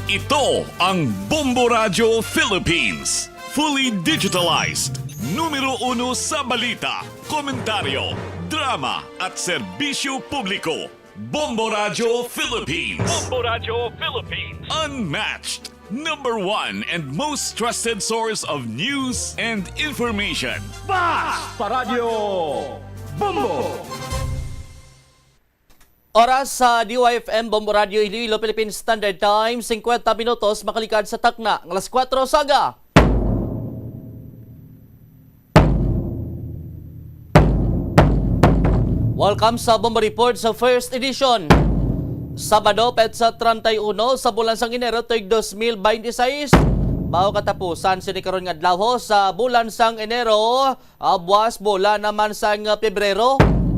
Ito ang Bombo Radio Philippines. Fully digitalized. Numero 1 sa balita, komentaryo, drama at serbisyo publiko. Bombo Radio Philippines. Bombo Radio Philippines. Unmatched. Number 1 and most trusted source of news and information. Basta Radio Bombo. Oras sa DYFM Bombo Radio Iloilo Philippine Standard Time, 50 minutos makalikad sa takna ng alas 4 saga. Welcome sa Bombo Report sa first edition. Sabado, petsa 31 sa bulan sang Enero, tuig 2026. Bao katapusan sini karon nga adlaw sa bulan sang Enero, buwas bola naman sang Pebrero.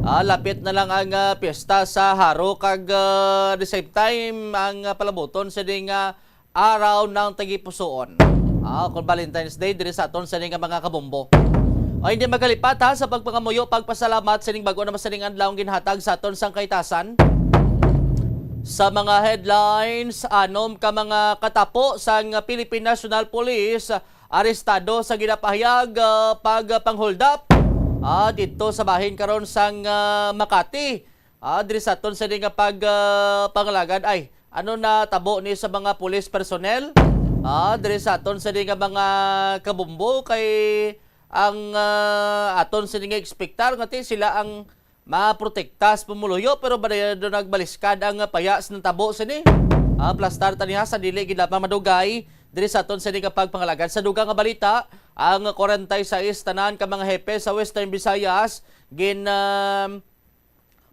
Lapit na lang ang piyesta sa Haro kag the same time ang palabuton sa ding araw ng tagipusoon. Kung Valentine's Day diri sa aton sa ding mga kabombo. Ay hindi magalipat sa pagpangamuyo, pagpasalamat sa ding bago na masaling adlaw ginhatag sa aton sang kaitasan. Sa mga headlines, anom ka mga katapo sang Philippine National Police arestado sa ginapahayag pagpanghold up dito sa bahin karon sang Makati. Diri sa aton sa ding pagpangalagad ay ano na tabo ni sa mga police personnel. Diri sa aton sa ding mga kabumbo kay ang aton sa ding ekspektar nga sila ang maprotektas pumuluyo pero badayado nagbaliskad ang payas ng tabo sini. Plastar taniha sa dili gid pa madugay diri sa aton sa ding pagpangalagad. Sa dugang nga balita, ang 46 tanan ka mga hepe sa Western Visayas gin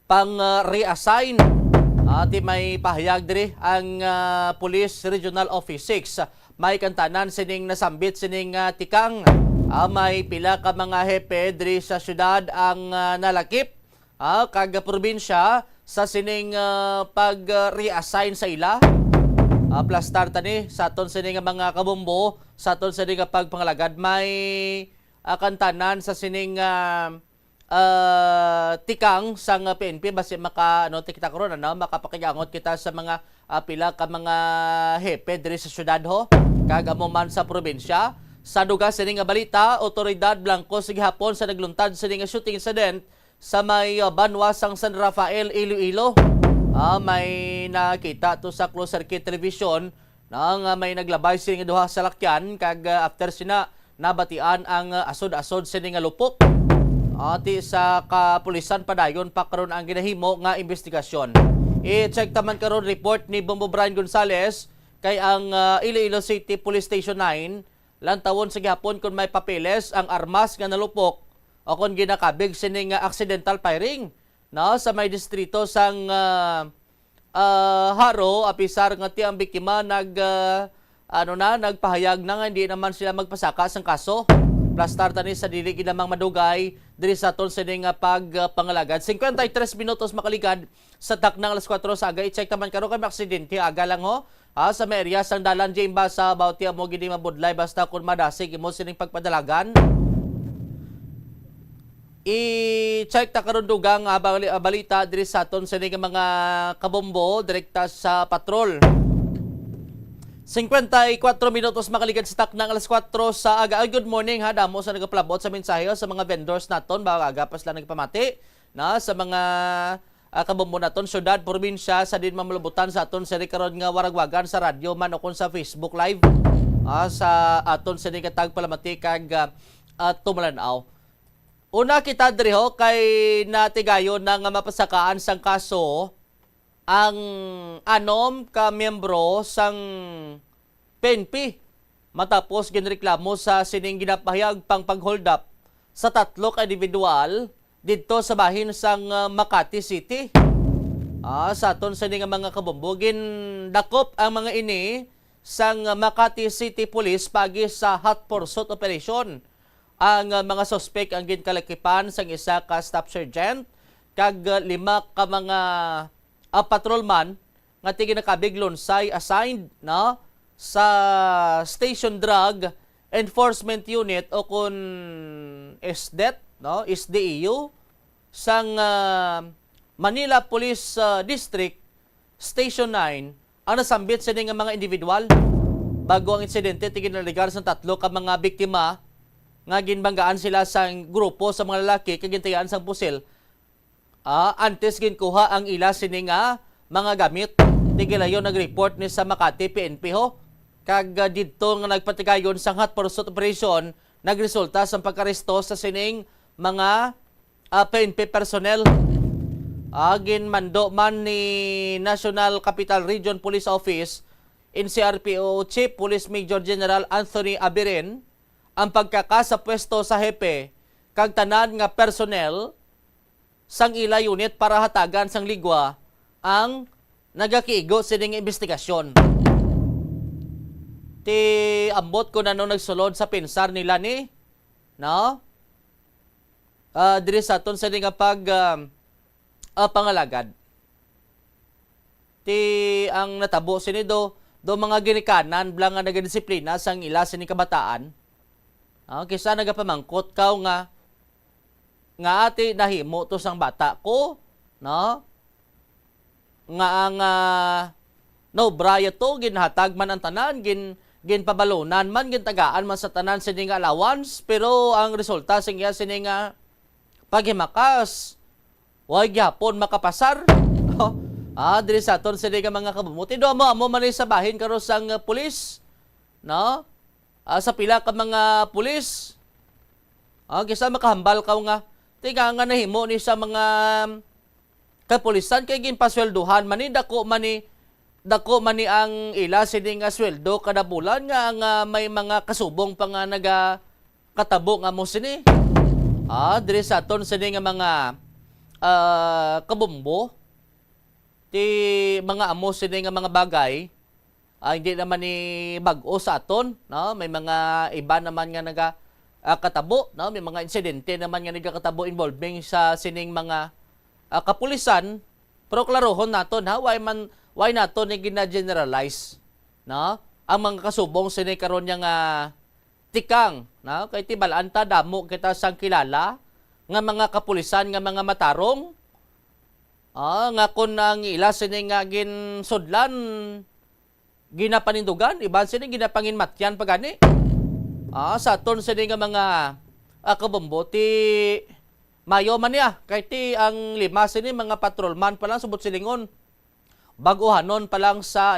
pang-reassign. Di may pahayag diri ang Police Regional Office 6. May kantanan sining nasambit sining tikang. May pila ka mga hepe diri sa syudad ang nalakip kag probinsya sa sining pag-reassign sa ila. Plastar tani sa aton sining mga kabombo, sa aton sining pagpangalagad may kantanan sa sining tikang sang PNP basi maka kita karon makapakigangot kita sa mga pila ka mga hepe diri sa syudad kag amo man sa probinsya. Sa duga sining balita, otoridad Blanco sa gihapon sa nagluntad sining shooting incident sa may banwasang San Rafael, Iloilo. May nakita to sa closed circuit television nang may naglabay sining duha sa lakyan kag after sina nabatian ang asod-asod sining lupok. Ati sa kapulisan padayon pa karon ang ginahimo nga investigasyon. I-check taman karon report ni Bombo Brian Gonzales kay ang Iloilo City Police Station 9 lantawon sa gihapon kung may papeles ang armas nga nalupok o kung ginakabig sining accidental firing sa may distrito sang Haro. Apisar nga ti ang biktima nagpahayag na nga hindi naman sila magpasaka sang kaso. Plastar tani sa dili ginamang madugay diri sa aton sining pagpangalagad. 53 minutos makaligad sa taknang alas 4 sa aga. I-check taman karon kay aksidente aga lang sa may area sang dalan Jimba sa Bautia mo gidi mabudlay basta kun madasig imo sining pagpadalagan. I-check ta karon dugang balita diri sa aton sining mga kabombo direkta sa patrol. 54 minutos makaligad sa taknang alas 4 sa aga. Good morning damo sa nagapalabot sa mensahe sa mga vendors naton baga pas lang nagpamati sa mga kabombo naton syudad probinsya sa din mamalabutan sa aton sa karon nga waragwagan sa radyo man o kun sa Facebook live sa aton sa katag palamati kag tumulanaw. Una kita diri kay natigayon na nga mapasakaan sang kaso ang anom ka miyembro sang PNP matapos ginreklamo sa sining ginapahayag pang pag-hold up sa tatlo ka individual dito sa bahin sang Makati City. Sa aton sa mga kabombo gindakop ang mga ini sang Makati City Police pagi sa hot pursuit operation. Ang mga suspect ang ginkalakipan sang isa ka staff sergeant kag 5 ka mga patrolman nga ginakabig lunsay assigned sa Station Drug Enforcement Unit o kun SDET SDEU sang Manila Police District Station 9 ang nasambit sa nga mga individual. Bago ang insidente, tiginaligar sa 3 ka mga biktima nga ginbanggaan sila sa grupo sa mga lalaki kagintayan sang pusil. Antes ginkuha ang ila sini nga mga gamit. Tigilayon nag-report ni sa Makati PNP ho. Kag didto nga nagpatigayon sang hot pursuit operation nagresulta sa pagkaresto sa sining mga PNP personnel. Ginmando man ni National Capital Region Police Office NCRPO Chief Police Major General Anthony Abirin ang pagkaka sa pwesto sa hepe kag tanan nga personnel sang ila unit para hatagan sang ligwa ang nagakiigo sining investigasyon. Ti ambot ko na nung nagsulod sa pinsar nila ni no? Diri sa aton sa nga pangalagad. Ti ang natabo sini do mga ginikanan blang nga nagadisiplina sang ila sini kabataan. Kisa nagapamangkot kaw nga ati nahimo to sang bata ko, no? Nga ang no braya to ginhatag man ang tanan, ginpabalunan man gintagaan man sa tanan sini nga allowance, pero ang resulta sing iya sini nga paghimakas way gyapon makapasar. Diri sa aton sini nga mga kabumuti do amo man sa bahin karon sang pulis, no? Sa pila ka mga pulis. Kisa makahambal ka nga tiga nga nahimo ni sa mga kapulisan kay ginpaswelduhan man ni dako man ni ang ila sini nga sweldo kada bulan nga ang may mga kasubong pa nga naga katabo nga mo sini. Diri sa aton sini nga mga kabumbo ti mga amo sini nga mga bagay hindi naman ni bag-o sa aton, no? May mga iba naman nga naga katabo, no? May mga insidente naman nga nagakatabo involving sa sining mga kapulisan. Pero klarohon naton ha, why naton ni gina-generalize, no? Ang mga kasubong sini karon nga tikang, no? Kay tibalaan ta damo kita sang kilala nga mga kapulisan nga mga matarong. Nga kun ang ila sini nga ginsudlan ginapanindugan, iban sini ginapangin matyan pagani. Sa aton sini nga mga kabombo ti mayo man niya, kay ti ang 5 sini mga patrolman pa lang subot silingon. Baguhanon pa lang sa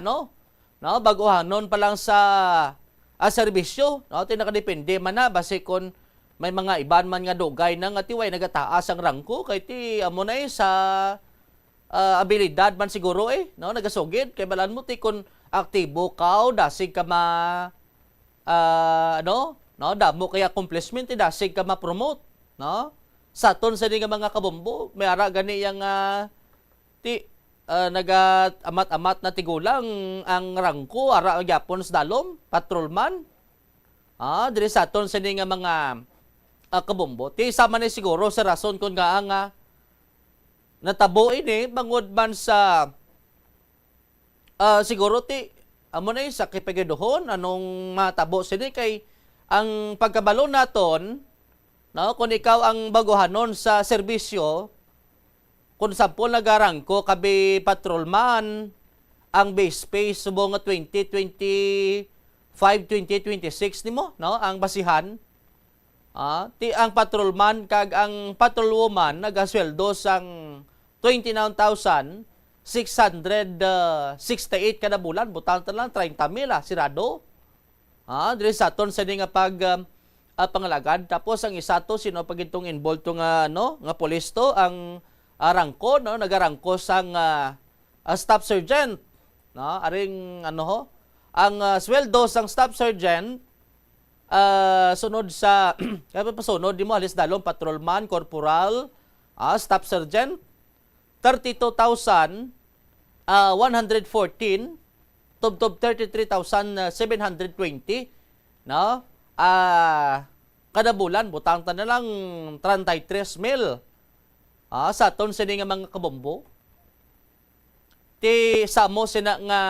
baguhanon pa lang sa serbisyo, no? Ti nakadepende man na base kon may mga iban man nga dugay na nga tiway nagataas ang rangko kay ti amo na sa abilidad man siguro no? Nagasugid kay balan mo ti kon aktibo ka dasig ka damo kaya accomplishment dasig ka ma-promote, no? Sa aton sa nga mga kabombo may ara gani yang naga-amat-amat na tigulang ang rangko ara gyapon sa dalom patrolman. Diri sa aton sa nga mga kabombo ti sama ni siguro sa rason kun nga natabo ini bangod man sa siguro ti amo na sa kipagiduhon anong matabo sini kay ang pagkabalo naton, no, kung ikaw ang baguhanon sa serbisyo, kung sampol nagarangko kabi patrolman ang base pay subong nga 2026 nimo, no, ang basihan. Ti ang patrolman kag ang patrolwoman nagasweldo sang 29,668 kada bulan, butang lang 30,000 sirado. Diri sa aton sa nga pangalagad. Tapos ang isa to sino pagitong involved to nga nga pulis to ang rangko, no, nagarangko sang staff sergeant, no, aring ang sweldo sang staff sergeant sunod sa pasunod di mo alis dalong patrolman, corporal, staff sergeant 32,114 tubtob 33,720, no? Kada bulan butang ta na lang 33,000. Sa aton sini nga mga kabombo. Ti samo sina nga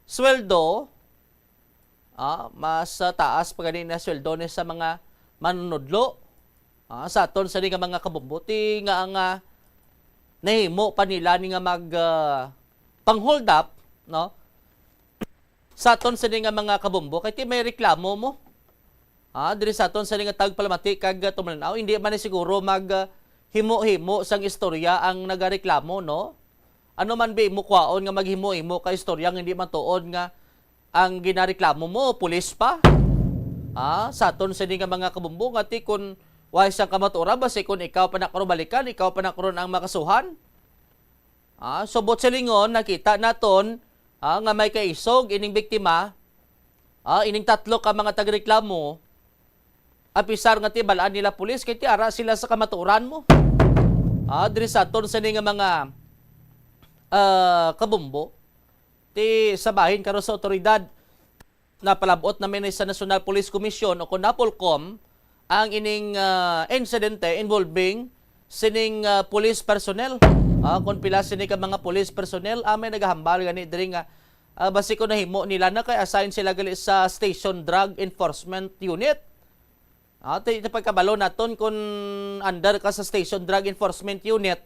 sweldo mas taas pa ganin na sweldo ni sa mga manunodlo. Sa aton sini nga mga kabombo ti nga nahimo pa nila ni nga mag pang-hold up no? Sa aton sini nga mga kabumbo kay ti may reklamo mo. Diri sa aton sini nga tagpalamati kag tumlanaw hindi man ni siguro mag himo-himo sang istorya ang nagareklamo, no? Ano man bi mo kwaon nga maghimo-himo ka istorya nga hindi man tuod nga ang ginareklamo mo pulis pa. Sa aton sini nga mga kabumbo nga ti kun way sang kamatura basi kun ikaw pa nakaron balikan, ikaw pa nakaron ang makasuhan. Subot sa lingon nakita naton nga may kaisog ining biktima, ining tatlo ka mga tagreklamo, apisar nga ti balaan nila pulis kay ti ara sila sa kamaturan mo. Diri sa aton sa nga mga kabumbo, ti sabahin karon sa otoridad na palabot namin sa National Police Commission o kung NAPOLCOM ang ining insidente involving sining police personnel. Kung pila sini ka mga police personnel may nagahambal gani diri nga basi ko nahimo nila na kay assign sila gali sa Station Drug Enforcement Unit. Ito pagkabalo naton kung under ka sa Station Drug Enforcement Unit,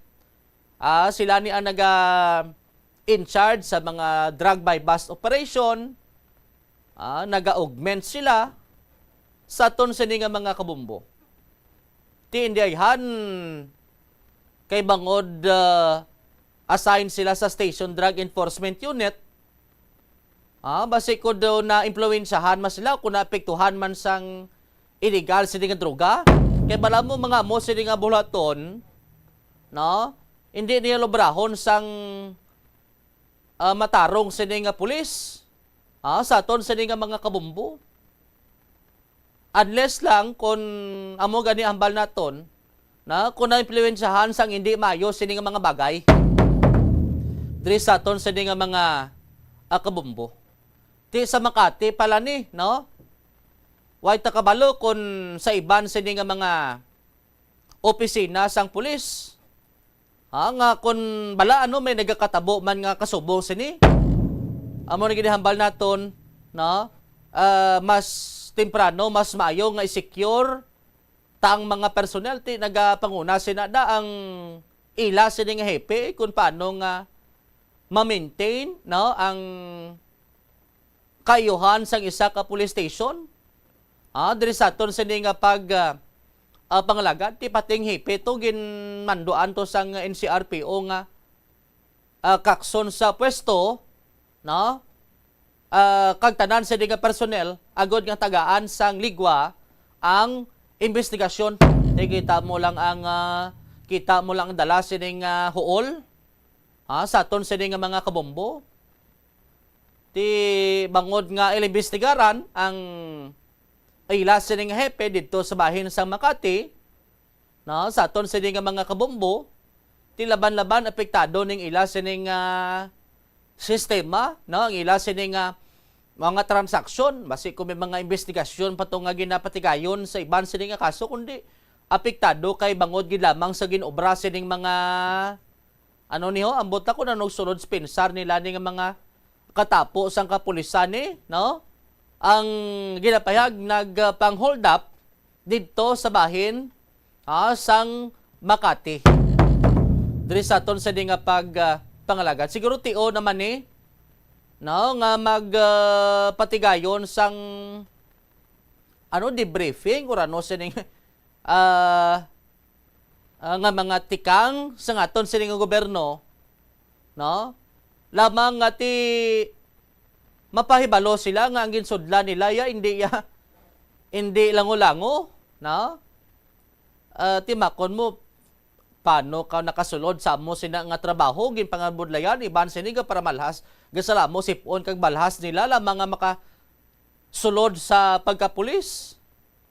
sila ni ang in charge sa mga drug by bust operation, naga-augment sila sa aton sini nga mga kabumbo. Ti indiayhan kay bangod assign sila sa Station Drug Enforcement Unit, basi ko daw na impluwensyahan man sila kung naapektuhan man sang illegal sila nga droga. Kaya bala mo mga mo sila nga bulaton, no? Hindi niya lobrahon sang matarong sila nga pulis. Sa aton sila nga mga kabumbo. Unless lang kung amo gani ambal naton, na kung na-impluwensyahan sang hindi mayo sini nga mga bagay diri sa aton sini nga mga kabumbo. Ti sa Makati pala ni, no? Way takabalo kung sa iban sini nga mga opisina sang pulis. Nga kung bala may nagakatabo man nga kasubong sini. Amo na ginahambal naton, no? Mas temprano, mas maayo nga i-secure tang mga personnel ti nagapanguna sinada ang ila sini nga hepe kung paano nga ma-maintain, no, ang kayuhan sang isa ka police station. Diri sa aton sini nga pag pangalagad ti pating hepe to ginmanduan to sang NCRPO nga kakson sa pwesto, no? Kag tanan sini nga personnel agod nga tagaan sang ligwa ang investigasyon. Kita mo lang ang dala sining huol sa aton sining nga mga kabombo. Ti bangod nga inimbestigaran ang ila sining hepe dito sa bahin sa Makati, no, sa aton sining nga mga kabombo. Ti laban-laban apektado ning ila sining sistema, no, ang ila sining mga transaksyon, basi kung may mga investigasyon pa nga ginapatigayon sa iban sining nga kaso, kundi apektado kay bangod gid lamang sa ginobra sining mga ambot ako na nagsulod spensar nila ning mga katapo sang kapulisan ni, no? Ang ginapayag nagpang hold up didto sa bahin sang Makati. Diri sa aton sa nga pangalagad. Siguro tio naman ni, no, nga magpatigayon sang debriefing or sining nga mga tikang sa aton sining gobyerno, no, lamang nga ti mapahibalo sila nga ang ginsudlan nila hindi lango-lango, no? Timakon mo paano ka nakasulod sa mo sina nga trabaho ginpangabudlayan iban sini nga para malhas gasala mo sipon kag balhas nila lamang nga makasulod sa pagkapulis,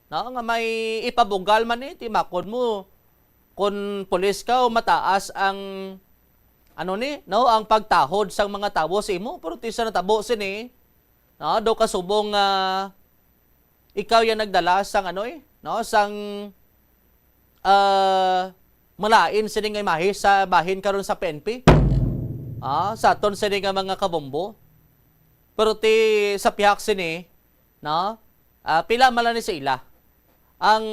no? Nga may ipabugal man ni timakon mo kung pulis ka o mataas ang ang pagtahod sang mga tao sa imo, pero ti sa natabo sini, no, do kasubong ikaw yan nagdala sang sang malain sini nga imahe sa bahin karon sa PNP. Sa aton sini nga mga kabombo. Pero ti sa pihak sini, no, pila man ni sa ila ang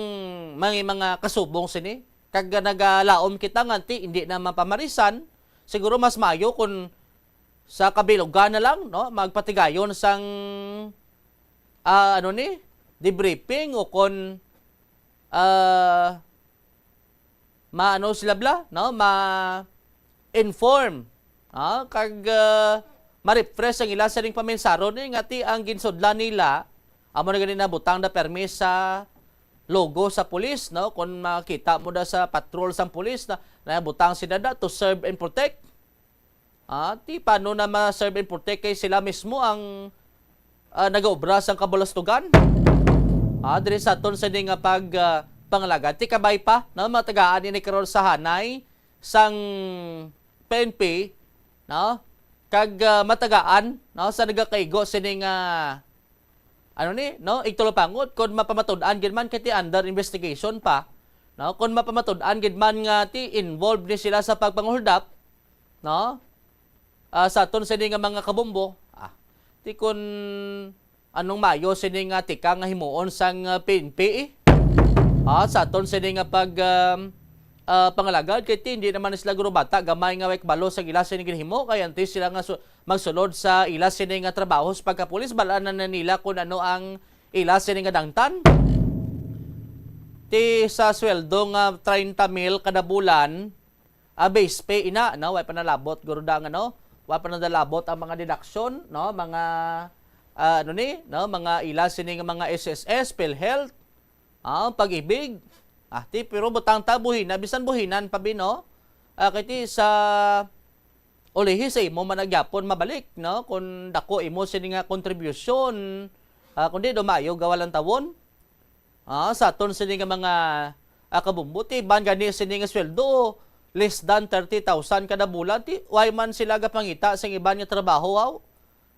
mga kasubong sini kag nagalaom kita nganti hindi na mapamarisan. Siguro mas mayo kung sa kabilugan na lang, no, magpatigayon sang debriefing o kon maano sila bla, no, ma-inform, kag ma-refresh ang ila sa ring pamensaro ni ngati ang ginsudlan nila amo na ganin na butang na permis sa logo sa pulis, no, kung makita mo da sa patrol sang pulis na butang sila da to serve and protect. Ti paano na ma-serve and protect kay sila mismo ang nagaobra sang kabalastugan. Diri sa aton sa nga pangalaga ti kabay pa no matagaan ni karon sa hanay sang PNP, no, kag matagaan, no, sa nagakaigo sining igtulopangod kon mapamatud-an gid man kay under investigation pa, no, kon mapamatud-an gid man nga ti involved ni sila sa pagpanguldap, no, sa aton sining mga kabombo, ti kun anong mayo sining tika nga himuon sang PNP sa aton sining pangalagad kay hindi naman sila guro bata gamay nga way balo sa ila sining ginhimo kay antes sila nga magsulod sa ila sining trabaho sa pagkapulis balaan na nila kung ano ang ila sining dangtan. Ti sa sweldo nga 30,000 kada bulan base pay ina, no, way panalabot guro da nga, no, way panalabot ang mga deduction, no, mga mga ila sining mga SSS, PhilHealth, pag-ibig. Pero butang tabuhin, bisan buhinan pa bino. Kaya sa ulihi sa imo managyapon mabalik, no? Kung dako imo sini nga contribution, kundi dumayo gawalan tawon. Sa aton sini nga mga kabumbuti, ban gani sini nga sweldo less than 30,000 kada bulan, ti way man sila gapangita sa iban nga trabaho,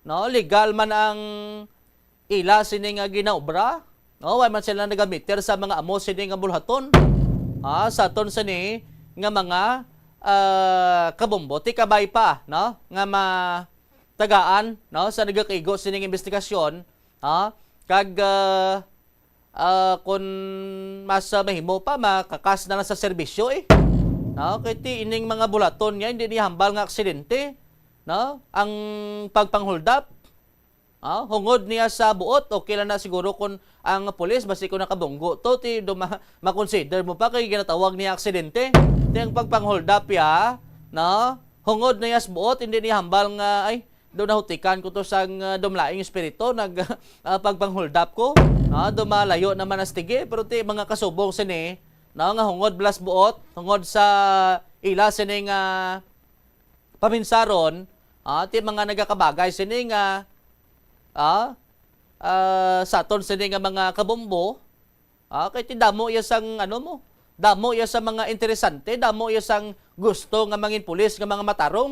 no? Legal man ang ila sini nga ginaobra. No, way man sila nagamiter sa mga amo sini nga bulhaton. Sa aton sini nga mga kabombo ti kabay pa, no, nga matagaan, no, sa nagakaigo sini nga investigasyon, kag kun mas mahimo pa makakas na lang sa serbisyo no, kay ti ining mga bulaton nga hindi ni hambal nga aksidente, no, ang pagpanghold-up. Hungod niya sa buot, okay lang na siguro kung ang pulis basi ko nakabunggo to ti ma-consider mo pa kay ginatawag niya aksidente. Ti ang pagpang-hold up ya, no? Hungod niya sa buot, hindi niya hambal nga ay do nahutikan ko to sang dumlaing espiritu pagpang-hold up ko. Dumalayo naman astige pero ti mga kasubong sini, no, nga hungod blas buot, hungod sa ila sini nga paminsaron, ti mga nagakabagay sini nga sa aton sini nga mga kabombo, kay ti damo iya sang damo iya sa mga interesante, damo iya sang gusto nga mangin pulis nga mga matarong.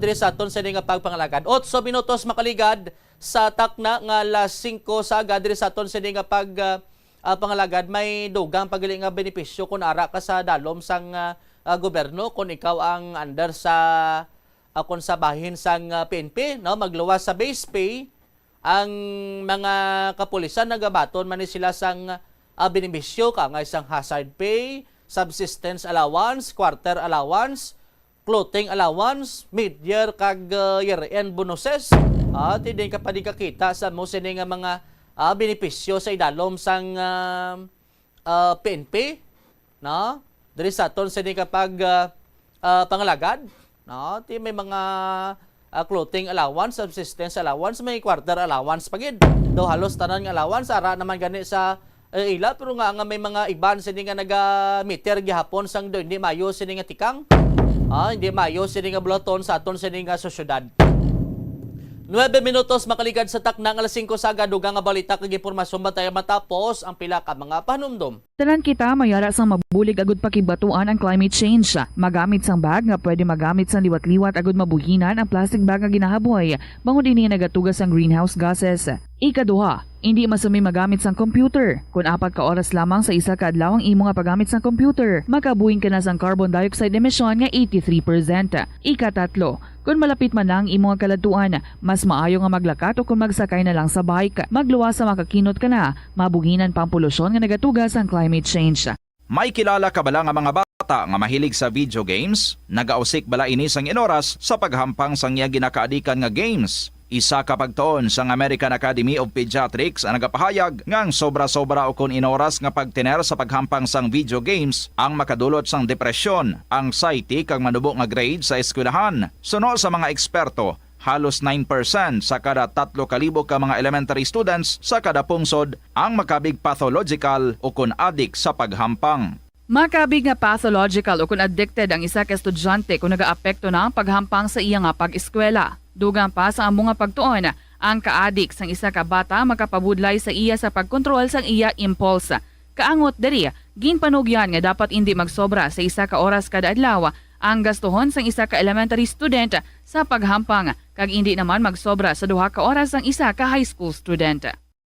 Diri sa aton sini nga pagpangalagad 8 minutos makaligad sa takna nga alas 5 saga diri sa aton sini nga pangalagad may dugang pagili nga benepisyo kung ara ka sa dalom sang gobyerno kung ikaw ang under sa kung sa bahin sang PNP, no, magluwas sa base pay ang mga kapulisan nagabaton man ni sila sang benepisyo ka nga isang hazard pay, subsistence allowance, quarter allowance, clothing allowance, mid-year kag year-end bonuses. Ti din ka pa din kakita sa mo sini nga mga benepisyo sa idalom sang PNP, no, diri sa aton sini kapag pangalagad, no, ti may mga clothing allowance, subsistence allowance, may quarter allowance pagid. Do halos tanan nga allowance ara naman gani sa ila pero nga may mga iban sini nga naga-meter gihapon sang do hindi mayo sini nga tikang. Hindi mayo sini nga bulaton sa aton sini nga sosyedad. 9 minutos makaligad sa takna ng alas 5 saga dugang nga balita kag impormasyon batay matapos ang pila ka mga panumdom. Tanan kita mayara sang mabulig agud pakibatuan ang climate change. Magamit sang bag nga pwede magamit sang liwat-liwat agud mabuhinan ang plastic bag nga ginahaboy bangod ini nagatugas ang greenhouse gases. Ikaduha, hindi masumi magamit sang computer. Kung 4 ka oras lamang sa isa ka adlaw ang imo nga paggamit sang computer, makabuhing ka na sang carbon dioxide emission nga 83%. Ikatatlo, kung malapit man lang imo nga kaladuan, mas maayo nga maglakat o kung magsakay na lang sa bike. Magluwas sa makakinot ka na, mabuhinan pang polusyon nga nagatugas ang climate change. May kilala ka bala nga mga bata nga mahilig sa video games? Nagausik bala ini sang inoras sa paghampang sang iya ginakaadikan nga games? Isa ka pagtuon sang American Academy of Pediatrics ang nagapahayag ngang sobra-sobra o kun inoras nga pagtiner sa paghampang sang video games ang makadulot sang depresyon, anxiety kag manubo nga grade sa eskwelahan. Suno sa mga eksperto, halos 9% sa kada 3,000 ka mga elementary students sa kada pungsod ang makabig pathological o kun addict sa paghampang. Makabig nga pathological o kung addicted ang isa ka estudyante kung nagaapekto na ang paghampang sa iya nga pag-eskwela. Dugang pa sa among nga pagtuon, ang ka-addict sang isa ka bata makapabudlay sa iya sa pagkontrol sang iya impulse. Kaangot diri, ginpanugyan nga dapat hindi magsobra sa isa ka oras kada adlaw ang gastuhon sang isa ka elementary student sa paghampang kag hindi naman magsobra sa 2 ka oras ang isa ka high school student.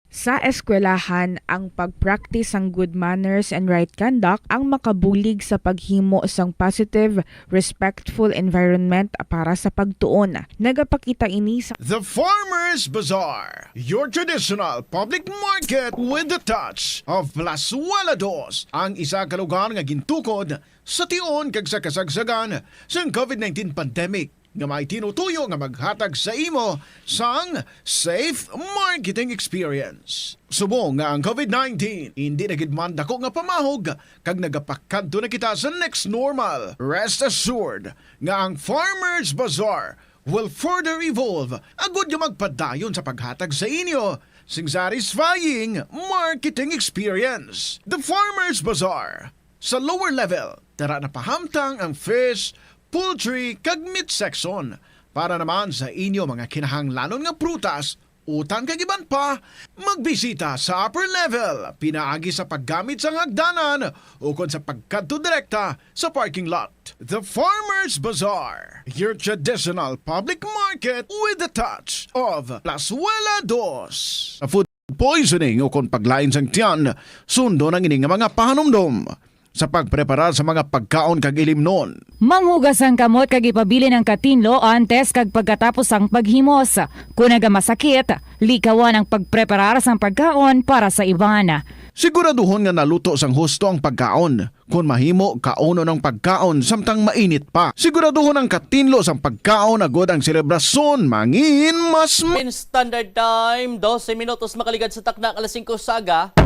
Sa eskwelahan, ang pag-practice ng good manners and right conduct ang makabulig sa paghimo sang positive, respectful environment para sa pagtuon. Nagapakita ini sa The Farmers Bazaar, your traditional public market with the touch of Plazuela Dos, ang isa ka lugar nga gintukod sa tion kag sa kasagsagan sa COVID-19 pandemic nga may tinutuyo nga maghatag sa imo sang safe marketing experience. Subong nga ang COVID-19 hindi na gid man dako nga pamahog kag nagapakadto na kita sa next normal. Rest assured nga ang Farmers Bazaar will further evolve agud yung magpadayon sa paghatag sa inyo sing satisfying marketing experience. The Farmers Bazaar sa lower level, tara na pahamtang ang fish, poultry kag meat section para naman sa inyo mga kinahanglanon nga prutas, utang kag iban pa, magbisita sa upper level, pinaagi sa paggamit sa hagdanan o kon sa pagkadto direkta sa parking lot. The Farmers Bazaar, your traditional public market with a touch of Plazuela Dos. Food poisoning o kon paglain sang tiyan, sundo ng ining mga pahanumdom sa pagpreparar sa mga pagkaon kag ilimnon. Manghugas ang kamot kag ipabili ng katinlo antes kag pagkatapos ang paghimos. Kung nagamasakit, likawan ang pagpreparar sang pagkaon para sa iban. Siguraduhon nga naluto sang husto ang pagkaon. Kung mahimo, kauno ng pagkaon samtang mainit pa. Siguraduhon ang katinlo sang pagkaon agod ang selebrasyon mangin mas In standard time, 12 minutos makaligad sa takna alas 5 saga.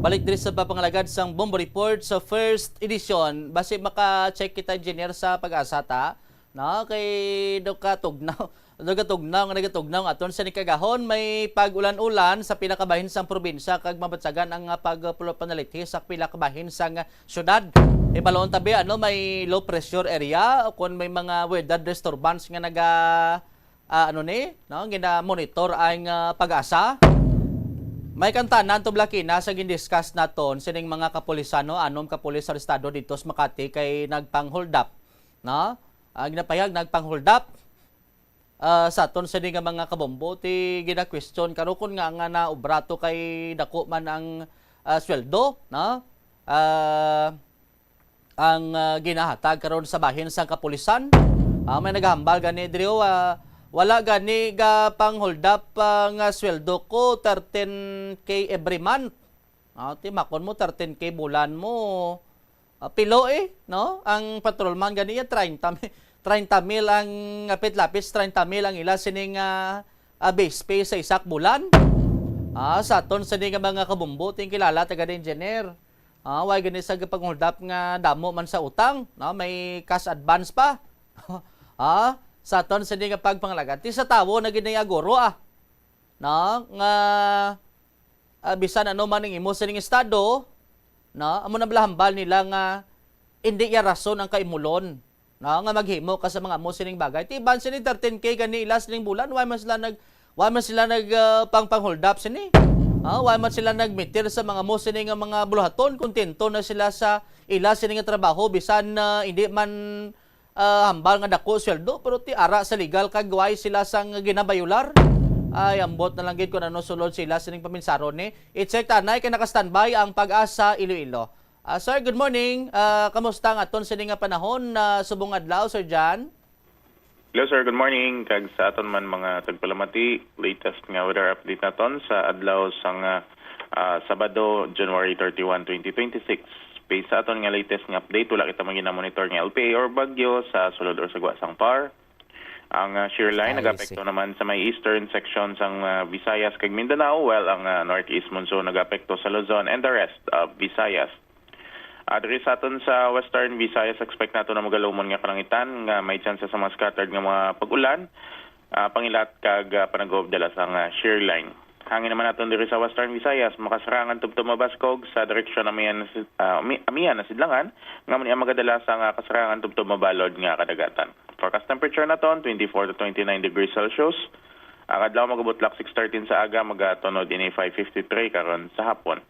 Balik diri sa papangalagad sang Bombo Report sa first edition. Basi maka-check kita engineer sa pag-asa ta. No, kay nagatugnaw aton sa nikagahon may pag-ulan-ulan sa pinakabahin sang probinsya kag mabatsagan ang pagpanaliti sa pinakabahin sang syudad. Ibaloon tabi may low pressure area kung may mga weather disturbance nga gina-monitor ang pag-asa. May kantanan to blaki na sa gindiscuss naton sining mga kapulisano anom kapulis sa estado dito sa Makati kay nagpang-hold up, no? Ginapayag nagpang-hold up sa aton sining mga kabombo ti gina-question karukon nga na obrato kay dako man ang sweldo, no? Ang ginahatag karon sa bahin sa kapulisan. May naghambal gani diri wala gani ga pang hold up nga sweldo ko 13k every month. Timakon mo 13k bulan mo. Pilo no? Ang patrolman gani 30 mil ang lapis 30 mil ang ila sining base pay sa isak bulan. Sa aton sa mga kabumbo ting kilala taga engineer. Way gani sa pang hold up nga damo man sa utang, no? May cash advance pa. Sa aton sa nga pagpangalagat ti sa tawo na ginayagoro no nga bisan ano man ning imo sa ning estado no amo na blahambal nila nga hindi ya rason ang kaimulon no nga maghimo ka sa mga mo sining bagay ti ban sini 13k gani ila sining bulan why man sila nag pang hold up sini why man sila nagmitir sa mga mo sining mga buluhaton kontento na sila sa ila sining trabaho bisan hindi man hambal nga dako sweldo pero ti ara sa legal kag way sila sang ginabayular ay ambot na lang gid kun ano sulod sila sining paminsaron ni i-check tanay kay naka-standby ang Pag-asa Iloilo. Sir, good morning. Kamusta ang aton sining nga panahon subong adlaw, Sir John? Hello sir, good morning. Kag sa aton man mga tagpalamati, latest nga weather update naton sa adlaw sang Sabado, January 31, 2026. based sa aton nga latest nga update, wala kita monitor nga LPA or bagyo sa sulod or sagwa sang PAR. Ang shear line nagapekto naman sa may eastern section sang Visayas kag Mindanao, while ang northeast monsoon nagapekto sa Luzon and the rest of Visayas. Diri sa aton sa western Visayas, expect nato na magalumon nga kalangitan nga may chance sa mga scattered nga mga pag-ulan, pangilat kag panag-of dala sang shear line. Hangin naman naton diri sa western Visayas, makasarangan tubtom mabaskog sa direksyon amihan na sidlangan, nga man magadala sa kasarangan tubtom mabalod nga kadagatan. Forecast temperature naton 24 to 29 degrees Celsius. Adlaw magabutlak 6:13 sa aga, magatunod ini 5:53 karon sa hapon.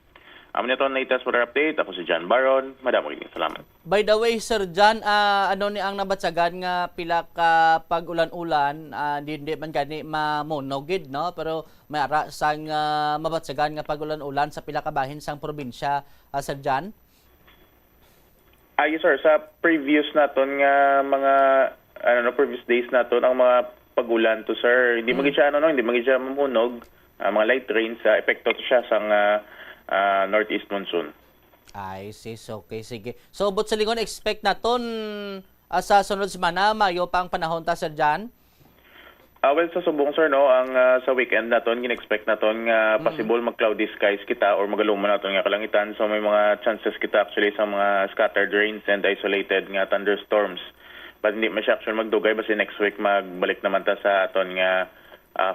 Amin ito ang latest weather update. Ako si John Baron. Madamo rin. Salamat. By the way, Sir John, ano ni ang nabatsagan nga pila ka pag-ulan-ulan, hindi man gani mamonogid, no? Pero may ara sang mabatsagan nga pag-ulan-ulan sa pila ka bahin sang probinsya, Sir John? Yes, sir. Sa previous naton nga mga previous days naton ang mga pag-ulan to, sir. Hindi magid siya hindi magid siya mamunog. Mga light rains, epekto to siya sang northeast monsoon. Ay, sis, okay, sige. So, but sa lingon, expect naton sa sunod semana, mayo pa ang panahon ta, Sir John? Well, sa subong, sir, no, ang sa weekend naton, gin-expect naton nga possible mag-cloudy skies kita or magaluman naton nga kalangitan. So, may mga chances kita actually sa mga scattered rains and isolated nga thunderstorms. But hindi masya actually magdugay, basta next week magbalik naman ta sa aton nga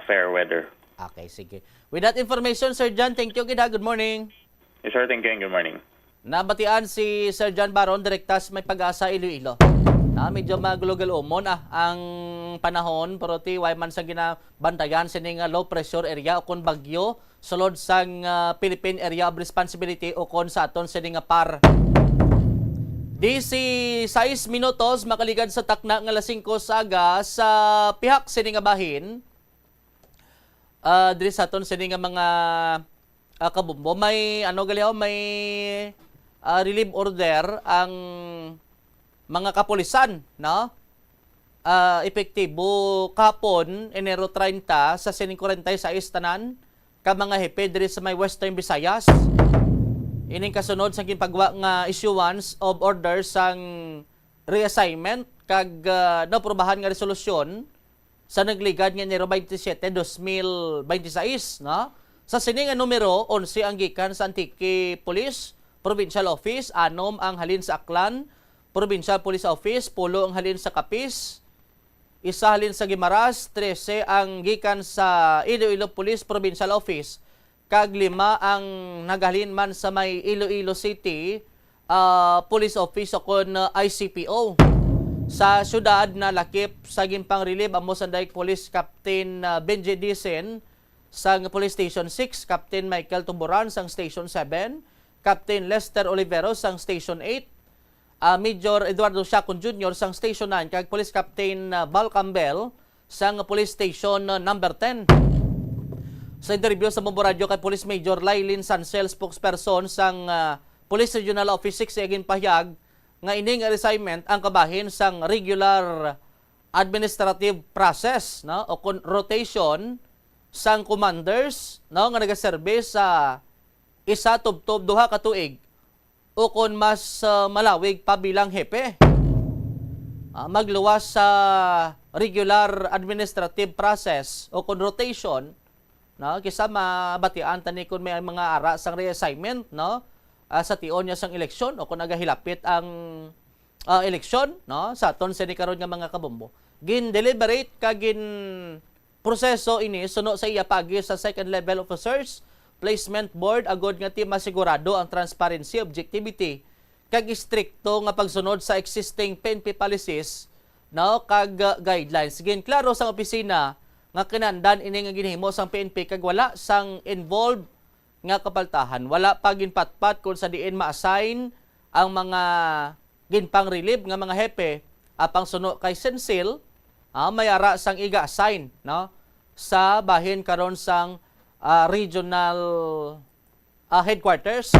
fair weather. Okay, sige. With that information, Sir John, thank you, Gida. Good morning. Yes, sir. Thank you and good morning. Nabatian si Sir John Baron, direktas may pag-asa Iloilo. Medyo maglugal-umon ang panahon, pero way man sa ginabantayan sining low pressure area o kon bagyo, sulod sang Philippine Area of Responsibility o kon sa aton sining PAR. DC 6 minutos makaligad sa takna nga alas 5 saga sa pihak sining bahin. Diri sa aton sini nga mga kabumbo, may may relief order ang mga kapulisan, no? Epektibo kapon Enero 30 sa sining 46 tanan ka mga hepe diri sa may Western Visayas. Ining kasunod sa ginpagwa nga issuance of orders sang reassignment kag naprobahan nga resolusyon sa nagligad nga Enero 27, 2026, no? Sa sining nga numero, 11 ang gikan sa Antique Police Provincial Office, 6 ang halin sa Aklan Provincial Police Office, 10 ang halin sa Capiz, 1 halin sa Guimaras, 13 ang gikan sa Iloilo Police Provincial Office, kag 5 ang naghalin man sa may Iloilo City Police Office o kon ICPO. Sa syudad na lakip sa gimpang relief amo Sandaig Police Captain Benji Dicen sang Police Station 6, Captain Michael Tuburan sang Station 7, Captain Lester Oliveros sang Station 8, Major Eduardo Siacon Jr. sang Station 9, kag Police Captain Val Campbell sang Police Station number 10. Sa interview sa Bombo Radio kay Police Major Lailin Sancel, spokesperson sang Police Regional Office 6 agin pahayag nga ining assignment ang kabahin sang regular administrative process, no, o rotation sang commanders, no, nga nagaserbe sa isa tubtob duha ka tuig o kon mas malawig pa bilang hepe. Magluwas sa regular administrative process o kon rotation, no, kisa mabatian tani kun may mga ara sang reassignment, no, sa tion niya sang eleksyon o kung nagahilapit ang eleksyon, no, sa aton sini karon nga mga kabombo. Gin deliberate kag gin proseso ini suno sa iya pagi sa second level officers placement board agod nga ti masigurado ang transparency, objectivity kag strikto nga pagsunod sa existing PNP policies, no, kag guidelines. Gin klaro sang opisina nga kinahanglan ini nga ginhimo sang PNP kag wala sang involved nga kapaltahan. Wala pa ginpatpat kung sa diin ma-assign ang mga ginpang relief nga mga hepe apang suno kay Sensil, may ara sang iga-assign, no, sa bahin karon sang regional headquarters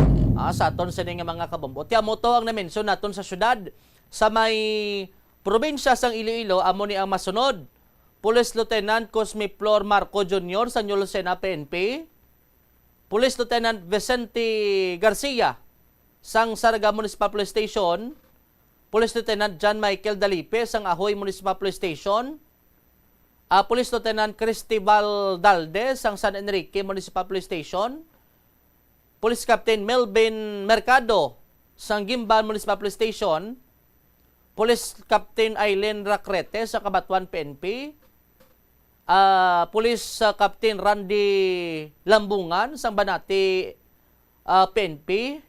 sa aton sa nga mga kabombo. Tiamo to ang na-mention naton sa syudad sa may probinsya sang Iloilo, amo ni ang masunod. Police Lieutenant Cosme Flor Marco Jr. sa New Lucena PNP, Police Lieutenant Vicente Garcia sang Saraga Municipal Police Station, Police Lieutenant John Michael Dalipe sang Ahoy Municipal Police Station, Police Lieutenant Cristobal Dalde sang San Enrique Municipal Police Station, Police Captain Melvin Mercado sang Gimbal Municipal Police Station, Police Captain Aileen Racrete sa Cabatuan PNP, Police Captain Randy Lambungan sang Banati PNP,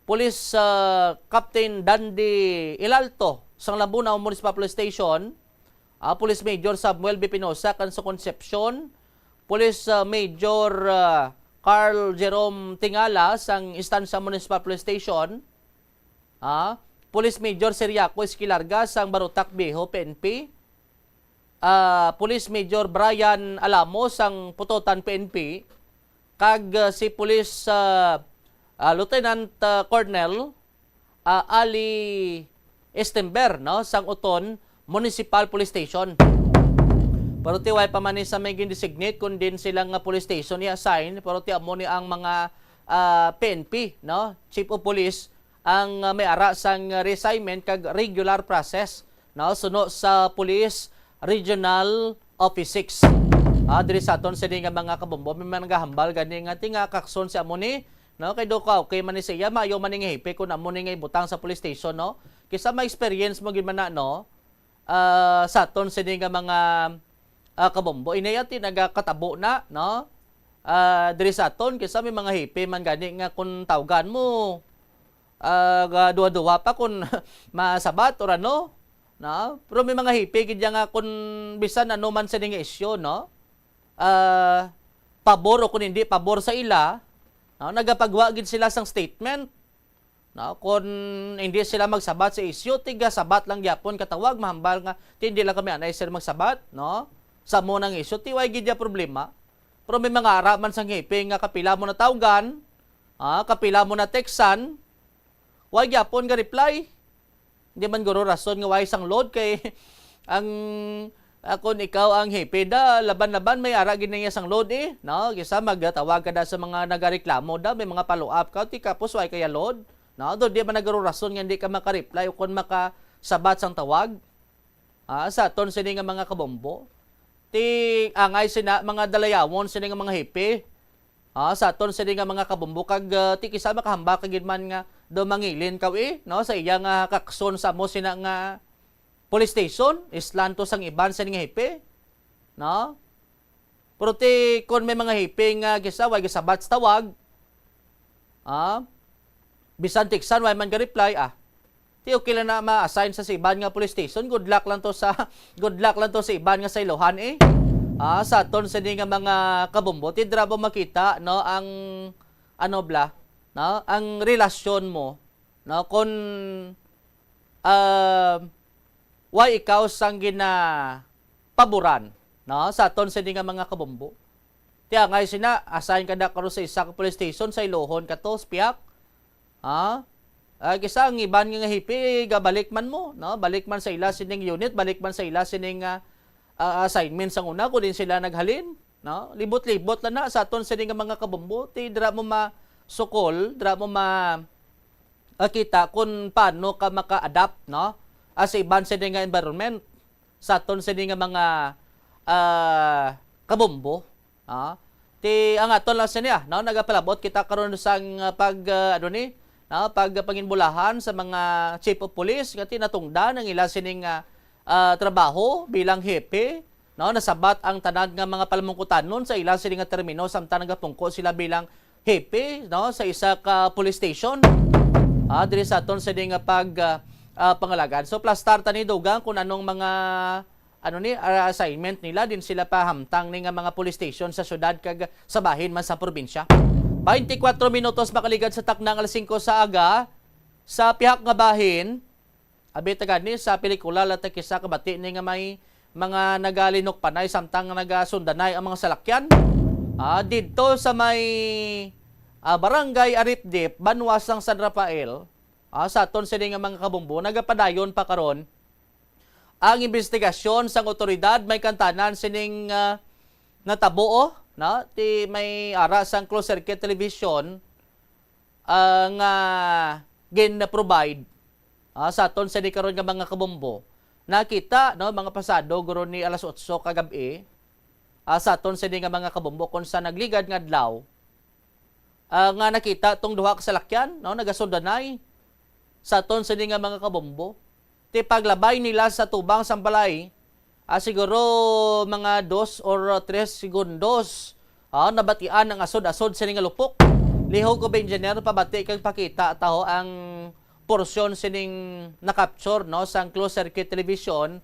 Police Captain Dandy Ilalto sang Lambunao Municipal Police Station, Police Major Samuel B. Pinosa kan sa Concepcion, Police Major Carl Jerome Tingala sang Estancia Municipal Police Station, Police Major Seriaco Esquilarga sang Barutak Viejo PNP, Police Major Brian Alamo sang Putotan PNP, kag si Police Lieutenant Colonel Ali Estember no sang Uton Municipal Police Station. Pero ti way pa man sa may gindesignate kun din silang police station i-assign, pero ti amo ni ang mga PNP no, Chief of Police ang may ara sang reassignment kag regular process no suno sa Police Regional Office 6. Diri sa aton sa nga mga kabombo may mga nagahambal gani nga tinga kakson si amo ni no kay do ka okay man ni siya maayo man ni hipe kun amo ni nga ibutang sa police station no kisa may experience mo gid man na no sa aton sa nga mga kabombo inayati nagakatabo na no diri sa aton kisa may mga hipe man gani nga kun tawgan mo duwa-duwa pa kun masabat or ano no pero may mga hipe gid nga kun bisan ano man sa nga isyu no pabor o kung hindi pabor sa ila, no, nagapagwa gid sila sang statement. No, kung hindi sila magsabat sa isyu, tiga sabat lang gyapon katawag mahambal nga hindi lang kami anay sir magsabat, no? Sa mo nang isyu ti way gid ya problema. Pero may mga araman sang hiping nga kapila mo na tawgan, kapila mo na textan, way gyapon nga reply. Hindi man guro rason nga way sang load kay ang kung ikaw ang hipida, laban-laban may ara gid niya sang load no? Kisa magtawag ka da sa mga nagareklamo da, may mga follow-up ka, ti kapos way kaya load, no? Do di man nagaro rason nga hindi ka maka-reply o kung makasabat sang tawag. Sa aton sini nga mga kabombo. Ti angay sina mga dalayawon sini nga mga hipi. Sa aton sini nga mga kabombo kag ti kisa makahamba kagid man nga do mangilin kaw no? Sa iya nga kakson sa mo sina nga police station, islanto sang iban sa nga hipe, no? Pero ti, kung may mga hipe nga gisa, way gisabat sa tawag, bisan tiksan, way man ga-reply, ti okay lang na ma-assign sa iban nga police station, good luck lang to sa iban nga sa Ilohan sa aton sa nga mga kabombo, ti drabo makita, no, ang, no, ang relasyon mo, no, kung, why ikaw sang paboran no sa aton sa nga mga kabombo. Tiya ngay sina assign ka na karon sa isa ka police station sa Ilohon kato spiak. Kisa ang iban nga hipi gabalik man mo no balik man sa ila sining unit, balik man sa ila sining assignment sang una kun din sila naghalin no libot-libot lang na sa aton sa nga mga kabombo. Ti dira mo masukol, dira mo kita kung paano ka maka-adapt no sa iban sa nga environment sa aton sa nga mga kabombo. Ti ang aton lang siya no nagapalabot kita karon sang pagpanginbulahan sa mga chief of police nga tinatungdan ang ila sining trabaho bilang hepe no nasabat ang tanan nga mga palamungkutanon sa ila sining nga termino samtang nagapungko sila bilang hepe no sa isa ka police station. Diri sa aton sa nga pangalagan. So plus start ni dugang kung anong mga assignment nila din sila pahamtang ni nga mga police station sa syudad kag sa bahin man sa probinsya. 24 minutos makaligad sa taknang alas 5 sa aga sa pihak nga bahin. Abi tagani sa pelikula latak isa kabati ni nga may mga nagalinok panay samtang nagasundanay ang mga salakyan. Didto sa may barangay Aritdip, Banwasang San Rafael. Sa aton sa nga mga kabombo, nagapadayon pa karon ang investigasyon sang otoridad may kantanan sining natabuo, no? Ti may ara sang closed circuit television nga gin-provide sa aton sa di karon nga mga kabombo. Nakita no mga pasado guro ni alas 8 kagabi sa aton sa di nga mga kabombo kung sa nagligad nga adlaw nga nakita tong duha ka salakyan no nagasundanay sa aton sa di nga mga kabombo. Ti paglabay nila sa tubang sang balay siguro mga 2 or 3 segundos nabatian ang asod-asod sa nga lupok. Lihog ko ba engineer pabati kag pakita taho ang porsyon sining na-capture no sang closed circuit television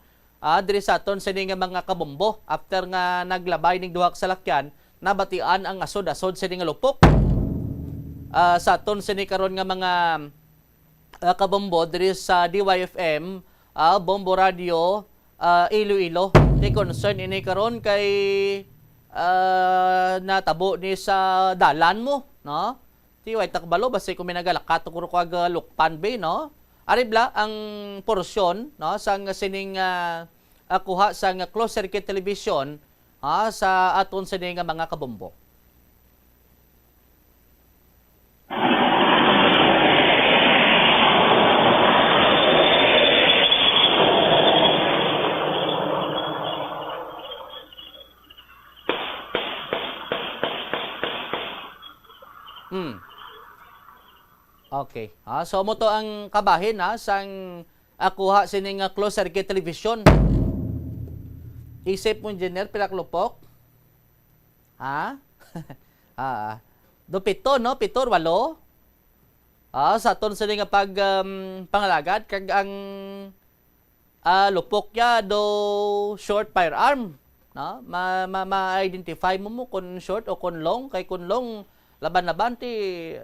diri sa aton sining mga kabombo after nga naglabay ning duha ka salakyan nabatian ang asod-asod sining lupok sa aton sini karon nga mga kabombo diri sa DYFM Bombo Radio Iloilo. Di concern ini karon kay natabo ni sa dalan mo no. Ti way takbalo basta kung minagalakat ko kag lukpan be no. Aribla ang porsyon no sang sining kuha sang closed circuit television sa aton sining mga kabombo. Okay. So mo to ang kabahin sang kuha sining closed circuit television. Isip mo engineer pila klupok? Do pito no, pito or walo. Sa aton sining pag pangalagad kag ang lupok ya do short firearm, no? Ma-identify mo kung short o kung long, kay kung long laban-laban ti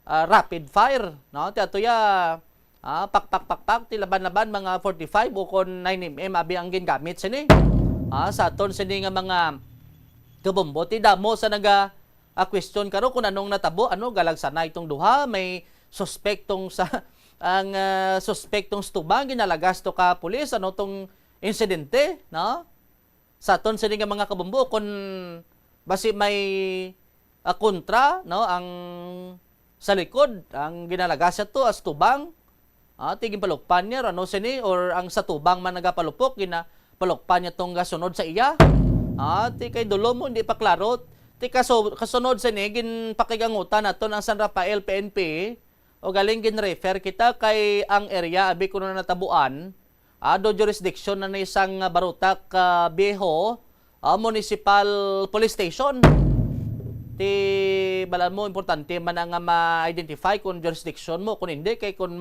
rapid fire no ti atoya pak ti laban-laban mga 45 o kon 9mm abi ang gingamit sini sa aton sini nga mga kabombo ti damo sa naga question karo kung anong natabo galag sana itong duha may suspektong sa ang suspektong stubang ginalagas to ka pulis tong insidente no sa aton sini nga mga kabombo kun basi may kontra no ang sa likod ang ginalagas to as tubang tigin palukpan niya sini or ang sa tubang man nagapalupok palukpan niya tong gasunod sa iya ti kay dulo mo hindi pa klaro ti kasunod sini gin pakigangutan naton ang San Rafael PNP o galing gin refer kita kay ang area abi kuno na natabuan do jurisdiction na isang Barutak Viejo Municipal Police Station. Ti balan mo importante man nga ma-identify kung jurisdiction mo kung hindi kay kung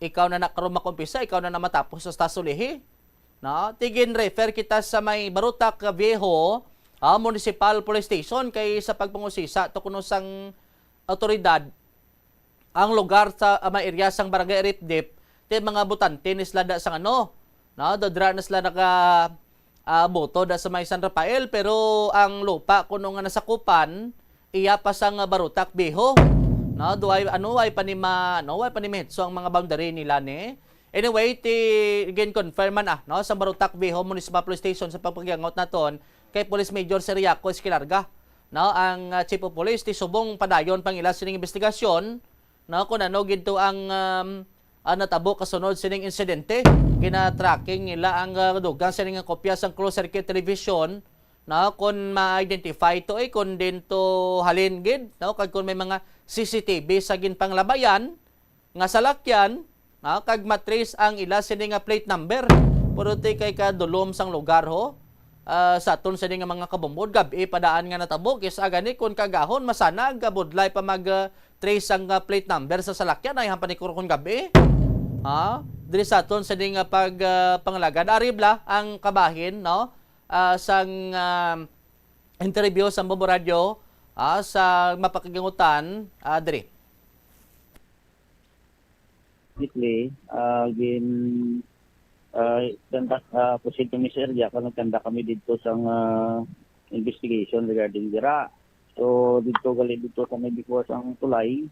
ikaw na nakaroon makumpisa ikaw na matapos sa stasulihi no tigin refer kita sa may Barutak Viejo Municipal Police Station kay sa pagpangusisa to kuno sang autoridad ang lugar sa may area sang Barangay Ripdip ti mga butante ni sila da sang no dodra na sila naka boto da sa may San Rafael pero ang lupa kuno nga nasakupan iya pa sang Barutak Viejo no duay way panima so ang mga boundary nila ni anyway ti again confirm man no sa Barutak Viejo Municipal Police Station sa pagpagiangot naton kay Police Major Seriaco Esquilarga no ang Chief of Police ti subong padayon pang ila sining investigasyon no kun ano ginto ang natabo kasunod sining insidente gina-tracking nila ang dugang sining kopya sang closed circuit television na kung ma-identify to kung din to halin gid no kag kung may mga CCTV sa ginpanglabayan nga salakyan kag matrace ang ila sining plate number puro ti kay kadulom sang lugar ho sa aton sining mga kabumbod gabi padaan nga natabo kis agani kung kagahon masana gabudlay pa mag trace ang plate number sa salakyan ay hampan ni kurkon gabi diri sa aton sa ding pag panglagad aribla ang kabahin no sang interview sa Bombo Radio sa mapakigangutan diri gin tanda posible ni Sir ya tanda kami dito sang investigation regarding dira so dito kami before sang tulay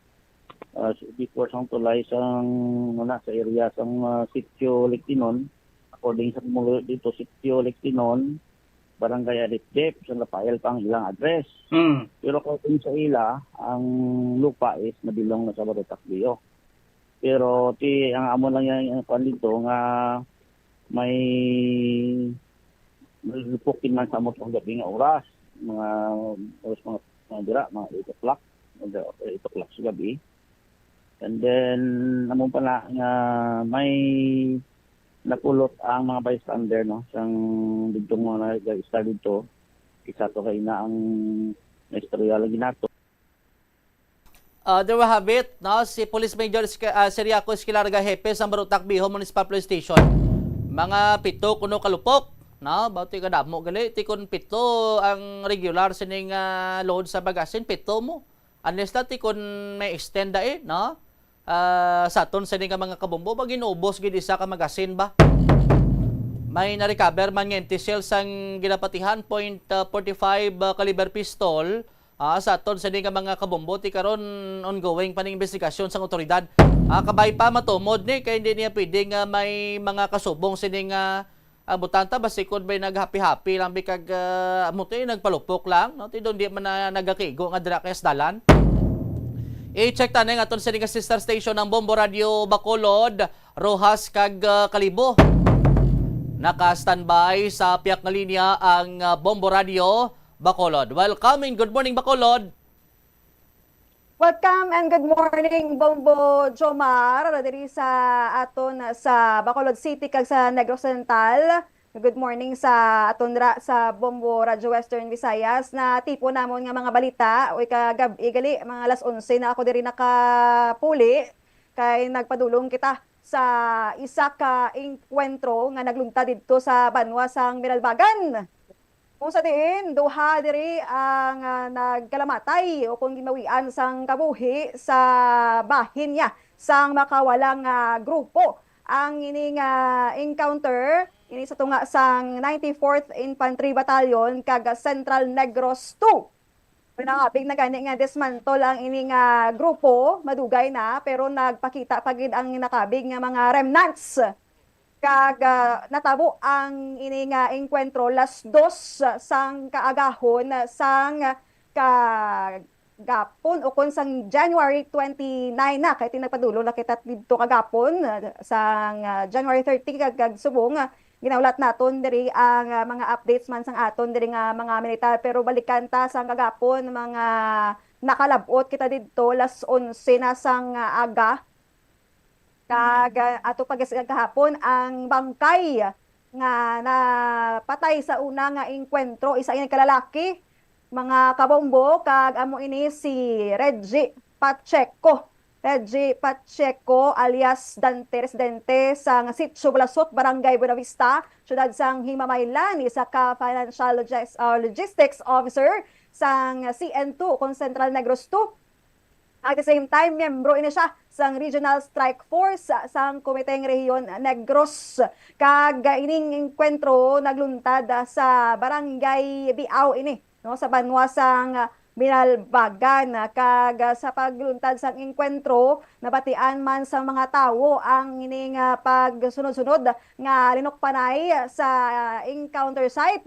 sang sa area sang Sitio Lectinon according sa kumulo dito Sitio Lectinon barangay Adip-Dip, so napayal pa ang ilang address. Pero kung sa ila, ang lupa is nabilong na sa Barutakbio. Pero ang amo lang yan ang dito nga may lupukin man sa amot ang gabi nga oras. Mga dira, mga 8 o'clock. 8 o'clock sa gabi. And then, namon pa na nga may napulot ang mga bystander, no? Sang dito mga nag-start dito. Isa to kay na ang istorya lagi nato. There we have it, no? Si Police Major Seriaco Esquilarga Hepe sa Barutakbiho Municipal Police Station. Mga 7 kuno kalupok, no? Bauti ka damo gali, tikon 7 ang regular sining load sa bagasin, 7 mo. Unless na tikon may extend no? Sa aton sa mga kabombo, mag-inubos gid isa ka magasin ba? May na-recover man nga anti-shells ang ginapatihan, .45 caliber pistol. Sa aton sa mga kabombo, ti karon ongoing pa ning investigasyon sa otoridad. Kabay pa matumod ni, kaya hindi niya pwedeng may mga kasubong sining butanta, basikod may nag-happy-happy lang, bikag amuti nagpalupok lang. No? Ti doon di man na nagakigo nga dira kayas dalan. I-check ta nga aton sa sister station ng Bombo Radio Bacolod, Rojas kag Kalibo. Naka-standby sa piyak na linya ang Bombo Radio Bacolod. Welcome and good morning Bacolod. Welcome and good morning Bombo Jomar diri sa aton sa Bacolod City kag sa Negros Occidental. Good morning sa atondra sa Bombo Radio Western Visayas na tipo namon nga mga balita o ikagabi gali mga alas 11 na ako diri nakapuli kay nagpadulong kita sa isa ka enkwentro nga naglungta didto sa banwa sang Miralbagan. Kung sa diin duha diri ang nagkalamatay o kung ginawian sang kabuhi sa bahin niya sang makawalang grupo. Ang ining encounter ini sa tunga sang 94th Infantry Battalion kag Central Negros 2. Pinangabig na gani nga dismantle ang ining grupo, madugay na pero nagpakita pagid ang nakabig nga mga remnants. Kag natabo ang ining enkwentro las 2 sang kaagahon sang gapon o kung sang January 29 na kay tinagpadulo na kita dito kagapon sang January 30 kag subong ginaulat naton diri ang mga updates man sang aton diri nga mga militar pero balikan ta sang kagapon mga nakalabot kita didto las 11 na sang aga kag ato pagkahapon ang bangkay nga napatay sa una nga enkwentro isa ini kalalaki mga kabombo kag amo ini si Reggie Pacheco alias Dante residente sang Sitio Balasot, Barangay Buenavista, syudad sang Himamaylan, isa ka financial logistics officer sang CN2 kung Central Negros 2. At the same time, miyembro ini siya sang Regional Strike Force sang Komiteng Rehiyon Negros. Kag ining enkwentro nagluntad sa Barangay Biao ini, no, sa banwa sang Miralbagan. Kag sa pagluntad sang enkwentro nabatian man sa mga tawo ang ining pagsunod-sunod nga linukpanay sa encounter site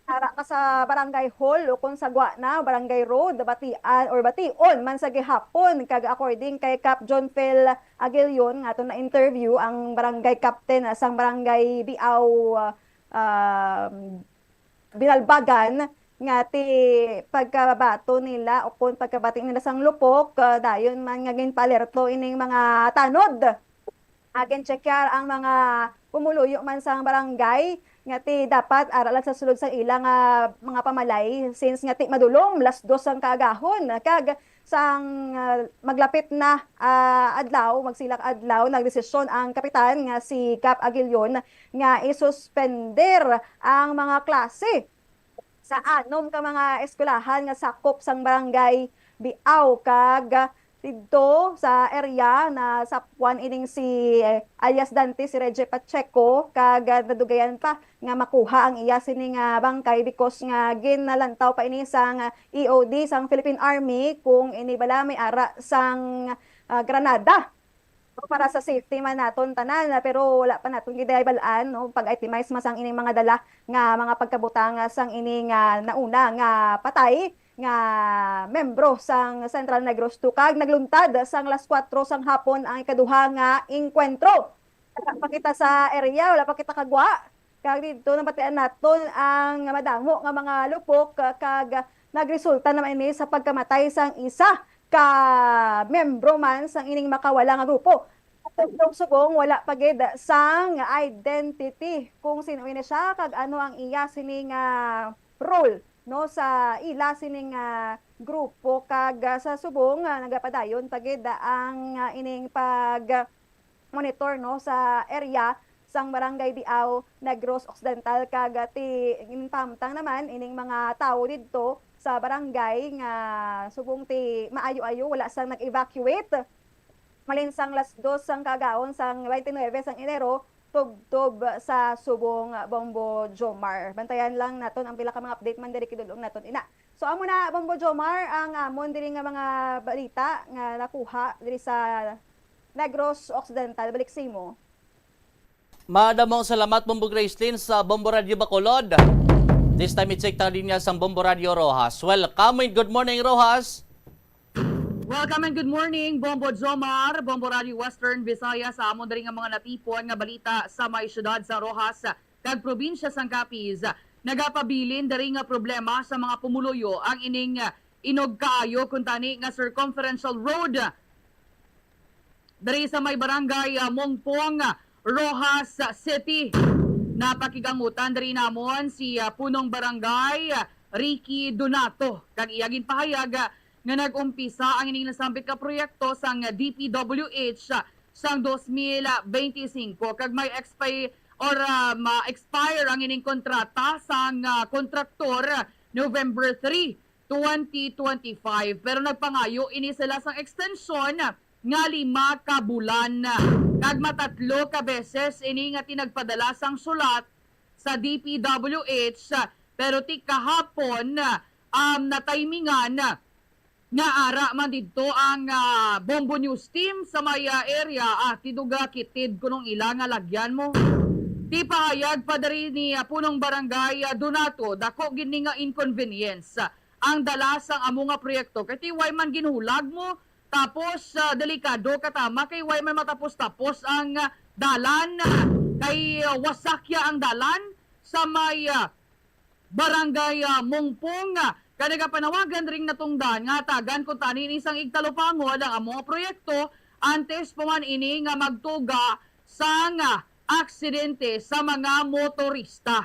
ara ka sa Barangay Hall o kung sa Guana, Barangay Road, bation man sa gihapon. Kag according kay Cap John Phil Aguilion nga ato na interview ang barangay captain sang Barangay Biao Binalbagan nga ti pagkabato nila o kung pagkabating nila sang lupok dayon man nga ginpalerto ining mga tanod. Again checkar ang mga pumuluyo man sang barangay nga ti dapat aralan sa sulod sa ilang mga pamalay since nga ti madulong las 2 ang kaagahon kag sang maglapit na adlaw magsilak adlaw nagdesisyon ang kapitan nga si Cap Aguilion nga isuspender ang mga klase sa anom ka mga eskwelahan nga sakop sang barangay Biao kag dito sa area na sapuan ining si alias Dante si Reggie Pacheco kag nadugayan pa nga makuha ang iya sining bangkay because nga ginalantaw pa ini sang EOD sang Philippine Army kung ini bala may ara sang Granada. para sa safety man naton tanan, pero wala pa naton gidaybalaan no pag-itemize masang ining mga dala nga mga pagkabutang sang ining nauna nga patay nga membro sang Central Negros Tukag nagluntad sang alas 4 sang hapon ang ikaduha nga engkwentro. Wala pa kita sa area, wala pa kita kagwa. Kag dito napatian naton ang madamo nga mga lupok kag nagresulta naman ini sa pagkamatay sang isa ka membro man sang ining makawala nga grupo. Tugtog subong wala pa gid sang identity kung sino ini siya kag ano ang iya sining role no sa ila sining grupo kag sa subong nagapadayon pagid ang ining pag monitor no sa area sang barangay Diao Negros Occidental kag ti pamtang naman ining mga tawo didto sa barangay nga subong ti maayo-ayo wala sang nag-evacuate. Malinsang las 2 sang kagaon sang 29 sang Enero tubtob sa subong Bombo Jomar. Bantayan lang naton ang pila ka mga update man diri kidulong naton ina. So amo na Bombo Jomar ang amon diri nga mga balita nga nakuha diri sa Negros Occidental. Balik sa imo. Madamong salamat Bombo Gracelyn sa Bombo Radio Bacolod. This time i-check ta linya sa Bombo Radio Rojas. Welcome and good morning Rojas. Welcome and good morning Bombo Jomar, Bombo Radio Western Visayas sa amon diri nga mga natipon nga balita sa may syudad sa Rojas kag probinsya sang Capiz. Nagapabilin diri nga problema sa mga pumuluyo ang ining inog kaayo kun tani nga circumferential road diri sa may barangay Mongpong, Rojas City. Napakigangutan diri namon si punong barangay Ricky Donato kag iyagin pahayag nga nag-umpisa ang ining nasambit ka proyekto sang DPWH sang 2025 kag may ma-expire ang ining kontrata sang kontraktor November 3, 2025 pero nagpangayo ini sila sang extension nga 5 ka bulan. Kag matatlo ka beses ini nga tinagpadala sang sulat sa DPWH pero ti kahapon na timingan nga ara man didto ang Bombo News team sa may area tiduga kitid kunong ila nga lagyan mo. Ti pahayag pa diri ni punong barangay Donato dako gini nga inconvenience ang dala sang amo nga proyekto kay ti way man ginulag mo. Tapos, delikado katama kay way may matapos-tapos ang dalan. Kay wasakya ang dalan sa may barangay Mongpong. Kaya panawagan ring natungdan nga tagan kung tanin isang igtalupangod ang among proyekto antes paman ini nga magtuga sang aksidente sa mga motorista.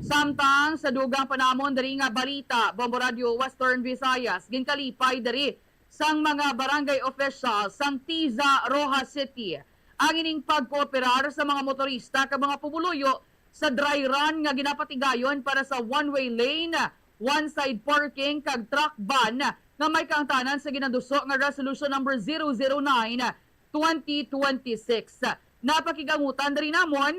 Samtang sa dugang panamon diri nga balita, Bombo Radio Western Visayas, ginkalipay diri sang mga barangay officials sang Tiza, Rojas City. Ang ining pagkooperar sa mga motorista kag mga pumuluyo sa dry run nga ginapatigayon para sa one-way lane, one-side parking kag truck ban nga may kaangtanan sa ginaduso nga Resolution number 009/2026. Napakigangutan diri namon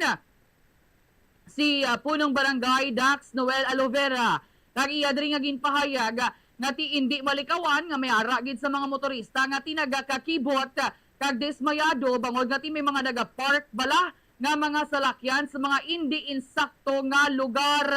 si punong barangay Dax Noel Alovera. Kag iya diri nga ginpahayag nga ti hindi malikawan nga may ara gid sa mga motorista nga tinagakakibot kag dismayado bangod nga ti may mga nagapark bala nga mga salakyan sa mga hindi insakto nga lugar.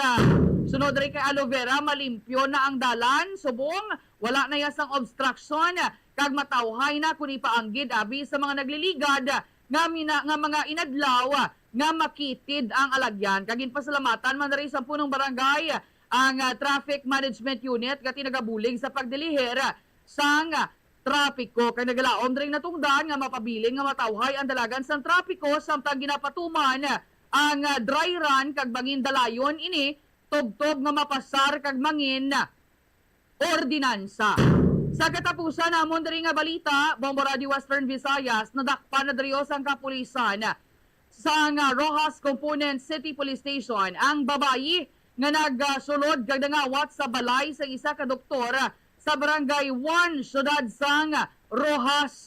Sunod rin kay Alovera, malimpyo na ang dalan, subong, wala na yasang obstruction, kag matawhay na kung ipaanggid abi sa mga nagliligad nga mga inadlaw nga makitid ang alagyan. Kagin pasalamatan man rin sa punong barangay ang Traffic Management Unit nga tinagabulig sa pagdilihir sang trapiko. Kaya nagalaom rin natungdan nga mapabiling nga matawhay ang dalagan sang trapiko samtang ginapatuman ang dry run kag bangin dalayon ini tubtob nga mapasar kag mangin ordinansa. Sa katapusan namon diri nga balita, Bombo Radio Western Visayas nadakpan na diri ang kapulisan sa Rojas Component City Police Station ang babayi nga nagsulod kag nangawat sa balay sa isa ka doktor sa barangay 1 syudad sang Rojas.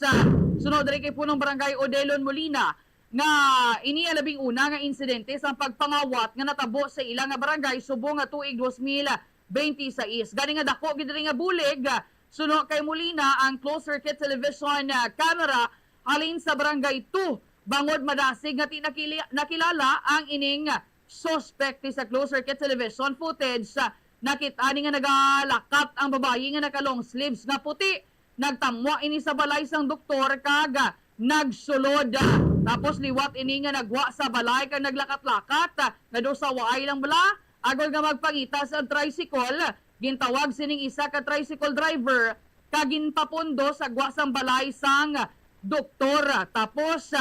Sunod rin kay punong barangay Odelon Molina nga inialabing una nga insidente sa pagpangawat nga natabo sa ilang nga barangay subong nga tuig 2026. Gani nga dako gid nga bulig sunod kay Molina ang closed circuit television camera halin sa barangay 2 bangod madasig nga nakilala ang ining suspect sa closed circuit television footage. Nakita ni nga nagalakat ang babayi nga naka long sleeves nga puti. Nagtamwa ini sa balay sang doktor kaga nagsulod. Tapos liwat ini nga nagwa sa balay kag naglakat-lakat nga do sa waay lang bala agol nga magpangita sa tricycle. Gintawag sining isa ka tricycle driver kagin papundo sa gwa sang balay sang doktor. Tapos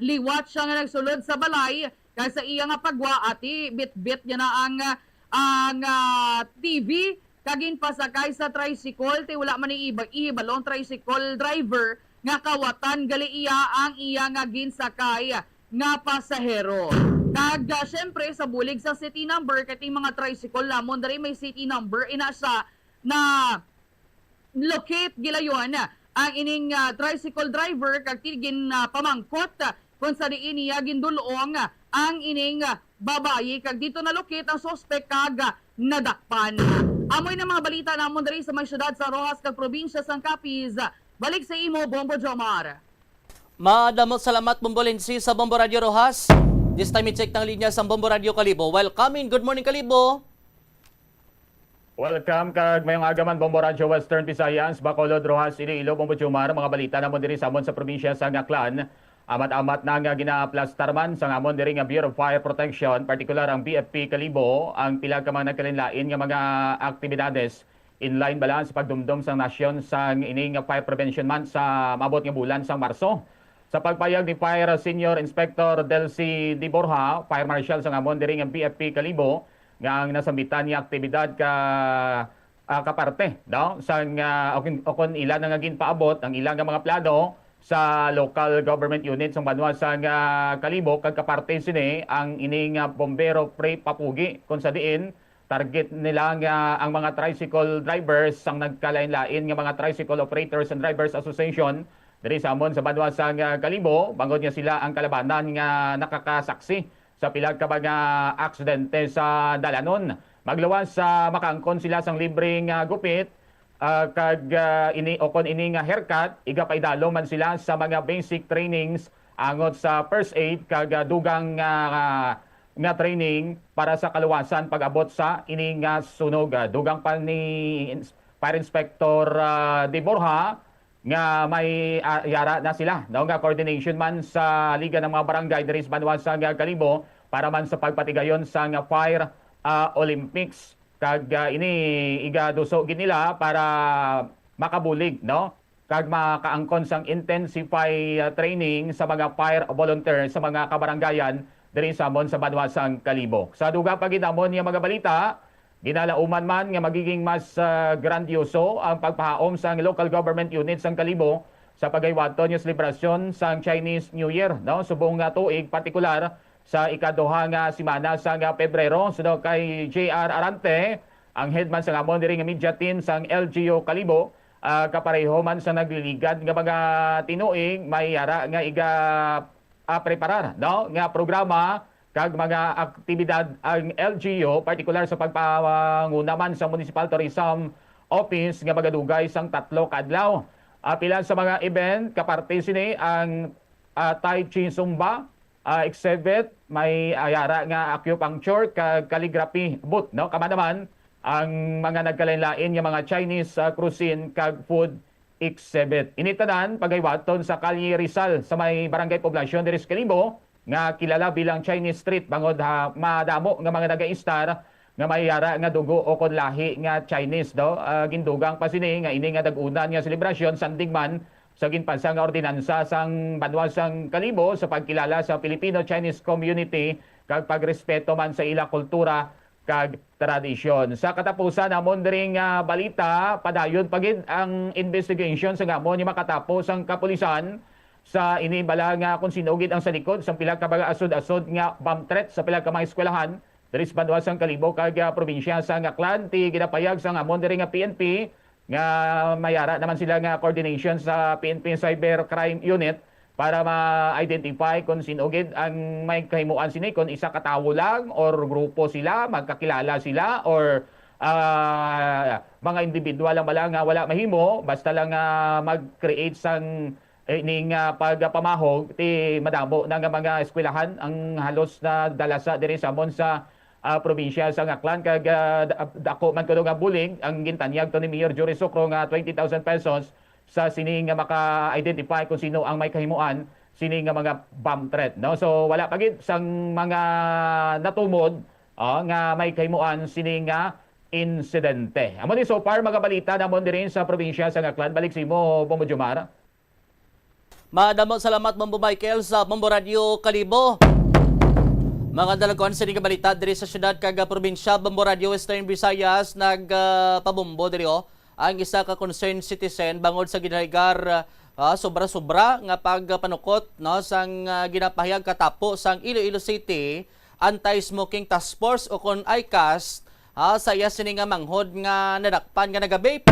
liwat siya nga nagsulod sa balay kay sa iya nga pagwa ati bit-bit niya na ang TV kagin pasakay sa tricycle ti wala man ihibalong tricycle driver nga kawatan gali iya ang iya nga ginsakay nga pasahero. Kag syempre sa bulig sa city number kating mga tricycle lamon diri may city number ina siya na locate gilayon ang ining tricycle driver kag tigin pamangkot kung sa diin niya gindulong ang ining babayi kag dito na locate ang suspect kag nadakpan. Amoy na mga balita namon diri sa may syudad sa Rojas kag probinsya sang Capiz. Balik sa imo Bombo Jomar. Madamot salamat Bombo Lindsay sa Bombo Radio Rojas. This time i-check ng linya sa Bombo Radio Kalibo. Welcome in. Good morning Kalibo. Welcome kag mayong agaman Bombo Radio Western Visayas, Bacolod, Rojas, Iloilo, Bombo Jomar. Mga balita namon diri sa amon sa probinsya sa Aklan. Amat-amat na nga gina-plastarman sa amon diri nga Bureau of Fire Protection, partikular ang BFP Kalibo, ang pila ka mga nagkalinlain nga mga aktibidades in line bala sa pagdumdum sa nasyon sa ining Fire Prevention Month sa mabot nga bulan sa Marso. Sa pagpayag ni Fire Senior Inspector Delcy Di Borja, Fire Marshal sa amon diri nga BFP Kalibo, nga ang nasambitan niya aktibidad kaparte no sa okon ilan nga ginpaabot ang ilang mga plano sa local government unit sa banwa sa Kalibo kag kaparte sini ang ining bombero pre papugi kung sa diin target nila nga ang mga tricycle drivers ang nagkalain-lain nga mga Tricycle Operators and Drivers Association diri sa amon sa banwa sa Kalibo bangod niya sila ang kalabanan nga nakakasaksi sa pilag ka mga aksidente sa dalanon. Magluwas sa makaangkon sila sang libreng gupit kag okon ini nga haircut iga paidalo man sila sa mga basic trainings angot sa first aid kag dugang nga training para sa kaluwasan pag-abot sa ini nga sunog. Dugang pa ni Fire Inspector De Borja nga may yara na sila daw nga coordination man sa Liga ng mga Barangay diri sa banwa sa Kalibo para man sa pagpatigayon sa nga Fire Olympics kag ini igaduso gid nila para makabulig no kag makaangkon sang intensify training sa mga fire volunteers sa mga kabarangayan diri sa amon sa banwa sa Kalibo. Sa duga pa gid amon nga mga balita ginalauman man nga magiging mas grandioso ang pagpahaom sa local government units sang Kalibo sa pagaywaton yung selebrasyon sa Chinese New Year no subong nga tuig partikular sa ikaduha nga semana sa Pebrero. Sunod kay JR Arante ang headman sa amon diri nga media team sang LGU Kalibo kapareho man sa nagliligad nga mga tinuig may yara nga iga preparar no nga programa kag mga aktibidad ang LGU partikular sa pagpanguna man sa Municipal Tourism Office nga magadugay sang 3 ka adlaw. Pila sa mga event kaparte sini ang Tai Chi Zumba exhibit may ayara nga acupuncture kag calligraphy booth no kama naman ang mga nagkalain-lain nga mga Chinese cuisine kag food exhibit. Initanan pagaywaton sa Kalye Rizal sa may barangay poblasyon diri sa Kalibo nga kilala bilang Chinese Street bangod madamo nga mga naga-istar nga mayara nga dugo o kon lahi nga Chinese do gindugang pa sini nga ini nga dag-unan nga selebrasyon sandigman sa ginpansa nga ordinansa sang banwa sang Kalibo sa pagkilala sa Filipino-Chinese community kag pagrespeto man sa ila kultura kag tradisyon. Sa katapusan amon diri nga balita padayon pagid ang investigation sa amon nga makatapos ang kapulisan sa inibala nga kung sinugid ang sa likod sa pila ka mga asod-asod nga bomb threat sa pila ka mga eskwelahan diri sa banwa sang Kalibo kag probinsya sa Aklan ti ginapayag sa amon diri nga PNP nga mayara naman sila nga coordination sa PNP Cybercrime Unit para ma-identify kung sinugid ang may kahimuan sini kung isa ka tawo lang or grupo sila, magkakilala sila or mga individual lang bala nga wala mahimo basta lang mag-create sang ining pagpamahog ti madamo ng mga eskwelahan ang halos na dalasa diri sa amon sa probinsya sa Aklan kag dako man kuno nga bulig ang gintanyag to ni Mayor Jory Socro nga 20,000 pesos sa sining nga maka-identify kung sino ang may kahimuan sining nga mga bomb threat, no? So wala pa gid sang mga natumod nga may kahimuan sining nga insidente. Amo ni so far mga balita namon diri sa probinsya sa Aklan. Balik si mo Bombo Jomar. Madamo salamat Mambo Michael sa Mambo Radio Kalibo. Mga dalaguan sa nga balita diri sa syudad kag probinsya Mambo Radio Western Visayas nagpabombo diri ang isa ka concerned citizen bangod sa ginaligar sobra-sobra nga pagpanukot no sang ginapahayag katapo sang Iloilo City Anti-Smoking Task Force o kon ICAS sa iya sini nga manghod nga nadakpan nga nagabape.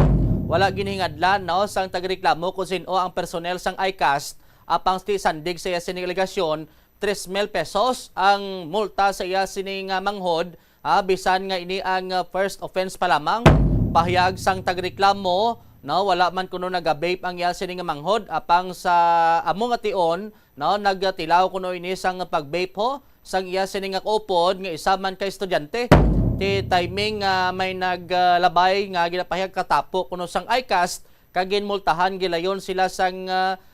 Wala ginhingadlan no sang tagreklamo kung sino ang personnel sang ICAS apang sandig sa iya sini alegasyon 3,000 pesos ang multa sa iya sini nga manghod bisan nga ini ang first offense pa lamang. Pahayag sang tagreklamo no wala man kuno nagabape ang iya sini nga manghod apang sa amo nga tion no nagtilaw kuno ini sang pagbape ho sang iya sini nga kaupod nga isa man ka estudyante ti timing may naglabay nga ginapahayag katapo kuno sang ICAS kag ginmultahan gilayon sila sang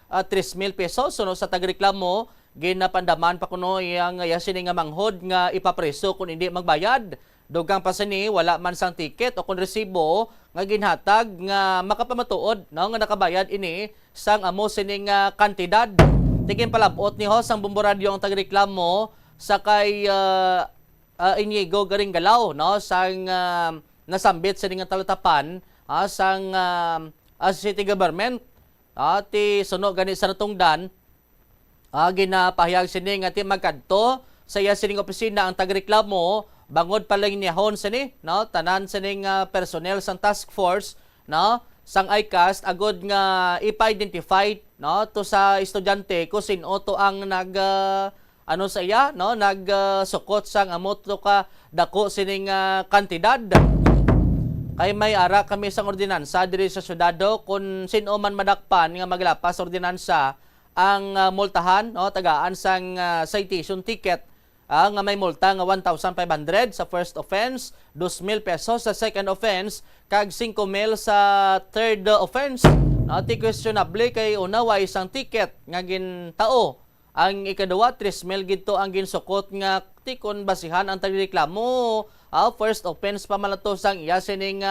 3,000 pesos suno sa tagreklamo ginapandaman pa kuno iyang iya sini nga manghod nga ipapreso kung hindi magbayad. Dugang pa sini wala man sang ticket o kung resibo nga ginhatag nga makapamatuod no nga nakabayad ini sang amo sining kantidad. Tigin palabot ni ho sang Bombo Radio ang tagreklamo sakay Inigo Garinggalaw no sang nasambit sining talatapan sang city government ti suno gani sa natungdan ginapahayag sini nga ti magkadto sa iya sining opisina ang tagreklamo bangod pa lang niyahon sini no tanan sining personnel sang task force no sang ICAS agod nga ipa-identify no to sa estudyante kung sino to ang ano sa iya no nagsukot sang amo to ka dako sining kantidad. Kay may ara kami sang ordinansa diri sa syudado kung sino man madakpan nga maglapas ordinansa ang multahan no tagaan sang citation ticket nga may multa nga 1,500 sa first offense, 2,000 pesos sa second offense, kag 5,000 sa third offense. Ti questionable kay una wa isang ticket nga gintao. Ang ikaduwa 3,000 gidto ang ginsukot nga tikon basihan ang tagreklamo. First offense pa malato sang iya sining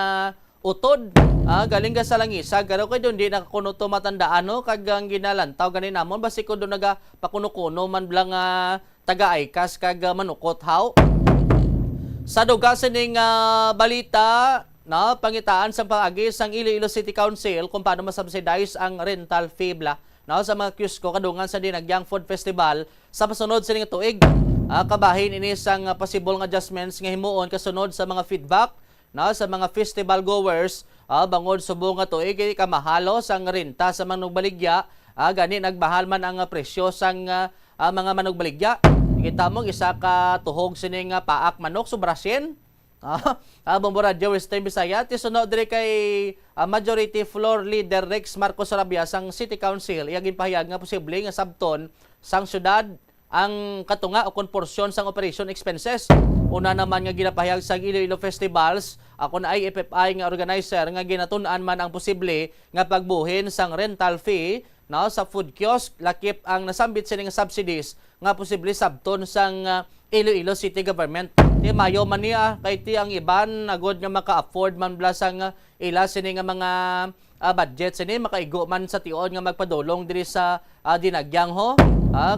utod. Galing ka sa langisa garo kay don di nakakuno to matandaan no kag ang ginalantaw ganin namon basi ko do naga pakuno-kuno man blang taga-ICAS kag manukot haw. Sa duga sining balita na pangitaan sa paagi sang Iloilo City Council kung paano masubsidize ang rental fee na sa mga kiosco kadungan sa Dinagyang Food Festival sa pasunod sining tuig. Kabahin ini sang possible nga adjustments nga himuon kasunod sa mga feedback na sa mga festival goers bangod subong nga tuig kamahalo sang renta sa manugbaligya gani nagbahal man ang presyo sang mga manugbaligya. Kita mo isa ka tuhog sining paak manok sobrasin. Bombo Radio Western Visayas ti sunod diri kay Majority Floor Leader Rex Marcos Rabia sang City Council iya ginpahayag nga posible nga sabton sang syudad ang katunga o porsyon sang operation expenses. Una naman nga ginapahayag sa Iloilo Festivals ako na ay FFI nga organizer nga ginatun-an man ang posible nga pagbuhin sang rental fee no sa food kiosk lakip ang nasambit sining subsidies nga posible sabton sang Iloilo City Government. Di mayo man niya kay ti ang iban agod nga maka-afford man bla sang ila sini nga mga budget sini makaigo man sa tion nga magpadulong diri sa Dinagyang ho.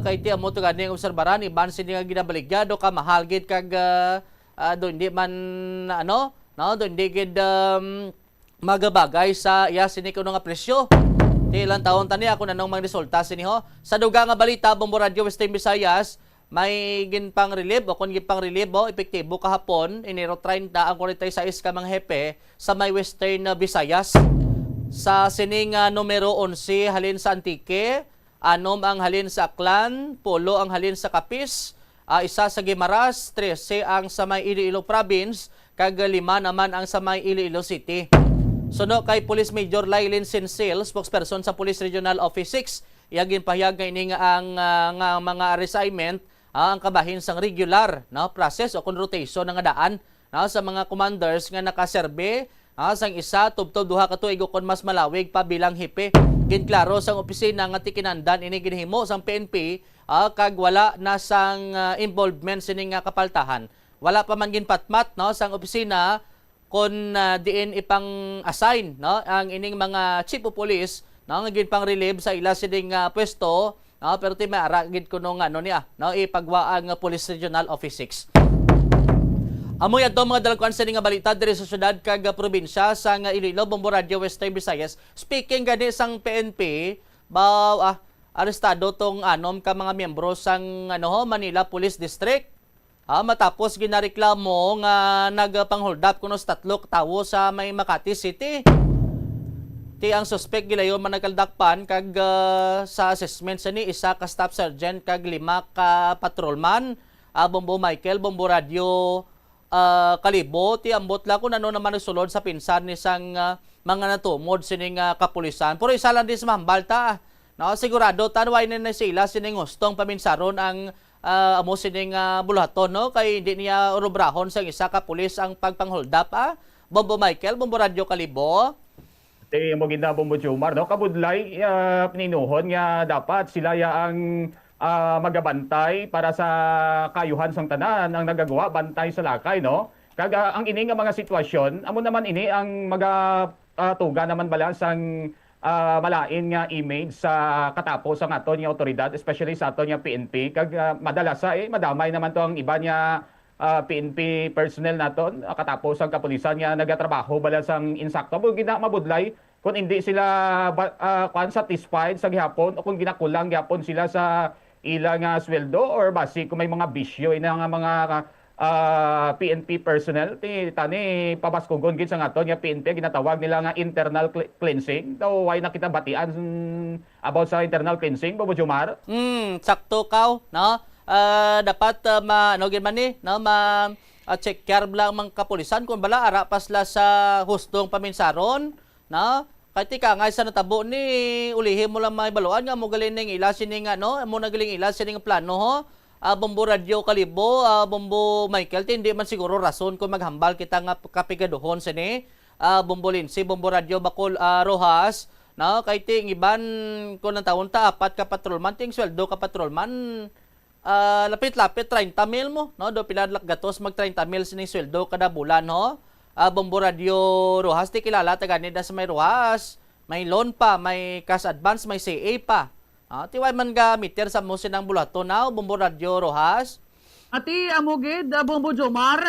Kay ti amo to gani obserbaran iban sini nga ginabaligyado ka mahal gid kag do hindi man ano no do hindi gid magabagay sa iya sini kuno nga presyo. Ti ilang taon tani ako nanong mga resulta sini ho. Sa duga nga balita Bombo Radio Western Visayas may ginpang relieve o kung ginpang relieve epektibo kahapon Enero 30 ang 46 ka mga hepe sa may Western Visayas. Sa sining numero 11 halin sa Antique, 6 ang halin sa Aklan, 10 ang halin sa Capiz, 1 sa Guimaras, 13 ang sa may Iloilo Province, kag 5 naman ang sa may Iloilo City. Suno kay Police Major Lailin Sincil, spokesperson sa Police Regional Office 6, iyagin pahayag nga ini nga ang nga mga reassignment ang kabahin sang regular no process o kun rotation nga daan no, sa mga commanders nga nakaserbe sang isa tubtob duha ka tuig kon mas malawig pa bilang hipe. Ginklaro sang opisina nga tikinandan ini ginhimo sang PNP kag wala na sang involvement sining nga kapaltahan. Wala pa man ginpatmat no sang opisina kon diin ipang assign no ang ining mga chief of police no nga ginpang relieve sa ila sining pwesto no, pero ti maara gid kuno nga no niya no ipagwaang Police Regional Office 6. Amoy adto mga dalagkuan sa nga balita diri sa syudad kag probinsya sa Iloilo, Bombo Radio, Western Visayas. Speaking gani sang PNP, arestado tong anom ka mga miyembro sang Manila Police District. Matapos ginareklamo nga nagpang-hold up kuno sa 3 tawo sa may Makati City. Ti ang suspect gilayon man nagkaldakpan kag sa assessment sa ni isa ka staff sergeant kag 5 ka patrolman. Bombo Michael, Bombo Radio Kalibo, ti ambot la kung ano naman nagsulod sa pinsan ni sang mga natumod sining kapulisan. Pero isa lang din sa mambalta. No, sigurado tanway na sila sining gustong paminsaron ang amo sining bulaton no kay hindi niya urobrahon sang isa ka pulis ang pagpang-hold up. Bombo Michael, Bombo Radio Kalibo. Mo ginda Bombo Jomar no kabudlay pininuhon nga dapat sila ya ang magabantay para sa kayuhan sang tanan ang nagagawa bantay sa lakay no kaga ang ini nga mga sitwasyon amo naman ini ang magatuga naman bala sang malain nga image sa katapos ang aton nga otoridad especially sa aton nga PNP kag madalas madamay naman to ang iba nga PNP personnel naton katapos ang kapulisan nga nagatrabaho bala sang insakto mo gina mabudlay kung hindi sila satisfied sa gihapon o kung ginakulang gihapon sila sa ilang sweldo or basi kung may mga bisyo ina nga mga PNP personnel tani pabaskugon gid sa aton nga PNP ginatawag nila nga internal cleansing daw why nakita batian about sa internal cleansing Bobo Jomar. Sakto kaw no dapat check care lang mga kapulisan kung bala ara pasla sa hustong paminsaron no kay ka nga sa natabo ni ulihim mo lang may baluan nga mo galing ning ila sining mo nagaling ila sining plano ho. Bombo Radio Kalibo, Bombo Michael, hindi man siguro rason kung maghambal kita nga kapigaduhon sini. Bombo Lindsay, Bombo Radio Bacol Rojas, no kay ting iban ko ng taon ta 4 ka patrolman ting sweldo ka patrolman lapit-lapit 30 mil mo no do piladlak gatos mag 30 mil sining sweldo kada bulan no. Bombo Radio Rojas, di kilala taga-nida sa may Rojas, may loan pa, may cash advance, may CA pa. Tiway man ga meter sa mo sinang bulato na, Bombo Radio Rojas. Ati amugid, Bombo Jomar,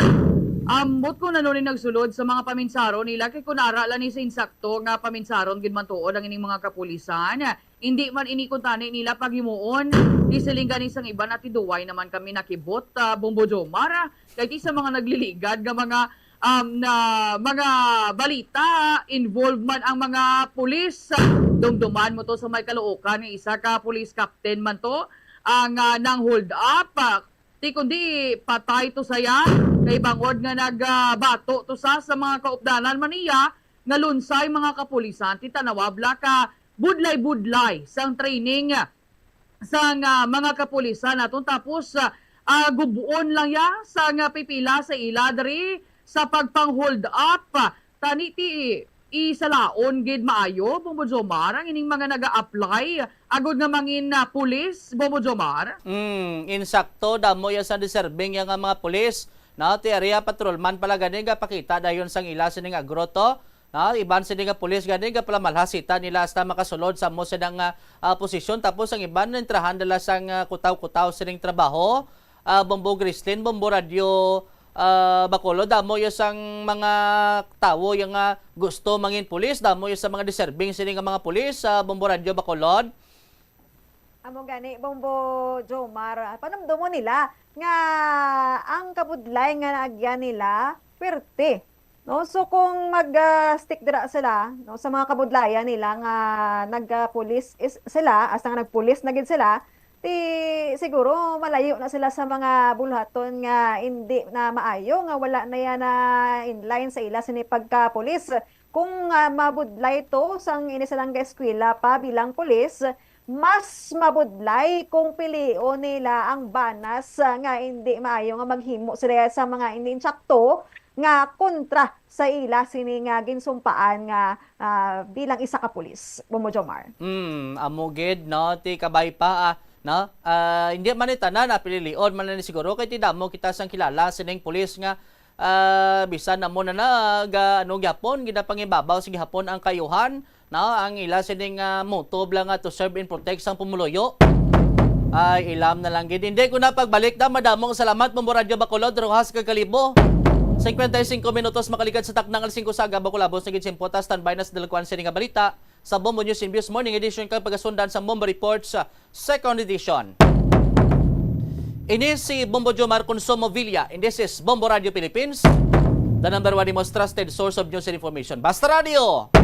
ambot ko na nun nagsulod sa mga paminsaron nila, kay kunara lang ni sa insakto nga paminsaron ginman tuod ang ining mga kapulisan. Hindi man inikuntani nila paghimuon, isiling gani sang iba na tiduway naman kami nakibot, Bombo Jomar, kay sa mga nagliligad nga mga balita, involved man ang mga pulis. Dumduman mo to sa may Caloocan, isa ka police captain man to, ang nang hold up. Ti kundi patay to saya, kay bangod nga nagbato to sa mga kaupdanan man niya, nga lunsay mga kapulisan, ti tanawabla ka budlay-budlay sang training sang mga kapulisan naton tapos gubuon lang ya sang pipila sa ila diri sa pagpang-hold up. Tani ti isalaon gid maayo, Bombo Jomar, ang ining mga naga-apply agud nga mangin pulis, Bombo Jomar. Insakto damo ya sa deserving yang mga pulis. Na ti area patrolman pala gani ga pakita dayon sang ila sining agroto. Na iban sining pulis gani ga pala malhasita nila hasta makasulod sa mo sinang posisyon tapos ang iban entrahan dala sang kutaw-kutaw sining trabaho. Bombo Grislin, Bombo Radio Bacolod, damo yung sang mga tao yung gusto mangin pulis, damo yung sa mga deserving sining mga pulis sa Bombo Radio Bacolod. Amo gani Bombo Jomar, panamdo mo nila nga ang kabudlay nga naagyan nila pwerte. No, so kung mag-stick dira sila no sa mga kabudlayan nila nga nagpulis sila, asa nga nagpulis na gid sila, siguro malayo na sila sa mga bulhaton nga hindi na maayo nga wala na yan na inline sa ila sini pagka-pulis. Kung mabudlay to sang ini silang eskwela pa bilang pulis, mas mabudlay kung pilion nila ang banas nga hindi maayo nga maghimo sila sa mga hindi insakto nga kontra sa ila sini nga ginsumpaan nga bilang isa ka pulis. Bomo Jomar. Amugid no ti kabay pa no. Hindi man ita na napililion man ni siguro kay ti damo kita sang kilala sining pulis nga bisan na mo na ano gyapon ginapangibabaw sige hapon ang kayuhan no ang ila sining motob lang to serve and protect sang pumuloyo. Ay ilam na lang gid. Hindi ko na pagbalik da madamong salamat mo Radyo Bacolod Rojas Kagkalibo. 55 minutos makalikat sa taknang alas 5 sa Bacolabos na gid simpota standby na sa dalagwan sining nga balita sa Bombo News in News Morning Edition kag pagasundan sa Bombo Reports sa second edition. Ini si Bombo Jomar Consumo Villa and this is Bombo Radio Philippines, the number one most trusted source of news and information. Basta Radio!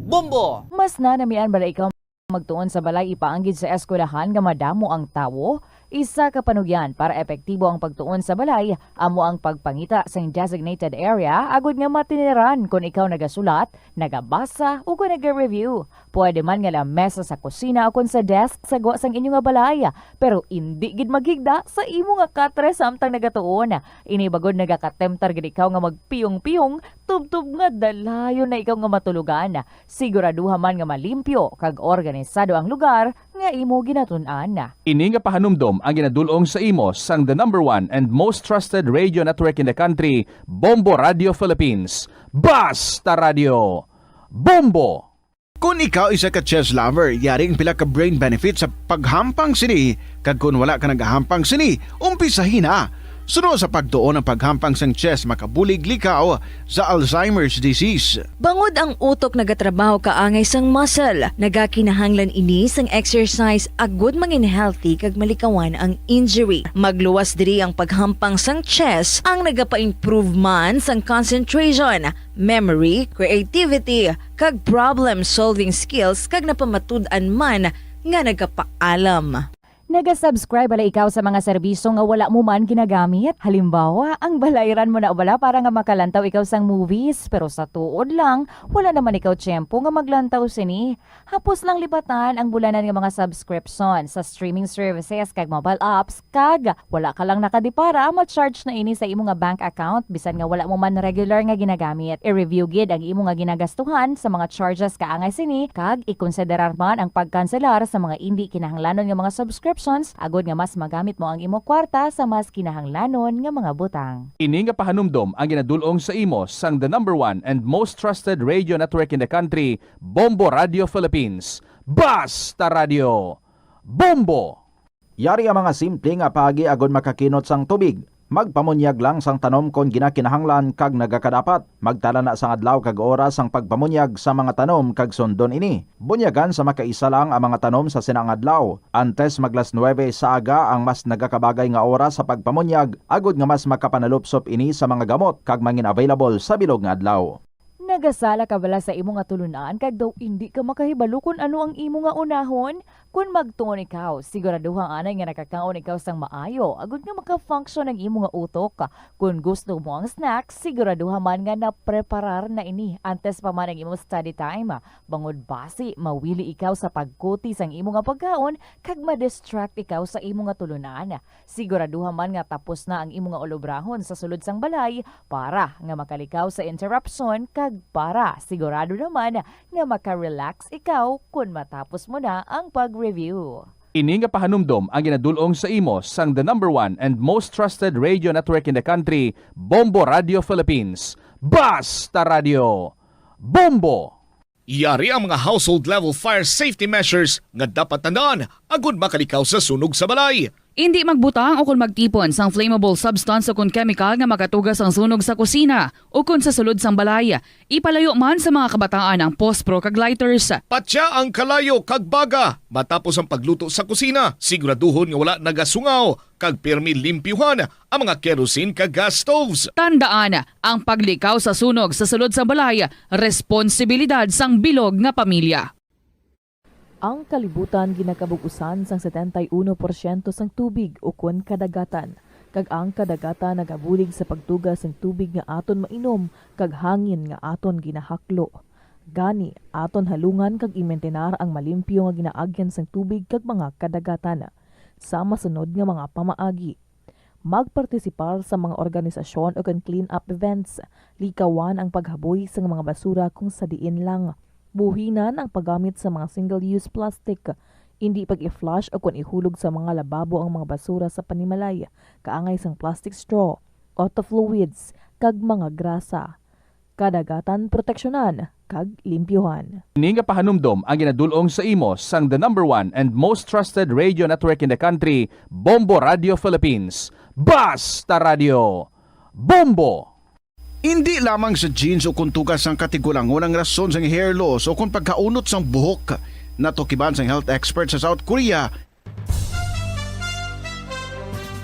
Bombo! Mas nanamian bala ikaw magtuon sa balay ipaanggid sa eskwelahan nga madamo ang tawo, isa ka panugyan para epektibo ang pagtuon sa balay, amo ang pagpangita sa designated area agud nga matiniran kung ikaw nagasulat, nagabasa o kung nag-review. Pwede man nga lamesa sa kusina o kung sa desk sa gwa sang inyo nga balay, pero hindi gid maghigda sa imo nga katre samtang nagatuon. Ini bagod nagakatemptar gid ikaw nga magpiyong-piyong, tubtub nga dalayon na ikaw nga matulugan. Siguraduha man nga malimpyo kag organisado ang lugar nga imo ginatun-an. Ini nga pahanumdom ang ginadulong sa imo sang the number one and most trusted radio network in the country, Bombo Radio Philippines. Basta Radio! Bombo! Kung ikaw isa ka chess lover, yaring pila ka brain benefit sa paghampang sini. Kag kung wala ka nagahampang sini, umpisahin na. Sunod sa pagtuon ng paghampang sang chess makabulig likaw sa Alzheimer's disease. Bangod ang utok nagatrabaho kaangay sang muscle, nagakinahanglan ini sang exercise agud mangin healthy kag malikawan ang injury. Magluwas diri ang paghampang sang chess ang nagapa-improve man sang concentration, memory, creativity kag problem-solving skills kag napamatud-an man nga nagapaalam. Naga-subscribe bala ikaw sa mga serbisyo nga wala mo man ginagamit? Halimbawa, ang balayran mo na wala para nga makalantaw ikaw sang movies, pero sa tuod lang, wala naman ikaw tiyempo nga maglantaw sini. Hapos lang libatan ang bulanan nga mga subscription sa streaming services kag mobile apps, kag wala ka lang nakadipara, ma-charge na ini sa imo nga bank account bisan nga wala mo man regular nga ginagamit. I-review gid ang imo nga ginagastuhan sa mga charges kaangay sini, kag ikonsiderar man ang pagkanselar sa mga hindi kinahanglanon nga mga subscription agod nga mas magamit mo ang imo kwarta sa mas kinahanglanon nga mga butang. Ini nga pahanumdom ang ginadulong sa imo sang the number one and most trusted radio network in the country, Bombo Radio Philippines. Basta Radio! Bombo! Yari ang mga simple nga paagi agod makakinot sang tubig. Magpamunyag lang sang tanom kon ginakinahanglan kag nagakadapat. Magtala na sang adlaw kag oras ang pagpamunyag sa mga tanom kag sundon ini. Bunyagan sa makaisa lang ang mga tanom sa sinang adlaw. Antes maglas 9 sa aga ang mas nagakabagay nga oras sa pagpamunyag agod nga mas makapanalupsop ini sa mga gamot kag mangin available sa bilog nga adlaw. Nagasala ka bala sa imo nga tulunan kag daw hindi ka makahibalo kung ano ang imo nga unahon? Kung magtuon ikaw, siguraduhang anay nga nakakaon ikaw sang maayo, agud nga maka-function ang imo nga utok. Kung gusto mo ang snacks, siguraduhan man nga napreparar na ini antes pa man ang imo study time. Bangod basi, mawili ikaw sa pagkuti sang imo nga pagkaon kag ma-distract ikaw sa imo nga tulunan. Siguraduhan man nga tapos na ang imo nga olobrahon sa sulod sang balay para nga makalikaw sa interruption kag para sigurado naman nga maka-relax ikaw kung matapos mo na ang pag-review. Ini nga pahanumdom ang ginadulong sa imo sang the number one and most trusted radio network in the country, Bombo Radio Philippines. Basta Radio! Bombo! Yari ang mga household level fire safety measures nga dapat tandaan agud makalikaw sa sunog sa balay. Hindi magbutang o kung magtipon sang flammable substance o kung chemical nga makatugas ang sunog sa kusina o kung sa sulod sang balay. Ipalayo man sa mga kabataan ang pospro kag lighters. Patya ang kalayo kag baga matapos ang pagluto sa kusina. Siguraduhon nga wala nagasungaw kag pirmi limpyuhan ang mga kerosene kag gas stoves. Tandaan, ang paglikaw sa sunog sa sulod sang balay, responsibilidad sang bilog nga pamilya. Ang kalibutan ginakabugusan sang 71% sang tubig o kun kadagatan. Kag ang kadagatan nagabulig sa pagtugas sang tubig nga aton mainom kag hangin nga aton ginahaklo. Gani, aton halungan kag imentenar ang malimpyo nga ginaagyan sang tubig kag mga kadagatan sa masunod nga mga pamaagi. Magpartisipar sa mga organisasyon o clean up events, likawan ang paghaboy sa mga basura kung sa diin lang. Buhinan ang paggamit sa mga single-use plastic, hindi pag-i-flush o kung ihulog sa mga lababo ang mga basura sa panimalay, kaangay sang plastic straw, auto fluids, kag mga grasa. Kadagatan proteksyonan, kag limpyuhan. Ini nga pahanumdom ang ginadulong sa imo sang the #1 and most trusted radio network in the country, Bombo Radio Philippines. Basta Radio Bombo! Hindi lamang sa jeans o kung tugas ang katigulangon ang rason sang hair loss o kung pagkaunot sang buhok. Natukiban sang health expert sa South Korea.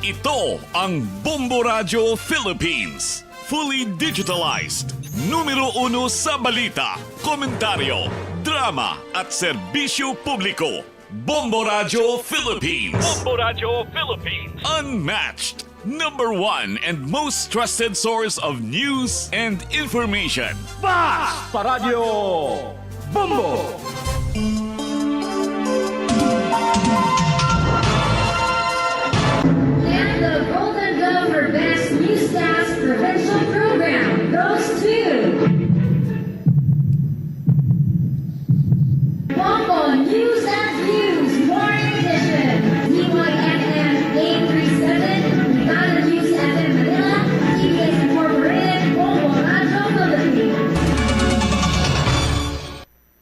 Ito ang Bombo Radio Philippines. Fully digitalized. Numero 1 sa balita, komentaryo, drama at serbisyo publiko. Bombo Radio Philippines. Bombo Radio Philippines. Unmatched. #1 and most trusted source of news and information. Basta Radio Bombo! And the Golden Glove for Best Newscast Provincial Program goes to Bombo News and Views Morning Edition, DYFM 837, Nevada News FM Manila, TBS Incorporated, Bombo Radio Philippines.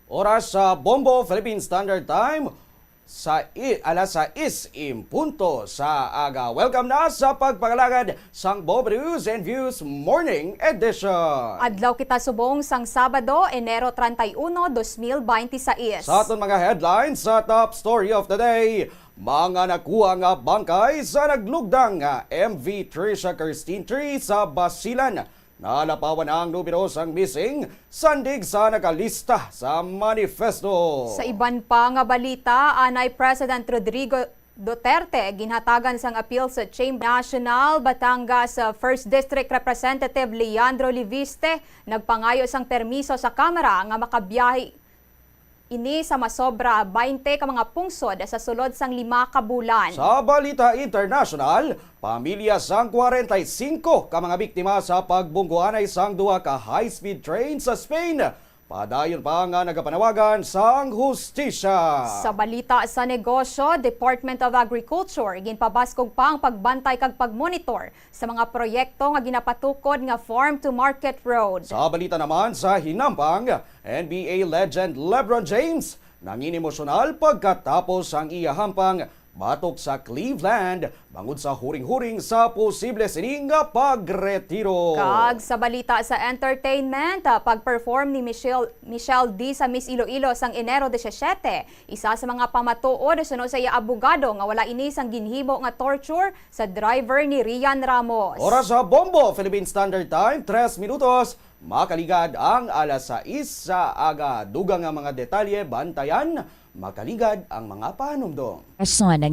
Oras sa Bombo Philippine Standard Time sa alas 6:00 sa aga. Welcome na sa pagpangalagad sang Bombo News and Views Morning Edition. Adlaw kita subong sang Sabado, Enero 31, 2026. Sa aton mga headlines sa top story of the day, mga nakuha nga bangkay sa naglugdang nga MV Trisha Kirstine Tree sa Basilan. Nalapawan ang numero sang missing, sandig sa nakalista sa manifesto. Sa iban pa nga balita, anay President Rodrigo Duterte ginhatagan sang appeal sa Chamber National Batangas 1st District Representative Leandro Liviste nagpangayo sang permiso sa Kamara nga makabiyahe ini sa masobra 20 ka mga pungsod sa sulod sang 5 ka bulan. Sa balita international, pamilya sang 45 ka mga biktima sa pagbungguanay sang 2 ka high-speed train sa Spain. Padayon pa nga nagapanawagan sang hustisya. Sa balita sa negosyo, Department of Agriculture ginpabaskog pa ang pagbantay kag pagmonitor sa mga proyekto nga ginapatukod nga farm to market road. Sa balita naman sa hinampang, NBA legend LeBron James nanginiemosyonal pagkatapos ang iyahampang batok sa Cleveland bangod sa huring-huring sa posible sining nga pagretiro. Kag sa balita sa entertainment, pag-perform ni Michelle D sa Miss Iloilo sang Enero 17, isa sa mga pamatuod sunod sa iya abogado nga wala ini sang ginhimo nga torture sa driver ni Rian Ramos. Oras sa Bombo Philippine Standard Time, 3 minutos. Makaligad ang alas 6 sa aga. Dugang nga mga detalye, bantayan, makaligad ang mga panumdong. Depresyon ang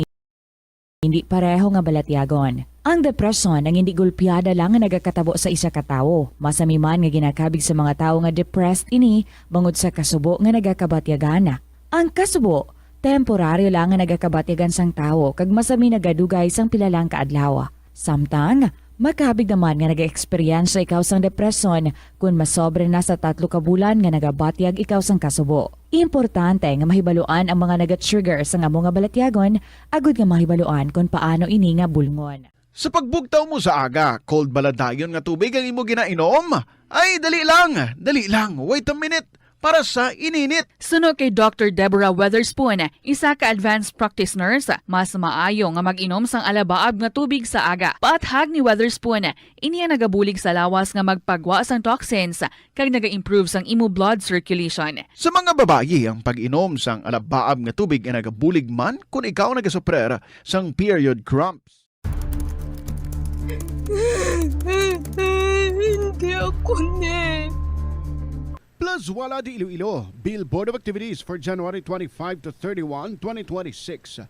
hindi pareho nga balatyagon. Ang depresyon ang hindi gulpiyada lang nga nagakatabo sa isa ka tawo. Masami man nga ginakabig sa mga tawo nga depressed ini bangod sa kasubo nga nagakabatyagan. Ang kasubo, temporaryo lang nga nagakabatyagan sang tawo kag masami nagadugay sang pilalang kaadlaw. Samtang makabig naman nga nag-experience ikaw sang depresyon kung masobre na sa 3 ka bulan nga nagabatyag ikaw sang kasubo. Importante nga mahibaluan ang mga naga-trigger sa nga mga balatyagon, agud nga mahibaluan kung paano ini nga bulngon. Sa pagbugtaw mo sa aga, cold baladayon nga tubig ang imo ginainom? Ay, dali lang, wait a minute. Para sa ininit. Suno kay Dr. Deborah Weatherspoon, isa ka advanced practice nurse, mas maayo nga mag-inom sang alabaab nga tubig sa aga. Paathag ni Weatherspoon, iniya nagabulig sa lawas nga magpagwa sang toxins kag naga-improve sang imo blood circulation. Sa mga babayi, ang pag-inom sang alabaab nga tubig ay nagabulig man kung ikaw nagasuprer sang period cramps. Hindi ako Plus Wala di Iloilo, Billboard of Activities for January 25 to 31, 2026.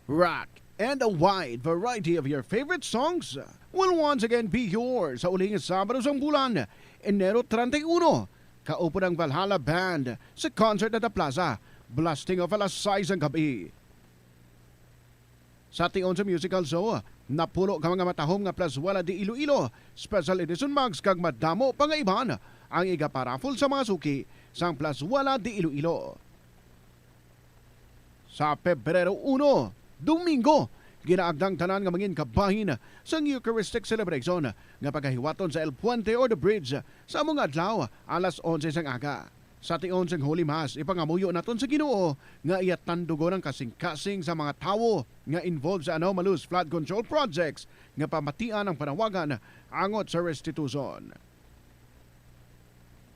Rock and a wide variety of your favorite songs will once again be yours sa uling Sabado sang bulan, Enero 31, Kaupo ng Valhalla Band sa concert at the Plaza. Blasting off alas 6 ang gabi. Sa tion sa musical show, napulo ka mga matahom nga Plaswala di Iloilo. Special edition mugs kag madamo pangaiban ang igaparafol sa mga suki sang Plaswala di Iloilo. Sa Pebrero 1, Domingo, ginaagdang tanan nga mangin kabahin sa Eucharistic celebration nga pagkahiwaton sa El Puente or the Bridge sa mga adlaw alas 11 sang aga. Sa tion sang Holy Mass, ipangamuyo naton sa Ginoo nga iatandugo ng kasing-kasing sa mga tawo nga involved sa anomalous flood control projects nga pamatian ang panawagan angot sa restitution.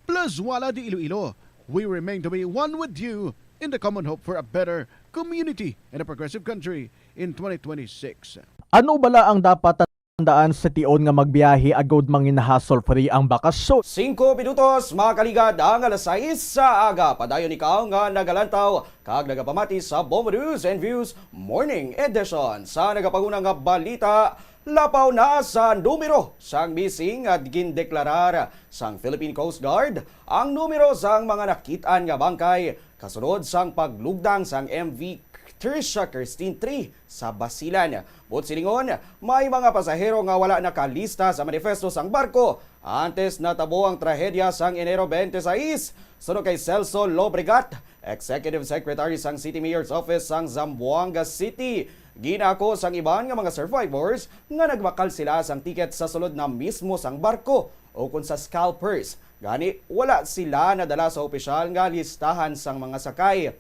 Plus wala di Iloilo, we remain to be one with you in the common hope for a better community and a progressive country in 2026. Ano bala ang dapat tandaan sa tion nga magbiyahe agod mangin hassle-free ang bakasyon? 5 minutos, mga kaligad, ang alas 6 sa aga. Padayon ikaw nga nagalantaw, kag nagapamati sa Bombo News and Views Morning Edition. Sa nagapagunang nga balita, lapaw na sa numero sang missing at gindeklarar sang Philippine Coast Guard ang numero sang mga nakitaan nga bangkay kasunod sang paglugdang sang MV Trisha Christine 3 sa Basilan. But silingon, may mga pasahero nga wala nakalista sa manifesto sang barko antes natabo ang trahedya sang Enero 26. Sunod kay Celso Lobregat, Executive Secretary sang City Mayor's Office sang Zamboanga City. Ginako sang iban nga mga survivors nga nagbakal sila sang tiket sa sulod na mismo sang barko o kung sa scalpers. Gani, wala sila nadala sa opisyal nga listahan sang mga sakay.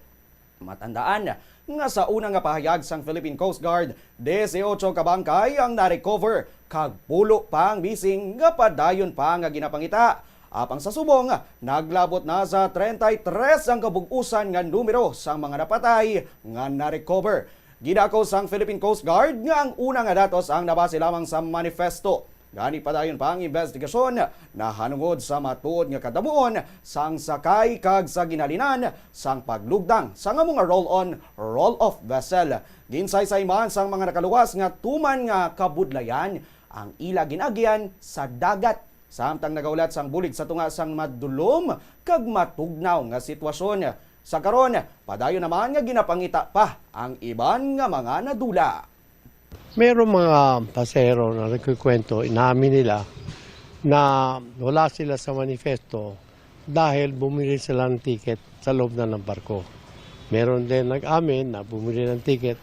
Matandaan nga sa unang nga pahayag sang Philippine Coast Guard, 18 ka bangkay ang na-recover kag pulo pang missing nga padayon pa nga ginapangita. Apang sa subong, naglabot na sa 33 ang kabug-usan nga numero sang mga napatay nga na-recover. Gidako sang Philippine Coast Guard nga ang unang nga datos ang nabase lamang sa manifesto. Gani padayon pa ang investigasyon na hanungod sa matuod nga kadamuon sang sakay kag sa ginhalinan sang paglugdang sa nga mga roll-on, roll-off vessel. Ginsay-say man sang mga nakaluwas nga tuman nga kabudlayan ang ila ginagyan sa dagat. Samtang nagaulat sang bulig sa tunga sang madulom kag matugnaw nga sitwasyon. Sa karon, padayon naman nga ginapangita pa ang iban nga mga nadula. Merong mga pasahero na nagkukwento, inamin nila na wala sila sa manifesto dahil bumili sila ng ticket sa loob na ng barko. Meron din nag-amin na bumili ng ticket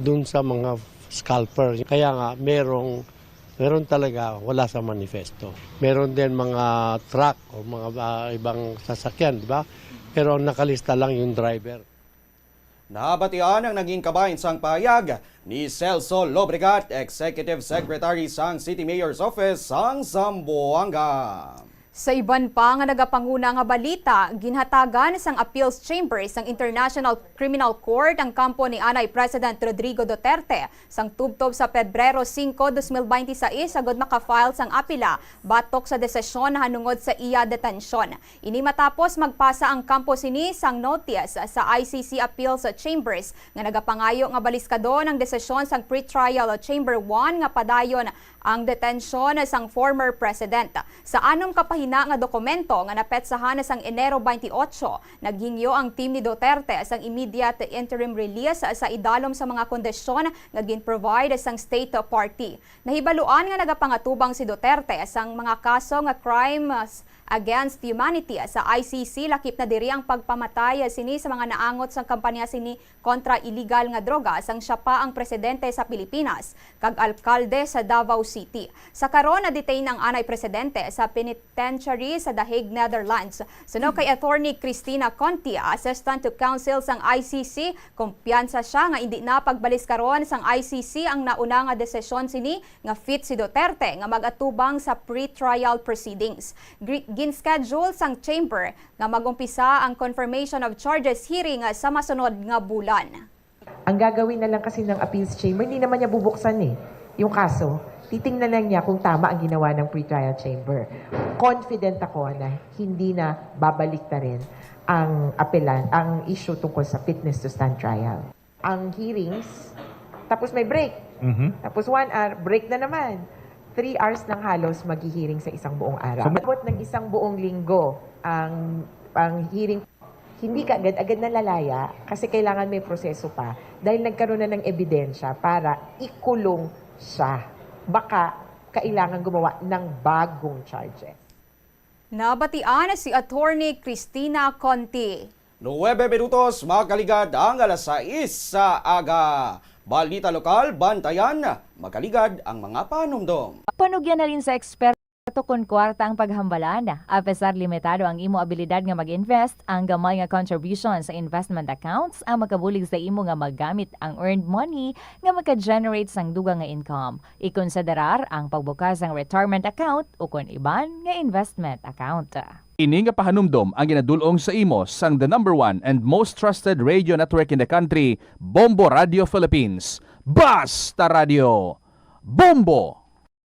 dun sa mga scalper. Kaya nga, meron talaga wala sa manifesto. Meron din mga truck o mga ibang sasakyan, di ba? Pero ang nakalista lang yung driver. Nabatian ang naging kabahin sang pahayag ni Celso Lobregat, Executive Secretary sang City Mayor's Office sang Zamboanga. Sa iban pa nga nagapanguna nga balita, ginhatagan sang Appeals Chambers sang International Criminal Court ang kampo ni Anay President Rodrigo Duterte sang tubtob sa Pebrero 5, 2026 agod makafile sang apila batok sa desisyon na hanungod sa iya detensyon. Ini matapos magpasa ang kampo sini sang notice sa ICC Appeals Chambers nga nagapangayo nga baliskado ng desisyon sang pretrial Chamber 1 nga padayon ang detensyon sang former president. Sa anom kapahina nga dokumento nga napetsahan sang Enero 28, naghingyo ang team ni Duterte sang immediate interim release sa idalom sa mga kondisyon nga gin-provide sang state party. Nahibaluan nga nagapangatubang si Duterte sang mga kaso nga crimes against humanity sa ICC, lakip na diri ang pagpamatay sini sa mga naangot sang kampanya sini kontra illegal nga droga sang siya pa ang presidente sa Pilipinas kag alkalde sa Davao City. Sa karon na detain ang anay presidente sa penitentiary sa The Hague, Netherlands. Suno kay Attorney Cristina Conti, Assistant to Counsel sang ICC, kumpiyansa siya nga hindi na pagbalis karon sang ICC ang nauna nga desisyon sini nga fit si Duterte nga magatubang sa pre-trial proceedings. Gin-schedule sang chamber nga magumpisa ang confirmation of charges hearing sa masunod nga bulan. Ang gagawin na lang kasi ng appeals chamber, hindi naman niya bubuksan yung kaso. Titingnan lang niya kung tama ang ginawa ng pre-trial chamber. Confident ako na hindi na babalik na rin ang apelan, ang issue tungkol sa fitness to stand trial. Ang hearings, tapos may break. Tapos 1 hour, break na naman. 3 hours ng halos maghihiring sa isang buong araw. Abot ng isang buong linggo ang hearing. Hindi ka agad-agad nalalaya kasi kailangan may proseso pa dahil nagkaroon na ng ebidensya para ikulong siya. Baka kailangan gumawa ng bagong charges. Nabatian si Attorney Cristina Conti. 9 minutos, makaligad ang alas 6 sa aga. Balita lokal, bantayan, makaligad ang mga panumdum. Panugyan na rin sa eksperto kung kwarta ang paghambalan. Apesar limitado ang imo abilidad nga mag-invest, ang gamay nga contribution sa investment accounts ang makabulig sa imo nga maggamit ang earned money nga maka-generate sang dugang nga income. Ikonsiderar ang pagbukas ng retirement account o kung iban nga investment account. Ini nga pahanumdom ang ginadulong sa imo sang the #1 and most trusted radio network in the country, Bombo Radio Philippines. Basta Radio! Bombo!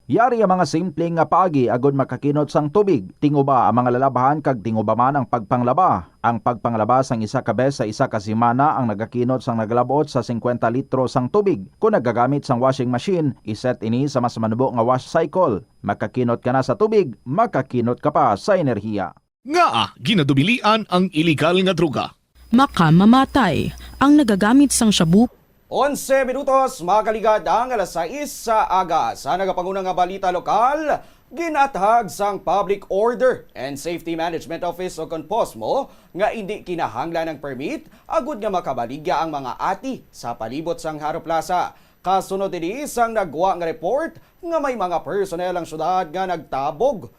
Yari ang mga simpleng nga paagi agod makakinot sang tubig. Tinguba ang mga lalabahan kag tinguba man ang pagpanglaba. Ang pagpanglaba sang isa ka bes sa isa ka semana ang nagakinot sang naglabot sa 50 litro sang tubig. Kung nagagamit sang washing machine, iset ini sa mas manubo nga wash cycle. Makakinot ka na sa tubig, makakinot ka pa sa enerhiya. Nga ginadubilian ang iligal nga droga. Makamamatay ang nagagamit sang shabu. 11 minutos, makaligad ang alas 6 sa aga. Sa nagapangunang nga balita lokal, ginatahag sang Public Order and Safety Management Office o KONPOSMO nga hindi kinahanglan ng permit agud nga makabaligya ang mga ati sa palibot sang Haro Plaza. Kasunod din sang nagwa nga report nga may mga personnel ang syudad nga nagtabog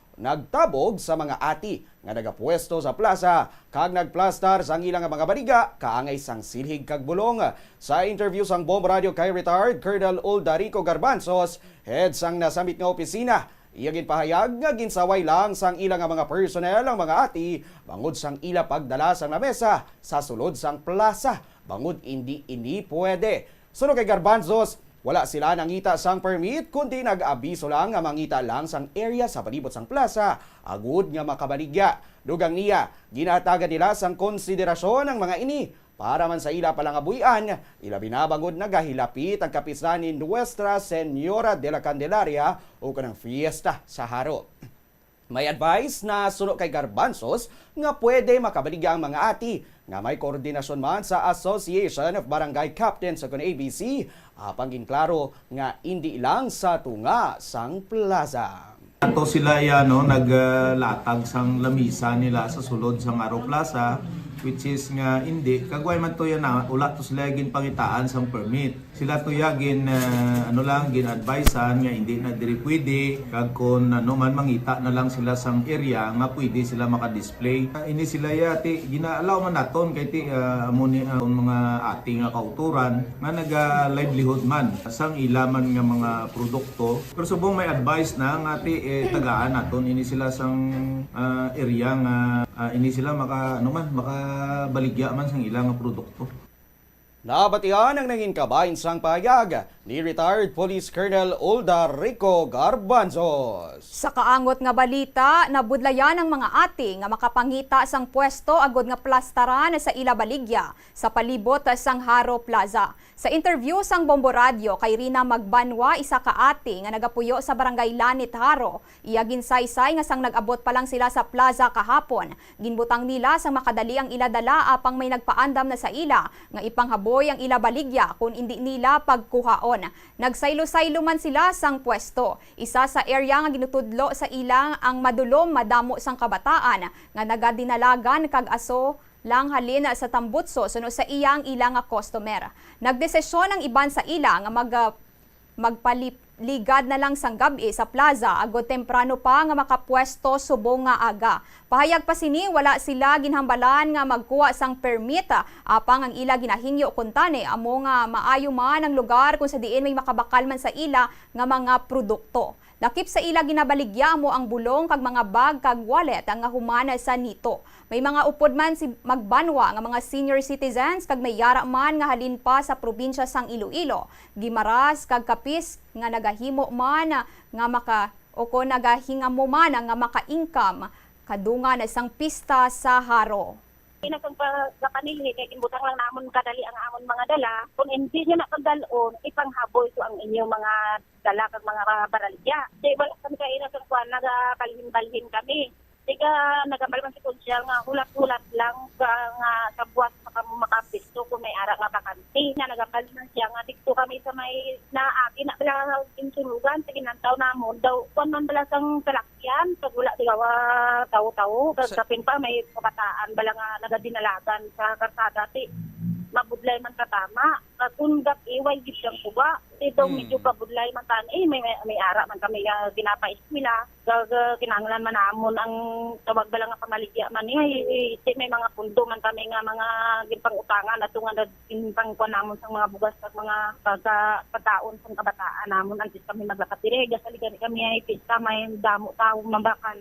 sa mga ati nga nagapwesto sa plaza kag nagplastar sang ilang mga baliga kaangay sang silhig kag bulong. Sa interview sang Bombo Radio kay retired Colonel Uldarico Garbanzos, head sang nasamit nga opisina, iya ginpahayag nga ginsaway lang sang ilang mga personnel ang mga ati bangod sang ila pagdala sang lamesa sa sulod sang plaza bangod hindi ini pwede. Sunod kay Garbanzos, wala sila nangita sang permit kundi nag-abiso lang nga mangita lang sang area sa palibot sang plaza agud nga makabaligya. Dugang niya, ginatagan nila sang konsiderasyon ang mga ini para man sa ila palang abuyan, ila binabangod nagahilapit ang kapistahan ni Nuestra Señora de la Candelaria o kanang fiesta sa Haro. May advice na suno kay Garbanzos nga pwede makabaligya ang mga ati nga may koordinasyon man sa Association of Barangay Captains o ABC, apang ginklaro nga hindi lang sa tunga sang plaza. Ato sila naglatag sang lamisa nila sa sulod sang Haro Plaza, which is nga hindi kagway man to yan na ulat to sila gin pangitaan sang permit. Sila to gin advisean nga hindi na diri pwede kag kun man mangita na lang sila sang area nga pwede sila maka-display. Ini sila ti ginaalaw man naton kay ti mga ating nga kauturan nga naga-livelihood man sang ilaman nga mga produkto. Pero subong may advice na nga ti tagaan naton ini sila sang area nga ini sila makabaligya man sang ilang produkto. Nabatian ang nanging kabahin sang pahayag ni retired Police Colonel Uldarico Garbanzos. Sa kaangot nga balita, nabudlayan ang mga ati nga makapangita sang pwesto agod nga plastaran sa ila baligya sa palibot sang Haro Plaza. Sa interview sang Bombo Radio kay Rina Magbanwa, isa ka ati nga nagapuyo sa Barangay Lanit, Haro, iya ginsaysay nga sang nag-abot pa lang sila sa plaza kahapon. Ginbutang nila sang makadali ang ila dala apang may nagpaandam na sa ila nga ipanghaboy ang ila baligya kung hindi nila pagkuhaon. Nagsaylo-saylo man sila sang pwesto. Isa sa area nga ginutudlo sa ilang ang madulom madamo sang kabataan nga nagadinalagan kag aso lang halin sa tambutso suno sa iyang ilang nga customer. Nagdesisyon ang iban sa ila nga magpaligad na lang sang gabi sa plaza agod temprano pa nga makapwesto subong nga aga. Pahayag pa sini wala sila ginhambalan nga magkuha sang permit apang ang ila ginahingyo kuntani amo nga maayo man ang lugar kung sa diin may makabakal man sa ila nga mga produkto. Lakip sa ila ginabaligya mo ang bulong kag mga bag kag wallet ang nga humana sa nito. May mga upod man si Magbanwa nga mga senior citizens kag may yara man nga halin pa sa probinsya sang Iloilo. Gimaras kag kapis nga nagahimo man nga nagahingamo man nga maka-income kadungan sang pista sa Haro. Pinakang pagkapanili, kaya inbutang lang namon kadali ang amon mga dala. Kung hindi nyo nakagdalon, ipanghaboy ko ang inyong mga dala kag mga baralya. Di wala kami kayo na kung nagakalhin-balhin kami. Tiga nagamalman si Kunsyal nga hulat-hulat lang nga sa buwas makapisto kung may ara nga bakanti. Na nagamalman siya nga dito kami sa may naagi na pala insulugan. Sige nantaw namon daw. Kung man bala sang kalakyan, pagula tigawa tao-tao. Kapin pa may kabataan bala nga nagadinalagan sa karsada. Mabudlay man katama. Kung iway gisyang kuba. Ito medyo kabudlay man tan. May ara man kami ginapa-eskwela. Kinanglan man namon ang tawag bala nga pamaligya man. May mga pundo man kami nga mga ginpang-utangan at nga ginpang-kuan namon sa mga bugas at mga pagkataon sa kabataan namon. Antes kami maglakatire. Gasaligan kami ay pista may damo tao mambakal.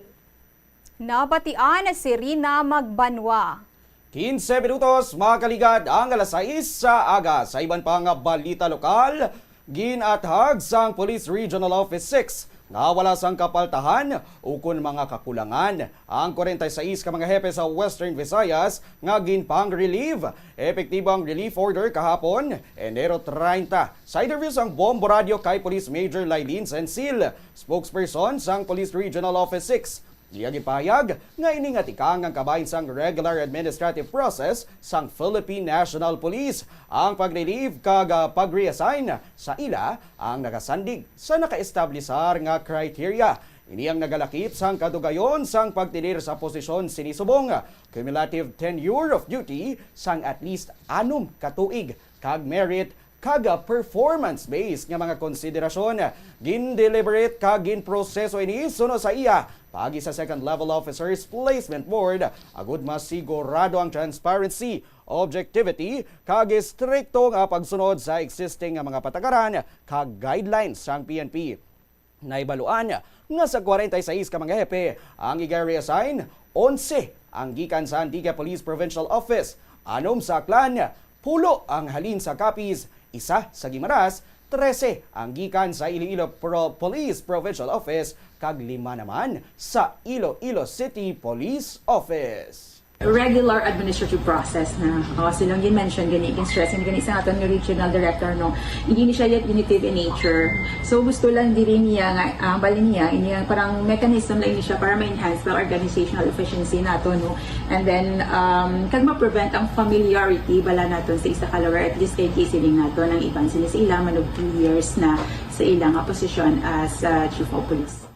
Nabatian si Rina Magbanwa. 15 minutos, mga kaligad, ang alas 6 sa aga. Sa iban pang balita lokal, ginathag sang Police Regional Office 6 na wala sang kapaltahan ukon mga kakulangan. Ang 46 ka mga hepe sa Western Visayas nga ginpang relieve. Epektibang relief order kahapon, Enero 30. Sa interview sang Bombo Radio kay Police Major Lailin Sensil, spokesperson sang Police Regional Office 6. Diya gipahayag nga iningat ikang ang kabahin sang regular administrative process sang Philippine National Police. Ang pag-relieve kag pag-reassign sa ila ang nakasandig sa naka-establisar nga criteria. Ini ang nagalakip sang kadugayon sang pagtilir sa posisyon sinisubong. Cumulative tenure of duty sang at least 6 katuig kag merit kag performance-based nga mga konsiderasyon. Gin-deliberate kag gin-proseso ini suno sa iya pagi sa Second Level Officers Placement Board, agud mas sigurado ang transparency, objectivity, kag strikto nga pagsunod sa existing nga mga patakaran kag guidelines sang PNP. Naibaluan nga sa 46 ka mga hepe ang i-reassign, 11 ang gikan sa Antique Police Provincial Office, 6 sa Aklan, 10 ang halin sa Capiz, 1 sa Guimaras, 13 ang gikan sa Iloilo Police Provincial Office, kag 5 naman sa Iloilo City Police Office. Regular administrative process na silang mention gani stress gani sa aton nga regional director no hindi ni siya yet unitive in nature, so gusto lang diri niya nga balin niya ini parang mechanism lang siya para ma-enhance the organizational efficiency nato no, and then kag ma-prevent ang familiarity bala naton sa isa ka lugar, at least kay kisiling nato nang iban sila sa ila manog 2 years na sa ilang posisyon as chief of police.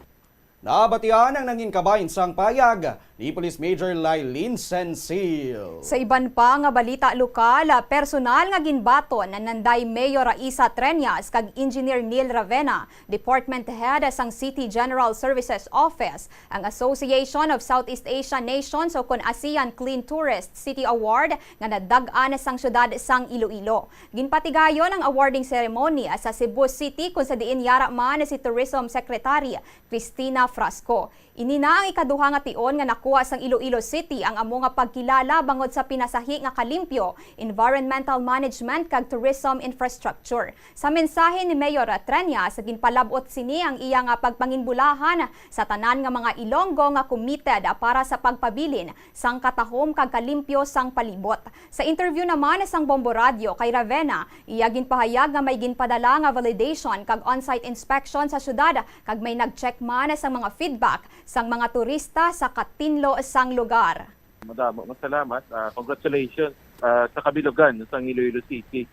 Nabatian ang nangin kabahin sang payag ni Police Major Lailin Sensil. Sa iban pa nga balita lokal, personal nga ginbaton na nanday Mayor Raisa Treñas kag Engineer Neil Ravena, Department Head sang City General Services Office, ang Association of Southeast Asian Nations o kon ASEAN Clean Tourist City Award nga nadag-an sang syudad sang Iloilo. Ginpatigayon ang awarding ceremony sa Cebu City kung sa diin yara man si Tourism Secretary Cristina Frasco. Ini na ang ikaduha nga tion nga nakuha sang Iloilo City ang amo nga pagkilala bangod sa pinasahi nga kalimpyo, environmental management kag tourism infrastructure. Sa mensahe ni Mayor Treñas, ginpalabot sini ang iya nga pagpanginbulahan sa tanan nga mga Ilonggo nga committed para sa pagpabilin sang katahom kag kalimpyo sang palibot. Sa interview naman sang Bombo Radio kay Ravena, iya ginpahayag nga may ginpadala nga validation kag on-site inspection sa syudad kag may nag-check man sa mga feedback sang mga turista sa katinlo sang lugar. Madamo, masalamat. Congratulations sa kabilugan sa Iloilo City.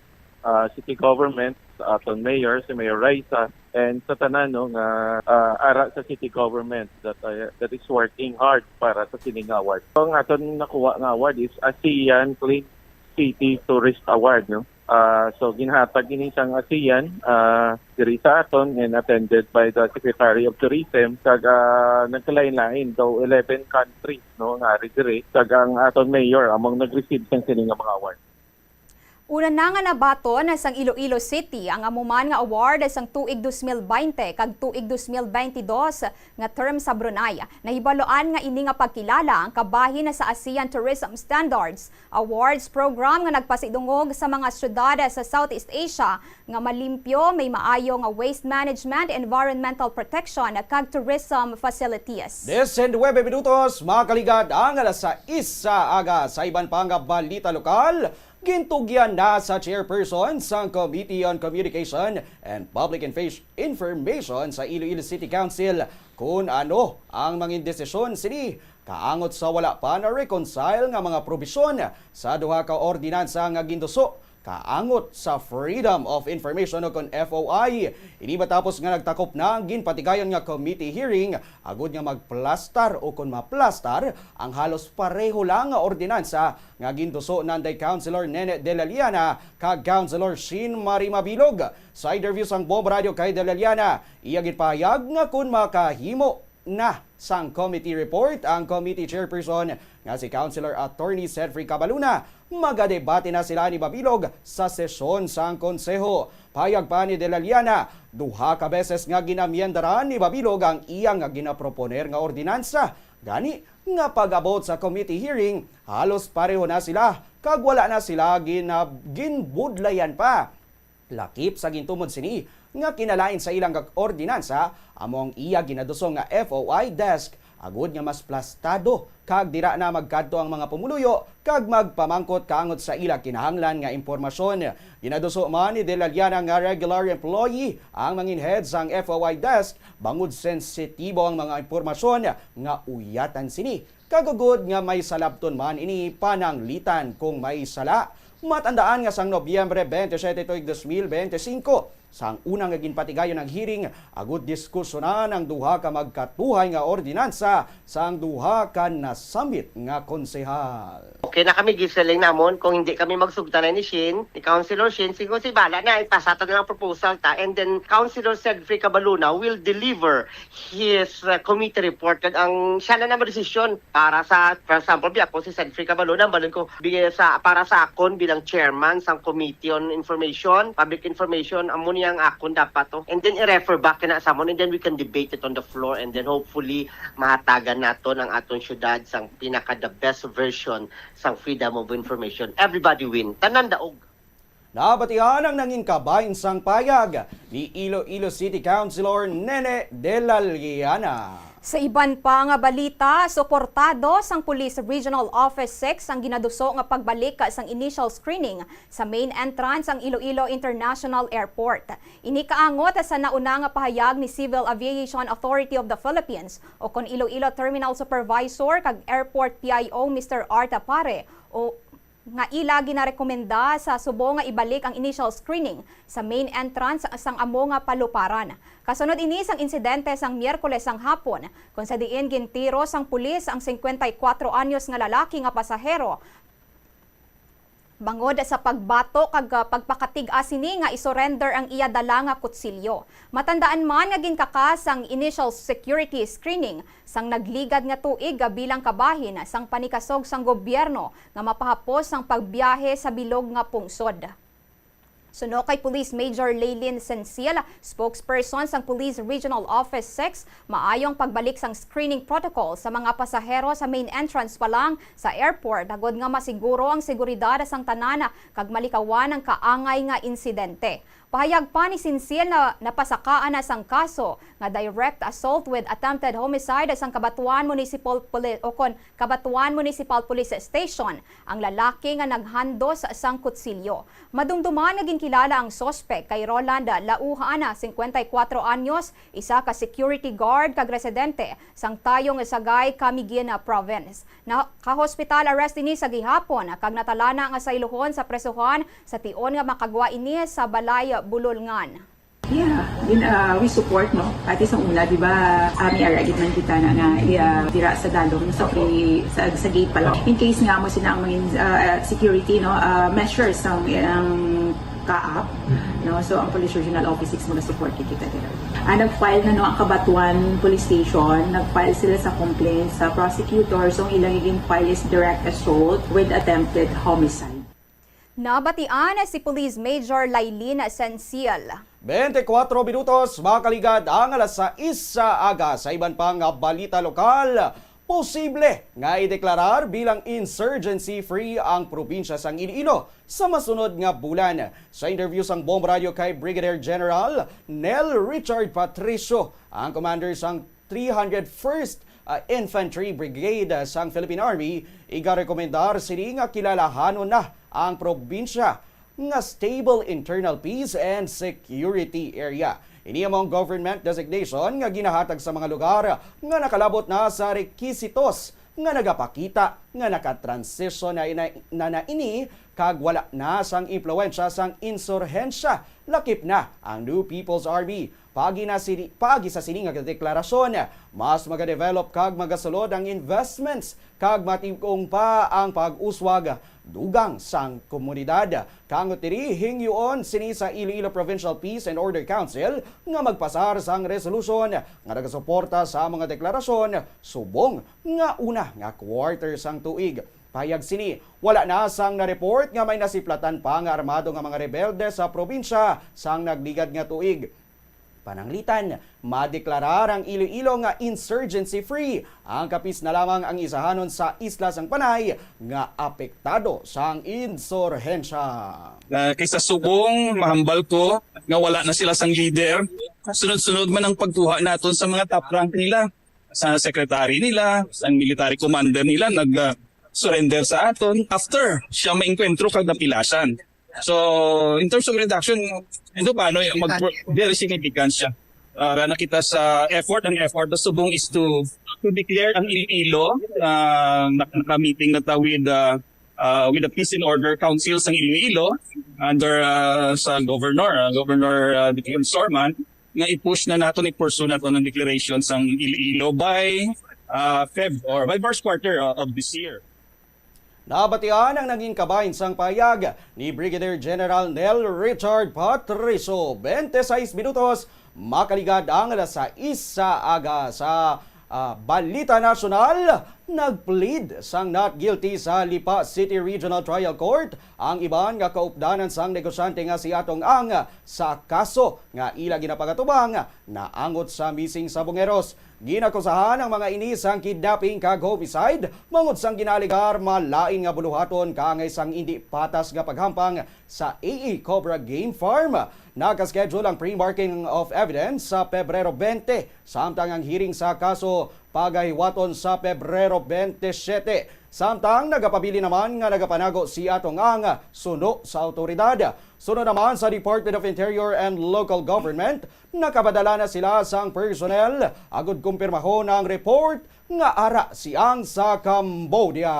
City government, sa aton mayor, si Mayor Raisa, and sa tanan nga ara sa city government that is working hard para sa sining award. Ang aton nakuha nga award is ASEAN Clean City Tourist Award, no? So ginhatag ini sang ASEAN diri sa aton and attended by the Secretary of Tourism, kag nagkalain-lain daw 11 countries no nga diri, kag ang aton mayor among nag-receive sang sining mga award. Una na nga nabato na sang Iloilo City ang amuman nga award sang tuig 2020 kag tuig 2022 nga term sa Brunei. Nahibaloan nga ini nga pagkilala ang kabahin sa ASEAN Tourism Standards Awards program nga nagpasidungog sa mga syudad sa Southeast Asia nga malimpyo, may maayo nga waste management, environmental protection kag tourism facilities. 19 minutos, makaligad ang alas 6 sa aga sa iban pang balita lokal. Gintugyan na sa chairperson sa Committee on Communication and Public Information sa Iloilo City Council kung ano ang mga desisyon sini kaangot sa wala pa na reconcile nga mga probisyon sa duha ka ordinansa nga ginduso kaangot sa Freedom of Information o kon FOI. Ini matapos nga nagtakop na ang ginpatigayon nga committee hearing agud nga magplastar o kon maplastar ang halos pareho lang nga ordinansa nga ginduso nanday Councilor Nene De La Liana kag Councilor Shin Marie Mabilog. Sa interview sang Bombo Radio kay De La Liana, iya gipahayag nga kun makahimo na sang committee report ang committee chairperson nga si Councilor Attorney Cedric Cabaluna, magadebate na sila ni Mabilog sa sesyon sang konseho. Payag pa ni De La Liana, duha ka beses nga ginamyendaran ni Mabilog ang iyang nga ginaproponer nga ordinansa. Gani nga pag-abot sa committee hearing, halos pareho na sila kag wala na sila ginbudlayan pa. Lakip sa gintumod sini nga kinalain sa ilang ordinansa among iya ginadusong nga FOI desk agud nga mas plastado kag dira na magkadto ang mga pumuluyo kag magpamangkot kaangot sa ila kinahanglan nga impormasyon. Ginaduso man ni De La Liana nga regular employee ang mangin head sang FOI desk bangod sensitibo ang mga impormasyon nga uyatan sini. Kagugod nga may salabton man ini pananglitan kung may sala. Matandaan nga sang Nobyembre 27 tuig 2025 sang unang nga ginpatigayon ng hearing agud diskusyonan ang duha ka magkatuhay nga ordinansa sang duha ka nasambit nga konsehal. Okay na kami giseling namon kung hindi kami magsugtanan ni Shin, ni Councilor Shin, siguro si bala na ipasata na lang proposal ta and then Councilor Cedric Cabaluna will deliver his committee report kag ang siya na naman desisyon para sa, for example, ako si Cedric Cabaluna balon ko para sa akon bilang chairman sang Committee on Information, Public Information, amo niyang akon dapat to. And then i-refer back na sa amon and then we can debate it on the floor and then hopefully mahatagan naton ang aton syudad sang pinaka the best version sang freedom of information. Everybody win. Tanan daog. Nabatihan ang nanging kabahin sang payag ni Iloilo City Councilor Nene De La Liana. Sa iban pa nga balita, suportado sang Police Regional Office 6 ang ginaduso nga pagbalik sang initial screening sa main entrance ang Iloilo International Airport. Ini kaangot sa nauna nga pahayag ni Civil Aviation Authority of the Philippines o kon Iloilo Terminal Supervisor kag Airport PIO Mr. Arta Pare o nga ila ginarekomenda sa subo nga ibalik ang initial screening sa main entrance sang amo nga paluparan. Kasunod ini sang insidente sang Miyerkules sang hapon kung sa diin gintiro sang pulis ang 54 anyos nga lalaki nga pasahero bangod sa pagbato kag pagpakatig-a sini nga isurrender ang iya dala nga kutsilyo. Matandaan man nga ginkakas ang initial security screening sang nagligad nga tuig bilang kabahin sang panikasog sang gobyerno nga mapahapos sang pagbiyahe sa bilog nga pungsod. Suno kay Police Major Leylin Sencil, spokesperson sang Police Regional Office 6, maayong pagbalik sang screening protocol sa mga pasahero sa main entrance pa lang sa airport agod nga masiguro ang seguridad sang tanana kag malikawan ang kaangay nga insidente. Pahayag pa ni Sencil na napasakaan na sang kaso nga direct assault with attempted homicide sang Cabanatuan Municipal Police Station ang lalaki nga naghandos sang kutsilyo. Madumduman nga ginkilala ang sospek kay Roland Lauhana, 54 anyos, isa ka security guard kag residente sang Tayong Sagay, Camiguin Province. Naka-hospital arrest ini sa gihapon kag natalana nga sa iluhon sa presuhan sa tion nga makagwa ini sa balay Bulolngan. Yeah, we support no. Pati sa una, di ba, may aragit man kita na nga dira sa dalong sa gate pa lang. In case nga mo sina ang mga security no measures ang kaap no, so ang Police Regional Office 6 mo na support kita dira. Nag-file na no ang Cabanatuan Police Station, nag-file sila sa complaint sa prosecutor, so ang ilang file is direct assault with attempted homicide. Nabatian si Police Major Lailin Sensiel. 24 minutos, makaligad ang alas 6 sa aga sa iban pang balita lokal. Posible nga ideklarar bilang insurgency-free ang probinsya sang Iloilo sa masunod nga bulan. Sa interview sang Bombo Radio kay Brigadier General Nel Richard Patricio, ang commander sang 301st Infantry Brigade sang Philippine Army, igarekomendar sini nga kilalahanon na ang probinsya nga stable internal peace and security area. Ini among government designation nga ginahatag sa mga lugar nga nakalabot na sa rekisitos nga nagapakita nga nakatransition na ini kag wala na sang impluwensya sang insurhensya. Lakip na ang New People's Army. Pagi sa sining nga deklarasyon, mas magadevelop kag magasulod ang investments kag matigong pa ang pag-uswag dugang sang komunidad. Kangot diri hingyoon sini sa Iloilo Provincial Peace and Order Council nga magpasar sang resolution nga nagasuporta sa mga deklarasyon subong nga una nga quarter sang tuig. Payag sini, wala na sang na-report nga may nasiplatan pa nga armado nga mga rebelde sa probinsya sang nagligad nga tuig. Pananglitan, madeklarar ang Iloilo nga insurgency-free. Ang kapis na lamang ang isahanon sa isla sang Panay nga apektado sang insurhensya. Kaysa subong, mahambal ko nga wala na sila sang leader. Sunod-sunod man ang pagkuha naton sa mga top rank nila. Sa secretary nila, sa military commander nila, nag-surrender sa aton after siya maengkwentro kag napilasan. So, in terms of reduction, ito paano, very significant siya. Nakita sa effort, ang effort na subong is to declare ang Iloilo, naka-meeting na ta with the Peace and Order Council sa Iloilo under sa Governor Dion Sorman, nga i-push na nato, i-pursue nato ng declaration sa Iloilo by by first quarter of this year. Nabatian ang naging kabahin sang payag ni Brigadier General Nel Richard Patricio. 26 minutos, makaligad ang alas 6 sa aga sa Balita Nasional. Nagplead sang not guilty sa Lipa City Regional Trial Court ang iban nga kaupdanan sang negosyante nga si Atong Ang sa kaso nga ila ginapagatubang na angot sa missing sa Bungeros. Ginakusahan ang mga ini sang kidnapping kag homicide, mangod sang ginaligar malain nga buluhaton kaangay sang hindi patas nga paghampang sa AA Cobra Game Farm. Nakaschedule ang pre-marking of evidence sa Pebrero 20, samtang ang hearing sa kaso pagahiwaton sa Pebrero 27. Samtang nagapabili naman nga nagapanago si Atong Ang suno sa autoridad. Sunod naman sa Department of Interior and Local Government, nakabadala na sila sang personnel agud kumpirmahon ang report nga ara si Ang sa Cambodia.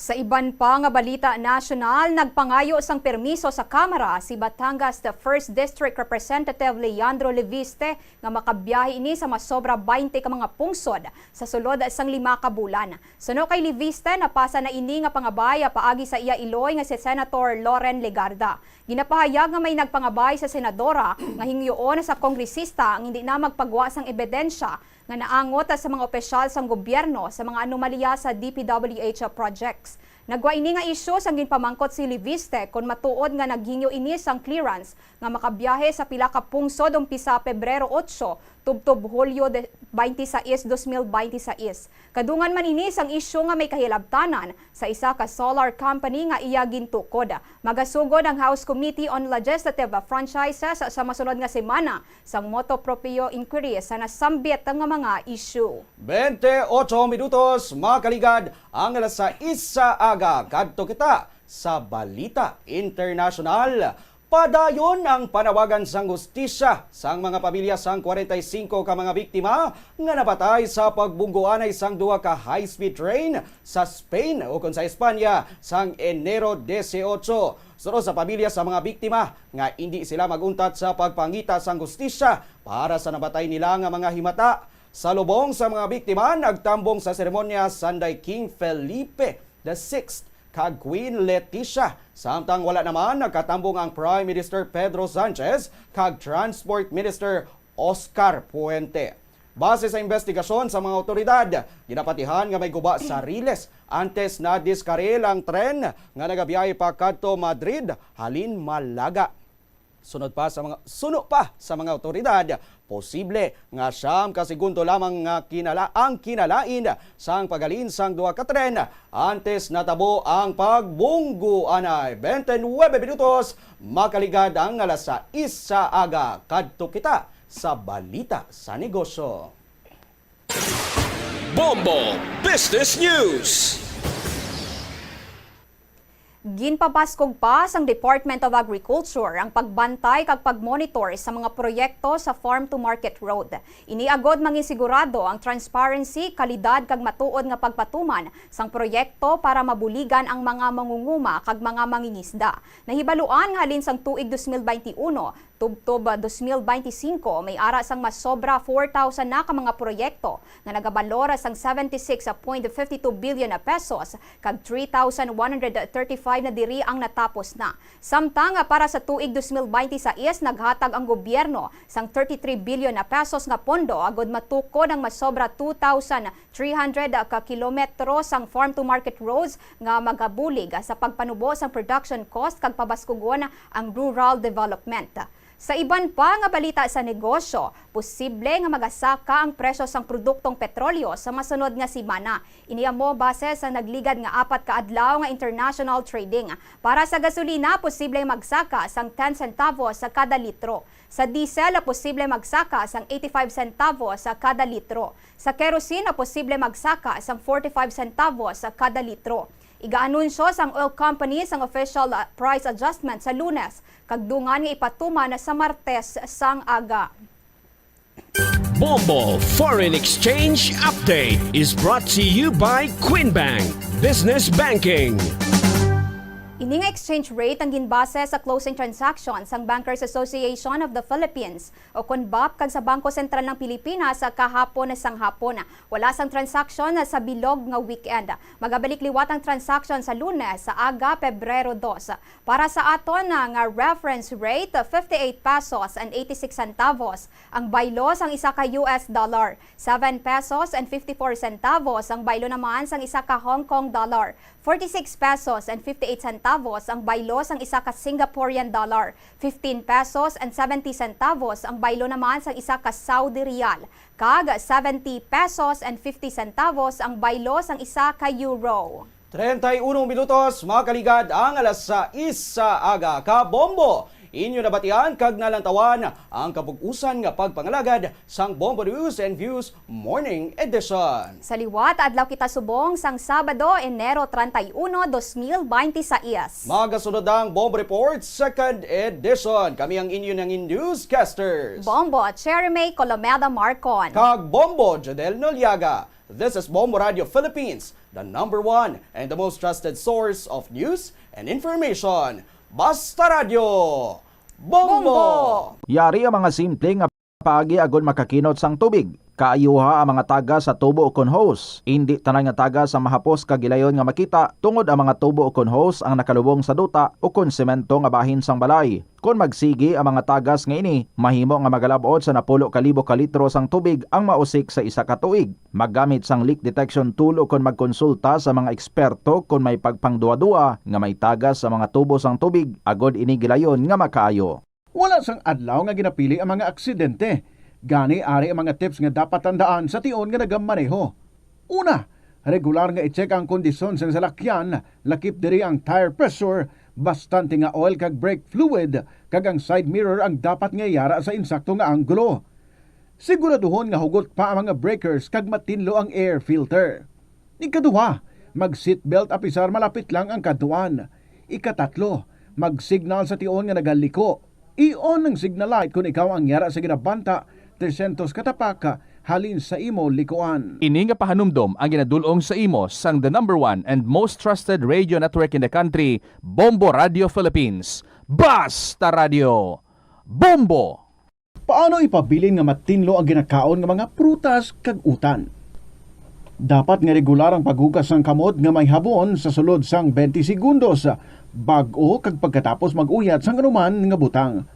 Sa iban pa nga balita nasyonal, nagpangayo sang permiso sa Kamara si Batangas the 1st District Representative Leandro Leviste nga makabiyahe ini sa masobra 20 ka mga pungsod sa sulod sang 5 ka bulan. Suno kay Leviste, napasa na ini nga pangabay paagi sa iya Iloy nga si Senator Loren Legarda. Ginapahayag nga may nagpangabay sa senadora nga hingyoon sa kongresista ang hindi na magpagwa sang ebidensya nga naangot sa mga opisyal sang gobyerno sa mga anomalya sa DPWH projects. Nagwa ini nga isyu sang ginpamangkot si Leviste kung matuod nga naghingyo ini sang clearance nga makabiyahe sa pila ka pungsod umpisa Pebrero 8 tubtob Hulyo 26, 2026. Kadungan man ini sang isyu nga may kahilabtanan sa isa ka solar company nga iya gintukod. Magasugod ang House Committee on Legislative Franchises sa masunod nga semana sang motu proprio inquiry sa nasambit nga mga isyu. 28 minutos, makaligad ang alas 6 sa aga. Kadto kita sa Balita International. Padayon ang panawagan sang hustisya sang mga pamilya sang 45 ka mga biktima nga napatay sa pagbungguanay sang 2 ka high-speed train sa Spain o sa Espanya sang Enero 18. Suro sa pamilya sa mga biktima nga hindi sila maguntat sa pagpangita sang hustisya para sa nabatay nila nga mga himata. Sa lubong sa mga biktima, nagtambong sa seremonya Sunday King Felipe VI kag Queen Leticia. Samtang wala naman nagkatambong ang Prime Minister Pedro Sanchez kag Transport Minister Oscar Puente. Base sa investigasyon sa mga otoridad, ginapatihan nga may guba sa Riles antes na diskarel ang tren nga nagabiyahe pa kadto Madrid halin Malaga. Sunod pa sa mga otoridad, posible nga siyam ka segundo lamang nga ang kinalain sang pagalin sang duha ka tren antes natabo ang pagbunggo anay 29 minutos makaligad ang alas 6 sa aga kadto kita sa balita sa negosyo. Bombo Business News. Ginpabaskog pa sang Department of Agriculture ang pagbantay kag pagmonitor sa mga proyekto sa Farm to Market Road. Iniagod mangisigurado ang transparency, kalidad kag matuod nga pagpatuman sang proyekto para mabuligan ang mga mangunguma kag mga mangingisda. Nahibaluan nga halin sang tuig 2021 tubtob 2025 may ara sang mas sobra 4,000 na ka mga proyekto nga nagabalora sang 76.52 billion na pesos kag 3,135 na diri ang natapos na. Samtang para sa tuig 2026 naghatag ang gobyerno sang 33 billion na pesos nga pondo agod matukod ang mas sobra 2,300 ka kilometro sang farm to market roads nga magabulig sa pagpanubo sang production cost kag pabaskugon ang rural development. Sa iban pa nga balita sa negosyo, posible nga magasaka ang presyo sang produktong petrolyo sa masunod nga semana. Iniamo base sa nagligad nga 4 ka adlaw nga international trading. Para sa gasolina, posible magsaka sang 10 centavos sa kada litro. Sa diesel, posible magsaka sang 85 centavos sa kada litro. Sa kerosene, posible magsaka sang 45 centavos sa kada litro. Iga-anunsyo sang oil company sang official price adjustment sa Lunes, kagdungan nga ipatuman sa Martes sang aga. Bombo Foreign Exchange Update is brought to you by Quinbank Business Banking. Ini nga exchange rate ang ginbase sa closing transactions sang Bankers Association of the Philippines o KONBAP kag sa Bangko Sentral ng Pilipinas sa kahapon sang hapon. Wala sang transaction sa bilog nga weekend. Magabalik liwat ang transaction sa Lunes sa aga Pebrero 2. Para sa aton nga reference rate 58 pesos and 86 centavos ang baylo sang isa ka US dollar, 7 pesos and 54 centavos ang baylo naman sang isa ka Hong Kong dollar, 46 pesos and 58 centavos ang baylo sang isa ka Singaporean dollar, 15 pesos and 70 centavos ang baylo naman sang isa ka Saudi Riyal, kag 70 pesos and 50 centavos ang baylo sang isa ka euro. 31 minutos makaligad ang alas 6 sa aga ka Bombo. Inyo nabatian kag nalantawan ang kapug-usan nga pagpangalagad sang Bombo News and Views Morning Edition. Sa liwat, adlaw kita subong sang Sabado, Enero 31, 2026. Magasunod ang Bombo Report Second Edition. Kami ang inyo ng newscasters. Bombo Cherime Colomeda Marcon. Kag Bombo Jodel Noliaga. This is Bombo Radio Philippines, the #1 and the most trusted source of news and information. Basta Radio Bombo! Yari ang mga simple nga paagi agod makakinot sang tubig. Kaayuha ang mga taga sa tubo o hose. Hindi tanan nga taga sa mahapos kagilayon nga makita tungod ang mga tubo o hose ang nakalubong sa duta o semento nga bahin sang balay. Kung magsigi ang mga tagas nga ini, mahimo nga magalabot sa 10,000 ka litro sang tubig ang mausik sa isa ka tuig. Maggamit sang leak detection tool o kung magkonsulta sa mga eksperto kung may pagpangduwa-duwa nga may tagas sa mga tubo sang tubig agod ini gilayon nga makaayo. Wala sang adlaw nga ginapili ang mga aksidente. Gani ari ang mga tips nga dapat tandaan sa tion nga nagamaneho. Una, regular nga i-check ang kondisyon sa salakyan, lakip diri ang tire pressure, bastante nga oil kag brake fluid, kag ang side mirror ang dapat nga yara sa insakto nga anggulo. Siguraduhon nga hugot pa ang mga breakers kag matinlo ang air filter. Ikaduha, mag-seatbelt apisar malapit lang ang kaduan. Ikatatlo, mag-signal sa tion nga nagaliko. I-on ang signal light kung ikaw ang yara sa ginabanta 300 katapaka halin sa imo likuan. Ini nga pahanumdom ang ginadulong sa imo sang the #1 and most trusted radio network in the country, Bombo Radio Philippines. Basta Radio Bombo! Paano ipabilin nga matinlo ang ginakaon nga mga prutas kag utan? Dapat nga regular ang paghugas ng kamot nga may habon sa sulod sang 20 segundos bag-o kag pagkatapos mag-uyat sang anuman nga butang.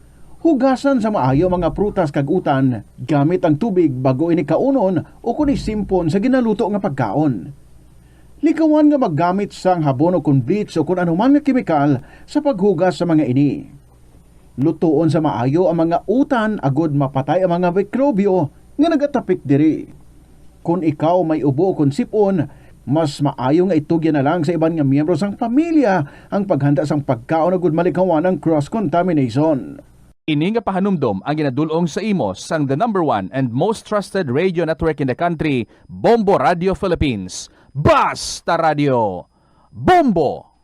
Hugasan sa maayo mga prutas kag utan gamit ang tubig bago ini kaunon o kun isimpon sa ginaluto nga pagkaon. Likawan nga maggamit sang habon o kun bleach o kun anuman nga kemikal sa paghugas sa mga ini. Lutuon sa maayo ang mga utan agod mapatay ang mga mikrobyo nga nagatapik diri. Kung ikaw may ubo o kun sipon, mas maayo nga itugyan na lang sa iban nga miyembro sang pamilya ang paghanda sang pagkaon agud malikawan ang cross-contamination. Ini nga pahanumdom ang ginadulong sa imo sang the #1 and most trusted radio network in the country, Bombo Radio Philippines. Basta Radio! Bombo!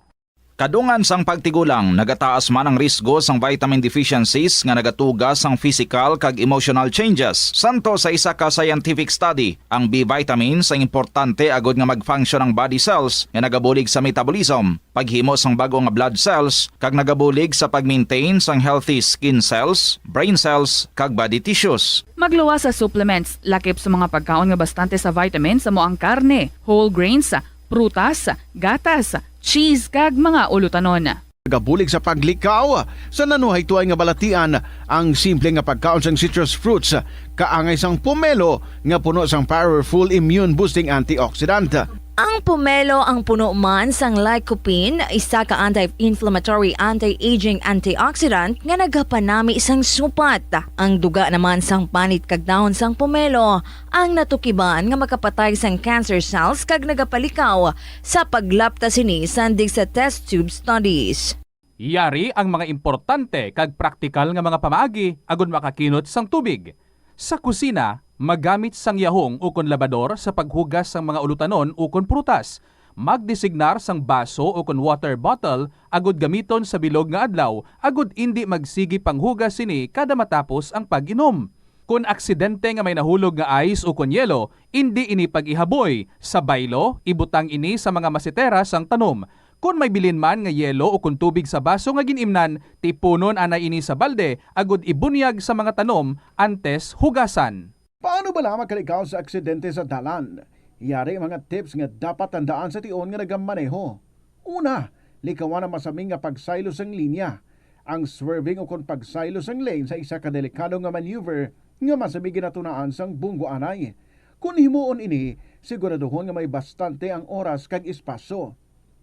Kadungan sang pagtigulang, nagataas man ang risgo sang vitamin deficiencies nga nagatugas sang physical kag emotional changes. Santo sa isa ka scientific study, ang B vitamins ang importante agod nga mag-function ang body cells nga nagabulig sa metabolism, paghimo sang bago nga blood cells, kag nagabulig sa pag-maintain sang healthy skin cells, brain cells, kag body tissues. Magluwas sa supplements, lakip sa mga pagkaon nga bastante sa vitamins sa moang karne, whole grains, prutas, gatas, cheese kag mga ulutanon. Gabulig sa paglikaw sa nanuhay tuay nga balatian ang simple nga pagkaon sang citrus fruits kaangay sang pomelo nga puno sang powerful immune boosting antioxidant. Ang pomelo ang puno man sang lycopene, isa ka anti-inflammatory, anti-aging antioxidant nga nagapanami sang supat. Ang duga naman sang panit kag dahon sang pomelo ang natukiban nga makapatay sang cancer cells kag nagapalikaw sa paglapta sini sandig sa test tube studies. Yari ang mga importante kag praktikal nga mga pamaagi agud makakinot sang tubig. Sa kusina, magamit sang yahong o kon labador sa paghugas sang mga ulutanon o kon prutas. Magdesignar sang baso o kon water bottle agud gamiton sa bilog nga adlaw agud indi magsigi panghugas sini kada matapos ang pag-inom. Kung aksidente nga may nahulog nga ice o kon yelo, indi ini pag-ihaboy. Sa baylo, ibutang ini sa mga masitera sang tanom. Kung may bilin man nga yelo o kung tubig sa baso nga ginimnan, tipunon ana ini sa balde agud ibunyag sa mga tanom antes hugasan. Paano ba lamang kalikaw sa aksidente sa dalan? Yari mga tips nga dapat tandaan sa tion nga nagamaneho. Una, likawan ang masaming nga pagsaylo sang linya. Ang swerving o kung pagsaylo sang lane sa isa ka delikado nga maneuver nga masaming ginatunaan sang bunggo anay. Kung himuon ini, siguraduhon nga may bastante ang oras kag espasyo.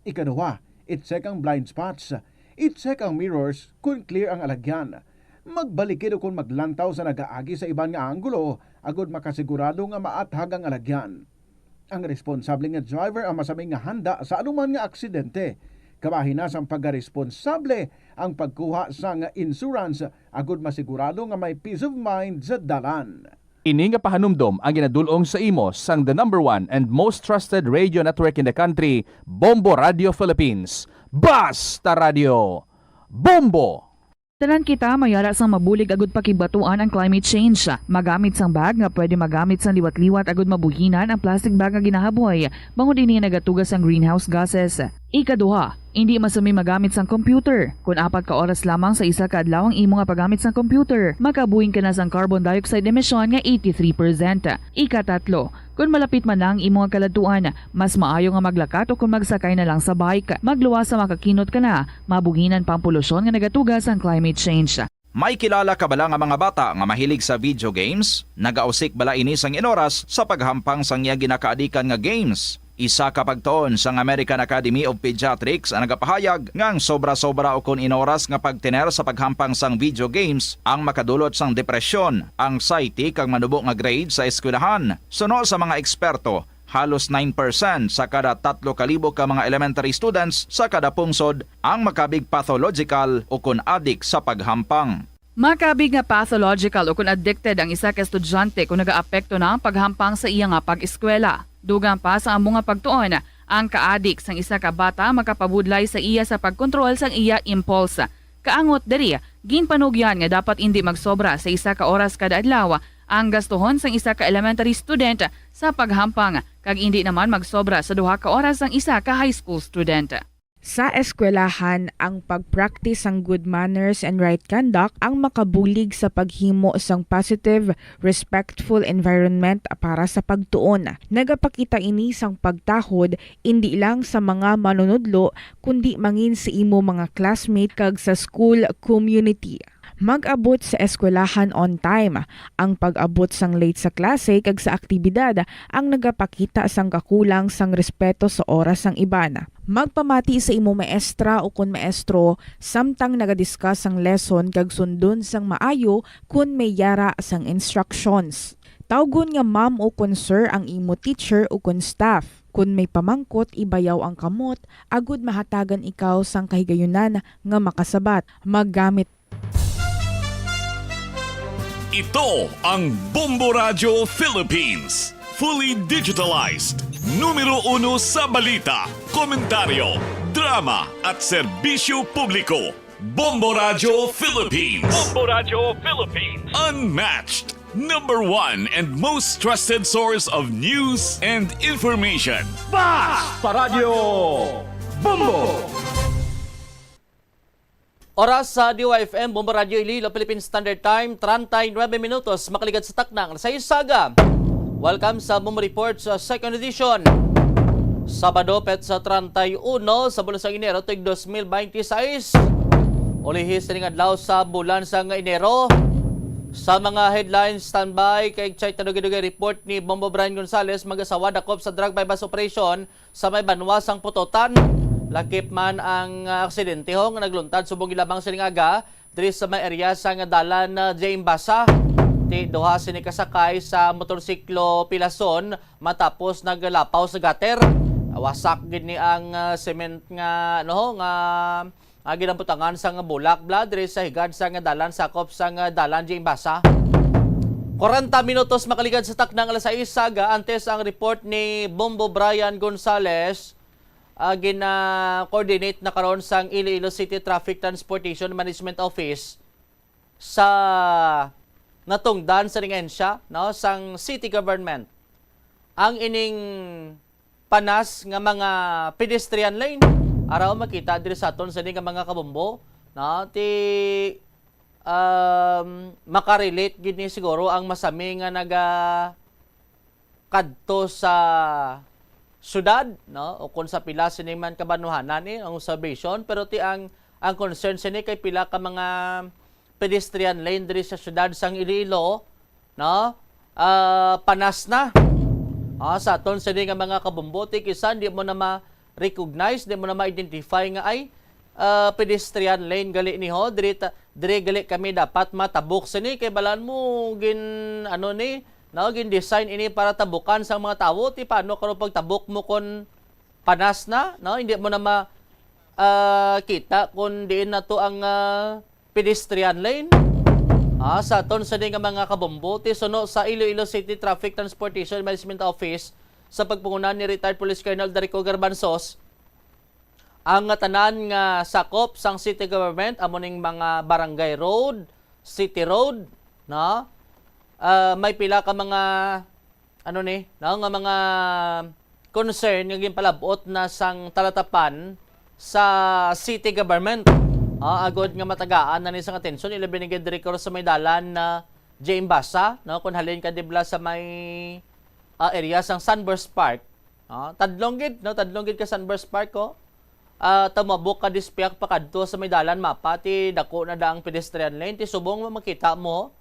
Ikaduha, i-check ang blind spots. I-check ang mirrors kung clear ang alagyan. Magbalikid o kung maglantaw sa nagaagi sa ibang nga anggulo agud makasigurado nga maathag ang alagyan. Ang responsable nga driver ang masaming nga handa sa anuman nga aksidente. Kabahin na sang pagkaresponsable ang pagkuha sa nga insurance agud masigurado nga may peace of mind sa dalan. Ini nga pahanumdom ang ginadulong sa imo sang the #1 and most trusted radio network in the country, Bombo Radio Philippines. Basta Radio! Bombo! Tanan kita mayara sang mabulig agud pakibatuan ang climate change. Magamit sang bag nga pwede magamit sang liwat-liwat agud mabuhinan ang plastic bag nga ginahaboy. Bangod ini nagatugas ang greenhouse gases. Ikaduha, hindi masami magamit sang computer. Kung 4 ka oras lamang sa isa ka adlaw ang imo nga paggamit sang computer, makabuhing ka na sang carbon dioxide emission nga 83%. Ikatatlo, kung malapit man lang imo nga kaladuan, mas maayo nga maglakat o kung magsakay na lang sa bike. Magluwas sa makakinot ka na, mabuhinan pang polusyon nga nagatugas ang climate change. May kilala ka bala nga mga bata nga mahilig sa video games? Nagausik bala ini sang inoras sa paghampang sang iya ginakaadikan nga games. Isa ka pagtuon sang American Academy of Pediatrics ang nagapahayag ngang sobra-sobra o kun inoras nga pagtiner sa paghampang sang video games ang makadulot sang depresyon, anxiety kag manubo nga grade sa eskwelahan. Suno sa mga eksperto, halos 9% sa kada 3,000 ka mga elementary students sa kada pungsod ang makabig pathological o kun addict sa paghampang. Makabig nga pathological o kung addicted ang isa ka estudyante kung nagaapekto na ang paghampang sa iya nga pag-eskwela. Dugang pa sa among nga pagtuon, ang ka-addict sang isa ka bata makapabudlay sa iya sa pagkontrol sang iya impulse. Kaangot diri, ginpanugyan nga dapat hindi magsobra sa isa ka oras kada adlaw ang gastuhon sang isa ka elementary student sa paghampang kag hindi naman magsobra sa 2 ka oras ang isa ka high school student. Sa eskwelahan, ang pag-practice ng good manners and right conduct ang makabulig sa paghimo sang positive, respectful environment para sa pagtuon. Nagapakita ini sang pagtahod hindi lang sa mga manunudlo kundi mangin sa imo mga classmate kag sa school community. Mag-abot sa eskwelahan on time. Ang pag-abot sang late sa klase kag sa aktibidad ang nagapakita sang kakulang sang respeto sa oras sang iban. Magpamati sa imo maestra o kun maestro samtang nagadiscuss sang lesson kag sundon sang maayo kun may yara sang instructions. Tawgon nga ma'am o kun sir ang imo teacher o kun staff. Kun may pamangkot, ibayaw ang kamot, agud mahatagan ikaw sang kahigayunan nga makasabat. Maggamit. Ito ang Bombo Radio Philippines. Fully digitalized. Numero 1 sa balita, komentaryo, drama at serbisyo publiko. Bombo Radio Philippines. Bombo Radio Philippines. Unmatched. Number 1 and most trusted source of news and information. Basta Radio Bombo. Oras sa DYFM, Bombo Radio Iloilo, Philippine Standard Time, 39 minutos, makaligad sa taknang sa isaga. Welcome sa Bombo Report sa second edition. Sabado, petsa 31 sa bulan sa Enero, tuig 2026. Ulihis na adlaw sa bulan sa Enero. Sa mga headlines, standby kay Chay Tanugay report ni Bombo Brian Gonzales, mag-asawa dakop sa drug bypass operation sa may banwasang Putotan. Lakip man ang aksidente ho nga nagluntad subong ilabang siningaga diri sa may area sa nga dalan na James Basa. Ti duha sini kasakay sa motorsiklo Pilason matapos naglalapaw sa gutter. Wasak gid ni ang cement nga nga ginamputangan sa nga bulak bla diri sa higad sa nga dalan sakop sa nga dalan James Basa. 40 minutos makaligad sa taknang alas 6 saga antes ang report ni Bombo Brian Gonzales gina-coordinate na karon sang Iloilo City Traffic Transportation Management Office sa natungdan sa lingensya no sang city government ang ining panas nga mga pedestrian lane araw makita diri sa aton sa nga mga kabombo no ti makarelate gid ni siguro ang masami nga naga kadto sa syudad no o kun sa pila sini man kabanuhanan ni ang observation pero ti ang concern sini kay pila ka mga pedestrian lane diri sa syudad sang Iloilo no panas na sa aton sini nga mga kabombo ti kisan di mo na ma-recognize di mo na ma-identify nga ay pedestrian lane gali ni ho diri gali kami dapat matabok sini kay balaan mo gin gin design ini para tabukan sa mga tawo ti paano kung pagtabok mo kon panas na no hindi mo na kita kung diin na to ang pedestrian lane sa aton sa nga mga kabombo ti suno sa Iloilo City Traffic Transportation Management Office sa pagpungunan ni retired Police Colonel Darico Garbanzos ang tanan nga sakop sang city government amoning mga barangay road, city road no may pila ka mga nga mga concern nga ginpalabot na sang talatapan sa city government. Agod nga matagaan na ni sang atensyon ilabi ni Dirico sa may dalan na James Basa no kun halin ka dibla sa may area sang Sunburst Park. Tadlong gid ka Sunburst Park ko. Tumabok ka dispiak pa kadto sa may dalan mapa ti dako na daang pedestrian lane ti subong makita mo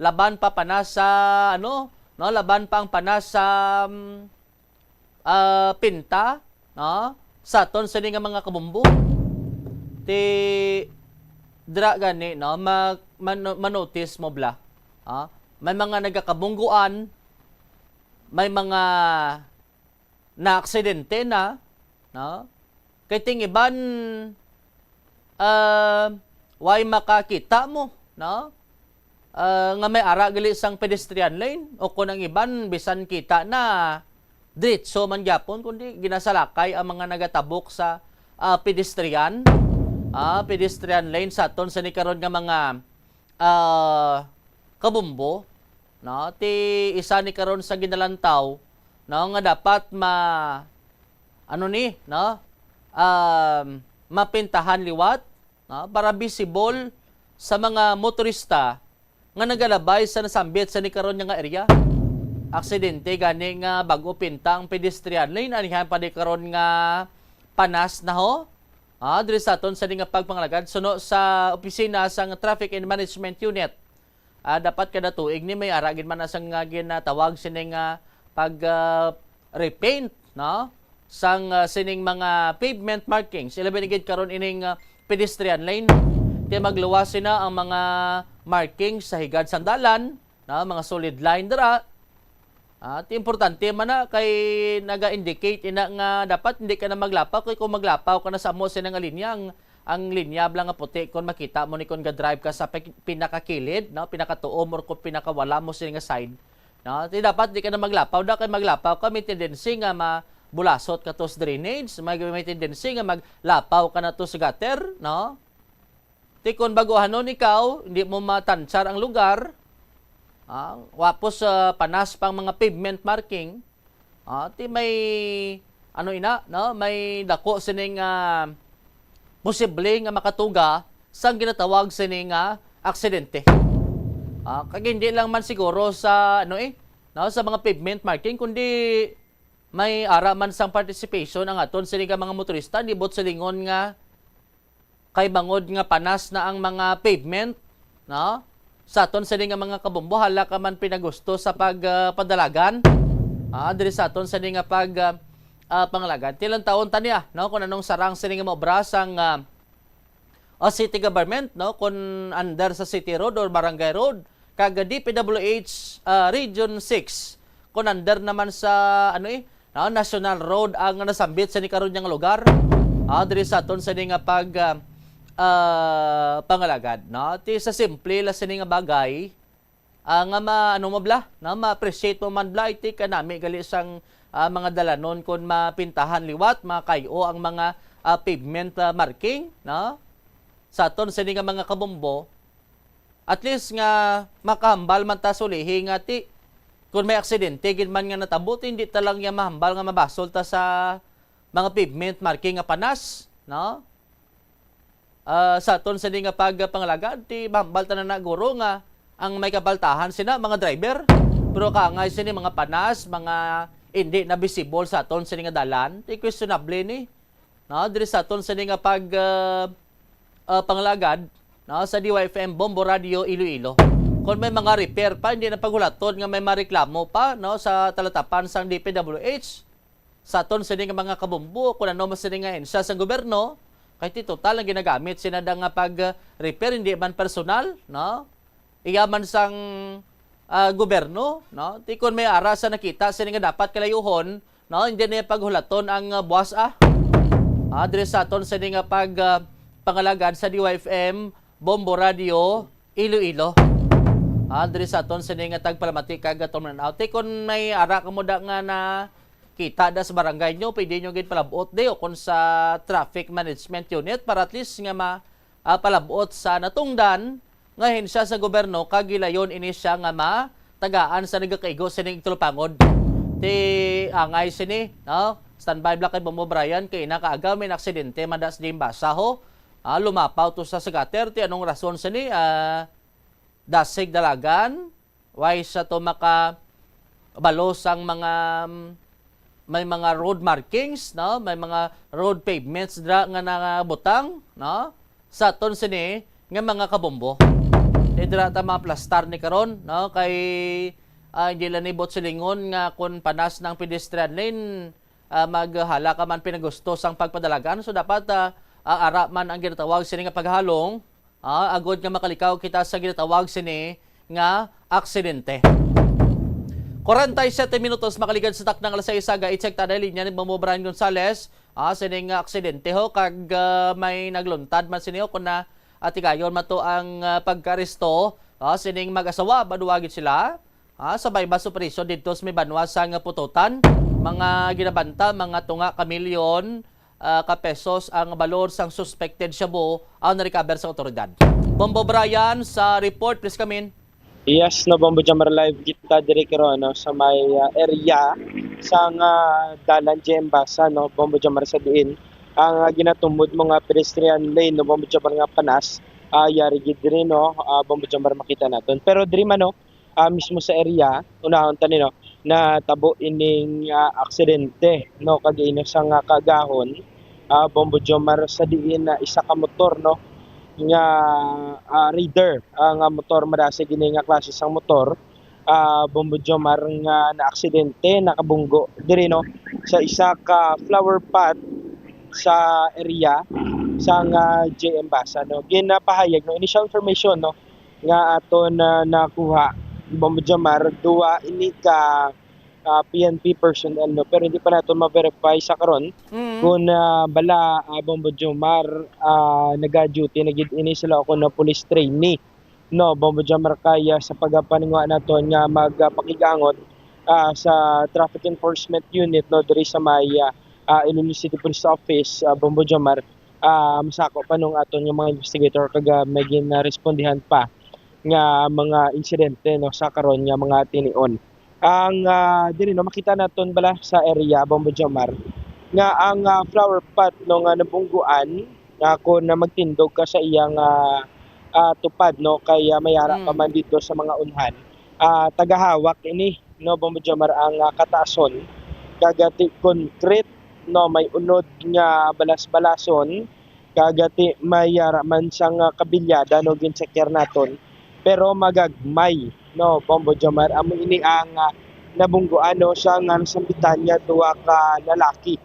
laban pa panas sa laban pa ang panas sa pinta no sa aton sa nga mga kabumbu ti dra gani no manotice mo bla may mga nagakabungguan may mga na aksidente na no kay ting iban way makakita mo no nga may ara gali sang pedestrian lane o kun ang iban bisan kita na diretso man gyapon kundi ginasalakay ang mga nagatabok sa pedestrian lane sa aton sa ni karon nga mga kabumbo no ti isa ni karon sa ginalantaw no nga dapat mapintahan liwat no para visible sa mga motorista nga nagalabay sa nasambit sa ni karon nga area. Aksidente gani nga bago pintang pedestrian lane anihan pa di karon nga panas na ho Diri sa aton sa nga pagpangalagad suno sa opisina sang Traffic and Management Unit. Dapat kada tuig ni may aragin man sang ginatawag sining pag repaint no sang sining mga pavement markings. Ilabinigid karon ining pedestrian lane. Ti magluwas na ang mga markings sa higad sang dalan, mga solid line dira. Ti importante man na kay naga-indicate ina nga dapat hindi ka na maglapaw kay kung maglapaw ka na sa mo sinang linya ang linya blang nga puti kung makita mo ni kung ga-drive ka sa pinakakilid, no, pinakatuom or kung pinakawala mo sinang side. No, ti dapat di ka na maglapaw da kay maglapaw ka may tendency nga mabulasot ka to sa drainage, may tendency nga maglapaw ka na to sa gutter, no? Ti kung baguhanon ikaw, hindi mo matansyar ang lugar, wapos panas pang mga pavement marking, ti may no, may dako sining posible nga makatuga sang ginatawag sining aksidente. Kag hindi lang man siguro sa no, sa mga pavement marking kundi may ara man sang participation ang aton sining mga motorista nibot sa lingon nga kay bangod nga panas na ang mga pavement, no? Sa aton sa nga mga kabombo hala ka man pinagusto sa pagpadalagan. Diri sa aton sa nga pangalagan. Tilang taon taniya, no, kung anong sarang sa nga maobra sang city government, no, kung under sa city road or barangay road, kag DPWH Region 6, kung under naman sa national road ang nasambit sa ni karon yang lugar. Diri sa aton sa nga pangalagad, no? Ti sa simple la sini nga bagay nga ma-appreciate mo man bla iti kanami gali sang mga dalanon kon mapintahan liwat, makayo ang mga pavement marking, no? Sa aton sini nga mga kabombo at least nga makahambal man ta sulihi nga ti kung may aksidente gid man nga natabo hindi ta lang ya mahambal nga mabasol ta sa mga pavement marking nga panas, no? Sa aton sa nga pagpangalagad ti mambalta na guro nga ang may kabaltahan sina mga driver pero kaangay sini mga panas mga hindi na visible sa aton sa nga dalan ti questionable ni, no, diri sa aton sa nga pangalagad, no, sa DYFM Bombo Radio Iloilo kung may mga repair pa hindi na paghulaton nga may mareklamo pa, no, sa talatapan sang DPWH sa aton sa nga mga kabombo kung ano mas nga ensya sa gobyerno. Kaya total ang ginagamit sinada nga pag-repair hindi man personal, no? Iyaman sang gobyerno, no? Ti kon may ara sa nakita sini nga dapat kalayuhon, no? Hindi na paghulaton ang buwas Diri sa aton sini nga pangalagad sa DYFM Bombo Radio Iloilo. Diri sa aton sini nga tagpalamati kag aton Ti kon may ara kamo da nga na kita da sa barangay nyo, pwede nyo gid palabot de o kung sa traffic management unit para at least nga palabot sa natungdan ngayon siya sa gobyerno kagilayon ini siya nga tagaan sa nagakaigo sining tulpangod. Ti angay sini, no? Standby block kay Bombo Brian kay nakaagaw may aksidente madas di basaho. Lumapaw to sa gutter ti anong rason sini dasig dalagan why sa to makabalos ang mga may mga road markings, no, may mga road pavements dra nga nabutang, no, sa aton sini nga mga kabombo. Dira ta mga plastar ni karon, no, kay hindi lang nibot silingon nga kun panas ng pedestrian lane maghala ka man pinagusto sang pagpadalagan so dapat ara man ang ginatawag sini nga paghalong agod nga makalikaw kita sa ginatawag sini nga aksidente. 47 minutos makaligad sa taknang alas 6 aga i-check ta dali linya ni Bombo Brian Gonzales sining aksidente ho kag may nagluntad man sini ho kun na atigayon man to ang pagkaresto sining mag-asawa baduwagid sila sa bypass operation dito sa may banwa sang pututan mga ginabanta mga tunga ka milyon ka pesos ang balor sang suspected shabu ang na-recover sa otoridad. Bombo Brian sa report please come in. Yes, no, Bombo Jamar live kita diri karon sa may area sa dalan Jembasa, no, Bombo Jamar sa diin ang ginatumod mga pedestrian lane no Bombo Jamar nga panas yari gid diri no Bombo Jamar makita naton. Pero diri man no mismo sa area unahon tani no na tabo ining aksidente no kag ino sa kagahon Bombo Jomar sa diin na isa ka motor no nga Raider nga motor madasi gini nga klase sang motor. Bombo Jomar nga na aksidente nakabunggo diri no sa isa ka flower pot sa area sa JM Basa no. Ginapahayag no initial information no nga aton nakuha Bombo Jomar duwa ini ka PNP personnel no pero hindi pa nato ma-verify sa karon kung bala Bombo Jomar naga-duty nagid ini sila ako na police trainee no Bombo Jomar kaya sa pagapaningwa naton nga magpakigangot sa traffic enforcement unit no diri sa may Iloilo City Police Office Bombo Jomar masako pa nung aton yung mga investigator kaga may respondihan pa nga mga insidente no sa karon nga mga tinion. Ang diri no makita naton bala sa area Bombo Jomar nga ang flower pot no nga nabungguan nga kung na magtindog ka sa iyang tupad no kaya mayara pa man dito sa mga unhan tagahawak ini no Bombo Jomar ang kataason kagati concrete no may unod nga balas-balason kagati mayara man sang kabilyada no ginsekyer naton pero magagmay no Bombo Jomar amo ini ang nabungguan no sa nga sambitan niya duwa ka lalaki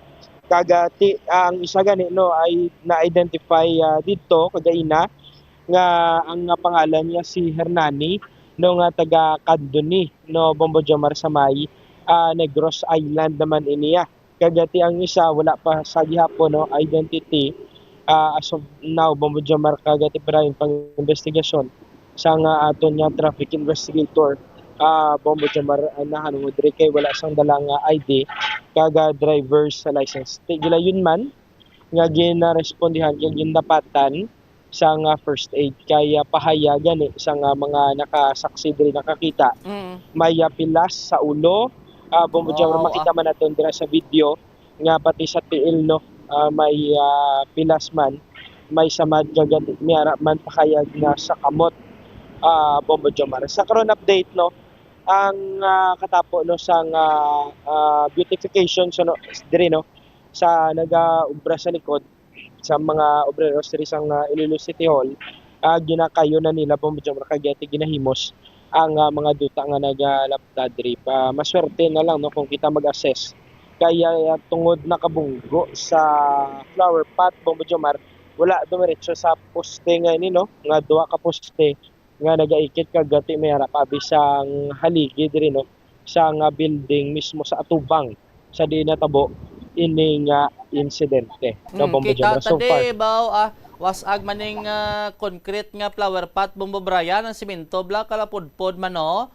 kagati ang isa gani no ay na-identify dito kagaina nga ang pangalan niya si Hernani no nga taga Candoni no Bombo Jomar sa may Negros Island naman iniya kagati ang isa wala pa sa gihapon no identity as of now Bombo Jomar kagati para yung pang-investigasyon sa nga aton nga traffic investigator Bombo Jomar nahanungod diri kay wala sang dalang ID kaga driver's license tigila yun man nga ginarespondihan kay gindapatan sa nga first aid kaya pahayagan sa nga mga nakasaksi diri nakakita may pilas sa ulo Bombo Jomar makita man naton dira sa video nga pati sa tiil no may pilas man may samad gagat miara man pakayag nga sa kamot Bombo Jomar. Sa karon update no, ang katapo no sang beautification so no diri no sa naga-ubra sa likod sa mga obreros diri sang Iloilo City Hall ginakayo na nila Bombo Jomar kagati ginahimos ang mga duta nga nagalaptad diri pa maswerte na lang no kung kita mag-assess kaya tungod nakabunggo sa flower pot Bombo Jomar wala dumiretso sa poste nga ini no nga duha ka poste nga nagaikit kagati may harap abisang haligi diri no sa nga building mismo sa atubang sa di natabo ini nga insidente no Bombo Jomar so far was agmaning concrete nga flower pot Bombo Brian ang simento bla kalapudpod man no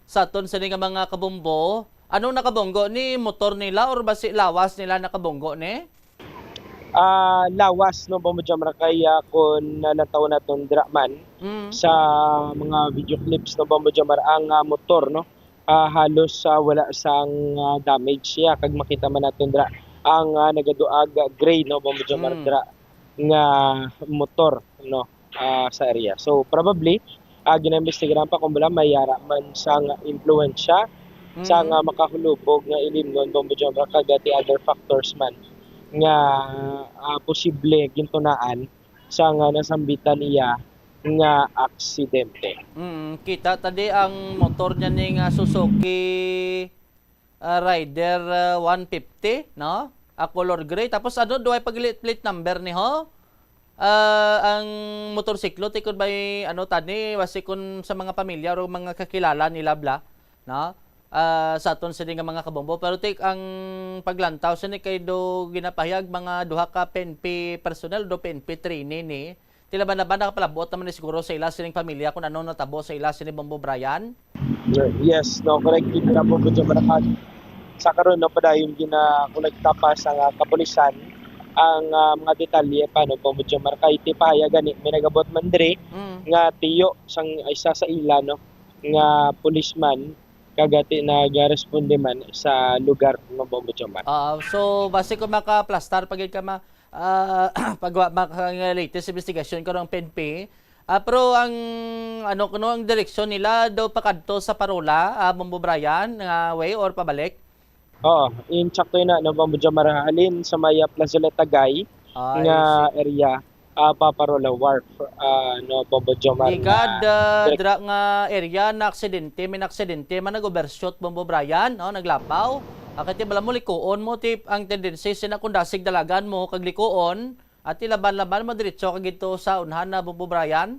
sa ton sa nga mga kabombo anong nakabonggo ni motor nila or basi lawas nila nakabonggo ni lawas no Bombo Jomar kaya kung nataw naton draman sa mga video clips no Bombo Jomar ang motor no halos wala sang damage siya kag makita man naton dra ang nagaduag gray no Bombo Jomar dra nga motor no sa area so probably ginaimbestigahan pa kung bala mayara man sang influensya sa nga makahulubog nga ilimnon Bombo Jomar kagati other factors man nga posible gintunaan sa nga nasambitan niya nga aksidente. Kita tadi ang motor niya ning Suzuki Rider 150 no? Color gray tapos ano duay plate number ni ho? Ang motorsiklo tikod by ano tani wasikon sa mga pamilya o mga kakilala nila bla no? Sa aton sa nga mga kabombo pero tik ang paglantaw sa ni kay do ginapahayag mga duha ka PNP personnel do PNP trainee ni tila ba nakapalabot naman ni siguro sa ila sining pamilya kung ano natabo sa ila sini Bombo Brian. Yes no correct kita na Bombo Jomar sa karon no padayon ginakolekta pa sa kapulisan ang mga detalye pa no Bombo Jomar kay ti pahayagan ni may nagabot man diri nga tiyo sang isa sa ila no nga policeman kagati nag-responde man sa lugar ng Bombo Jomar. So base ko maka-plastar pagid ka latest investigation ko ng PNP. Pero ang ano kuno ang direksyon nila daw pakadto sa parola Bombo Brian nga way or pabalik. Oo, in sakto na no Bombo Jomar halin sa may Plazoleta Tagay nga area Paparola Wharf no Bombo Jomar. Ligad dra nga area na aksidente, may aksidente man nag-overshoot Bombo Brian, no, naglapaw. Akiti bala mo likuon mo tip ang tendency sina kung dasig dalagan mo kag likuon at ilaban-laban mo diretso kag ito sa unhan na Bombo Brian.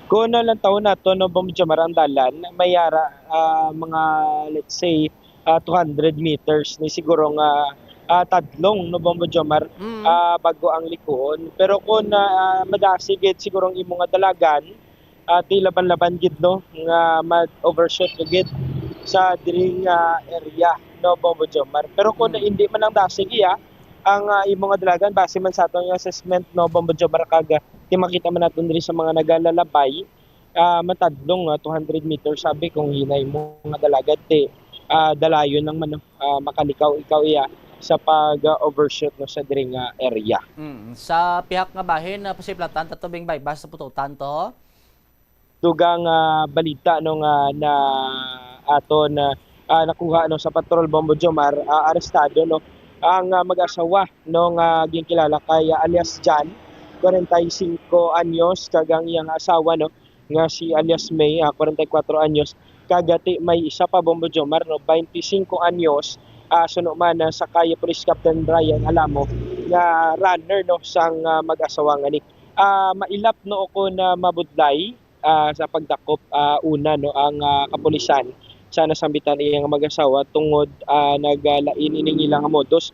Kung lang taon na to no Bombo Jomar ang dalan mayara mga let's say 200 meters ni siguro nga tadlong no Bombo Jomar bago ang likuon. Pero kung madasig siguro ang imo nga dalagan ti laban-laban gid no nga mag-overshoot gid sa diri nga area no Bombo Jomar. Pero kung hindi man ang dasig iya ang imo nga dalagan base man sa atong assessment no Bombo Jomar kaga ti makita man naton diri sa mga nagalalabay matadlong 200 meters sabi kung hinay mo nga dalagan ti dalayon lang man makalikaw ikaw iya sa pag-overshoot no sa diri nga area. Sa pihak nga bahin na posiblatan tatubing baybas sa pututan to. Dugang balita no nga na aton nakuha no sa Patrol Bombo Jomar arestado no ang mag-asawa no nga ginkilala kay alias Jan 45 anyos kagang iyang asawa no nga si alias May 44 anyos kagati may isa pa Bombo Jomar no 25 anyos suno man sa kay Police Captain Brian Alamo nga runner no sang mag-asawa nga ni mailap no ko na mabudlay sa pagdakop una no ang kapulisan sa nasambitan iyang mag-asawa tungod naglain ining ilang modus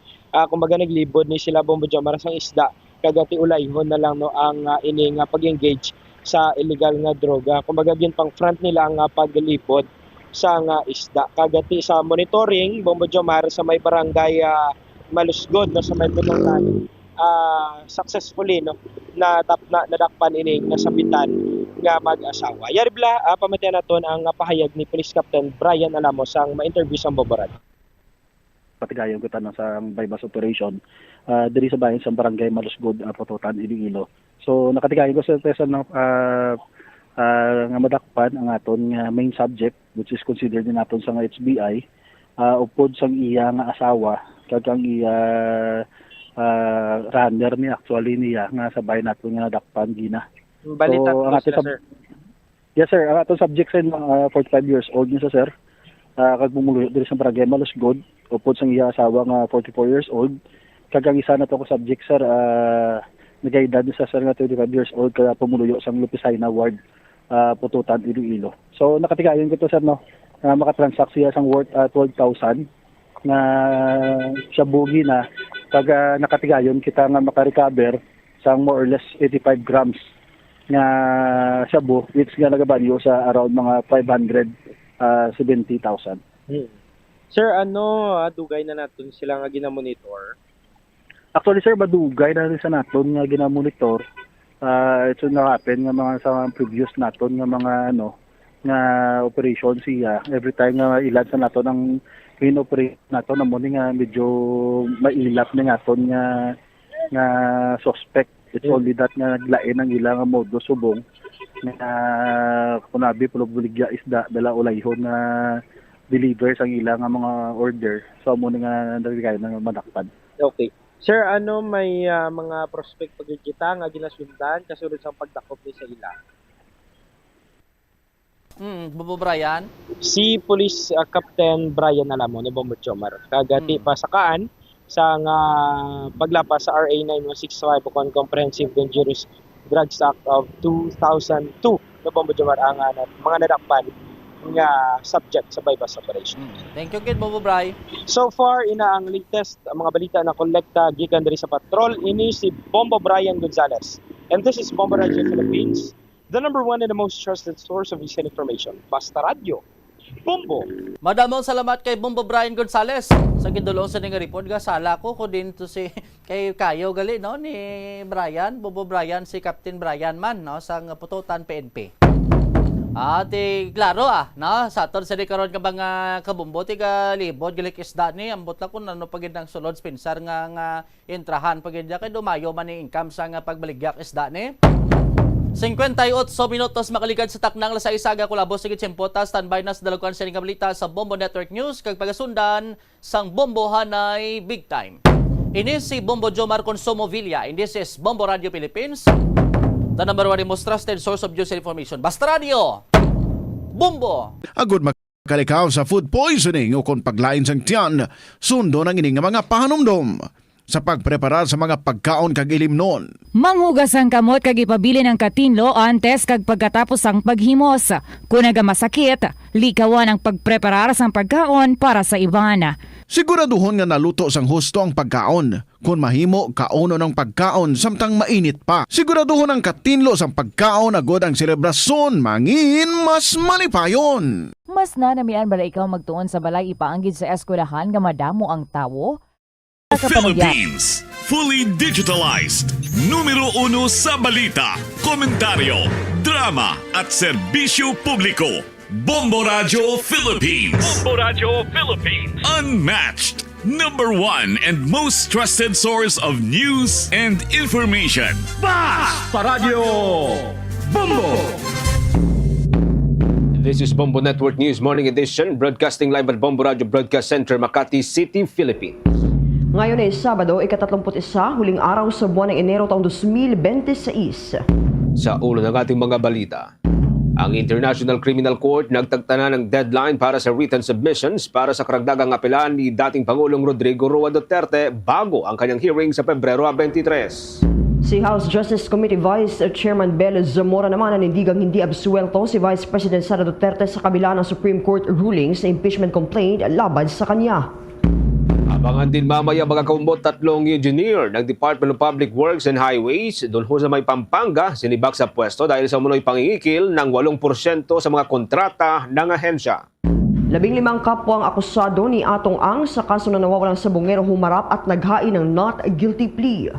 kumbaga naglibod ni sila Bombo Jomar sang isda kagati ulayhon na lang no ang ining pag-engage sa illegal nga droga kumbaga yun pang front nila ang paglibod sa nga isda kagati sa monitoring Bombo Jomar sa may barangay Malusgod no sa may Pututan successfully no nadakpan ining nasambitan nga mag-asawa. Yaribla pamatian naton ang pahayag ni Police Captain Brian Alamo sang ma-interview sa Boboran. Patigayon ko tanong sa bypass operation diri sa bayan sa barangay Malusgod Pututan Iloilo. So nakatigayon ko sa tesa ng nga madakpan ang aton nga main subject which is considered din naton sa HBI upod sang iya nga asawa kag ang iya runner ni actually niya nga sa bayan naton nga nadakpan gina. Balita so, sila, sir. Yes sir, ang atong subject sa 45 years old niya sa sir. Kag bumuluyo diri sa barangay Malusgod upod sang iya asawa nga 44 years old. Kag ang isa na to ko subject sir nagaedad sa sir nga 25 years old kaya pumuluyo sang Lupisayna Ward Pututan Iloilo. So nakatigayon ko to sir no makatransact siya sang worth 12,000 nga siya bugi na kag nakatigayon kita nga makarecover sang more or less 85 grams nga shabu which nga nagabalyo sa around mga 570,000. Sir, dugay na naton sila nga ginamonitor? Actually sir, badugay na rin sa naton nga ginamonitor. Ito na-happen nga mga sa previous naton nga mga nga operation siya. Every time nga ilan sa naton ang in-operate naton na mo nga medyo mailap na naton nga suspect. It's only that nga naglain ang ilang modus subong na kunabi pulog-buligya isda dala ulayhon na delivers ang ilang mga order. So mo nga nagkaya ng madakpan. Okay. Sir, may mga prospect pagkikita nga ginasundan kasunod sa pagdakop ni sa ila? Bobo Brian? Si Police Captain Brian Alamo ni Bombo Jomar. Kagati pasakaan sa paglapas sa RA 9165 on Comprehensive Dangerous Drugs Act of 2002 na Bombo Jomar ang mga nadakpan nga subject sa bypass operation. Thank you kid Bobo Bray. So far ina ang latest mga balita na kolekta gikan diri sa patrol ini si Bombo Brian Gonzalez. And this is Bombo Radio Philippines, the #1 and the most trusted source of instant information. Basta Radio. Bombo. Madamong salamat kay Bombo Brian Gonzalez sa gidulong sa ning report ga sala ko din to si kay kayo gali no ni Brian, Bombo Brian si Captain Brian man no sa Pututan PNP. Klaro no sa aton sa karon ka mga kabumbo ti ka libod gilik isda ni ambot la kun ano pagid nang sulod sponsor nga intrahan pagid kay dumayo man ni income sa nga pagbaligyak isda ni. 58 minutos makaligad sa taknang sa isaga kulabos sige tiyempota standby na sa dalaguan sa balita sa Bombo Network News kag pagasundan sang Bombo Hanay Big Time. Ini si Bombo Jomar Consumo Villa and this is Bombo Radio Philippines, the number one most trusted source of news and information. Basta Radio Bombo. Agud makalikaw sa food poisoning o kung paglain sang tiyan, sundo ng ining mga pahanumdom sa pagpreparar sa mga pagkaon kag ilimnon. Manghugas ang kamot kag ipabili ng katinlo antes kag pagkatapos ang paghimos. Kung masakit, likawan ang pagpreparar sang pagkaon para sa iban. Siguraduhon nga naluto sang husto ang pagkaon. Kung mahimo, kauno ng pagkaon samtang mainit pa. Siguraduhon ang katinlo sang pagkaon agod ang selebrasyon mangin mas malipayon. Mas nanamian bala ikaw magtuon sa balay ipaanggid sa eskwelahan nga madamo ang tawo? Philippines, fully digitalized. Numero 1 sa balita, komentaryo, drama at serbisyo publiko. Bombo Radio Philippines. Bombo Radio Philippines. Unmatched, number 1 and most trusted source of news and information. Basta Radio Bombo. This is Bombo Network News Morning Edition, broadcasting live at Bombo Radio Broadcast Center, Makati City, Philippines. Ngayon ay Sabado, ika-31, huling araw sa buwan ng Enero taong 2026. Sa ulo ng ating mga balita, ang International Criminal Court nagtagta na ng deadline para sa written submissions para sa karagdagang apelan ni dating Pangulong Rodrigo Roa Duterte bago ang kanyang hearing sa Pebrero 23. Si House Justice Committee Vice Chairman Bel Zamora naman nanindigang hindi absuelto si Vice President Sara Duterte sa kabila ng Supreme Court ruling sa impeachment complaint laban sa kanya. Abangan din mamaya mga kaumbot 3 engineer ng Department of Public Works and Highways doon sa may Pampanga sinibak sa pwesto dahil sa umunoy pangingikil ng 8% sa mga kontrata ng ahensya. 15 kapwa ang akusado ni Atong Ang sa kaso ng nawawalang sabongero humarap at naghain ng not guilty plea.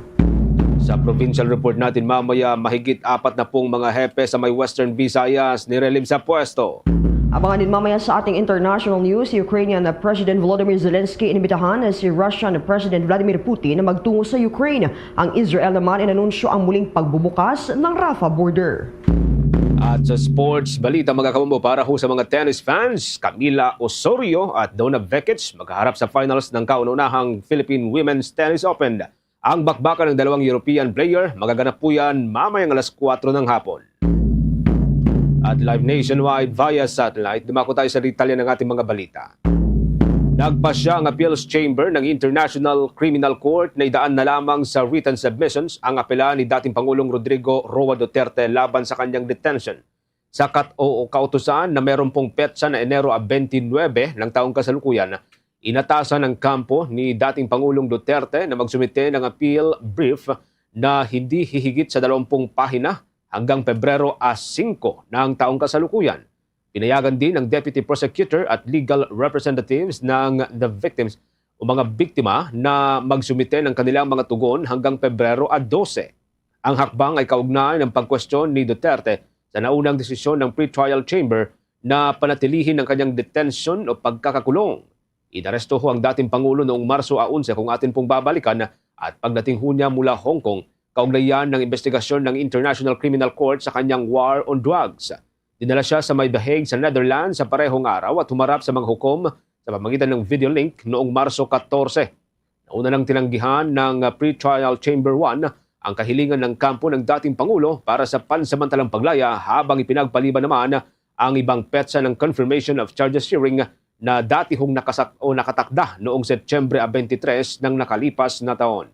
Sa provincial report natin mamaya, mahigit 40 mga hepe sa may Western Visayas nirelieve sa pwesto. Abangan din mamaya sa ating international news, si Ukrainian President Volodymyr Zelensky inibitahan si Russian President Vladimir Putin na magtungo sa Ukraine. Ang Israel naman inanunsyo ang muling pagbubukas ng Rafah border. At sa sports balita mga kamumbo para ho sa mga tennis fans, Camila Osorio at Donna Vekic maghaharap sa finals ng kauna-unahang Philippine Women's Tennis Open. Ang bakbakan ng dalawang European player magaganap po yan mamayang alas 4 ng hapon. At live nationwide via satellite, dumako tayo sa detalye ng ating mga balita. Nagpasya ang Appeals Chamber ng International Criminal Court na idaan na lamang sa written submissions ang apela ni dating Pangulong Rodrigo Roa Duterte laban sa kanyang detention. Sa kautusan na meron pong petsa na Enero 29 ng taong kasalukuyan, inatasan ng kampo ni dating Pangulong Duterte na magsumite ng appeal brief na hindi hihigit sa 20 pahina hanggang Pebrero 5 ng taong kasalukuyan. Pinayagan din ng Deputy Prosecutor at legal representatives ng the victims o mga biktima na magsumite ng kanilang mga tugon hanggang Pebrero 12. Ang hakbang ay kaugnay ng pagkwestiyon ni Duterte sa naunang desisyon ng pretrial chamber na panatilihin ang kanyang detention o pagkakakulong. Inaresto ho ang dating Pangulo noong Marso 11 kung atin pong babalikan at pagdating ho niya mula Hong Kong, kaugnayan ng investigasyon ng International Criminal Court sa kanyang war on drugs. Dinala siya sa may The Hague sa Netherlands sa parehong araw at humarap sa mga hukom sa pamamagitan ng video link noong Marso 14. Nauna nang tinanggihan ng Pre-Trial Chamber 1 ang kahilingan ng kampo ng dating Pangulo para sa pansamantalang paglaya habang ipinagpaliban naman ang ibang petsa ng confirmation of charges hearing na dati hong nakatakda noong Setyembre 23 ng nakalipas na taon.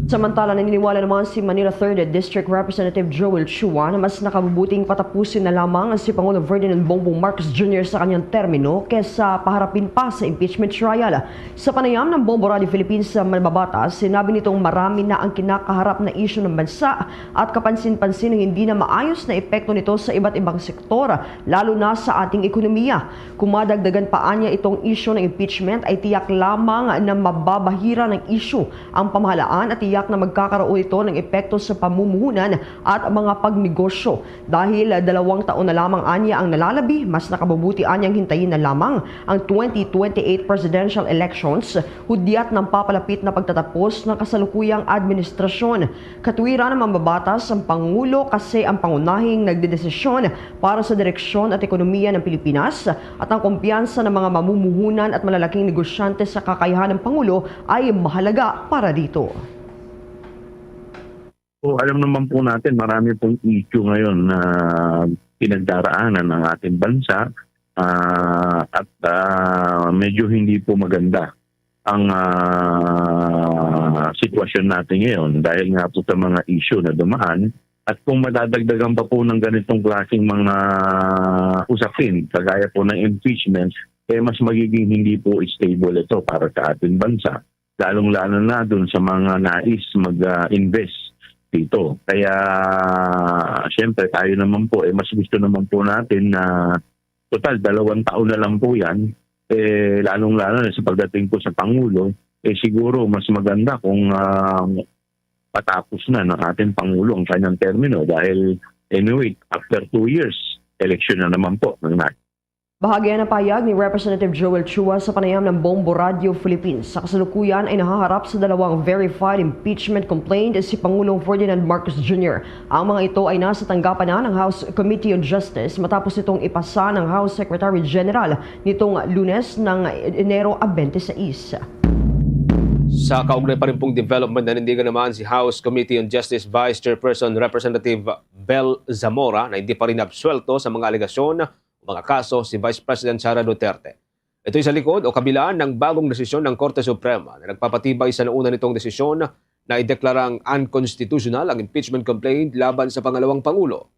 Samantala, naniniwala naman si Manila 3rd District Representative Joel Chua na mas nakabubuting patapusin na lamang si Pangulong Ferdinand Bongbong Marcos Jr. sa kanyang termino kesa paharapin pa sa impeachment trial. Sa panayam ng Bombo Radio Philippines sa Malbabatas, sinabi nitong marami na ang kinakaharap na isyu ng bansa at kapansin-pansin ng hindi na maayos na epekto nito sa iba't ibang sektor, lalo na sa ating ekonomiya. Kumadagdagan pa niya itong isyu ng impeachment ay tiyak lamang na mababahira ng isyu ang pamahalaan at matiyak na magkakaroon ito ng epekto sa pamumuhunan at mga pagnegosyo. Dahil 2 taon na lamang anya ang nalalabi, mas nakabubuti anyang hintayin na lamang ang 2028 presidential elections, hudyat ng papalapit na pagtatapos ng kasalukuyang administrasyon. Katwiran ng mambabatas ang Pangulo kasi ang pangunahing nagdedesisyon para sa direksyon at ekonomiya ng Pilipinas at ang kumpiyansa ng mga mamumuhunan at malalaking negosyante sa kakayahan ng Pangulo ay mahalaga para dito. So, alam naman po natin, marami pong issue ngayon na pinagdaraanan ng ating bansa at medyo hindi po maganda ang sitwasyon natin ngayon dahil nga po sa mga issue na dumaan. At kung madadagdagan pa po ng ganitong klaseng mga usapin, kagaya po ng impeachment, mas magiging hindi po stable ito para sa ating bansa. Lalong-lalo na dun sa mga nais mag-invest dito. Kaya, siyempre, tayo naman po, mas gusto naman po natin na total, 2 taon na lang po yan. Lalong-lalo na sa pagdating po sa Pangulo, siguro mas maganda kung patapos na ng ating Pangulo ang kanyang termino dahil anyway, after 2 years, election na naman po ng natin. Bahagi ng pahayag ni Representative Joel Chua sa panayam ng Bombo Radio Philippines. Sa kasalukuyan ay nahaharap sa 2 verified impeachment complaint si Pangulong Ferdinand Marcos Jr. Ang mga ito ay nasa tanggapan na ng House Committee on Justice matapos itong ipasa ng House Secretary General nitong Lunes ng Enero 26. Sa kaugnay pa rin pong development, nanindigan naman si House Committee on Justice Vice Chairperson Representative Bel Zamora na hindi pa rin absuelto sa mga alegasyon mga kaso si Vice President Sara Duterte. Ito'y sa likod o kabilaan ng bagong desisyon ng Korte Suprema na nagpapatibay sa nauna nitong desisyon na ideklarang unconstitutional ang impeachment complaint laban sa pangalawang Pangulo.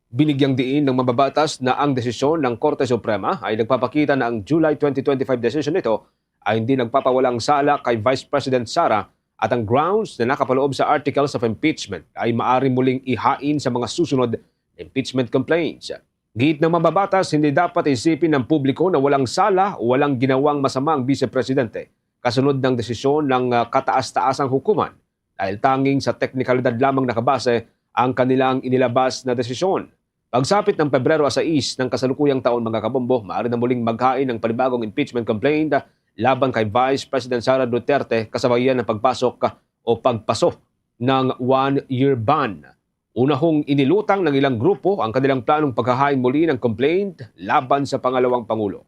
Binigyang diin ng mababatas na ang desisyon ng Korte Suprema ay nagpapakita na ang July 2025 decision nito ay hindi nagpapawalang sala kay Vice President Sara at ang grounds na nakapaloob sa articles of impeachment ay maaari muling ihain sa mga susunod na impeachment complaints. Gihit ng mababatas, hindi dapat isipin ng publiko na walang sala o walang ginawang masama ang Vice-Presidente kasunod ng desisyon ng kataas-taasang hukuman dahil tanging sa teknikalidad lamang nakabase ang kanilang inilabas na desisyon. Pagsapit ng Pebrero 6 ng kasalukuyang taon mga kabombo, maaari na muling maghain ng panibagong impeachment complaint laban kay Vice President Sara Duterte kasabayan ng pagpasok o pagpaso ng 1-year ban. Una hong inilutang ng ilang grupo ang kanilang planong paghahain muli ng complaint laban sa pangalawang Pangulo.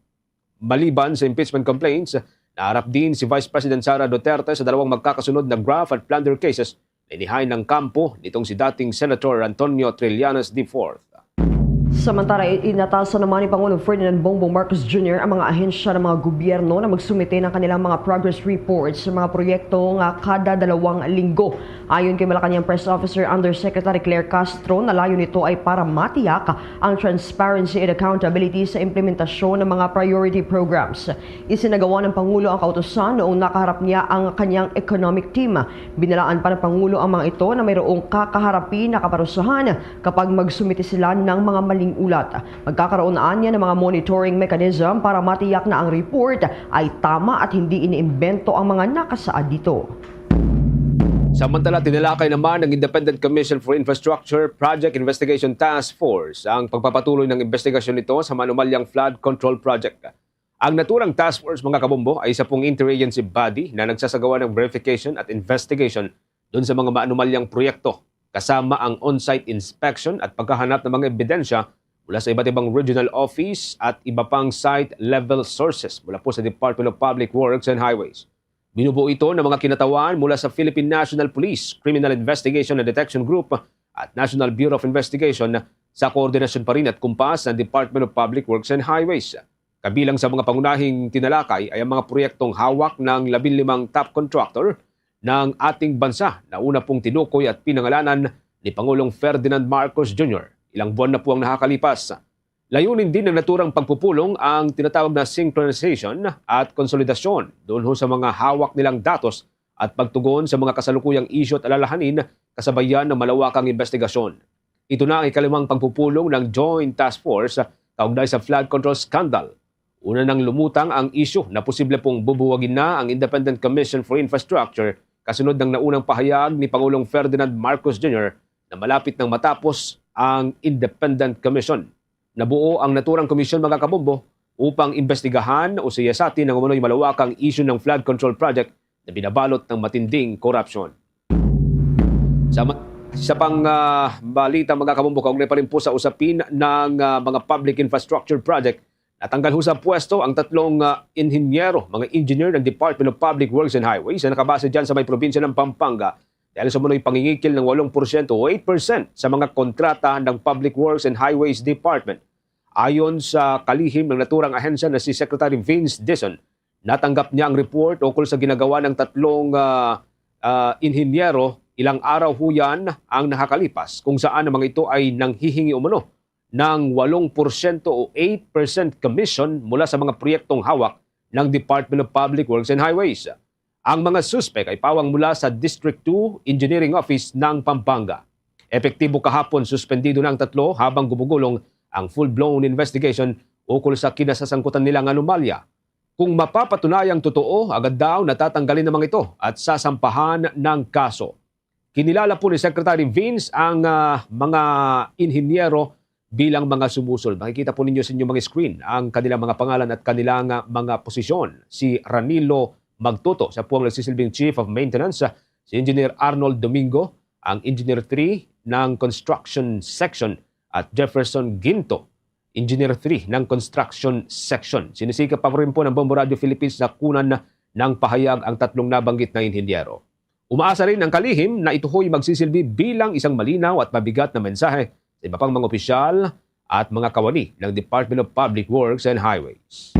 Maliban sa impeachment complaints, naharap din si Vice President Sara Duterte sa 2 magkakasunod na graft at plunder cases na inihain ng kampo nitong si dating Senator Antonio Trillanes IV. Samantala, inatasan naman ni Pangulong Ferdinand Bongbong Marcos Jr. ang mga ahensya ng mga gobyerno na magsumite ng kanilang mga progress reports sa mga proyekto kada 2 linggo. Ayon kay Malacanang Press Officer Undersecretary Claire Castro, nalayo nito ay para matiyak ang transparency and accountability sa implementasyon ng mga priority programs. Isinagawa ng Pangulo ang kautusan noong nakaharap niya ang kanyang economic team. Binalaan pa ng Pangulo ang mga ito na mayroong kakaharapin na kaparusahan kapag magsumite sila ng mga maling ulat. Magkakaroon na niya ng mga monitoring mechanism para matiyak na ang report ay tama at hindi iniimbento ang mga nakasaad dito. Samantala, tinalakay naman ng Independent Commission for Infrastructure Project Investigation Task Force ang pagpapatuloy ng investigasyon nito sa manumalyang flood control project. Ang naturang task force mga kabombo ay isa pong interagency body na nagsasagawa ng verification at investigation doon sa mga maanumalyang proyekto kasama ang on-site inspection at paghahanap ng mga ebidensya mula sa iba't ibang regional office at iba pang site-level sources mula po sa Department of Public Works and Highways. Binubuo ito ng mga kinatawan mula sa Philippine National Police, Criminal Investigation and Detection Group at National Bureau of Investigation sa koordinasyon pa rin at kumpas ng Department of Public Works and Highways. Kabilang sa mga pangunahing tinalakay ay ang mga proyektong hawak ng 15 top contractor ng ating bansa na una pong tinukoy at pinangalanan ni Pangulong Ferdinand Marcos Jr. Ilang buwan na po ang nakakalipas. Layunin din ng naturang pagpupulong ang tinatawag na synchronization at konsolidasyon doon sa mga hawak nilang datos at pagtugon sa mga kasalukuyang issue at alalahanin kasabayan ng malawakang investigasyon. Ito na ang ikalimang pagpupulong ng Joint Task Force kaugnay sa flood control scandal. Una nang lumutang ang issue na posible pong bubuwagin na ang Independent Commission for Infrastructure kasunod ng naunang pahayag ni Pangulong Ferdinand Marcos Jr. na malapit nang matapos ang Independent Commission. Nabuo ang naturang komisyon mga kabombo upang imbestigahan o siyasatin ang umunoy malawakang issue ng flood control project na binabalot ng matinding korupsyon. Sa balita mga kabombo, kaugnay pa rin po sa usapin ng mga public infrastructure project, natanggal ho sa pwesto ang tatlong inhinyero, mga engineer ng Department of Public Works and Highways na nakabase dyan sa may probinsya ng Pampanga dahil sa umunoy pangingikil ng 8% o 8% sa mga kontrata ng Public Works and Highways Department. Ayon sa kalihim ng naturang ahensya na si Secretary Vince Dizon, natanggap niya ang report ukol sa ginagawa ng tatlong inhinyero. Ilang araw ho yan ang nakakalipas kung saan ang mga ito ay nanghihingi umano ng 8% o 8% commission mula sa mga proyektong hawak ng Department of Public Works and Highways. Ang mga suspek ay pawang mula sa District 2 Engineering Office ng Pampanga. Epektibo kahapon, suspendido na ang tatlo habang gumugulong ang full-blown investigation ukol sa kinasasangkutan nilang anomalya. Kung mapapatunayang totoo, agad daw natatanggalin ng mga ito at sasampahan ng kaso. Kinilala po ni Secretary Vince ang mga inhinyero bilang mga sumusunod. Makikita po ninyo sa inyong mga screen ang kanilang mga pangalan at kanilang mga posisyon. Si Ranilo Magtuto, siya po ang nagsisilbing Chief of Maintenance. Si Engineer Arnold Domingo, ang Engineer 3 ng Construction Section. At Jefferson Ginto, Engineer 3 ng Construction Section. Sinisikap pa rin po ng Bombo Radio Philippines na kunan ng pahayag ang tatlong nabanggit na inhinyero. Umaasa rin ang kalihim na ito ho'y magsisilbi bilang isang malinaw at mabigat na mensahe sa iba pang mga opisyal at mga kawani ng Department of Public Works and Highways.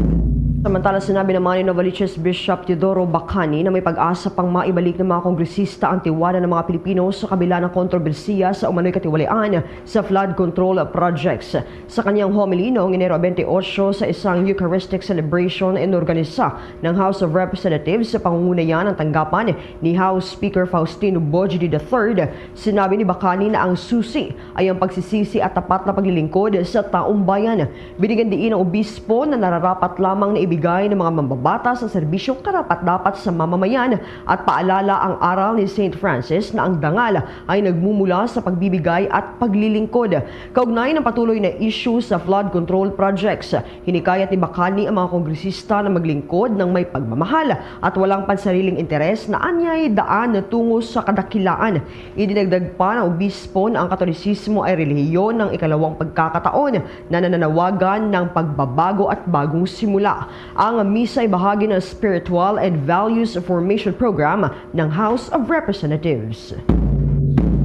Samantala, sinabi naman ni Novaliches Bishop Teodoro Bacani na may pag-asa pang maibalik ng mga kongresista ang tiwala ng mga Pilipino sa kabila ng kontrobersiya sa umano'y katiwalian sa flood control projects. Sa kanyang homily noong Enero 28 sa isang Eucharistic celebration inorganisa ng House of Representatives sa pangungunayan ng tanggapan ni House Speaker Faustino Bojidi III, sinabi ni Bacani na ang susi ay ang pagsisisi at tapat na paglilingkod sa taong bayan. Binigyan diin ng obispo na nararapat lamang na ibigay ng mga mambabatas ang serbisyong karapat-dapat sa mamamayan at paalala ang aral ni St. Francis na ang dangal ay nagmumula sa pagbibigay at paglilingkod. Kaugnay ng patuloy na issue sa flood control projects, hinikayat ni Bacani ang mga kongresista na maglingkod ng may pagmamahal at walang pansariling interes na anyay daan na tungo sa kadakilaan. Idinagdag pa ng obispo na ang Katolisismo ay relihiyon ng ikalawang pagkakataon na nananawagan ng pagbabago at bagong simula. Ang misa ay bahagi ng Spiritual and Values Formation Program ng House of Representatives.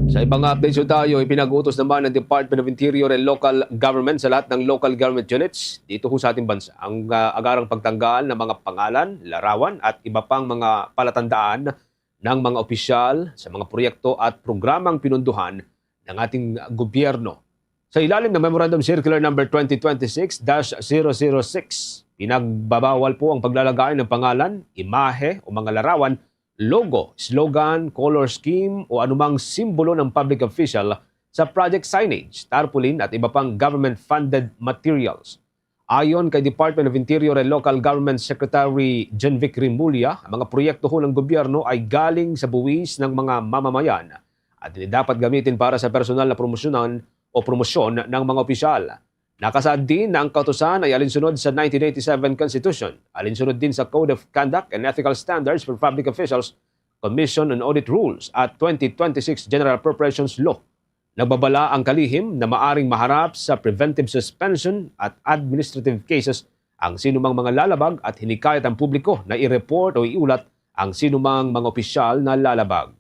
Sa ibang updates tayo, ipinag-utos naman ng Department of Interior and Local Government sa lahat ng local government units dito ho sa ating bansa ang agarang pagtanggal ng mga pangalan, larawan at iba pang mga palatandaan ng mga opisyal sa mga proyekto at programang pinunduhan ng ating gobyerno. Sa ilalim ng Memorandum Circular No. 2026-006, pinagbabawal po ang paglalagay ng pangalan, imahe o mga larawan, logo, slogan, color scheme o anumang simbolo ng public official sa project signage, tarpaulin at iba pang government-funded materials. Ayon kay Department of Interior and Local Government Secretary Genvic Rimulya, ang mga proyekto ho ng gobyerno ay galing sa buwis ng mga mamamayan at hindi dapat gamitin para sa personal na promosyon ng mga opisyal. Nakasaad din na ang kautusan ay alinsunod sa 1987 Constitution, alinsunod din sa Code of Conduct and Ethical Standards for Public Officials, Commission on Audit Rules at 2026 General Appropriations Law. Nagbabala ang kalihim na maaring maharap sa preventive suspension at administrative cases ang sinumang mga lalabag at hinikayat ang publiko na i-report o iulat ang sinumang mga opisyal na lalabag.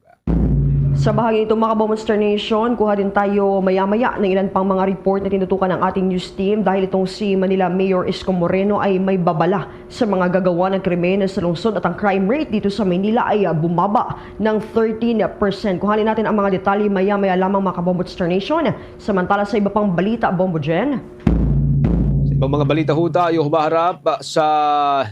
Sa bahagi ito mga Monster Nation, kuha din tayo maya-maya ng ilan pang mga report na tinutukan ng ating news team dahil itong si Manila Mayor Isko Moreno ay may babala sa mga gagawa ng krimen sa lungsod at ang crime rate dito sa Manila ay bumaba ng 13%. Kuhanin natin ang mga detalye maya-maya lamang mga Monster Nation. Samantala sa iba pang balita, Bombo Jen. Ibang mga balita ho tayo, humaharap sa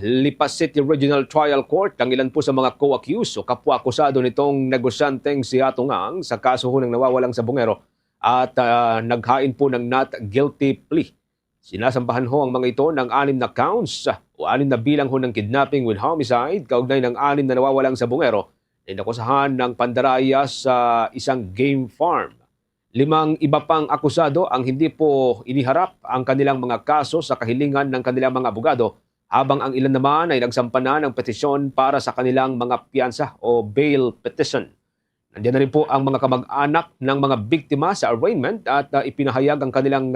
Lipa City Regional Trial Court ang ilan po sa mga co-accused o kapwa-akusado nitong negosyanteng si Hatungang sa kaso ho ng nawawalang sabongero at naghain po ng not guilty plea. Sinasampahan ho ang mga ito ng 6 na counts o 6 na bilang ho ng kidnapping with homicide kaugnay ng 6 na nawawalang sabongero na inakusahan ng pandaraya sa isang game farm. 5 iba pang akusado ang hindi po iniharap ang kanilang mga kaso sa kahilingan ng kanilang mga abogado, habang ang ilan naman ay nagsampa na ng petisyon para sa kanilang mga piyansa o bail petition. Nandiyan na rin po ang mga kamag-anak ng mga biktima sa arraignment at ipinahayag ang kanilang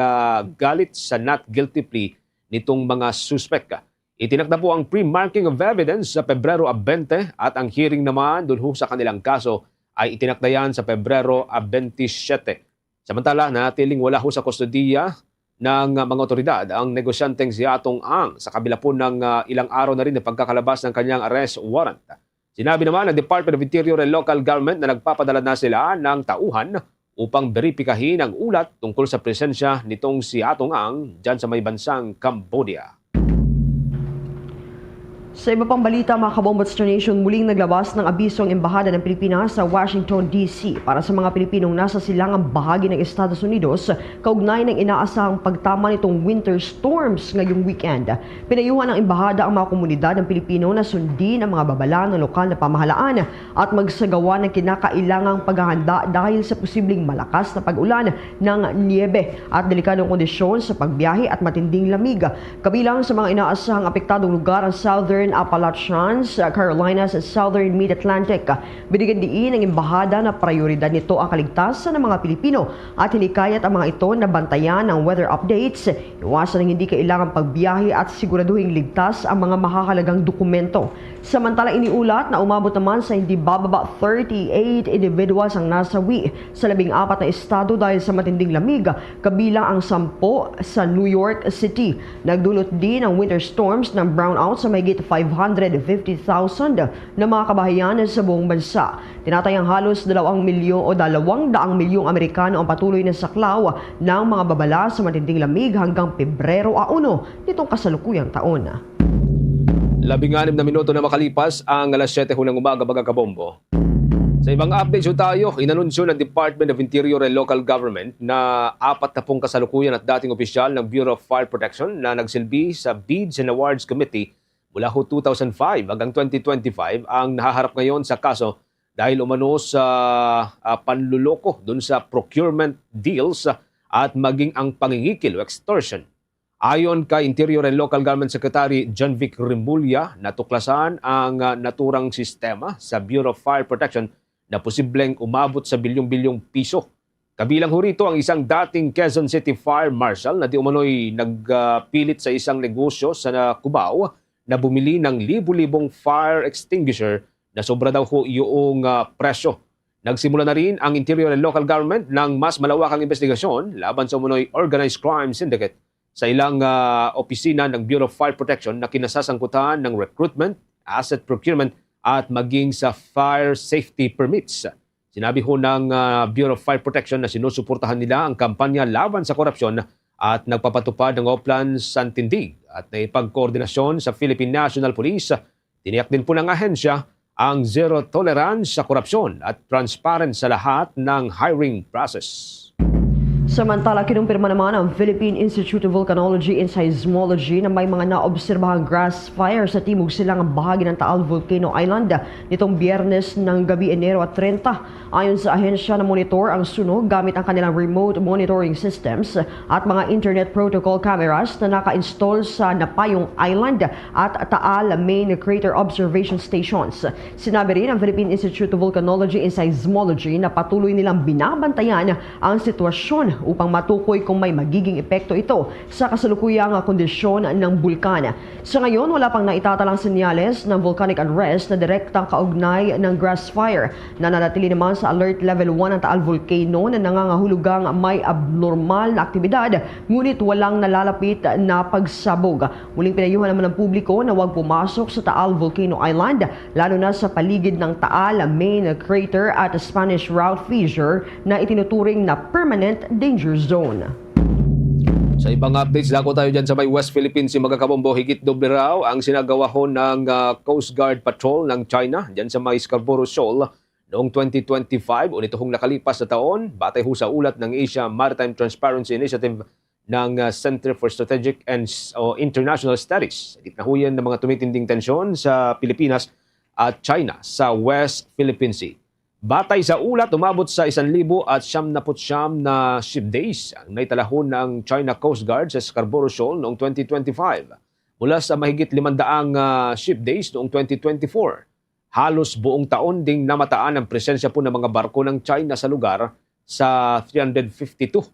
galit sa not guilty plea nitong mga suspect. Itinakda po ang pre-marking of evidence sa Pebrero 20 at ang hearing naman dun sa kanilang kaso ay itinakda yan sa Pebrero 27. Samantala, natiling wala sa kustodiya ng mga otoridad ang negosyanteng si Atong Ang sa kabila po ng ilang araw na rin na pagkakalabas ng kanyang arrest warrant. Sinabi naman ng Department of Interior and Local Government na nagpapadala na sila ng tauhan upang beripikahin ang ulat tungkol sa presensya nitong si Atong Ang dyan sa may bansang Cambodia. Sa iba pang balita, mga Kabombo Star Nation, muling naglabas ng abiso ang Embahada ng Pilipinas sa Washington, D.C. para sa mga Pilipinong nasa silangang bahagi ng Estados Unidos kaugnay ng inaasahang pagtama nitong winter storms ngayong weekend. Pinayuhan ng Embahada ang mga komunidad ng Pilipino na sundin ang mga babala ng lokal na pamahalaan at magsagawa ng kinakailangang paghahanda dahil sa posibleng malakas na pag-ulan ng niebe at delikadong kondisyon sa pagbiyahe at matinding lamig. Kabilang sa mga inaasahang apektadong lugar ang Southern Appalachians, Carolinas at Southern Mid-Atlantic. Binigyan diin ng Embahada na prioridad nito ang kaligtasan ng mga Pilipino at hinikayat ang mga ito na bantayan ng weather updates, iwasan ng hindi kailangang pagbiyahe at siguraduhing ligtas ang mga mahahalagang dokumento. Samantala, iniulat na umabot naman sa hindi bababa 38 individuals ang nasawi sa 14 na estado dahil sa matinding lamig, kabilang ang 10 sa New York City. Nagdulot din ang winter storms ng brownout sa mahigit 550,000 na mga kabahayan sa buong bansa. Tinatayang halos 2 milyon o 200 milyong Amerikano ang patuloy na saklaw ng mga babala sa matinding lamig hanggang Pebrero 1 nitong kasalukuyang taon. 16 na minuto na makalipas ang alas 7 ng umaga, mga Kabombo. Sa ibang updates tayo, inanunsyo ng Department of Interior and Local Government na 40 kasalukuyan at dating opisyal ng Bureau of Fire Protection na nagsilbi sa Bids and Awards Committee mula 2005 hanggang 2025 ang nahaharap ngayon sa kaso dahil umano sa panluloko dun sa procurement deals at maging ang pangingikil o extortion. Ayon kay Interior and Local Government Secretary John Vic Rimulya, natuklasan ang naturang sistema sa Bureau of Fire Protection na posibleng umabot sa bilyong-bilyong piso. Kabilang ho rito ang isang dating Quezon City Fire Marshal na di umano'y nagpilit sa isang negosyo sa Cubao na bumili ng libu-libong fire extinguisher na sobra daw ho yung presyo. Nagsimula na rin ang Interior and Local Government ng mas malawakang investigasyon laban sa umano'y organized crime syndicate sa ilang opisina ng Bureau of Fire Protection na kinasasangkutan ng recruitment, asset procurement at maging sa fire safety permits. Sinabi ho ng Bureau of Fire Protection na sinusuportahan nila ang kampanya laban sa korupsyon at nagpapatupad ng Oplan Santindig at naipagkoordinasyon sa Philippine National Police. Tiniyak din po ng ahensya ang zero tolerance sa korupsyon at transparent sa lahat ng hiring process. Samantala, kinumpirma naman ang Philippine Institute of Volcanology and Seismology na may mga naobserbahang grass fire sa timog silangang bahagi ng Taal Volcano Island nitong Biyernes ng gabi, Enero 30. Ayon sa ahensya na monitor ang sunog gamit ang kanilang remote monitoring systems at mga internet protocol cameras na naka-install sa Napayong Island at Taal Main Crater Observation Stations. Sinabi rin ang Philippine Institute of Volcanology and Seismology na patuloy nilang binabantayan ang sitwasyon upang matukoy kung may magiging epekto ito sa kasalukuyang kondisyon ng bulkan. Sa ngayon, wala pang naitatalang senyales ng volcanic unrest na direktang kaugnay ng grass fire. Nananatili naman sa alert level 1 ang Taal Volcano na nangangahulugang may abnormal na aktibidad, ngunit walang nalalapit na pagsabog. Muling pinayuhan naman ng publiko na huwag pumasok sa Taal Volcano Island, lalo na sa paligid ng Taal Main Crater at Spanish Route Fissure na itinuturing na permanent danger zone. Sa ibang updates, dako tayo dyan sa may West Philippines, mga Kabombo. Higit doble raw ang sinagawa ho ng Coast Guard Patrol ng China dyan sa may Scarborough Shoal noong 2025 o nitong nakalipas na taon, batay ho sa ulat ng Asia Maritime Transparency Initiative ng Center for Strategic and International Studies. Gitna ho yan ng mga tumitinding tensyon sa Pilipinas at China sa West Philippine Sea. Batay sa ulat, umabot sa 1,079 na ship days ang naitalahon ng China Coast Guard sa Scarborough Shoal noong 2025 mula sa mahigit 500 ship days noong 2024. Halos buong taon ding namataan ang presensya po ng mga barko ng China sa lugar sa 352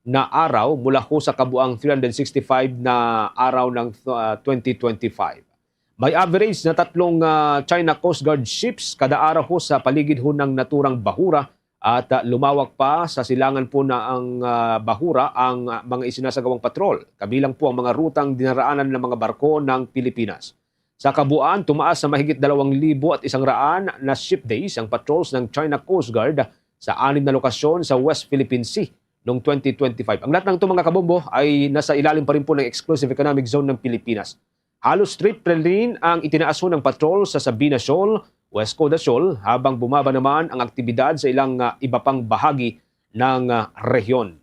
na araw mula ho sa kabuang 365 na araw ng 2025. May average na 3 China Coast Guard ships kada araw ho sa paligid ho ng naturang bahura at lumawak pa sa silangan po na ang bahura ang mga isinasagawang patrol. Kabilang po ang mga rutang dinaraanan ng mga barko ng Pilipinas. Sa kabuuan, tumaas sa mahigit 2,100 na ship days ang patrols ng China Coast Guard sa 6 na lokasyon sa West Philippine Sea noong 2025. Ang lahat ng itong mga kabombo ay nasa ilalim pa rin po ng Exclusive Economic Zone ng Pilipinas. Halos straight rin ang itinaas ng patrol sa Sabina Shoal, West Coda Shoal, habang bumaba naman ang aktibidad sa ilang iba pang bahagi ng rehiyon.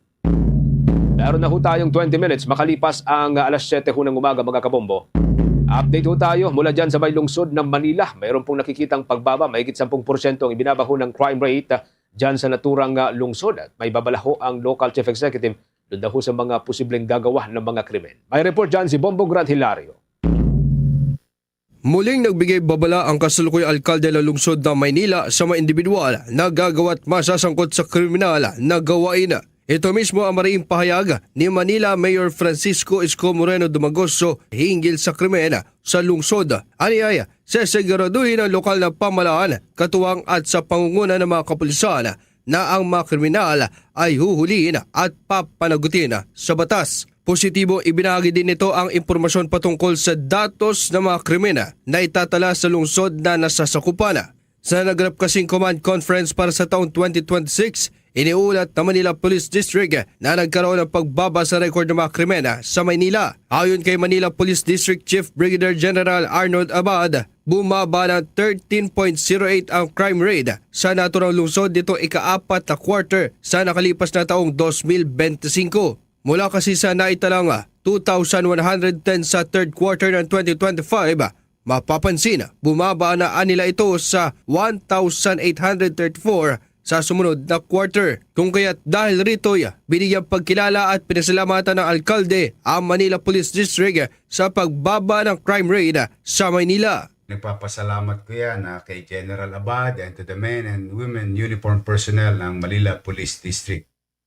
Meron na ho tayong 20 minutes makalipas ang alas 7 ho ng umaga mga kabombo. Update ho tayo mula dyan sa may lungsod ng Manila. Mayroon pong nakikitang pagbaba, mahigit 10% ang ibinabaho ng crime rate dyan sa naturang lungsod. At may babalaho ang local chief executive doon daw sa mga posibleng gagawa ng mga krimen. May report dyan si Bombong Grant Hilario. Muling nagbigay babala ang kasalukuyang alkalde ng lungsod ng Maynila sa mga individual na gagawa't masasangkot sa kriminal na gawain. Ito mismo ang mariing pahayag ni Manila Mayor Francisco Isko Moreno Dumagoso hinggil sa krimen sa lungsod. Aniyaya, sesiguraduhin ang lokal na pamahalaan, katuwang at sa pangunguna ng mga kapulisan na ang mga kriminal ay huhulihin at papanagutin sa batas. Positibo ibinahagi din nito ang impormasyon patungkol sa datos ng mga krimen na itatala sa lungsod na nasasakupan. Sa naganap kasing command conference para sa taong 2026, iniulat ng Manila Police District na nagkaroon ng pagbaba sa record ng mga krimen sa Maynila. Ayon kay Manila Police District Chief Brigadier General Arnold Abad, bumaba ng 13.08 ang crime rate sa naturang lungsod dito ika-4 na quarter sa nakalipas na taong 2025. Mula kasi sa naitalang 2,110 sa third quarter ng 2025, mapapansin bumaba na nila ito sa 1,834 sa sumunod na quarter. Kung kaya't dahil rito, binigyang pagkilala at pinasalamatan ng alkalde ang Manila Police District sa pagbaba ng crime rate sa Maynila. Nagpapasalamat ko yan kay General Abad and to the men and women uniform personnel ng Manila Police District.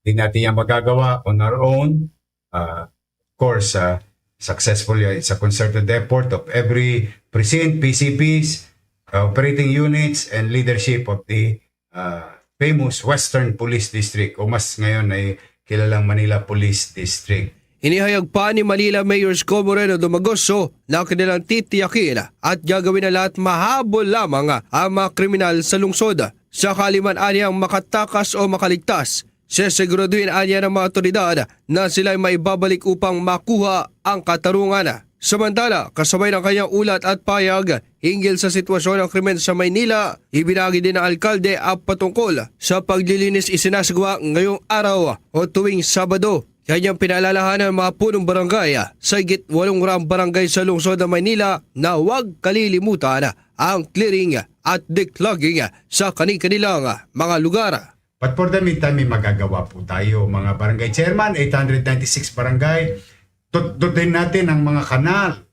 Hindi natin yan magagawa on our own. Of course, successfully, it's a concerted effort of every precinct, PCPs, operating units, and leadership of the famous Western Police District o mas ngayon ay kilalang Manila Police District. Inihayag pa ni Manila Mayor Isko Moreno Dumagoso na kanilang titiyakin at gagawin na lahat mahabol lamang ang mga kriminal sa lungsod. Sakali man anyang makatakas o makaligtas, sesiguraduhin anya ng mga otoridad na sila ay maibabalik upang makuha ang katarungan. Samantala, kasabay ng kanyang ulat at payag hinggil sa sitwasyon ng krimen sa Maynila, ibinagi din ng alkalde ang patungkol sa paglilinis isinasagawa ngayong araw o tuwing Sabado. Kanyang pinaalalahanan ng mga punong barangay sa higit 800 barangay sa lungsod ng Maynila na huwag kalilimutan ang clearing at declogging sa kanilang mga lugar. But for the meantime, may magagawa po tayo. Mga barangay chairman, 896 barangay. Tututin natin ang mga kanal,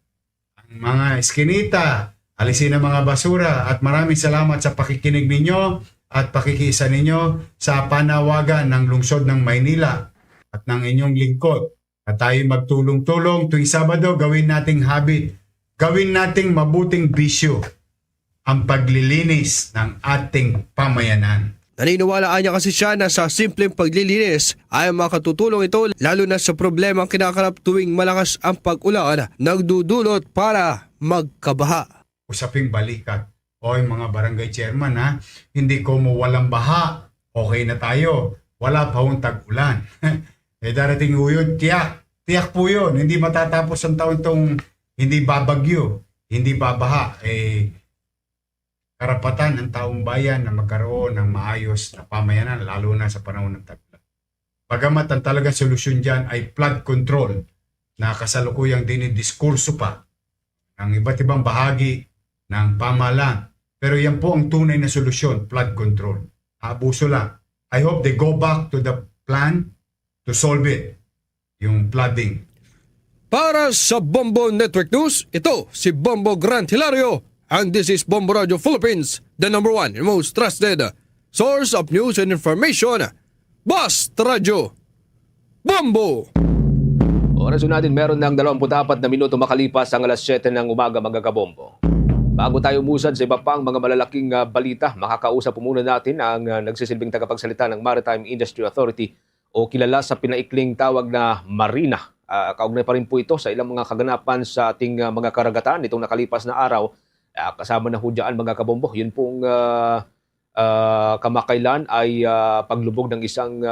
ang mga eskinita, alisin ang mga basura. At maraming salamat sa pakikinig ninyo at pakikiisa ninyo sa panawagan ng lungsod ng Maynila at ng inyong lingkod. At tayo magtulong-tulong tuwing Sabado, gawin nating habit. Gawin nating mabuting bisyo ang paglilinis ng ating pamayanan. Naniniwala niya kasi siya na sa simpleng paglilinis ay makatutulong ito lalo na sa problema ang kinakarap tuwing malakas ang pag-ulan nagdudulot para magkabaha. Usaping balikat. Oy mga barangay chairman hindi ko mo walang baha. Okay na tayo. Wala pa hong tag-ulan. Darating uyod, tiyak po yun. Hindi matatapos ang taon itong hindi babagyo, hindi babaha. Karapatan ng taong bayan na magkaroon ng maayos na pamayanan lalo na sa panahon ng tag-ulan. Bagamat ang talagang solusyon dyan ay flood control na kasalukuyang dinidiskurso pa ng iba't ibang bahagi ng pamahalaan Pero yan po ang tunay na solusyon, flood control. Abuso lang. I hope they go back to the plan to solve it, yung flooding. Para sa Bombo Network News, ito si Bombo Grant Hilario, and this is Bombo Radio Philippines, the #1 and most trusted source of news and information. Basta Radio Bombo! Oras natin meron ng 24 na minuto makalipas ang alas 7 ng umaga mga kabombo. Bago tayo umusad sa iba pang mga malalaking balita, makakausap po muna natin ang nagsisilbing tagapagsalita ng Maritime Industry Authority o kilala sa pinaikling tawag na Marina. Kaugnay pa rin po ito sa ilang mga kaganapan sa ating mga karagatan nitong nakalipas na araw. Kasama na ho dyan mga kabombo. Yun pong kamakailan ay paglubog ng isang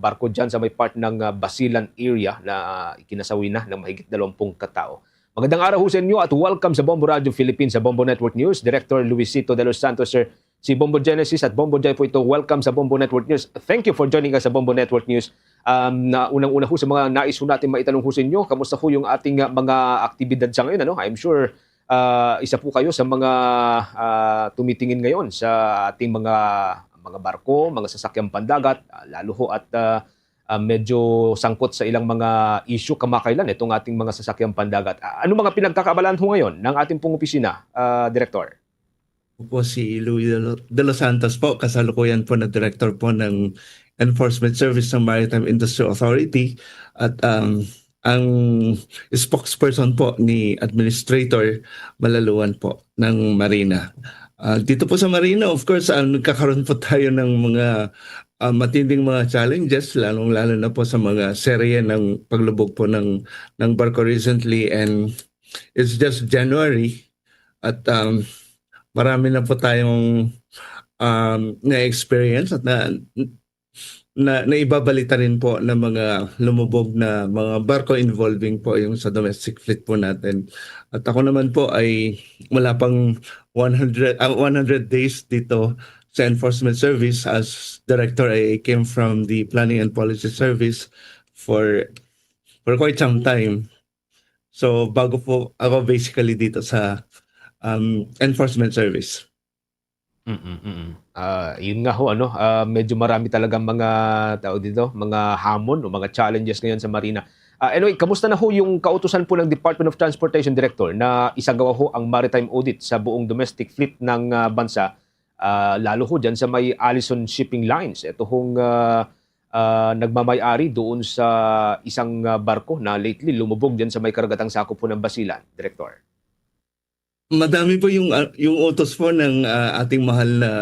barko dyan sa may part ng Basilan area na ikinasawi na ng mahigit 20 katao. Magandang araw ho sa inyo at welcome sa Bombo Radio Philippines sa Bombo Network News. Director Luisito de los Santos, sir. Si Bombo Genesis at Bombo Jai po ito. Welcome sa Bombo Network News. Thank you for joining us sa Bombo Network News. Na unang-una ho sa mga nais ho natin maitanong ho sa inyo, kamusta ho yung ating mga aktibidad sa ngayon? Ano? I'm sure isa po kayo sa mga tumitingin ngayon sa ating mga barko, mga sasakyang pandagat, lalo ho at medyo sangkot sa ilang mga issue kamakailan itong ating mga sasakyang pandagat. Ano mga pinagkakaabalahan ho ngayon ng ating pong opisina, Director? Po si Luis de los Santos po, kasalukuyan po na Director po ng Enforcement Service ng Maritime Industry Authority at ang spokesperson po ni Administrator Malaluan po ng Marina. Dito po sa Marina, of course, nagkakaroon po tayo ng mga matinding mga challenges, lalong-lalo na po sa mga serye ng paglubog po ng barko recently, and it's just January at marami na po tayong na-experience at naibabalita rin po ng mga lumubog na mga barko involving po yung sa domestic fleet po natin. At ako naman po ay wala pang 100 days dito sa Enforcement Service. As Director, I came from the Planning and Policy Service for quite some time. So bago po ako basically dito sa Enforcement Service. Yun nga ho, medyo marami talagang mga tao dito, mga hamon o mga challenges ngayon sa Marina. Anyway, kamusta na ho yung kautusan po ng Department of Transportation Director na isagawa ho ang maritime audit sa buong domestic fleet ng bansa, lalo ho dyan sa may Allison Shipping Lines. Ito hong nagmamay-ari doon sa isang barko na lately lumubog dyan sa may karagatang sakop po ng Basilan, Director. Madami po yung utos po ng ating mahal na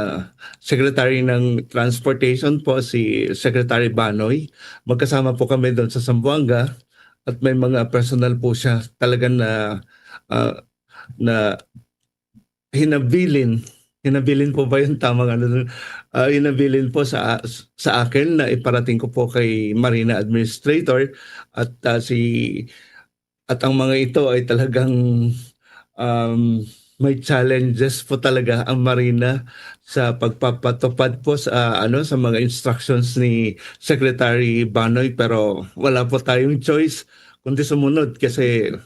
Secretary ng Transportation po, si Secretary Banoy. Magkasama po kami doon sa Zamboanga at may mga personal po siya talagang na hinabilin po ba yung tamang hinabilin po sa akin na iparating ko po kay Marina Administrator at ang mga ito ay talagang may challenges po talaga ang Marina sa pagpapatupad po sa sa mga instructions ni Secretary Banoy, pero wala po tayong choice kundi sumunod kasi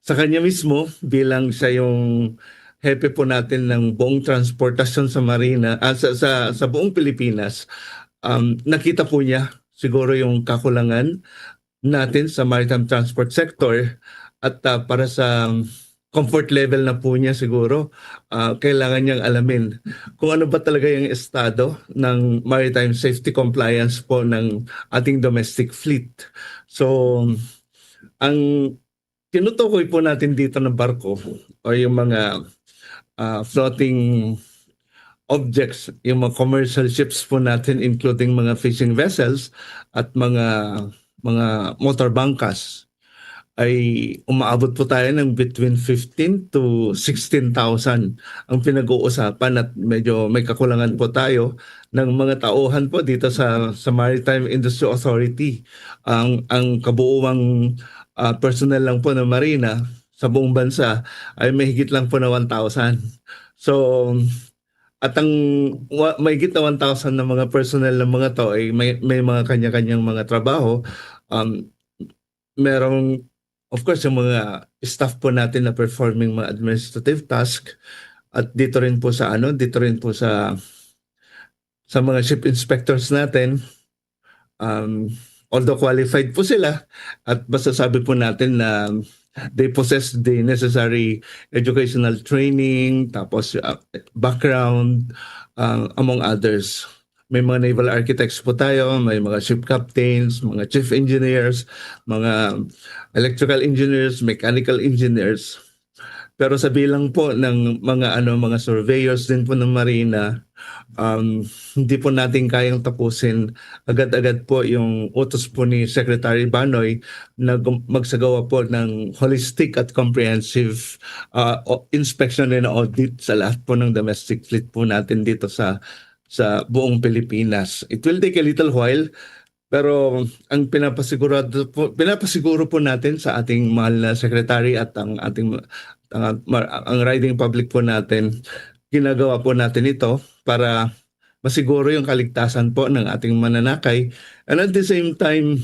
sa kanya mismo bilang siya yung hepe po natin ng buong transportasyon sa Marina sa buong Pilipinas. Nakita po niya siguro yung kakulangan natin sa maritime transport sector at para sa comfort level na po niya siguro, kailangan niyang alamin kung ano ba talaga yung estado ng maritime safety compliance po ng ating domestic fleet. So, ang tinutukoy po natin dito ng barko o yung mga floating objects, yung mga commercial ships po natin including mga fishing vessels at mga motor bangkas, ay umaabot po tayo ng between 15 to 16,000 ang pinag-uusapan at medyo may kakulangan po tayo ng mga tauhan po dito sa Maritime Industry Authority. Ang kabuuang personnel lang po ng Marina sa buong bansa ay mahigit lang po na 1,000. So, at ang mahigit na 1,000 na mga personnel ng mga to ay may mga kanya-kanyang mga trabaho. Merong of course, yung mga staff po natin na performing mga administrative task, at dito rin po sa mga ship inspectors natin, although qualified po sila at masasabi po natin na they possess the necessary educational training, tapos background, among others. May mga naval architects po tayo, may mga ship captains, mga chief engineers, mga electrical engineers, mechanical engineers. Pero sa bilang po ng mga surveyors din po ng Marina, hindi po natin kayang tapusin agad-agad po yung utos po ni Secretary Banoy na magsagawa po ng holistic at comprehensive inspection and audit sa lahat po ng domestic fleet po natin dito sa buong Pilipinas. It will take a little while, pero ang pinapasiguro po natin sa ating mahal na secretary at ang riding public po natin, ginagawa po natin ito para masiguro yung kaligtasan po ng ating mananakay, and at the same time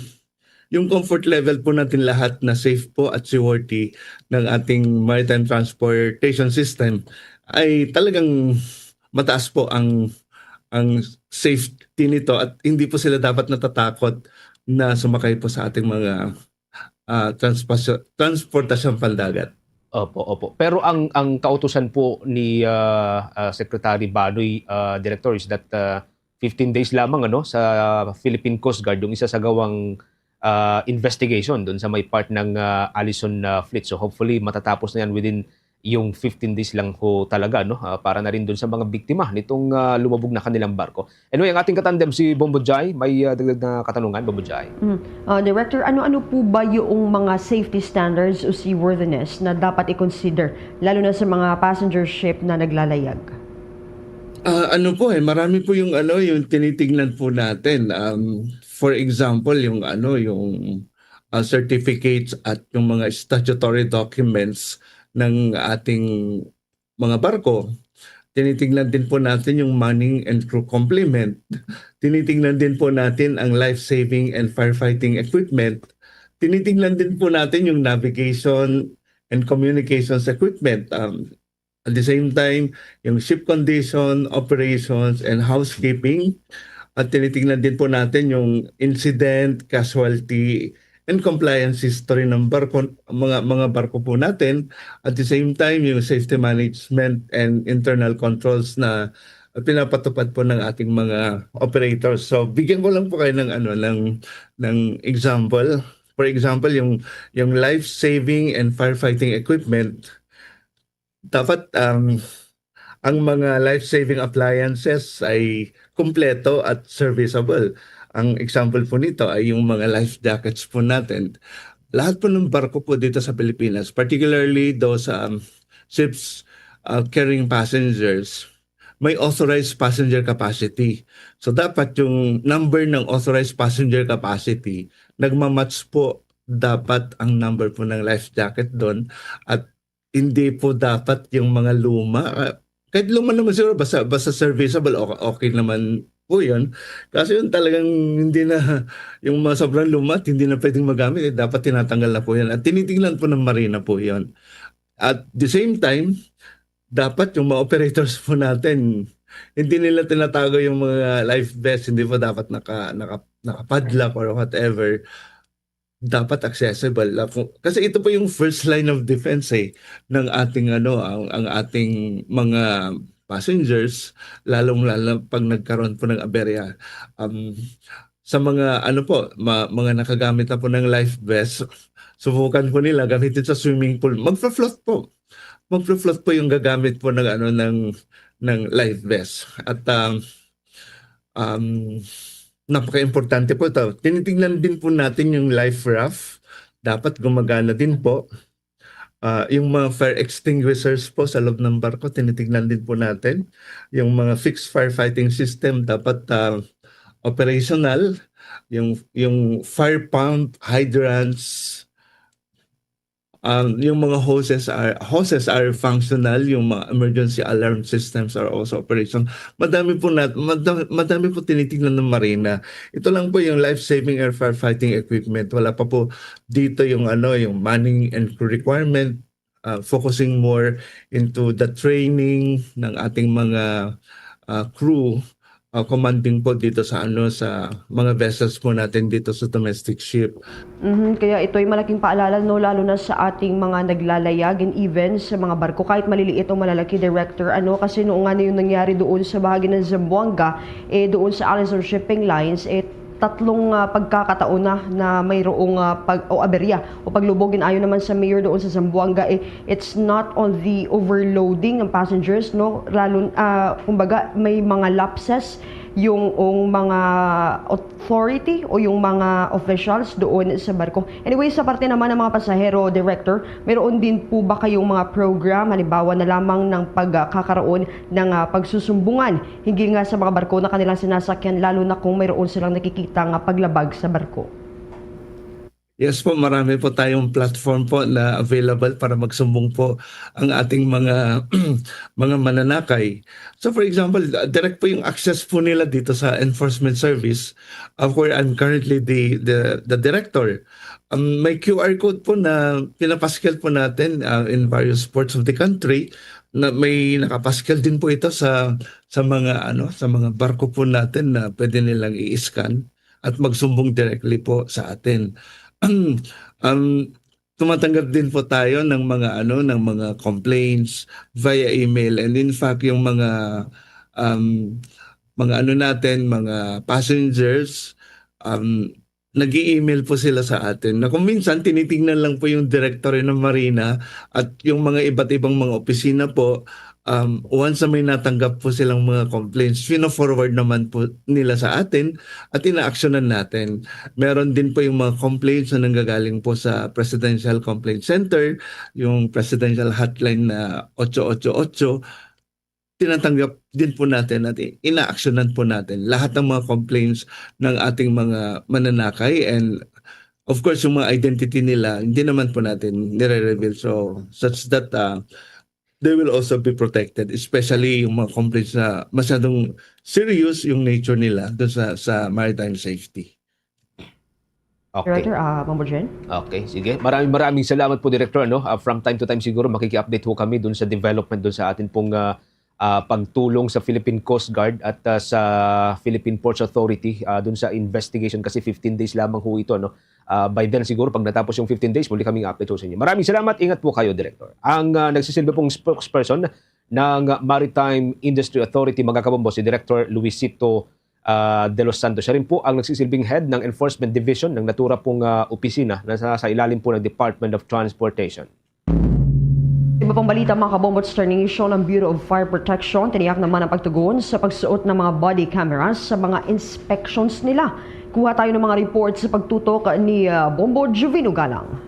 yung comfort level po natin lahat na safe po at seaworthy ng ating maritime transportation system ay talagang mataas po ang safety nito, at hindi po sila dapat natatakot na sumakay po sa ating mga transportasyon pandagat. Opo. Pero ang kautusan po ni Secretary Banoy, Director, is that 15 days lamang sa Philippine Coast Guard yung isa sa gawang investigation doon sa may part ng Allison Fleet. So hopefully matatapos na yan within yung 15 days lang ho talaga, para na rin doon sa mga biktima nitong lumabog na kanilang barko. Anyway, ang ating katandem si Bombo Jai, may dagdag na katanungan, Bombo Jai. Director, ano po ba yung mga safety standards o seaworthiness na dapat i-consider, lalo na sa mga passenger ship na naglalayag? Marami po yung tinitingnan po natin. For example, yung certificates at yung mga statutory documents ng ating mga barko. Tinitingnan din po natin yung manning and crew complement. Tinitingnan din po natin ang life-saving and firefighting equipment. Tinitingnan din po natin yung navigation and communications equipment. At the same time, yung ship condition, operations, and housekeeping. At tinitingnan din po natin yung incident, casualty, and compliance history ng barko, mga barko po natin. At the same time, yung safety management and internal controls na pinapatupad po ng ating mga operators. So bigyan ko lang po kayo ng example. For example, yung life-saving and firefighting equipment, dapat ang mga life-saving appliances ay kumpleto at serviceable. Ang example po nito ay yung mga life jackets po natin. Lahat po ng barko po dito sa Pilipinas, particularly those ships carrying passengers, may authorized passenger capacity. So dapat yung number ng authorized passenger capacity, nagmamatch po dapat ang number po ng life jacket doon, at hindi po dapat yung mga luma. Kahit luma naman siguro, basta serviceable, okay naman po yun. Kasi yun talagang hindi na, yung mga sobrang luma at hindi na pwedeng magamit, dapat tinatanggal na po yan. At tinitingnan po ng Marina po yun. At the same time, dapat yung mga operators po natin, hindi nila tinatago yung mga life vest, hindi po dapat nakapadlock or whatever. Dapat accessible. Kasi ito po yung first line of defense ng ating ang ating mga passengers, lalong-lalo pag nagkaroon po ng aberya. Sa mga mga nakagamit na po ng life vest, subukan po nila gamitin sa swimming pool. Magflo-float po yung gagamit po ng life vest. At napaka-importante po ito. Tinitingnan din po natin yung life raft. Dapat gumagana din po. Yung mga fire extinguishers po sa loob ng barko, tinitingnan din po natin. Yung mga fixed firefighting system dapat operational. Yung fire pump, hydrants, yung mga hoses are functional. Yung mga emergency alarm systems are also operational. Madami po tinitingnan ng Marina. Ito lang po yung life-saving air firefighting equipment. Wala pa po dito yung yung manning and crew requirement. focusing more into the training ng ating mga crew commanding po dito sa sa mga vessels po natin dito sa domestic ship. Kaya ito'y malaking paalala, no, lalo na sa ating mga naglalayag and even sa mga barko, kahit maliliit o malalaki, Director, kasi noong nga na yung nangyari doon sa bahagi ng Zamboanga, doon sa Allison Shipping Lines, tatlong pagkakataon na mayroong aberya o paglubogin. Ayon naman sa mayor doon sa Zamboanga, it's not on the overloading ng passengers, no, lalo kumbaga may mga lapses yung mga authority o yung mga officials doon sa barko. Anyway, sa parte naman ng mga pasahero, Director, mayroon din po ba kayong mga program, halimbawa na lamang ng pagkakaroon ng pagsusumbungan hinggil nga sa mga barko na kanilang sinasakyan, lalo na kung mayroon silang nakikitang paglabag sa barko? Yes po, marami po tayong platform po na available para magsumbong po ang ating mga mga mananakay. So for example, direct po yung access po nila dito sa Enforcement Service, where I'm currently the director. May QR code po na pinapaskel po natin in various ports of the country, na may nakapaskel din po ito sa mga sa mga barko po natin na pwede nilang i-scan at magsumbong directly po sa atin. Tumatanggap din po tayo ng mga ng mga complaints via email, and in fact yung mga natin, mga passengers, nag-i-email po sila sa atin na kung minsan tinitingnan lang po yung director ng Marina at yung mga iba't ibang mga opisina po. Once na may natanggap po silang mga complaints, fino-forward naman po nila sa atin at ina-actionan natin. Meron din po yung mga complaints na nanggagaling po sa Presidential Complaint Center, yung Presidential Hotline na 888. Tinatanggap din po natin at ina-actionan po natin lahat ng mga complaints ng ating mga mananakay, and of course yung mga identity nila hindi naman po natin nire-reveal, so such that they will also be protected, especially yung mga complaints na masyadong serious yung nature nila doon sa maritime safety. Okay. Director, Mambojen? Okay, sige. Maraming salamat po, Director. From time to time siguro makiki-update po kami doon sa development doon sa atin pong pagtulong sa Philippine Coast Guard at sa Philippine Ports Authority doon sa investigation, kasi 15 days lamang ho ito. By then siguro pag natapos yung 15 days, muli kaming update sa inyo. Maraming salamat. Ingat po kayo, Director. Ang nagsisilbi pong spokesperson ng Maritime Industry Authority, mga kabombo, si Director Luisito de los Santos. Siya rin po ang nagsisilbing head ng Enforcement Division ng natura pong opisina na sa ilalim po ng Department of Transportation. Iba pang balita, mga kabombo, termination ng Bureau of Fire Protection tiniyak naman ang pagtugon sa pagsuot ng mga body cameras sa mga inspections nila. Kuha tayo ng mga report sa pagtutok ni Bombo Juvino Galang.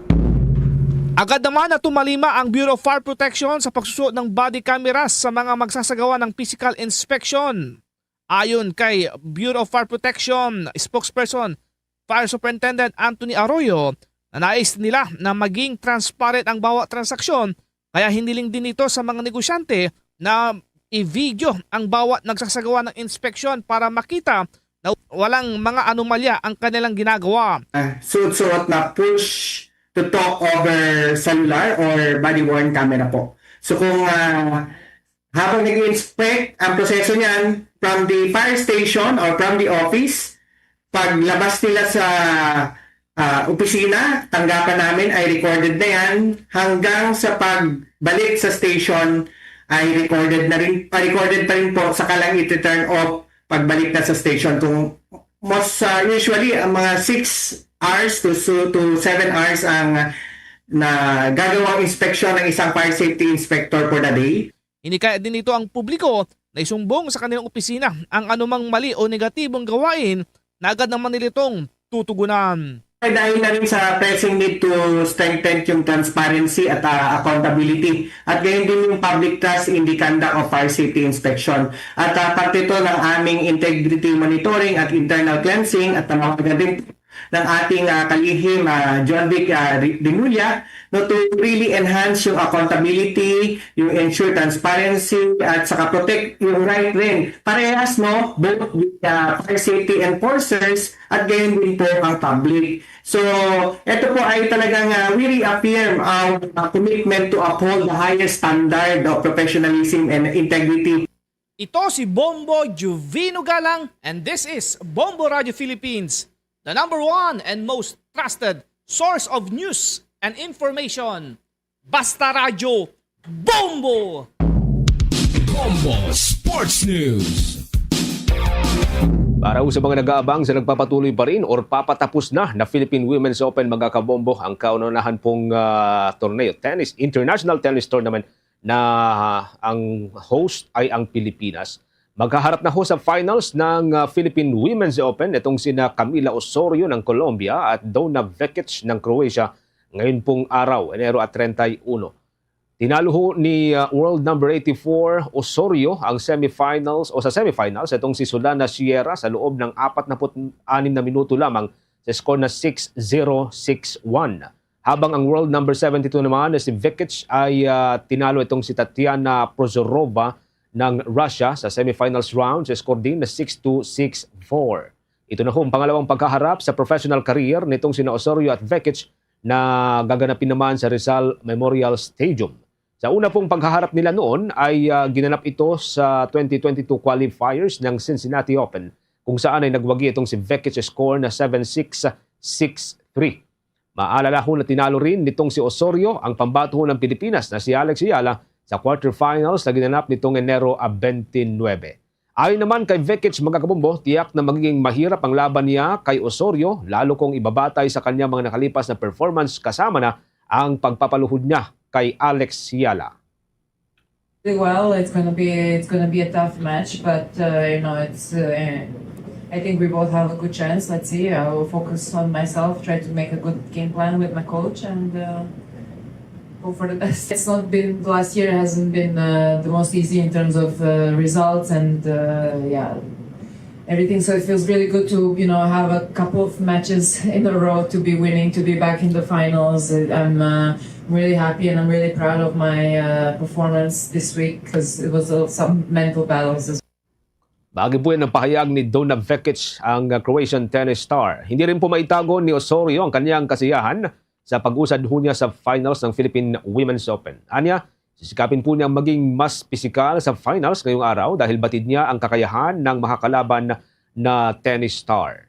Agad naman na tumalima ang Bureau of Fire Protection sa pagsusuot ng body cameras sa mga magsasagawa ng physical inspection. Ayon kay Bureau of Fire Protection spokesperson Fire Superintendent Anthony Arroyo, na nais nila na maging transparent ang bawat transaksyon, kaya hiniling din ito sa mga negosyante na i-video ang bawat nagsasagawa ng inspection para makita na walang mga anomalya ang kanilang ginagawa. Suot na push to talk over cellular or body-worn camera po. So kung habang nag-inspect, ang proseso niyan from the fire station or from the office, paglabas nila sa opisina, tanggapan namin ay recorded na yan, hanggang sa pagbalik sa station ay recorded pa rin po, saka lang i-turn off pagbalik na sa station. Kung most usually ang mga 6 hours to 7 hours ang na gagawang inspection ng isang fire safety inspector for the day. Inikaya din ito ang publiko na isumbong sa kanilang opisina ang anumang mali o negatibong gawain na agad naman nilitong tutugunan. Dahil na rin sa pressing need to strengthen yung transparency at accountability, at gayon din yung public trust in the conduct of fire safety inspection. At parte ito ng aming integrity monitoring at internal cleansing, at mga din ng ating kalihim John Vic Rimulya, no, to really enhance yung accountability, yung ensure transparency, at saka protect yung right rin. Parehas, no, both the fire safety enforcers at gayon din po ang public. So, ito po ay talagang we reaffirm our commitment to uphold the highest standard of professionalism and integrity. Ito si Bombo Juvino Galang and this is Bombo Radio Philippines, the #1 and most trusted source of news and information. Basta Radio Bombo! Bombo Sports News. Para sa mga nag-aabang sa nagpapatuloy pa rin or papatapos na Philippine Women's Open, mga kabombo, ang kaunahan pong torneo, international tennis tournament na ang host ay ang Pilipinas. Maghaharap na ho sa finals ng Philippine Women's Open itong sina Camila Osorio ng Colombia at Donna Vekic ng Croatia ngayon pong araw, Enero at 31. Tinalo ho ni world number 84 Osorio ang semifinals itong si Solana Sierra sa loob ng 46 na minuto lamang sa score na 6-0, 6-1. Habang ang world number 72 naman na si Vekic ay tinalo itong si Tatiana Prozorova ng Russia sa semifinals round sa score din na 6-2, 6-4. Ito na ho ang pangalawang pagkaharap sa professional career nitong sina Osorio at Vekic na gaganapin naman sa Rizal Memorial Stadium. Sa una pong pagkaharap nila noon ay ginanap ito sa 2022 qualifiers ng Cincinnati Open kung saan ay nagwagi itong si Vekic score na 7-6, 6-3. Maalala ho na tinalo rin nitong si Osorio ang pambato ng Pilipinas na si Alex Ayala sa quarterfinals na ginanap nitong Enero 29. Ayon naman kay Vekic, mga kabombo, tiyak na magiging mahirap ang laban niya kay Osorio lalo kung ibabatay sa kanya mga nakalipas na performance kasama na ang pagpapaluhod niya kay Alex Ayala. Well, it's gonna be a tough match, but I think we both have a good chance. Let's see. I will focus on myself, try to make a good game plan with my coach, and hope for the best. It's not been last year. Hasn't been the most easy in terms of results and everything. So it feels really good to have a couple of matches in a row to be winning, to be back in the finals. I'm really happy and I'm really proud of my performance this week because it was some mental battles as well. Bagay po yan ang pahayag ni Donna Vekic, ang Croatian tennis star. Hindi rin po maitago ni Osorio ang kanyang kasiyahan sa pag-usad ho niya sa finals ng Philippine Women's Open. Anya, sisikapin po niyang maging mas pisikal sa finals ngayong araw dahil batid niya ang kakayahan ng makakalaban na tennis star.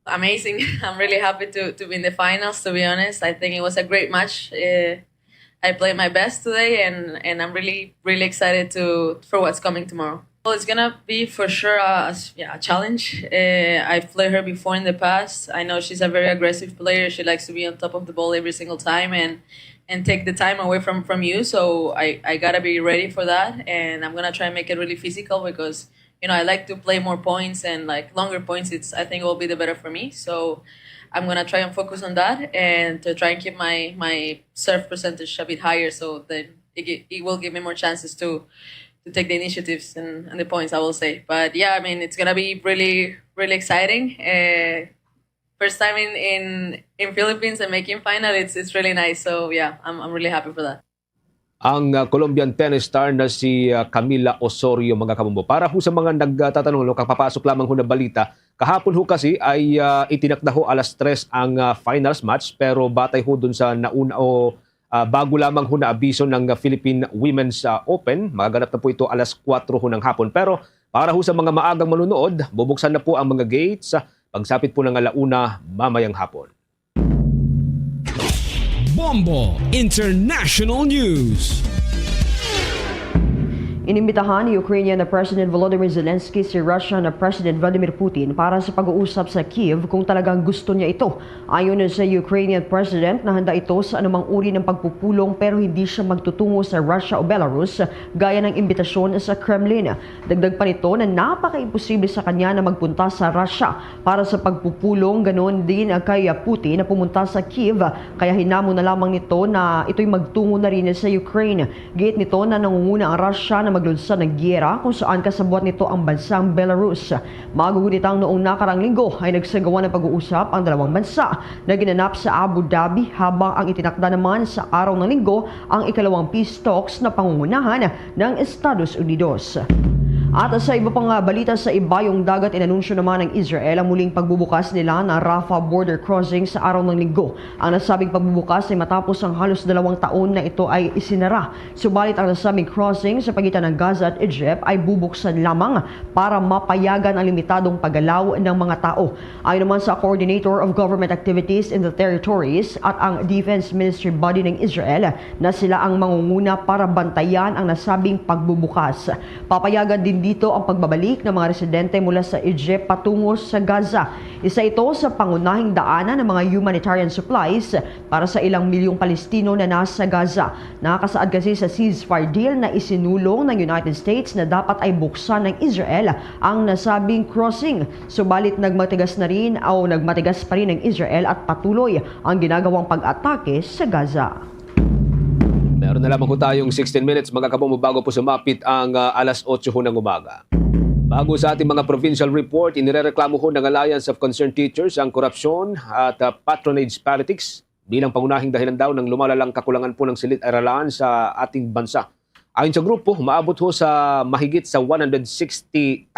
Amazing. I'm really happy to be in the finals, to be honest. I think it was a great match. I played my best today and I'm really, really excited for what's coming tomorrow. Well, it's gonna be for sure a challenge. I've played her before in the past. I know she's a very aggressive player. She likes to be on top of the ball every single time and take the time away from you. So I gotta be ready for that, and I'm gonna try and make it really physical because I like to play more points and like longer points. I think it will be the better for me. So I'm gonna try and focus on that and to try and keep my serve percentage a bit higher, so that it will give me more chances to take the initiatives and the points, I will say. But yeah, I mean, it's gonna be really, really exciting. First time in Philippines and making final, it's really nice. So yeah, I'm really happy for that. Ang Colombian tennis star na si Camila Osorio, mga kabombo. Para ho sa mga nagtatanong, kapapasok lamang ho na balita, kahapon ho kasi ay itinakda ho 3:00 ang finals match, pero batay ho dun sa nauna bago lamang ho na abiso ng Philippine Women's Open, magaganap na po ito 4:00 ho ng hapon. Pero para ho sa mga maagang manunood, bubuksan na po ang mga gates pagsapit po ng 1:00 mamayang hapon. Bombo International News. Inimbitahan ni Ukrainian na President Volodymyr Zelensky si Russian na President Vladimir Putin para sa pag-uusap sa Kiev kung talagang gusto niya ito. Ayon sa Ukrainian President na handa ito sa anumang uri ng pagpupulong pero hindi siya magtutungo sa Russia o Belarus gaya ng imbitasyon sa Kremlin. Dagdag pa nito na napaka-imposible sa kanya na magpunta sa Russia para sa pagpupulong, ganoon din kay Putin na pumunta sa Kiev, kaya hinamon na lamang nito na ito'y magtungo na rin sa Ukraine. Gate nito na nangunguna ang Russia na maglunsad ng giyera kung saan kasabwat nito ang bansang Belarus. Magugunitang noong nakarang linggo ay nagsagawa ng pag-uusap ang dalawang bansa na ginanap sa Abu Dhabi habang ang itinakda naman sa araw ng linggo ang ikalawang peace talks na pangungunahan ng Estados Unidos. At sa iba pang balita sa ibayong dagat, inanunsyo naman ng Israel ang muling pagbubukas nila ng Rafah border crossing sa araw ng linggo. Ang nasabing pagbubukas ay matapos ang halos 2 taon na ito ay isinara. Subalit ang nasabing crossing sa pagitan ng Gaza at Egypt ay bubuksan lamang para mapayagan ang limitadong paggalaw ng mga tao. Ayon naman sa Coordinator of Government Activities in the Territories at ang Defense Ministry body ng Israel na sila ang mangunguna para bantayan ang nasabing pagbubukas. Papayagan din dito ang pagbabalik ng mga residente mula sa Egypt patungo sa Gaza. Isa ito sa pangunahing daanan ng mga humanitarian supplies para sa ilang milyong Palestino na nasa Gaza. Nakakasaad kasi sa ceasefire deal na isinulong ng United States na dapat ay buksan ng Israel ang nasabing crossing. Subalit nagmatigas pa rin ng Israel at patuloy ang ginagawang pag-atake sa Gaza. Meron na lamang po tayong 16 minutes mga kabombo bago po sumapit ang alas 8 ho ng umaga. Bago sa ating mga provincial report, inirereklamo ho ng Alliance of Concerned Teachers ang korupsyon at patronage politics bilang pangunahing dahilan daw ng lumalalang kakulangan po ng silid-aralan sa ating bansa. Ayon sa grupo, maabot ho sa mahigit sa 160,000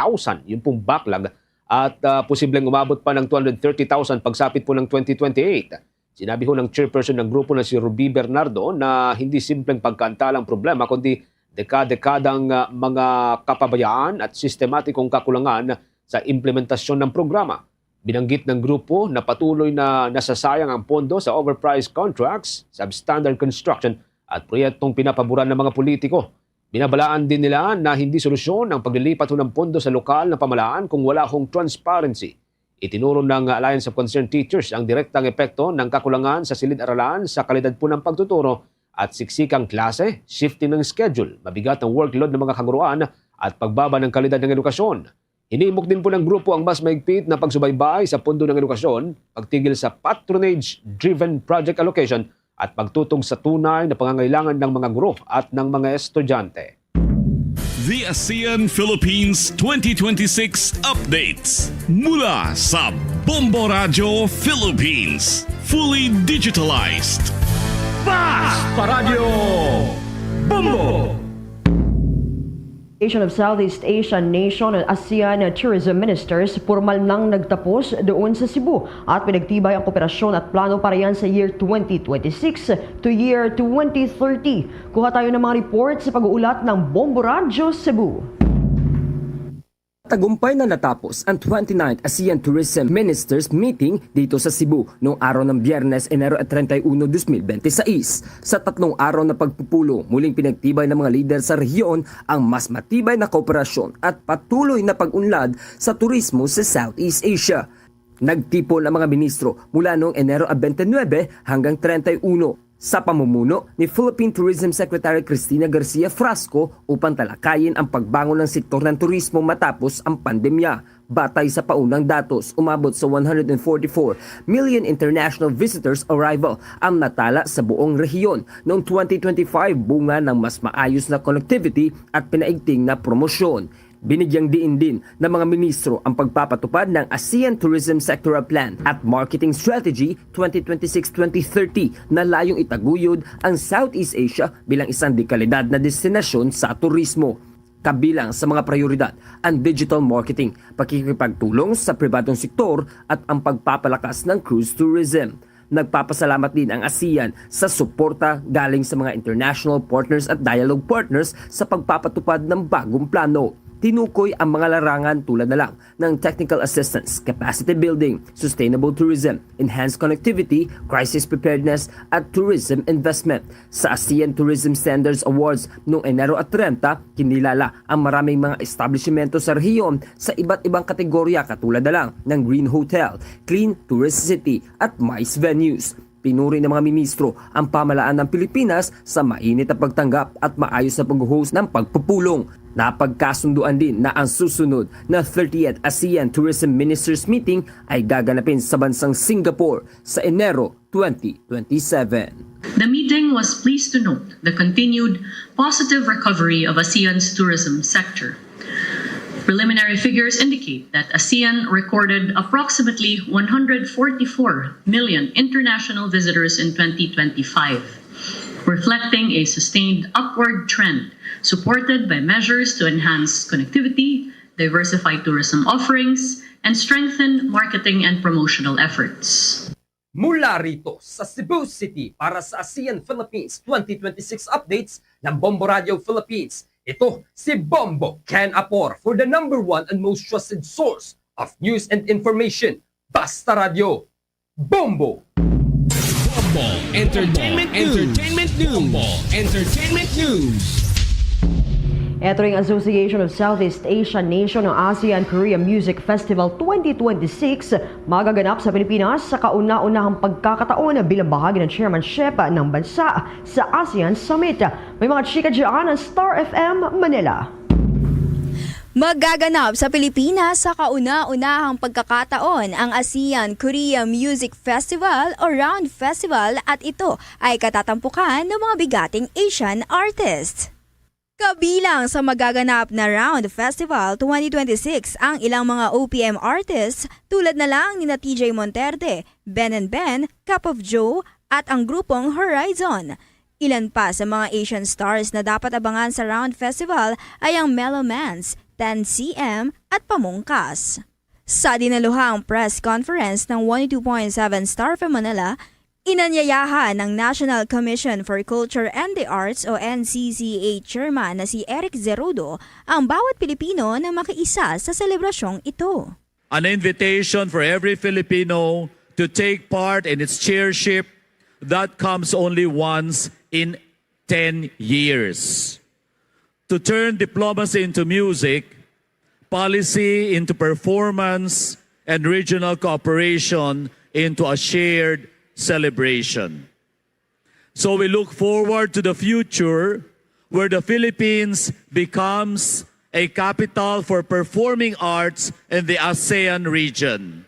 yung pong backlog at posibleng umabot pa ng 230,000 pagsapit po ng 2028. Sinabi ho ng chairperson ng grupo na si Ruby Bernardo na hindi simpleng pagkaantalang problema kundi dekadang mga kapabayaan at sistematikong kakulangan sa implementasyon ng programa. Binanggit ng grupo na patuloy na nasasayang ang pondo sa overpriced contracts, substandard construction at proyektong pinapaboran ng mga politiko. Binabalaan din nila na hindi solusyon ang paglilipat ng pondo sa lokal na pamahalaan kung wala hong transparency. Itinuro ng Alliance of Concerned Teachers ang direktang epekto ng kakulangan sa silid-aralan sa kalidad po ng pagtuturo at siksikang klase, shifting ng schedule, mabigat ang workload ng mga kanguruan at pagbaba ng kalidad ng edukasyon. Hinimok din po ng grupo ang mas maigpit na pagsubaybay sa pondo ng edukasyon, pagtigil sa patronage-driven project allocation at pagtutog sa tunay na pangangailangan ng mga guro at ng mga estudyante. The ASEAN Philippines 2026 Updates mula sa Bombo Radio Philippines. Fully digitalized. Fast Paradyo Bombo! Of Southeast Asian Nation at ASEAN Tourism Ministers formal nang nagtapos doon sa Cebu at pinagtibay ang kooperasyon at plano para yan sa year 2026 to year 2030. Kuha tayo ng mga report sa pag-uulat ng Bombo Radio Cebu. Tagumpay na natapos ang 29th ASEAN Tourism Ministers Meeting dito sa Cebu noong araw ng Biyernes, Enero 31, 2026. Sa 3 araw na pagpupulo, muling pinagtibay ng mga lider sa rehiyon ang mas matibay na kooperasyon at patuloy na pag-unlad sa turismo sa Southeast Asia. Nagtipon ang mga ministro mula noong Enero 29 hanggang 31 sa pamumuno ni Philippine Tourism Secretary Cristina Garcia Frasco upang talakayin ang pagbangon ng sektor ng turismo matapos ang pandemya. Batay sa paunang datos, umabot sa 144 million international visitors arrival ang natala sa buong rehiyon. Noong 2025, bunga ng mas maayos na connectivity at pinaigting na promosyon. Binigyang diin din ng mga ministro ang pagpapatupad ng ASEAN Tourism Sectoral Plan at Marketing Strategy 2026-2030 na layong itaguyod ang Southeast Asia bilang isang dekalidad na destinasyon sa turismo. Kabilang sa mga prioridad ang digital marketing, pakikipagtulong sa pribadong sektor at ang pagpapalakas ng cruise tourism. Nagpapasalamat din ang ASEAN sa suporta galing sa mga international partners at dialogue partners sa pagpapatupad ng bagong plano. Tinukoy ang mga larangan tulad na lang ng technical assistance, capacity building, sustainable tourism, enhanced connectivity, crisis preparedness at tourism investment. Sa ASEAN Tourism Standards Awards noong Enero at 30, kinilala ang maraming mga establishmento sa rehiyon sa iba't ibang kategorya katulad na lang ng Green Hotel, Clean Tourist City at MICE venues. Pinuri ng mga ministro ang pamahalaan ng Pilipinas sa mainit na pagtanggap at maayos na pag-host ng pagpupulong. Napagkasunduan din na ang susunod na 30th ASEAN Tourism Ministers Meeting ay gaganapin sa bansang Singapore sa Enero 2027. The meeting was pleased to note the continued positive recovery of ASEAN's tourism sector. Preliminary figures indicate that ASEAN recorded approximately 144 million international visitors in 2025, reflecting a sustained upward trend supported by measures to enhance connectivity, diversify tourism offerings, and strengthen marketing and promotional efforts. Mula rito sa Cebu City para sa ASEAN Philippines 2026 updates ng Bombo Radio Philippines, ito si Bombo Ken Apor for the #1 and most trusted source of news and information, Basta Radio. Bombo! Bombo Entertainment News. Bombo Entertainment News. Ito ring Association of Southeast Asian Nation ng ASEAN-Korea Music Festival 2026 magaganap sa Pilipinas sa kauna-unahang pagkakataon bilang bahagi ng chairmanship ng bansa sa ASEAN Summit. May mga chika dyan ng Star FM Manila. Magaganap sa Pilipinas sa kauna-unahang pagkakataon ang ASEAN-Korea Music Festival o Round Festival at ito ay katatampukan ng mga bigating Asian artists. Kabilang sa magaganap na Round Festival 2026 ang ilang mga OPM artists tulad na lang ni TJ Monterde, Ben & Ben, Cup of Joe at ang grupong Horizon. Ilan pa sa mga Asian stars na dapat abangan sa Round Festival ay ang Mellowmans, 10cm at Pamungkas. Sa dinaluhang press conference ng 102.7 Star FM Manila, inanyayahan ng National Commission for Culture and the Arts o NCCA Chairman na si Eric Zerudo ang bawat Pilipino na makiisa sa selebrasyong ito. An invitation for every Filipino to take part in its chairship that comes only once in 10 years. To turn diplomacy into music, policy into performance, and regional cooperation into a shared celebration. So we look forward to the future where the Philippines becomes a capital for performing arts in the ASEAN region,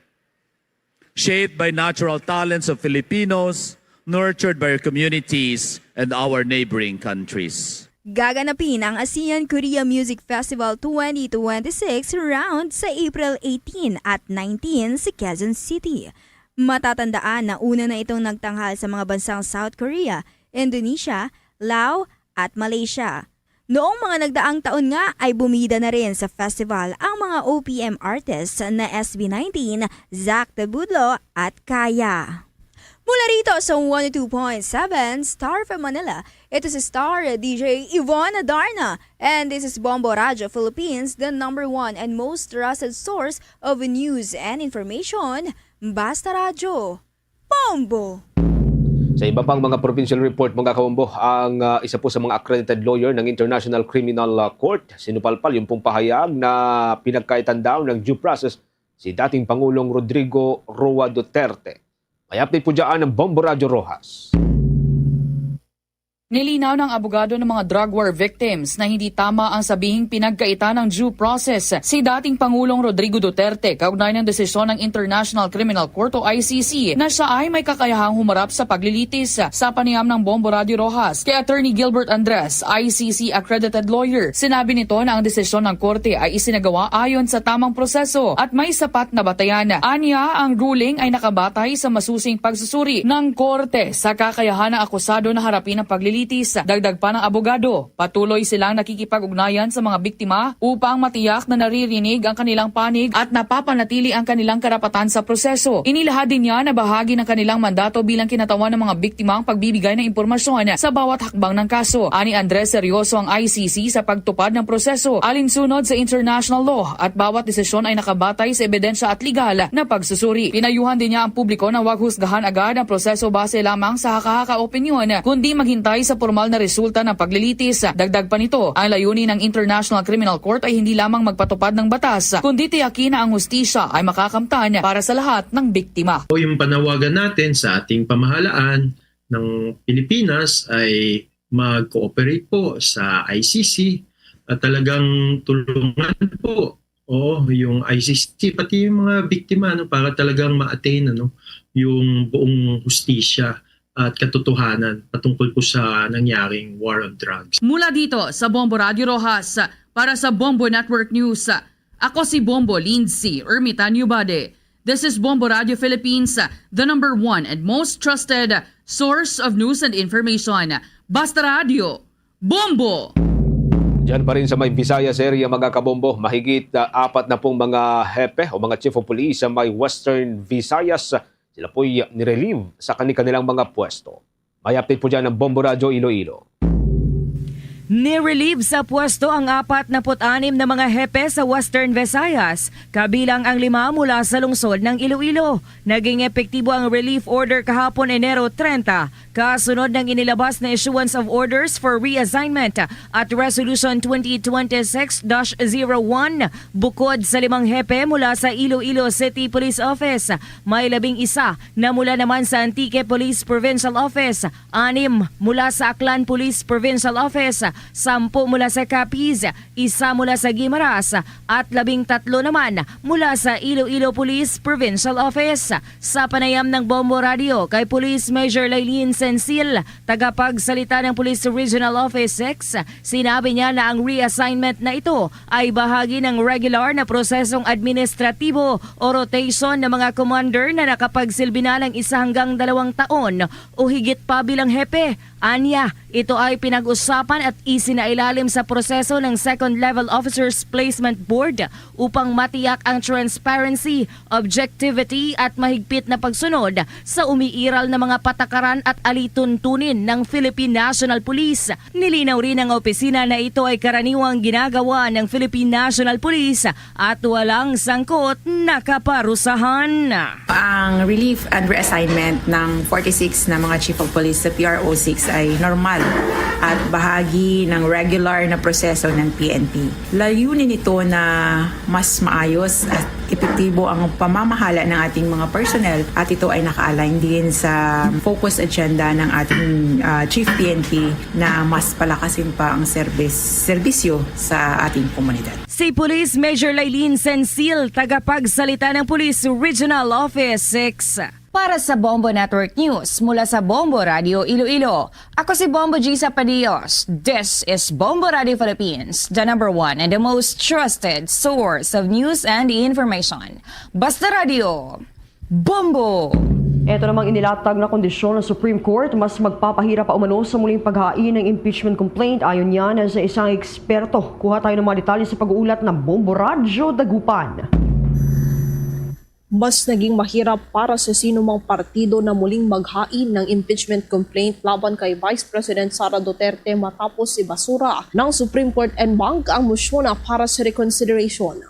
shaped by natural talents of Filipinos, nurtured by our communities and our neighboring countries. Gaganapin ang ASEAN-Korea Music Festival 2026 round sa April 18 at 19 sa Quezon City. Matatandaan na una na itong nagtanghal sa mga bansang South Korea, Indonesia, Laos at Malaysia. Noong mga nagdaang taon nga ay bumida na rin sa festival ang mga OPM artists na SB19, Zach Tabudlo at Kaya. Mula rito sa 102.7 Star from Manila, ito si Star DJ Yvonne Adarna and this is Bombo Radio Philippines, the #1 and most trusted source of news and information, Basta Radio. Bombo! Sa iba pang mga provincial report, mga kabombo, ang isa po sa mga accredited lawyer ng International Criminal Court, sinupalpal yung pong pahayag na pinagkaitan daw ng due process si dating Pangulong Rodrigo Roa Duterte. May update po dyan ng Bombo Radio Rojas. Nilinaw ng abogado ng mga drug war victims na hindi tama ang sabihing pinagkaitan ng due process si dating Pangulong Rodrigo Duterte kaugnay ng desisyon ng International Criminal Court o ICC na siya ay may kakayahang humarap sa paglilitis. Sa panayam ng Bombo Radio Rojas kay Attorney Gilbert Andres, ICC accredited lawyer, sinabi nito na ang desisyon ng korte ay isinagawa ayon sa tamang proseso at may sapat na batayan. Anya, ang ruling ay nakabatay sa masusing pagsusuri ng korte sa kakayahan ng akusado na harapin ang paglilitis. Dagdag pa ng abogado, patuloy silang nakikipag-ugnayan sa mga biktima upang matiyak na naririnig ang kanilang panig at napapanatili ang kanilang karapatan sa proseso. Inilahad din niya na bahagi ng kanilang mandato bilang kinatawan ng mga biktima ang pagbibigay ng impormasyon sa bawat hakbang ng kaso. Ani Andres, seryoso ang ICC sa pagtupad ng proseso alinsunod sa international law at bawat desisyon ay nakabatay sa ebidensya at legal na pagsusuri. Pinayuhan din niya ang publiko na huwag husgahan agad ang proseso base lamang sa haka-haka opinyon kundi maghintay sa formal na resulta ng paglilitis. Dagdag pa nito, ang layunin ng International Criminal Court ay hindi lamang magpatupad ng batas, kundi tiyakin na ang hustisya ay makakamtan para sa lahat ng biktima. Yung panawagan natin sa ating pamahalaan ng Pilipinas ay mag-cooperate po sa ICC at talagang tulungan po Oo, yung ICC, pati yung mga biktima, para talagang ma-attain yung buong hustisya at katotohanan patungkol po sa nangyaring war on drugs. Mula dito sa Bombo Radio Rojas, para sa Bombo Network News, ako si Bombo Lindsay Ermitanio Bade. This is Bombo Radio Philippines, the number one and most trusted source of news and information. Basta Radio, Bombo! Diyan pa rin sa may Visayas area mga kabombo, mahigit 4 na pong mga hepe o mga chief of police sa may Western Visayas. Sila po'y nirelieve sa kanilang mga pwesto. May update po dyan ng Bombo Radio Iloilo. Nirelieve sa pwesto ang 46 na mga hepe sa Western Visayas, kabilang ang 5 mula sa lungsod ng Iloilo. Naging epektibo ang relief order kahapon Enero 30, kasunod ng inilabas na issuance of orders for reassignment at Resolution 2026-01 bukod sa 5 hepe mula sa Iloilo City Police Office. May 11 na mula naman sa Antique Police Provincial Office, 6 mula sa Aklan Police Provincial Office, 10 mula sa Capiz, 1 mula sa Guimaras at 13 naman mula sa Iloilo Police Provincial Office. Sa panayam ng Bombo Radio kay Police Major Laylene Sensil, tagapagsalita ng Police Regional Office 6, sinabi niya na ang reassignment na ito ay bahagi ng regular na prosesong administratibo o rotation ng mga commander na nakapagsilbi na ng 1 hanggang 2 taon o higit pa bilang hepe. Anya, ito ay pinag-usapan at isinailalim sa proseso ng Second Level Officers Placement Board upang matiyak ang transparency, objectivity at mahigpit na pagsunod sa umiiral na mga patakaran at alituntunin ng Philippine National Police. Nilinaw rin ng opisina na ito ay karaniwang ginagawa ng Philippine National Police at walang sangkot na kaparusahan. Ang relief and reassignment ng 46 na mga Chief of Police sa PRO6 ay normal at bahagi ng regular na proseso ng PNP. Layunin nito na mas maayos at epektibo ang pamamahala ng ating mga personnel at ito ay naka-align din sa focus agenda ng ating Chief PNP na mas palakasin pa ang serbisyo sa ating komunidad. Si Police Major Laylene Sensil, tagapagsalita ng Police Regional Office 6. Para sa Bombo Network News, mula sa Bombo Radio Iloilo, ako si Bombo Gisa Padios. This is Bombo Radio Philippines, the number one and the most trusted source of news and information. Basta Radio, Bombo! Ito namang inilatag na kondisyon ng Supreme Court, mas magpapahirap pa umano sa muling paghain ng impeachment complaint ayon yan sa isang eksperto. Kuha tayo ng mga detalye sa pag-uulat ng Bombo Radio Dagupan. Mas naging mahirap para sa sinumang partido na muling maghain ng impeachment complaint laban kay Vice President Sara Duterte matapos ibasura ng Supreme Court en banc ang motion para sa reconsideration.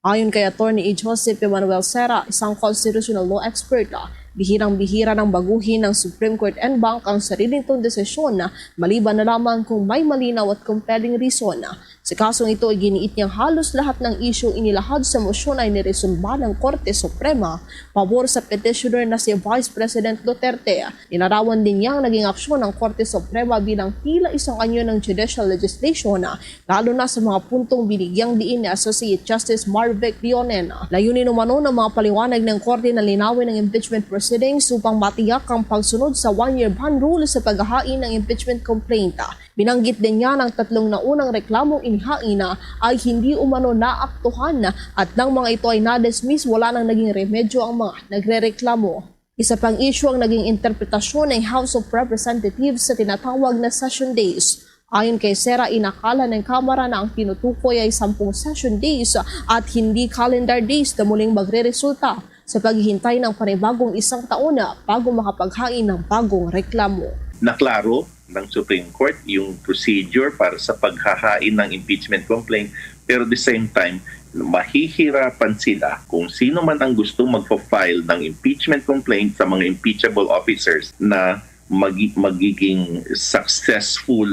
Ayon kay Atty. Joseph Emanuel Serra, isang constitutional law expert, bihirang-bihira ng baguhin ng Supreme Court en banc ang sarili nitong desisyon maliban na lamang kung may malinaw at compelling reason. Sa kasong ito ay giniit niyang halos lahat ng isyong inilahad sa mosyon ay niresolba ng Korte Suprema pabor sa petitioner na si Vice President Duterte. Inarawan din niyang naging aksyon ng Korte Suprema bilang tila isang anyo ng judicial legislation lalo na sa mga puntong binigyang diin ni Associate Justice Marvic Leonen. Layunin umano ng mga paliwanag ng Korte na linawin ng impeachment proceedings upang matiyak ang pagsunod sa 1-year ban rule sa paghahain ng impeachment complaint. Binanggit din niya ng 3 naunang reklamong inihain ay hindi umano naaktuhan at nang mga ito ay na-dismiss, wala nang naging remedyo ang mga nagrereklamo. Isa pang issue ang naging interpretasyon ng House of Representatives sa tinatawag na session days. Ayon kay Serra, inakala ng Kamara na ang tinutukoy ay 10 session days at hindi calendar days na muling magre-resulta sa paghihintay ng panibagong 1 taon bago makapaghain ng bagong reklamo. Naklaro ng Supreme Court yung procedure para sa paghahain ng impeachment complaint, pero at the same time, mahihirapan sila kung sino man ang gusto magpa-file ng impeachment complaint sa mga impeachable officers na magiging successful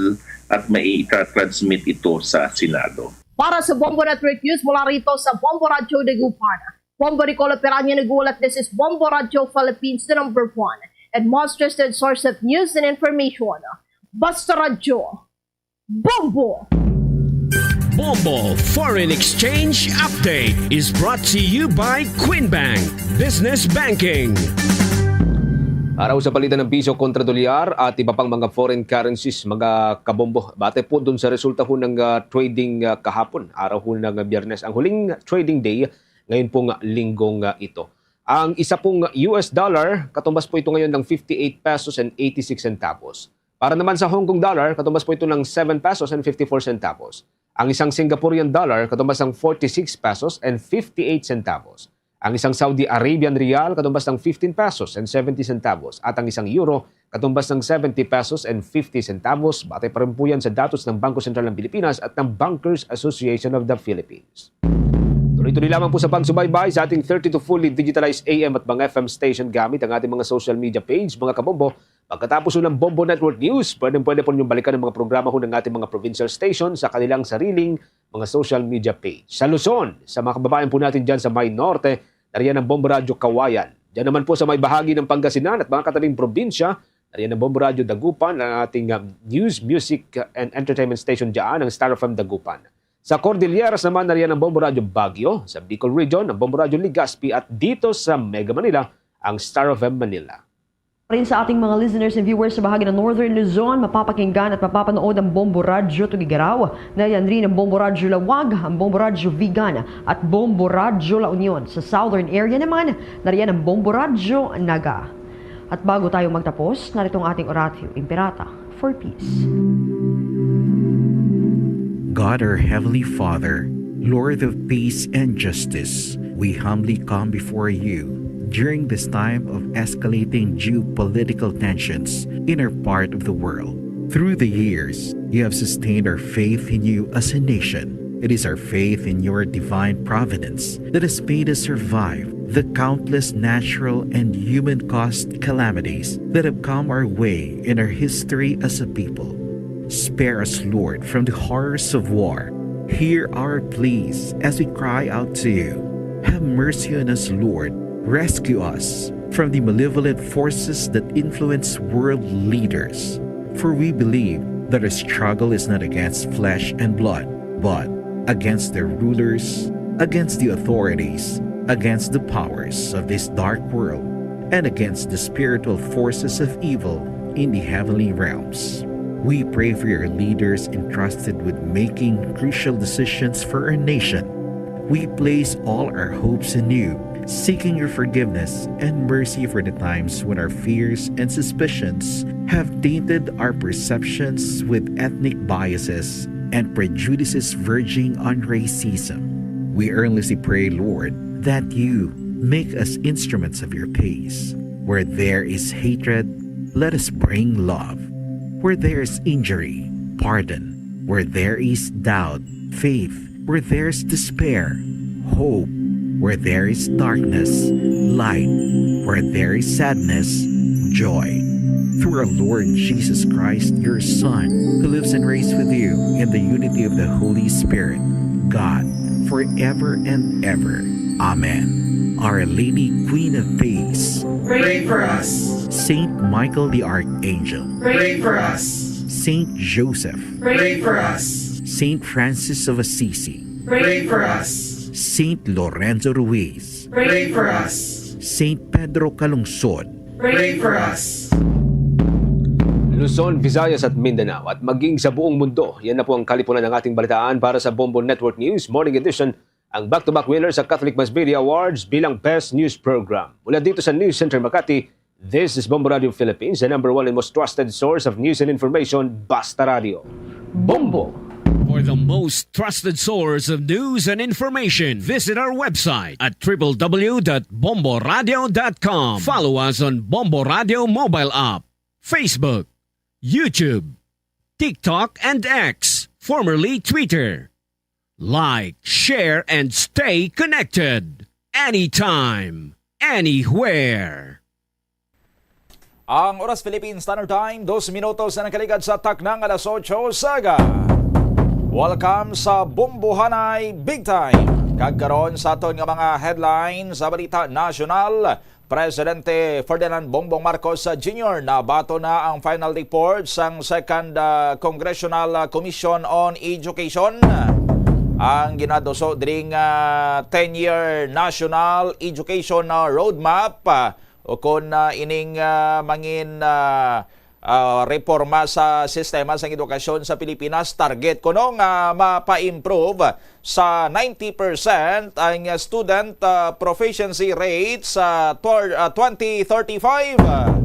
at mai-transmit ito sa Senado. Para sa Bombo Network News, mula rito sa Bombo Radio Dagupan, Bombo Nicola Peranya nagulat. This is Bombo Radio Philippines, the number one and most trusted source of news and information. Basta Radio, Bombo! Bombo Foreign Exchange Update is brought to you by Quinbank Business Banking. Araw sa palitan ng piso kontra dolyar at iba pang mga foreign currencies, mga kabombo. Bate po dun sa resulta ho ng trading kahapon, araw ho ng Biyernes. Ang huling trading day, ngayon pong linggong ito. Ang isa pong US dollar, katumbas po ito ngayon ng 58 pesos and 86 centavos. Para naman sa Hong Kong dollar, katumbas po ito ng 7 pesos and 54 centavos. Ang isang Singaporean dollar, katumbas ng 46 pesos and 58 centavos. Ang isang Saudi Arabian Rial, katumbas ng 15 pesos and 70 centavos. At ang isang Euro, katumbas ng 70 pesos and 50 centavos. Batay pa rin po yan sa datos ng Bangko Sentral ng Pilipinas at ng Bankers Association of the Philippines. Tuloy-tuloy lamang po sa pagsubaybay sa ating 32 fully digitalized AM at mga FM station gamit ang ating mga social media page, mga kabombo. Pagkatapos ng Bombo Network News, pwede po ninyong balikan ang mga programa ng ating mga provincial station sa kanilang sariling mga social media page. Sa Luzon, sa mga kababayan po natin dyan sa May Norte, nariyan ang Bombo Radio Kawayan. Diyan naman po sa may bahagi ng Pangasinan at mga katabing probinsya, nariyan ang Bombo Radio Dagupan, ang ating news, music, and entertainment station dyan, ang Star FM Dagupan. Sa Cordilleras naman, nariyan ang Bombo Radio Baguio, sa Bicol Region, ang Bombo Radio Legazpi, at dito sa Mega Manila, ang Star FM Manila. Rin sa ating mga listeners and viewers sa bahagi ng Northern Luzon, mapapakinggan at mapapanood ang Bombo Radio Tugigaraw. Nariyan rin ang Bombo Radio Lawag, ang Bombo Radio Vigan at Bombo Radio La Union. Sa Southern area naman, nariyan ang Bombo Radio Naga. At bago tayo magtapos, narito ang ating oratio, Imperata for Peace. God our Heavenly Father, Lord of peace and justice, we humbly come before you during this time of escalating geopolitical tensions in our part of the world. Through the years, you have sustained our faith in you as a nation. It is our faith in your divine providence that has made us survive the countless natural and human-caused calamities that have come our way in our history as a people. Spare us, Lord, from the horrors of war. Hear our pleas as we cry out to you. Have mercy on us, Lord. Rescue us from the malevolent forces that influence world leaders. For we believe that our struggle is not against flesh and blood, but against the rulers, against the authorities, against the powers of this dark world, and against the spiritual forces of evil in the heavenly realms. We pray for your leaders entrusted with making crucial decisions for our nation. We place all our hopes in you, seeking your forgiveness and mercy for the times when our fears and suspicions have tainted our perceptions with ethnic biases and prejudices verging on racism. We earnestly pray, Lord, that you make us instruments of your peace. Where there is hatred, let us bring love. Where there is injury, pardon. Where there is doubt, faith. Where there is despair, hope. Where there is darkness, light. Where there is sadness, joy. Through our Lord Jesus Christ, your Son, who lives and reigns with you in the unity of the Holy Spirit, God, forever and ever. Amen. Our Lady, Queen of Peace, Pray for us. Saint Michael the Archangel, Pray for us. Saint Joseph, Pray for us. Saint Francis of Assisi, Pray for us. Saint Lorenzo Ruiz, Pray for us. Saint Pedro Calungsod, Pray for us. Luzon, Visayas at Mindanao at maging sa buong mundo. Yan na po ang kalipunan ng ating balitaan para sa Bombo Network News Morning Edition, ang back-to-back winner sa Catholic Mass Media Awards bilang Best News Program. Mula dito sa News Center Makati, this is Bombo Radio Philippines, the #1 and most trusted source of news and information, Basta Radio. Bombo! For the most trusted source of news and information, visit our website at www.bomboradio.com. Follow us on Bombo Radio mobile app, Facebook, YouTube, TikTok, and X, formerly Twitter. Like, share, and stay connected. Anytime, anywhere. Ang Oras Philippine Standard Time, 2 minutos na nakaligad sa taknang alas 8 saga. Welcome sa Bumbuhanay Big Time. Kagkaroon sa aton nga mga headlines sa balita nasyonal. Presidente Ferdinand Bongbong Marcos Jr. nabato na ang final report sang Second Congressional Commission on Education. ang ginadoso dring 10-year National Education Roadmap o kung ining mangin reforma sa sistema sa edukasyon sa Pilipinas. Target ko nung mapa-improve sa 90% ang student proficiency rate sa 2035.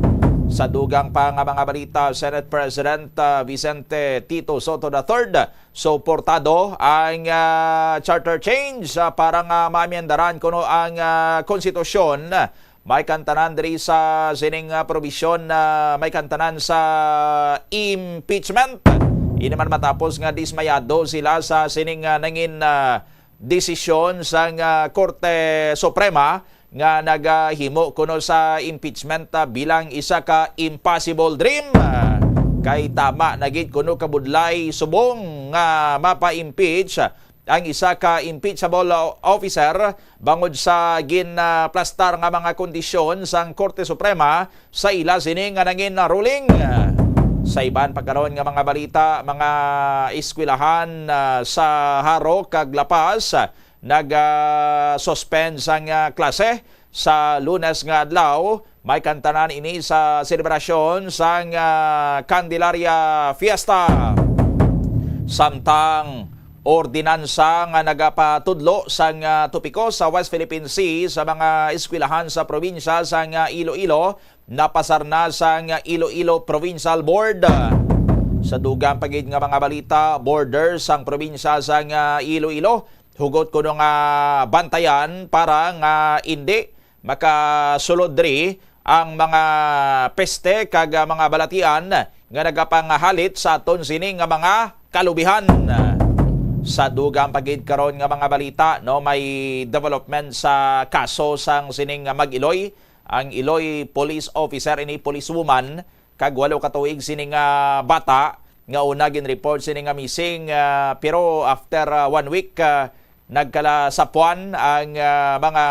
Sa dugang pa nga mga balita, Senate President Vicente Tito Soto III suportado ang charter change para nga maamyendaran kuno ang konstitusyon. May kantanan diri sa sining probisyon na may kantanan sa impeachment. Ini man matapos nga dismayado sila sa sining nangin desisyon sa Korte Suprema nga nagahimo kuno sa impeachment bilang isa ka impossible dream. Kay tama nagid kuno kabudlay subong nga mapa-impeach ang isa ka impeachable officer bangod sa ginplastar nga mga kondisyon sang Korte Suprema sa ila sini nga nangin ruling. Sa iban pagkaroon nga mga balita, mga eskwelahan sa Haro kag Lapas nag-suspend sang klase sa Lunes nga adlaw. May kantanan ini sa selebrasyon sang Candelaria Fiesta. Samtang ordinansa nga nagapatudlo sang topiko sa West Philippine Sea sa mga eskwelahan sa probinsya sang Iloilo napasar na sang Iloilo Provincial Board. Sa dugang pagid nga mga balita, borders sang probinsya sang Iloilo hugot kuno nga bantayan para nga hindi makasulod diri ang mga peste kag mga balatian nga nagapangahalit sa aton sini nga mga kalubihan. Sa dugang pagid karon nga mga balita, no, may development sa kaso sang sining Mag-Iloy. Ang Iloy police officer ini policewoman kag 8 ka tuig sining bata nga una gin report sining missing, pero after 1 week nagkalasapuan ang mga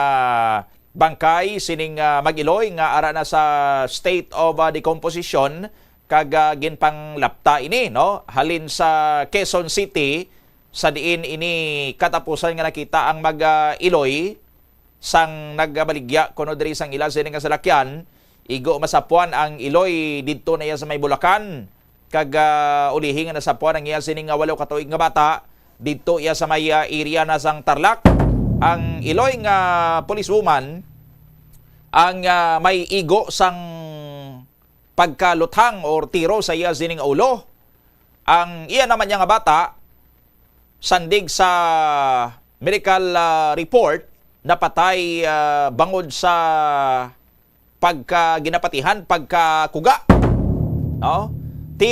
bangkay sining Mag-Iloy nga ara na sa state of decomposition kag ginpanglapta ini, no, halin sa Quezon City. Sa diin ini katapusan nga nakita ang Mag-Iloy sang nagbaligya kuno diri sang ila sining nga salakyan, igo masapuan ang Iloy didto na iya sa may Bulacan kag ulihi nga nasapuan ang iya sining 8 ka tuig nga bata didto iya sa may area na sang Tarlac. Ang Iloy nga policewoman ang may igo sang pagkaluthang or tiro sa iya sining ulo. Ang iya naman nga bata sandig sa medical report napatay bangod sa pagkaginapatihan, pagkakuga. No? Ti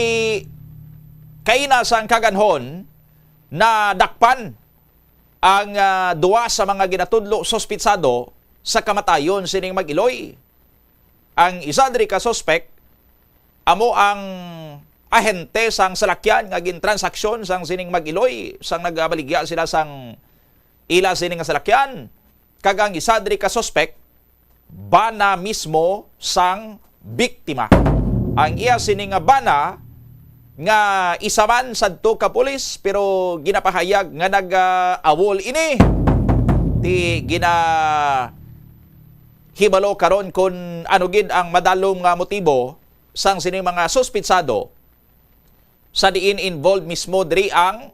kaina sang kaganhon na dakpan ang duwa sa mga ginatudlo sospitsado sa kamatayon sining Mag-Iloy. Ang isa diri ka suspect amo ang ahente sang salakyan nga gintransaksyon sang sining Mag-Iloy sang nagabaligya sila sang ila sining nga salakyan. Kag ang isa diri ka suspect bana mismo sang biktima. Ang iya sining nga bana nga isa man sadto ka pulis pero ginapahayag nga nag-awol ini. Ti gina hibalo karon kun ano gid ang madalom nga motibo sang sining mga suspitsado sa diin involved mismo diri ang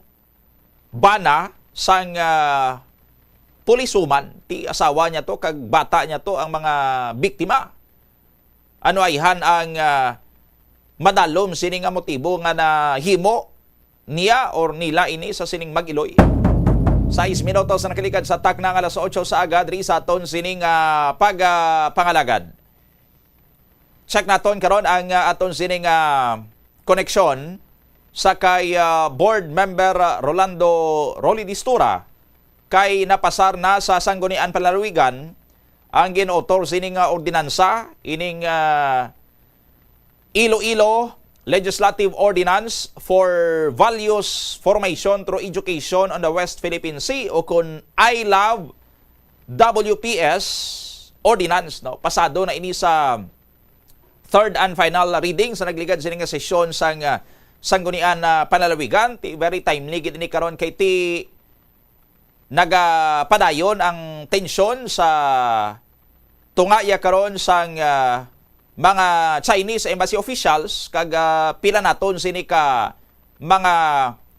bana sang pulisuman, ti asawa niya to kag bata niya to ang mga biktima. Ano ayhan ang madalom sining nga motibo nga nahimo niya or nila ini sa sining Mag-Iloy. 6 minutos na nakaligad sa taknang alas 8 sa agad ri sa aton sining pangalagad. Check naton karon ang aton sining koneksyon sa kay board member Rolando Rolly Distura kay napasar na sa Sanggunian Palalawigan ang ginotor sining ordinansa ining Iloilo Legislative Ordinance for Values Formation through Education on the West Philippine Sea o kun I Love WPS Ordinance, no. Pasado na ini sa third and final reading sa nagligad sining sesyon sang Sanggunian Panalawigan. Ti very timely gid ni karon kay ti nagapadayon ang tensyon sa tungaya karon sang mga Chinese embassy officials kag pila naton sini ka mga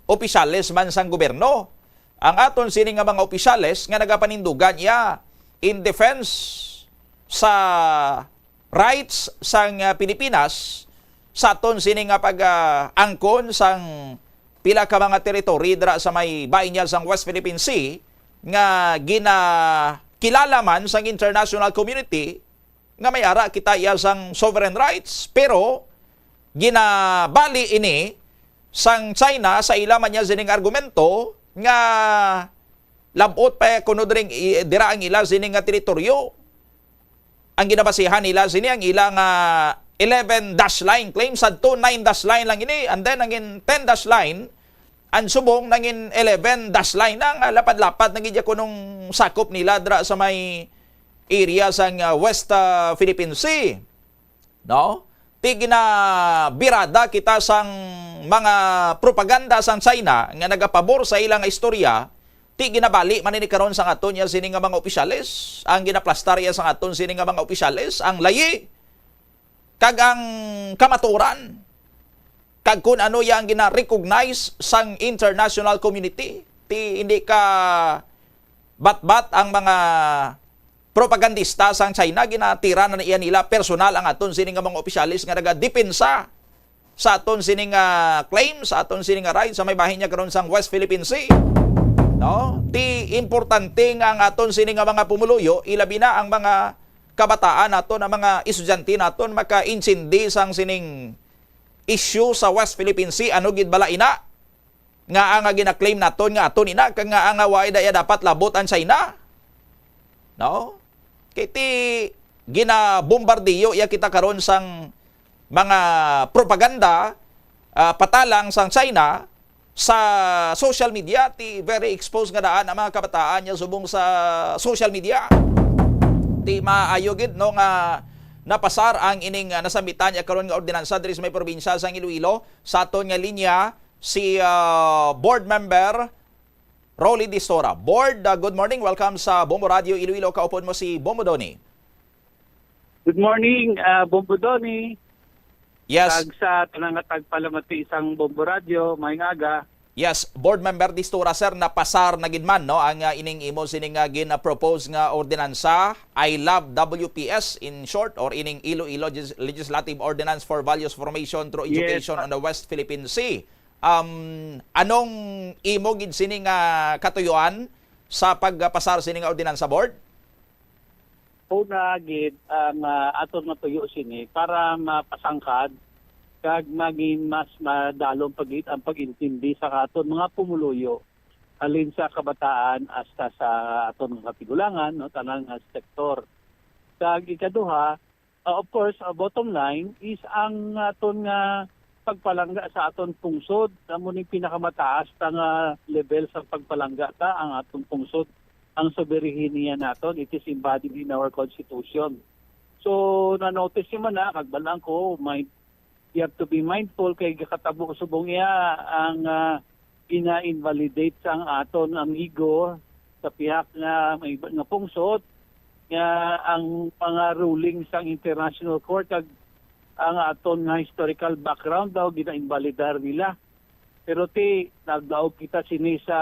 opisyales man sang gobyerno. Ang aton sini nga mga opisyales nga nagapanindugan in defense sa rights sang Pilipinas sa aton sini nga pag-angkon sang pila ka mga teritoryo dira sa may bahinyal sang West Philippine Sea nga kilala man sang international community nga may ara kita sang sovereign rights, pero ginabali ini sang China sa ilaman niya sining argumento nga labot pa kuno dring dira ang ila sining nga teritoryo. Ang ginabasihan nila sini ang ilang 11 dash line claims adto 9 dash line lang ini, and then ang 10 dash line ang subong nangin 11 dash line nang lapad-lapad nang idya kunong sakop nila dra sa may area sang West Philippine Sea. No? Ti ginabirada kita sang mga propaganda sang China nga nagapabor sa ilang istorya, ti ginabali man ni karon sang aton ya sini nga mga opisyales, ang ginaplastar ya sang aton sini nga mga opisyales ang layi kag ang kamaturan kag kun ano yang gina-recognize sang international community. Ti hindi ka bat-bat ang mga propagandista sang China, ginatira na iya nila personal ang aton sini nga mga opisyalis nga nagadepensa sa aton sini nga claim, sa aton sini nga right sa may bahin niya karon sang West Philippine Sea. No? Ti importante nga ang aton sini nga mga pumuluyo, ilabi na ang mga kabataan naton, ang mga estudyante naton maka-insindi sang sining issue sa West Philippine Sea. Ano gid bala ina nga ang gina-claim naton nga aton ina kag nga ang way daya dapat labot ang China. No? Kiti ginabombardiyo ya kita karon sang mga propaganda patalang sang China sa social media. Ti very exposed nga daan ang mga kabataan niya subong sa social media. Ti maayo gid no nga napasar ang ining nasambitan niya karon nga ordinansa diri sa may probinsya sang Iloilo. Sa aton nga linya si board member Rolly Distora. Board, good morning. Welcome sa Bombo Radio Iloilo. Kaupon mo si Bombo Doni. Good morning, Bombo Doni. Yes. Tag sa tanang palamati isang Bombo Radio, maayong aga. Yes, board member Distora, sir, napasar na gid man no ang ining imo sining gina-propose nga ordinansa, I Love WPS in short, or ining Iloilo Legislative Ordinance for Values Formation through Education on the West Philippine Sea. Anong imo gid sining katuyuan sa pagpasar sining ordinansa, board? Una gid ang aton matuyo sini para mapasangkad kag maging mas madalong ang pag-intindi sa aton mga pumuluyo alin sa kabataan hasta sa aton mga tigulangan, no, tanang sektor. Kag ikaduha, of course, bottom line is ang aton nga pagpalangga sa aton pungsod. Amo ni pinakamataas nga level sa pagpalangga ta ang aton pungsod. Ang soberania naton, it is embodied in our constitution. So na-notice man na kagbalang ko, you have to be mindful kay katabo subong iya ang ina-invalidate sang aton amigo sa pihak nga may nga pungsod nga ang mga ruling sang International Court kag ang aton nga historical background daw gina-invalidar nila. Pero nagdaog kita sini sa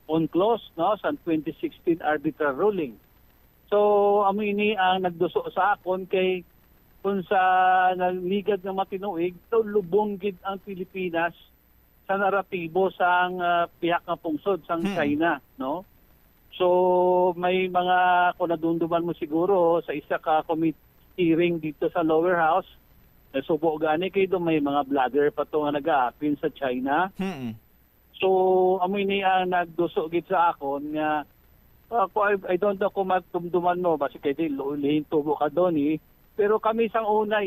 UNCLOS, no, sa 2016 arbitral ruling. So ini ang nagduso sa akon kay kung sa nagligad ng matinuig, lubong gid ang Pilipinas sa naratibo sang pihak nga pungsod sang China, no? So may mga kung nadunduman mo siguro sa isa ka committee hearing dito sa lower house, subo gani kay do may mga vlogger pa to nga nag-aapin sa China. So amoy ni ang nagduso gid sa akon nga I don't know kung magtumduman mo basi kay lihin tubo ka doon pero kami sang una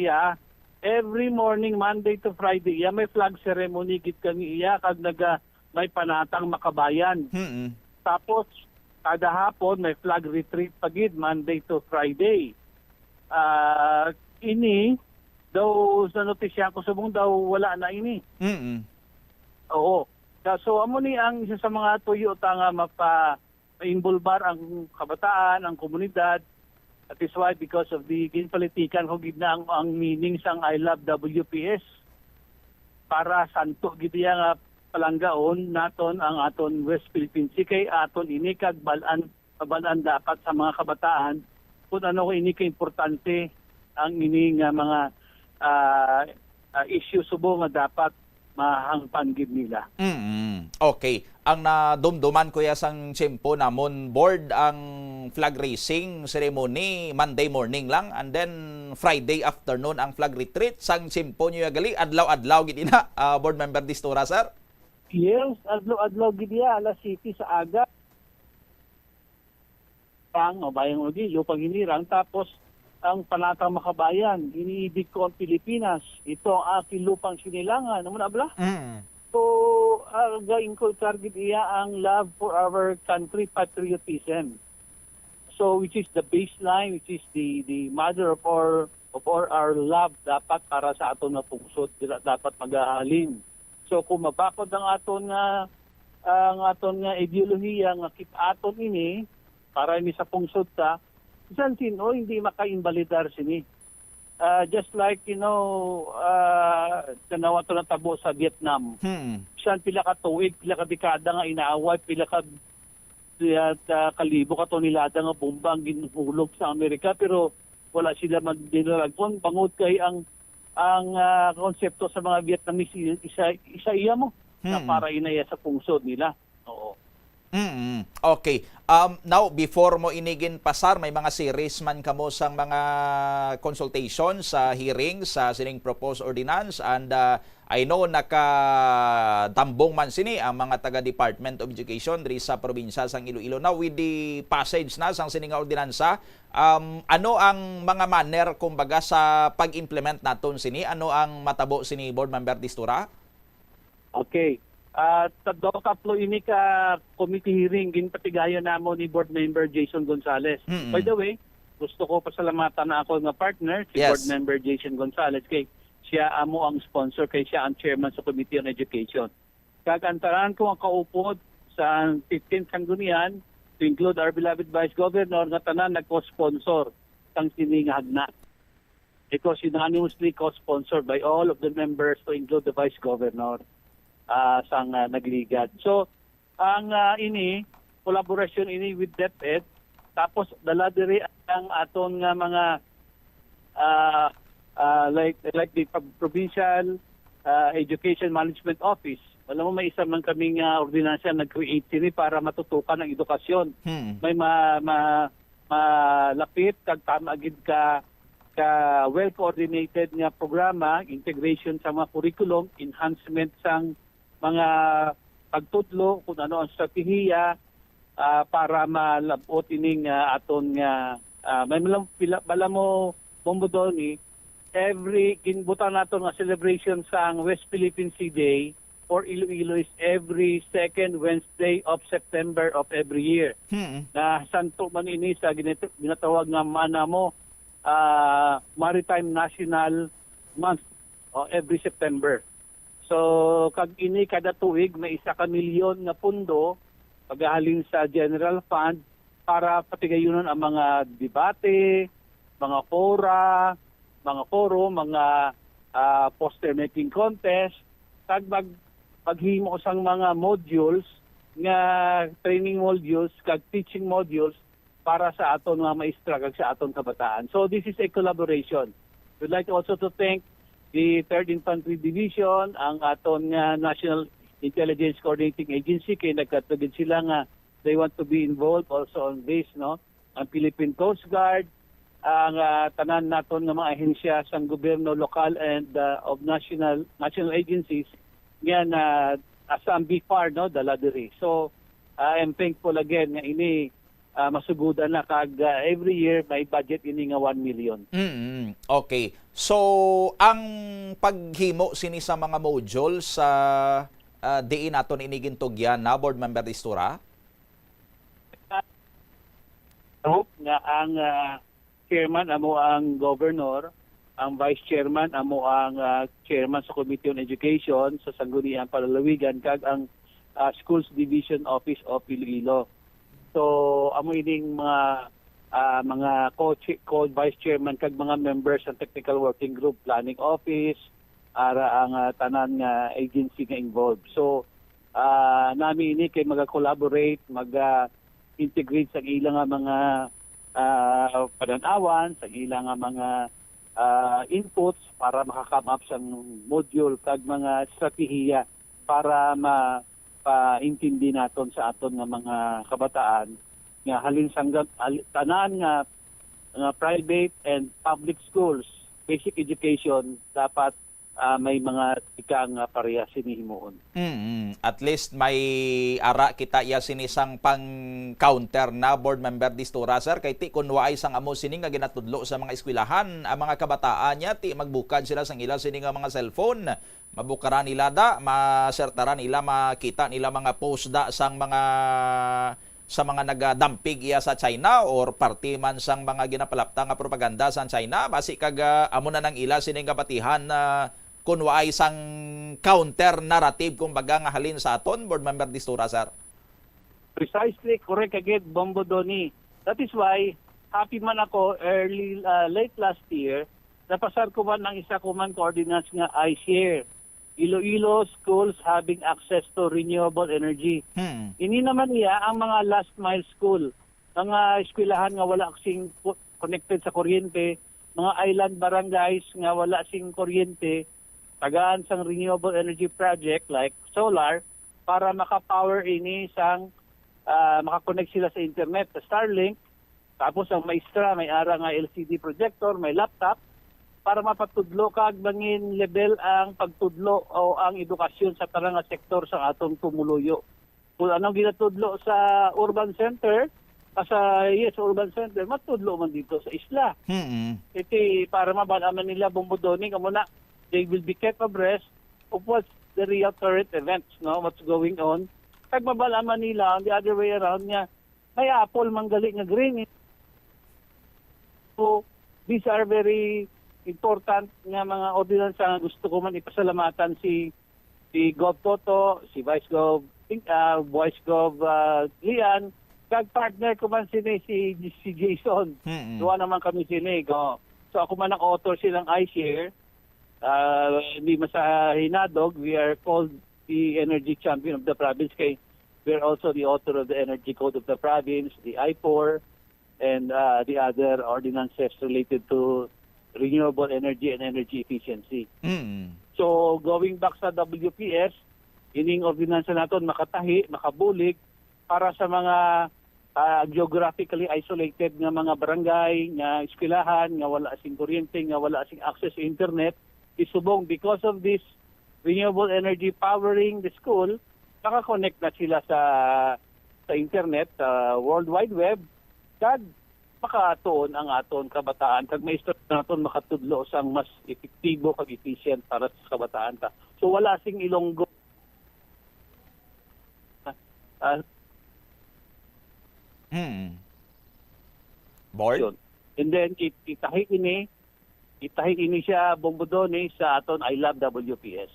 every morning Monday to Friday may flag ceremony gid kami kag may panatang makabayan. Tapos kada hapon may flag retreat pagid Monday to Friday. Ini daw sa notisya ko subong daw wala na ini. Oo. So amo ni ang isa sa mga tuyo ta nga involbar ang kabataan, ang komunidad. That is why because of the ginpolitikan ko gidna ang meaning sang I love WPS para santo gid nga palanggaon naton ang aton West Philippine Sea kay aton ini kag balan dapat sa mga kabataan kung ano ko ini ka importante ang ini nga mga issue subo nga dapat mahangpan gid nila. Okay. Ang nadumduman ko sang tiyempo namon board ang flag raising ceremony Monday morning lang and then Friday afternoon ang flag retreat. Sang tiyempo nyo yagali adlaw-adlaw gid ina board member Distura, sir? Yes, adlaw-adlaw gid ya alas 7 sa aga. Pang bayang ugi lupang hinirang tapos ang Panatang Makabayan, iniibig ko ang Pilipinas. Ito ang aking lupang sinilangan. Naman abla? So, gain ko target iya ang love for our country, patriotism. So, which is the baseline, which is the mother of our love dapat para sa aton na pungsod, dapat magahalin. So, kung mabakod ang aton nga ideolohiya nga kit aton ini para ini sa pungsod ta, isang sino hindi maka-invalidar sini. Just like, tanawa to na tabo sa Vietnam. Saan pila ka tuig, pila ka dekada nga inaaway, pila ka kalibo ka to nilada nga bomba ang ginhulog sa Amerika, pero wala sila magdinaragpon. Bangod kay ang konsepto sa mga Vietnamese, isa iya mo na para inaya sa pungsod nila. Oo. Okay. Now, before mo inigin pasar, may mga series man kamo sang mga consultations sa hearings sa sining proposed ordinance and I know nakatambong man sini ang mga taga Department of Education diri sa probinsya sang Iloilo. Now, with the passage na sang sining ordinansa, ano ang mga manner kumbaga sa pag-implement naton sini? Ano ang matabo sini Board Member Distura? Okay. Tatlo ini ka committee hearing ginpatigayon namo ni board member Jason Gonzales. By the way, gusto ko pasalamatan na ako nga partner si board member Jason Gonzales kay siya amo ang sponsor kay siya ang chairman sa Committee on Education. Kagantaran ko ang kaupod sa 15th sanggunian to include our beloved Vice Governor nga tanan nagko-sponsor sang sining hagna. Because unanimously co-sponsored by all of the members to include the Vice Governor. Sang nagligad. So, ang collaboration ini with DepEd, tapos dala diri ang aton nga mga like the Provincial Education Management Office. Alam mo, may isa man kaming ordinansya nag-create sini para matutukan ang edukasyon. May malapit, kag tama gid ka well-coordinated nga programa, integration sa mga curriculum, enhancement sang mga pagtudlo kung ano ang strategiya para malabot ining aton nga may bala mo bombodoni every kinbutan naton nga celebration sa West Philippine Sea Day for Iloilo is every second Wednesday of September of every year. Na santo man ini sa ginatawag nga manamo Maritime National Month every September. So, kag ini kada tuig may 1 milyon nga pundo paghalin sa General Fund para patigayonon ang mga debate, mga fora, mga forum, mga poster making contest, kag paghimo sang mga modules nga training modules kag teaching modules para sa aton mga maestra kag sa aton kabataan. So, this is a collaboration. We'd like also to thank the 3rd Infantry Division, ang aton nga National Intelligence Coordinating Agency, kay nagkatagid sila nga they want to be involved also on this, no? Ang Philippine Coast Guard, ang tanan naton nga mga ahensya sang gobyerno lokal and of national agencies nga na asa ang BFAR, no, dala diri. So I am thankful again nga ini masugudan na kag every year may budget ini nga 1 million. Okay. So, ang paghimo sini sa mga modules sa diin naton inigintugyan na Board Member Distura? Nga ang chairman amo ang governor, ang vice chairman amo ang chairman sa Committee on Education sa Sangguniang Palalawigan kag ang Schools Division Office of Iloilo. So amo ining mga co-vice chairman kag mga members ng technical working group, planning office, ara ang tanan nga agency nga involved. So nami ini kay mag-collaborate, mag-integrate sa ilang nga mga pananawan, sa ilang nga mga inputs para maka-come up sa module kag mga estratehiya para paintindi naton sa aton nga mga kabataan nga halin sanggat tanan nga private and public schools, basic education dapat may mga ikang pareha sinihimuon. At least may ara kita ya sinisang pang-counter na board member distura, sir. Kay ti kunwaay sang amo sini nga ginatudlo sa mga eskwelahan, ang mga kabataan niya, ti magbukad sila sang ila sini nga mga cellphone. Mabukaran nila da, masertaran nila, makita nila mga post da sang mga sa mga nagadampig iya sa China or party man sang mga ginapalapta nga propaganda sa China. Basi kag amo na nang ila sining kabatihan na kunwaay sang counter narrative kumbaga nga halin sa aton, board member distura, sir. Precisely, correct agad, Bombo Doni. That is why happy man ako late last year napasar ko man ang isa ko man coordinates nga iShare. Iloilo schools having access to renewable energy. Ini naman niya ang mga last mile school, mga eskwelahan nga wala kasing connected sa kuryente, mga island barangays nga wala sing kuryente, tagaan sang renewable energy project like solar para maka-power ini sang makakonect sila sa internet, sa Starlink. Tapos ang maestra may ara nga LCD projector, may laptop para mapatudlo kag bangin level ang pagtudlo o ang edukasyon sa tarang nga sektor sa atong tumuluyo. Kung anong ginatudlo sa urban center, urban center, matudlo man dito sa isla. Iti para mabalaman nila Bombodoni kamo na they will be kept abreast of what's the real current events, no? What's going on. Kag mabalaman nila on the other way around nga may apple manggali nga green. So these are very important nga mga ordinansa nga gusto ko man ipasalamatan si Gov Toto, si Vice Gov Lian, kag partner ko man si Jason. Duwa naman kami sini. So ako man ang author silang iShare. Hindi masahinadog, we are called the Energy Champion of the Province kay we are also the author of the Energy Code of the Province, the I4, and the other ordinances related to renewable energy and energy efficiency. So going back sa WPS, ining ordinansa naton makatahi, makabulig para sa mga geographically isolated nga mga barangay, nga eskwelahan, nga wala sing kuryente, nga wala sing access to internet. Isubong because of this renewable energy powering the school, nakakonect na sila sa internet, sa World Wide Web, kag makatuon ang aton kabataan, kag may naton makatudlo sang mas epektibo kag efficient para sa kabataan ta. So wala sing Ilonggo board. And then itahi ini siya Bombodoni sa aton I Love WPS.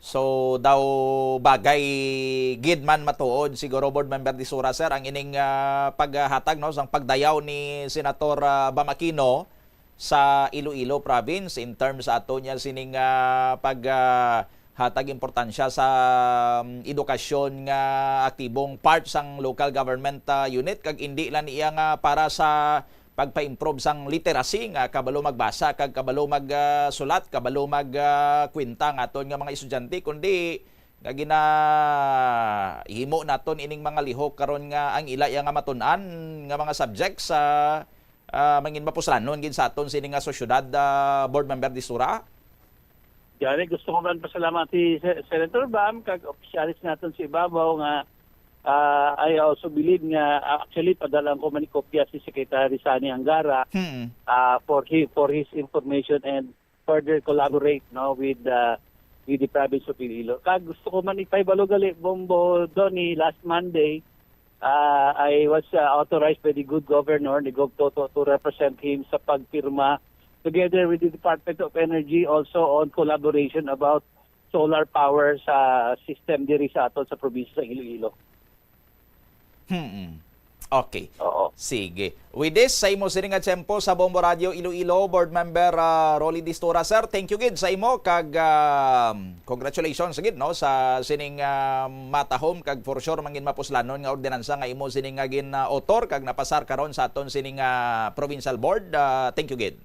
So daw bagay gid man matuod siguro board member disura, sir, ang ining paghatag no sang pagdayaw ni Senator Bamakino sa Iloilo province in terms ato niya sining paghatag importansya sa edukasyon nga aktibong part sang local government unit kag indi lang iya nga para sa pagpa-improve sang literacy nga kabalo magbasa kag kabalo magsulat, kabalo magkwenta nga aton nga mga estudyante, kundi nga ginahimo naton ining mga lihok karon nga ang ila nga matun-an nga mga subjects sa mangin mapuslanon gid sa aton sini nga sosyudad, board member disura. Yari gusto ko man pasalamat si Senator Bam kag opisyalis naton si Ibabaw nga I also believe nga actually padalang ko man kopya si Secretary Sani Angara for his information and further collaborate with the province of Iloilo. Kag gusto ko man ipahibalo gali Bombo Doni last Monday I was authorized by the good governor, the Gov Toto, to represent him sa pagpirma together with the Department of Energy also on collaboration about solar power sa system diri sa aton sa probinsya sa Iloilo. Okay. Oo. Sige. With this, sa imo sining nga tiyempo sa Bombo Radio Iloilo, Board Member Rolly Distura, sir. Thank you gid sa imo kag congratulations gid no sa sining matahom kag for sure mangin mapuslanon nga ordinansa nga imo sining nga gin author kag napasar karon sa aton sining provincial board. Thank you gid.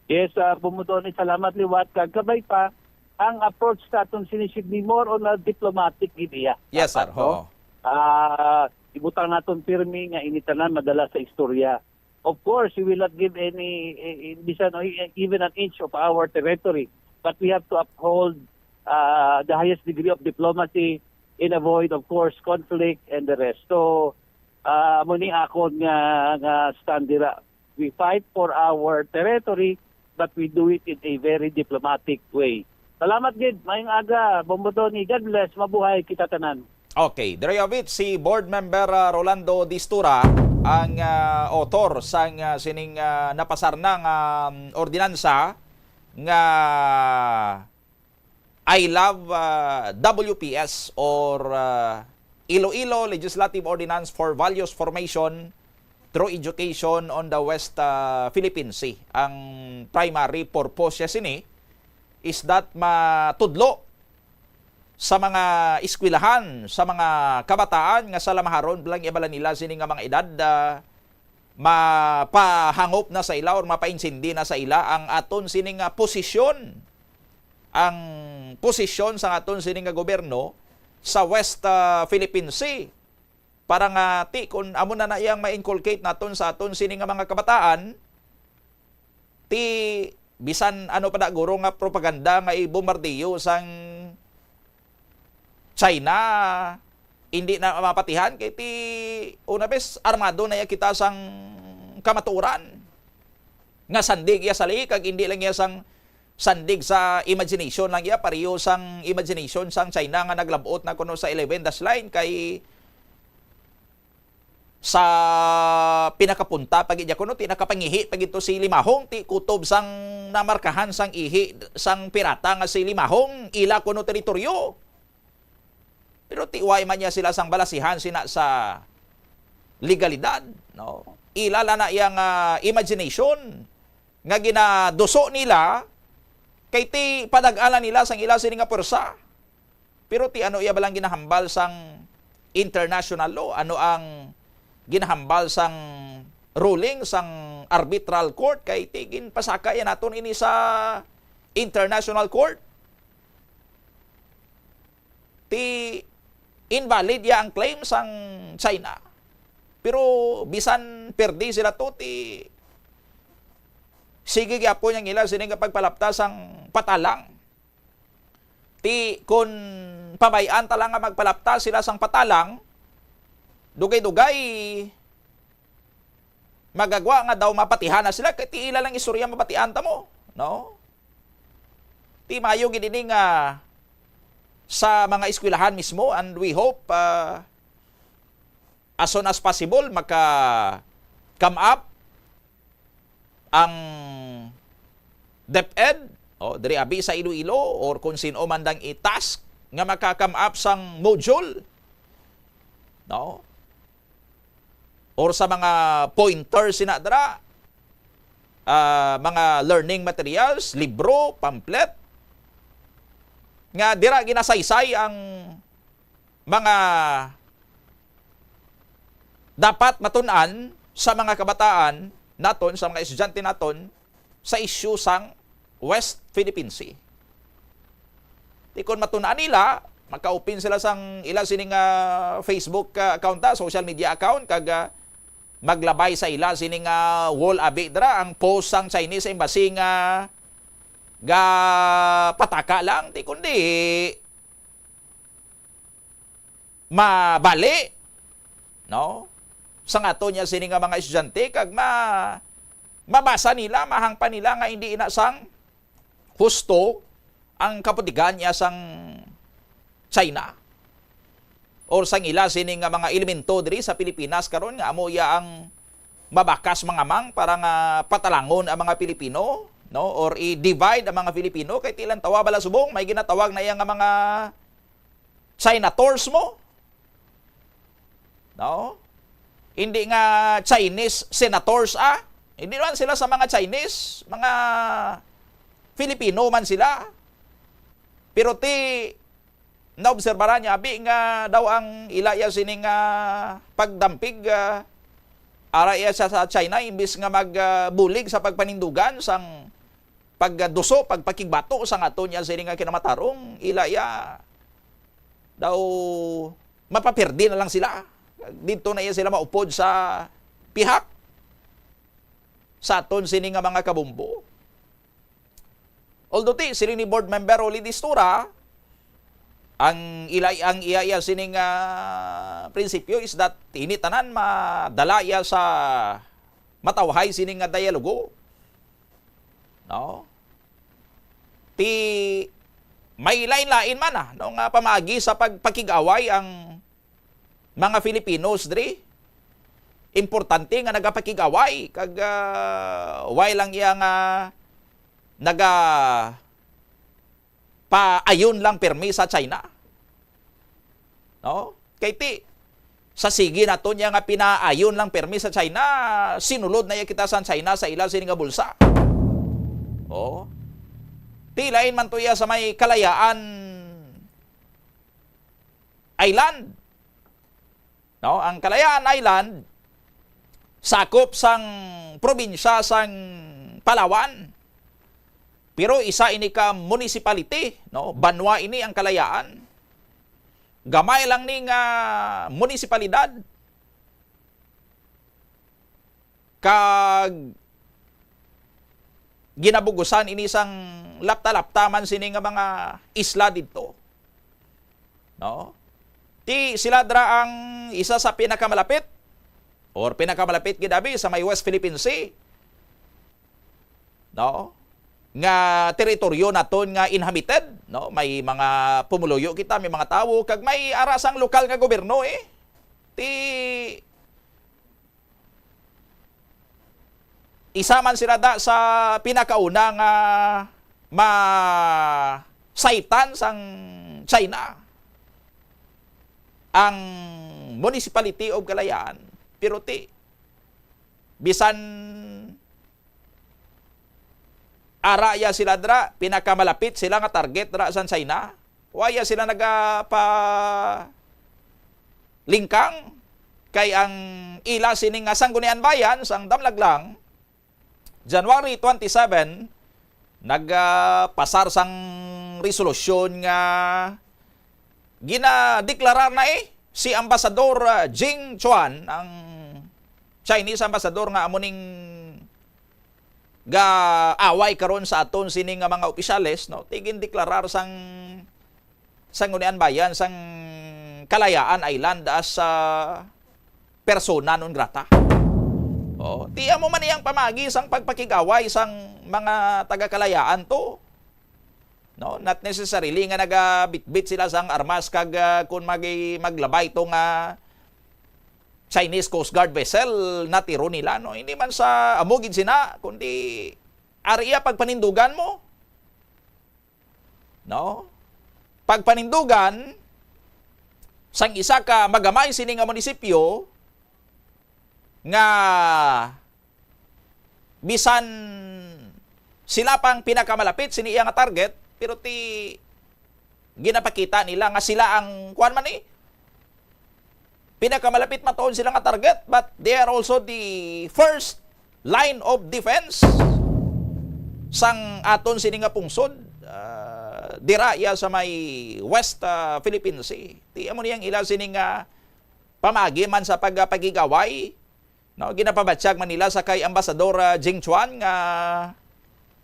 Yes, bumudon salamat liwat kag kabay pa ang approach sa aton sinisig ni more on a diplomatic idea. Yes, sir. No? Ibutang naton pirmi nga initanan madala sa istorya. Of course, we will not give any even an inch of our territory, but we have to uphold the highest degree of diplomacy and avoid, of course, conflict and the rest. So, muni ako nga standira. We fight for our territory, but we do it in a very diplomatic way. Salamat gid, mayong aga, Bombodoni. God bless, mabuhay kita tanan. Okay, Dreyovit, si Board Member Rolando Distura ang author sang sining napasar ng ordinansa nga I Love WPS or Iloilo Legislative Ordinance for Values Formation through Education on the West Philippine Sea. Ang primary purpose sini is that matudlo sa mga eskwelahan, sa mga kabataan nga sa lamaharon bilang ibala nila sini nga mga edad mapahangop na sa ila or mapainsindi na sa ila ang aton sini nga posisyon, ang posisyon sa aton sini nga gobyerno sa West Philippine Sea para nga kung amo na iyang ma-inculcate naton sa aton sini nga mga kabataan bisan ano pa da guro nga propaganda nga ibombardiyo sang China, hindi na mapatihan kay ti una bes armado na kita sang kamaturan nga sandig ya sali kag hindi lang ya sang sandig sa imagination lang ya pareho sang imagination sang China nga naglabot na kuno sa 11 dash line kay sa pinakapunta pag idya kuno ti nakapangihi pag ito si Limahong ti kutob sang namarkahan sang ihi sang pirata nga si Limahong ila kuno teritoryo. Pero tiway man niya sila sang balasihan sina sa legalidad, no? Ilala na iyang imagination nga ginaduso nila kay ti padag-ala nila sang ila sini nga pwersa. Pero ti ano iya balang ginahambal sang international law, ano ang ginahambal sang ruling sang arbitral court kay ti ginpasaka yan naton ini sa international court. Ti invalid ya ang claim sang China. Pero bisan perdi sila to ti sige gyapon yang ila sini nga pagpalapta sang patalang. Ti kun pabayan ta lang nga magpalapta sila sang patalang dugay-dugay magagwa nga daw mapatihan na sila kay ti ila lang istorya mapatian ta mo, no? Ti mayo gid ini nga sa mga eskwelahan mismo and we hope as soon as possible come up ang DepEd diri abi sa Iloilo or kung sino man dang i-task nga maka-come up sang module, no, or sa mga pointers sinadra mga learning materials, libro, pamphlet nga dira ginasaysay ang mga dapat matun-an sa mga kabataan naton, sa mga estudyante naton sa issue sang West Philippine Sea. Di kon matun-an nila, maka-open sila sang ila sining Facebook account social media account kag maglabay sa ila sining wall abi dra ang post sang Chinese embassy nga ga pataka lang ti kundi mabali, no, sa ato niya sini nga mga estudyante kag mabasa nila mahangpa nila nga hindi ina sang husto ang kaputigan niya sang China or sang ila sini nga mga elemento diri sa Pilipinas karon nga amo ya ang mabakas mga mang para nga patalangon ang mga Pilipino, no, or i-divide ang mga Filipino kay tilan tawa bala subong may ginatawag na yang mga Chinatours mo. No? Hindi nga Chinese senators Hindi naman sila sa mga Chinese, mga Filipino man sila. Pero naobserbaran niya, abi nga daw ang ilaya sining pagdampig, araya siya sa China, imbis nga magbulig sa pagpanindugan, sang pagduso, pagpakigbato, sang ato niya sining kinamatarong, ilaya daw mapapirdi na lang sila. Dito na iya sila maupod sa pihak sa aton sining mga kabumbo. Although sila ni board member Oli Distura, ang iya sining prinsipyo is that tinitanan madalaya sa matawhay sining dialogo. No? May lain-lain man nung pamagi sa pagpakigaway ang mga Filipinos diri. Importante nga nagapakigaway kag way lang iya nga paayon lang permi sa China. No? Kay sa sige nato niya nga pinaayon lang permi sa China, sinulod na iya kita sa China sa ila sining nga bulsa. Oh. Lain man to iya sa may Kalayaan Island. No, ang Kalayaan Island sakop sang probinsya sang Palawan. Pero isa ini ka municipality, no? Banwa ini ang Kalayaan. Gamay lang ning munisipalidad. Kag ginabugusan ini sang lapta-laptaman sini nga mga isla dito. No? Sila dra ang isa sa pinakamalapit or pinakamalapit gidabi sa may West Philippine Sea. No? Nga teritoryo naton nga inhabited, no? May mga pumuluyo kita, may mga tawo kag may arasang lokal nga gobyerno isa man sila da sa pinakauna nga masaitan sang China ang municipality of Kalayaan. Pero bisan araya sila dra, pinakamalapit sila nga target dra sa China, waya sila lingkang kay ang ila sining nga Sangguniang Bayan sang Damlaglang January 27 nagpasar sang resolusyon nga ginadeklarar na si Ambassador Jing Chuan, ang Chinese ambassador nga amuning away karon sa aton sining nga mga opisyales, no? Tigin deklarar sang Sangguniang Bayan sang Kalayaan Island as persona non grata. Tiya mo man iyang pamagi sang pagpakigaway sang mga taga-Kalayaan to. No, not necessarily nga nagabitbit sila sang armas kag kung maglabay to nga Chinese Coast Guard vessel na tiro nila, no. Hindi man sa amugid sina kundi ariya pagpanindugan mo. No? Pagpanindugan sang isa ka magamay sini nga munisipyo nga bisan sila pang pinakamalapit sini iya nga target, pero ginapakita nila nga sila ang kuan man pinakamalapit matoon sila nga target, but they are also the first line of defense sang aton sini nga pungsod dira iya sa may West Philippine Sea. Tiya mo niyang ila sini nga pamagi man sa pagigaway. No, ginapabatsyag man nila sa kay Ambassador Jing Chuan nga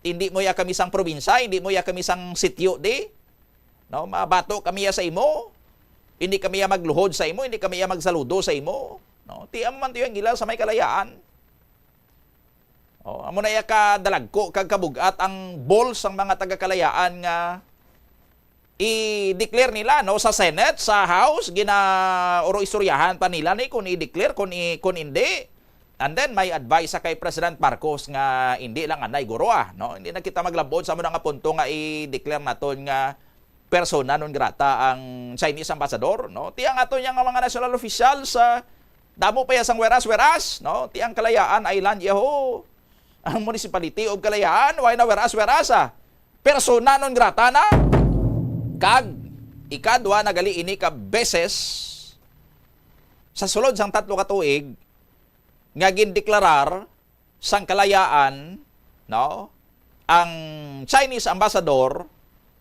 hindi mo ya kami sang probinsya, hindi mo ya kami sang sityo no, mabato kami ya sa imo, hindi kami ya magluhod sa imo, hindi kami ya magsaludo sa imo, no. Tiyan mo man tiyo ang ila sa may Kalayaan. Amo na ya ka dalagko kag kabugat ang balls ang mga taga-Kalayaan nga i-declare nila, no, sa Senate, sa House, oro istoryahan pa nila ni kung i-declare, kung hindi. And then may advice sa kay President Marcos nga hindi lang anay guro no? Hindi na kita maglabot sa mga punto nga i-declare naton nga persona non grata ang Chinese ambassador, no? Tiyang ato yang mga national officials Damo pa yasang weras, no? Ti ang Kalayaan Island yaho. Ang municipality of Kalayaan, why na weras-werasa? Persona non grata na. Kag ikadwa nagali ini ka beses sa sulod sang 3 ka tuig nga gindeklarar sang Kalayaan, no? Ang Chinese ambassador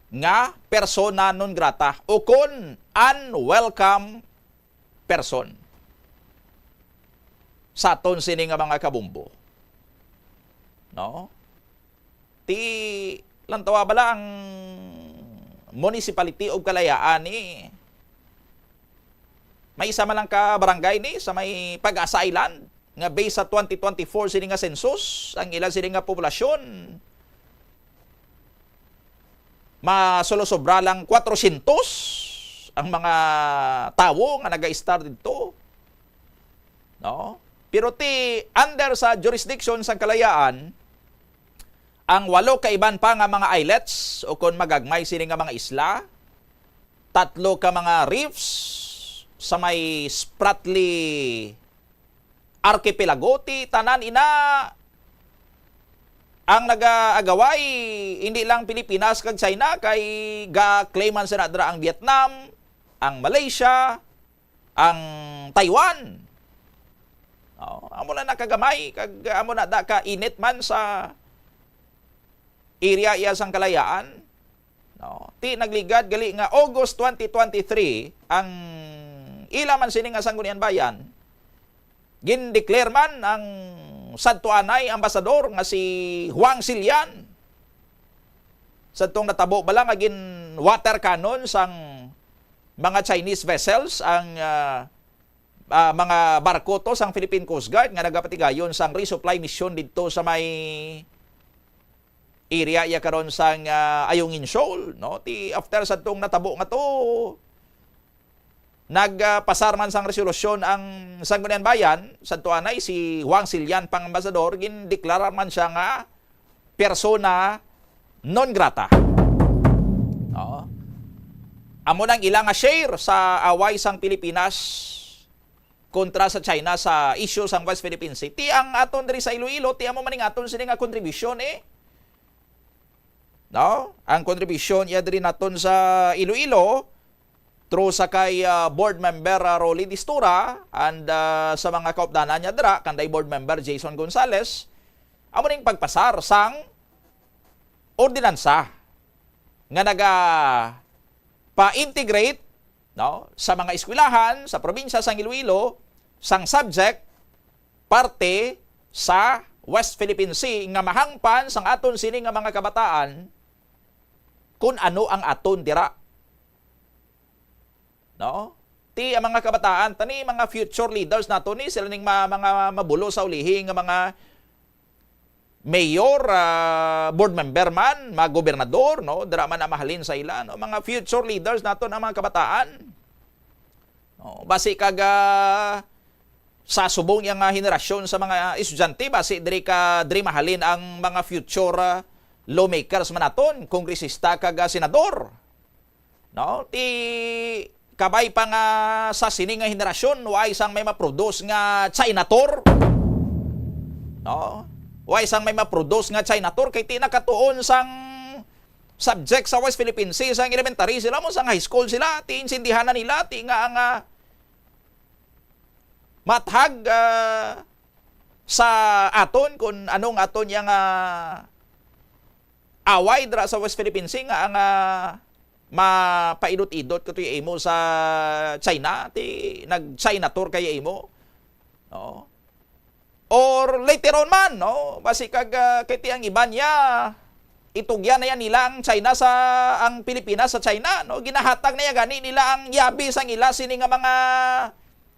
nga persona non grata o kun unwelcome person sa aton sini nga mga kabumbo. No? Ti lantawa bala ang municipality of Kalayaan ni may isa man lang ka barangay ni sa may Pag-asa Island nga based sa 2024 sini nga census ang ilang sini nga populasyon masolo-sobra lang 400 ang mga tawo nga naga-star dito. No? Pero ti under sa jurisdiction sa Kalayaan, ang 8 kaiban pa nga mga islets o kung magagmay sini nga mga isla, 3 ka mga reefs sa may Spratly Archipelago, ti tanan ina ang nag-aagaway hindi lang Pilipinas kag China kay ga-claiman sa nadra ang Vietnam, ang Malaysia, ang Taiwan. Amo na nakagamay kag amo na da ka init man sa area iya sang Kalayaan. No, ti nagligad gali nga August 2023 ang ilaman sini nga Sangguniang Bayan gindeclare man ang sadtuanay ambasador nga si Huang Xilian. Sadtong natabo bala nga gin water cannon sang mga Chinese vessels ang mga barko to sang Philippine Coast Guard nga nagapatigayon sang resupply mission dito sa may area ya karon sang Ayungin Shoal, no? Ti after sadtong natabo nga to nagpasar man sang resolusyon ang Sangguniang Bayan sadto anay si Huang Xilian pang ambasador gindeklara man siya nga persona non grata. No? Amo nang ilang nga share sa away sang Pilipinas kontra sa China sa issue sang West Philippine Sea. Ti ang aton diri sa Iloilo, ti amo maning aton sini nga contribution No? Ang contribution iya diri naton sa Iloilo through sa kay board member Rolly Distura and sa mga kaupdanan niya dira kanday board member Jason Gonzales amo ning pagpasar sang ordinansa nga naga pa-integrate, no, sa mga eskwelahan sa probinsya sang Iloilo sang subject parte sa West Philippine Sea nga mahangpan sang aton sini nga mga kabataan kung ano ang aton dira. No? Ti ang mga kabataan tani mga future leaders nato ni sila ning mga mabulo sa ulihi nga mga mayor, board member man, mga gobernador, no, dira man na mahalin sa ila, no, mga future leaders nato ang mga kabataan. No, basi kag sa subong yang henerasyon sa mga estudyante basi diri mahalin ang mga future lawmakers man naton, kongresista kag senador. No, ti kabay pa nga sa sini nga henerasyon wa isang may ma-produce nga Chinator. No? Wa isang may ma-produce nga Chinator kay ti nakatuon sang subject sa West Philippine Sea sang elementary sila mo sang high school sila ti insindihan na nila ti nga ang mathag sa aton kung anong aton yang away dra sa West Philippine Sea nga ang mapaidot-idot ko tuy imo sa China ti nag-China tour kay imo, no, or later on man, no, basi kag kay ti ang iban niya itugyan na yan nila ang China sa ang Pilipinas sa China, no, ginahatag na ya gani nila ang yabi sang ila sini nga mga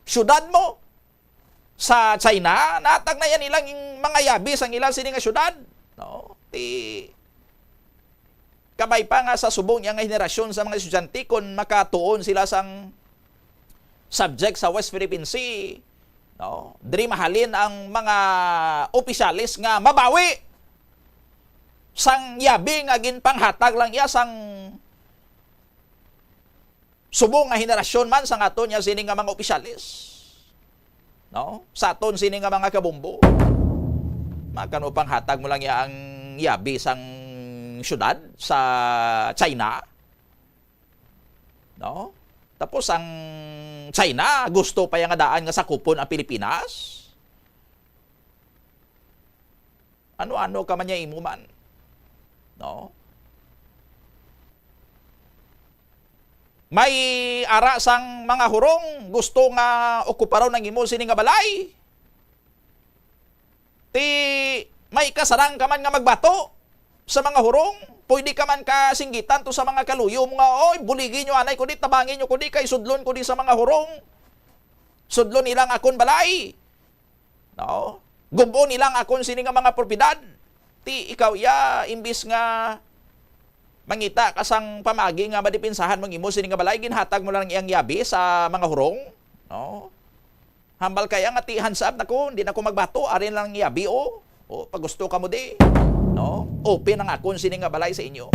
syudad mo sa China, nahatag na yan nilang mga yabi sang ila sini nga syudad, no, ti kabay pa nga sa subong yang henerasyon sa mga estudyante kung makatuon sila sang subject sa West Philippine Sea, no, diri mahalin ang mga opisyalis nga mabawi sang yabi nga ginpanghatag lang iya sang subong nga henerasyon man sang aton nya sini nga mga opisyalis. No? Sa aton sini nga mga kabumbo. Makan upang hatag mo lang ang yabi sang syudad sa China. No? Tapos ang China gusto pa yang daan nga sakupon ang Pilipinas. Ano-ano ka man niya imuman. No? May ara sang mga hurong gusto nga okuparaw ng imo sini nga balay. Ti may kasarang ka man nga magbato sa mga hurong. Pwede ka man kasinggitan to sa mga kaluyo nga, oy, buligin nyo anay, kundi tabangin nyo, kundi kay sudlon, kundi sa mga hurong. Sudlon nilang akon balay. No? Gubo nilang akon sini nga mga propiedad. Ti ikaw ya, imbis nga mangita kasang pamagi nga madipinsahan mong imo sini nga balay, ginhatag mo lang iyang yabi sa mga hurong. No? Hambal kaya nga ti hands up nako, hindi na ko magbato, arin lang yabi o. O, pag gusto ka mo di. No? Open ang akon sini nga balay sa inyo.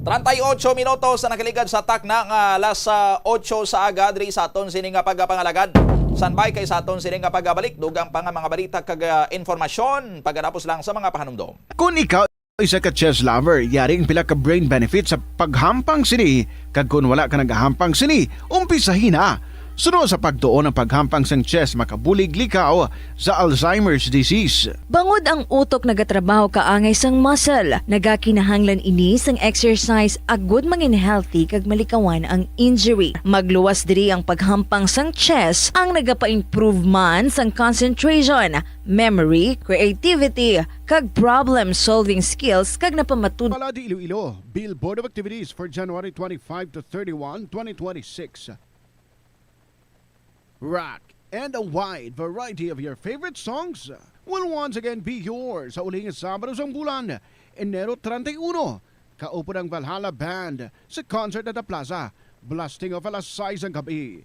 38 minutos na nakaligad sa tak na nga alas 8 sa aga diri sa aton sini nga pagapangalagad. Sanbay kay sa aton sini nga pagabalik dugang pa nga mga balita kag informasyon pagkatapos lang sa mga pahanumdom. Kung ikaw isa ka chess lover, yaring pila ka brain benefit sa paghampang sini, kag kung wala ka nagahampang sini, umpisahin na. Sunod sa pagtuon ng paghampang sang chess makabulig likaw sa Alzheimer's disease. Bangod ang utok nagatrabaho kaangay sang muscle, nagakinahanglan ini sang exercise agud mangin healthy kag malikawan ang injury. Magluwas diri ang paghampang sang chess ang nagapa-improve man sang concentration, memory, creativity, kag problem-solving skills kag napamatud. Paladi Iloilo, Bill Board of Activities for January 25 to 31, 2026. Rock and a wide variety of your favorite songs will once again be yours sa uling Sabado sang bulan, Enero 31. Kaupo ng Valhalla Band sa concert at the Plaza, blasting of alas 6 ang gabi.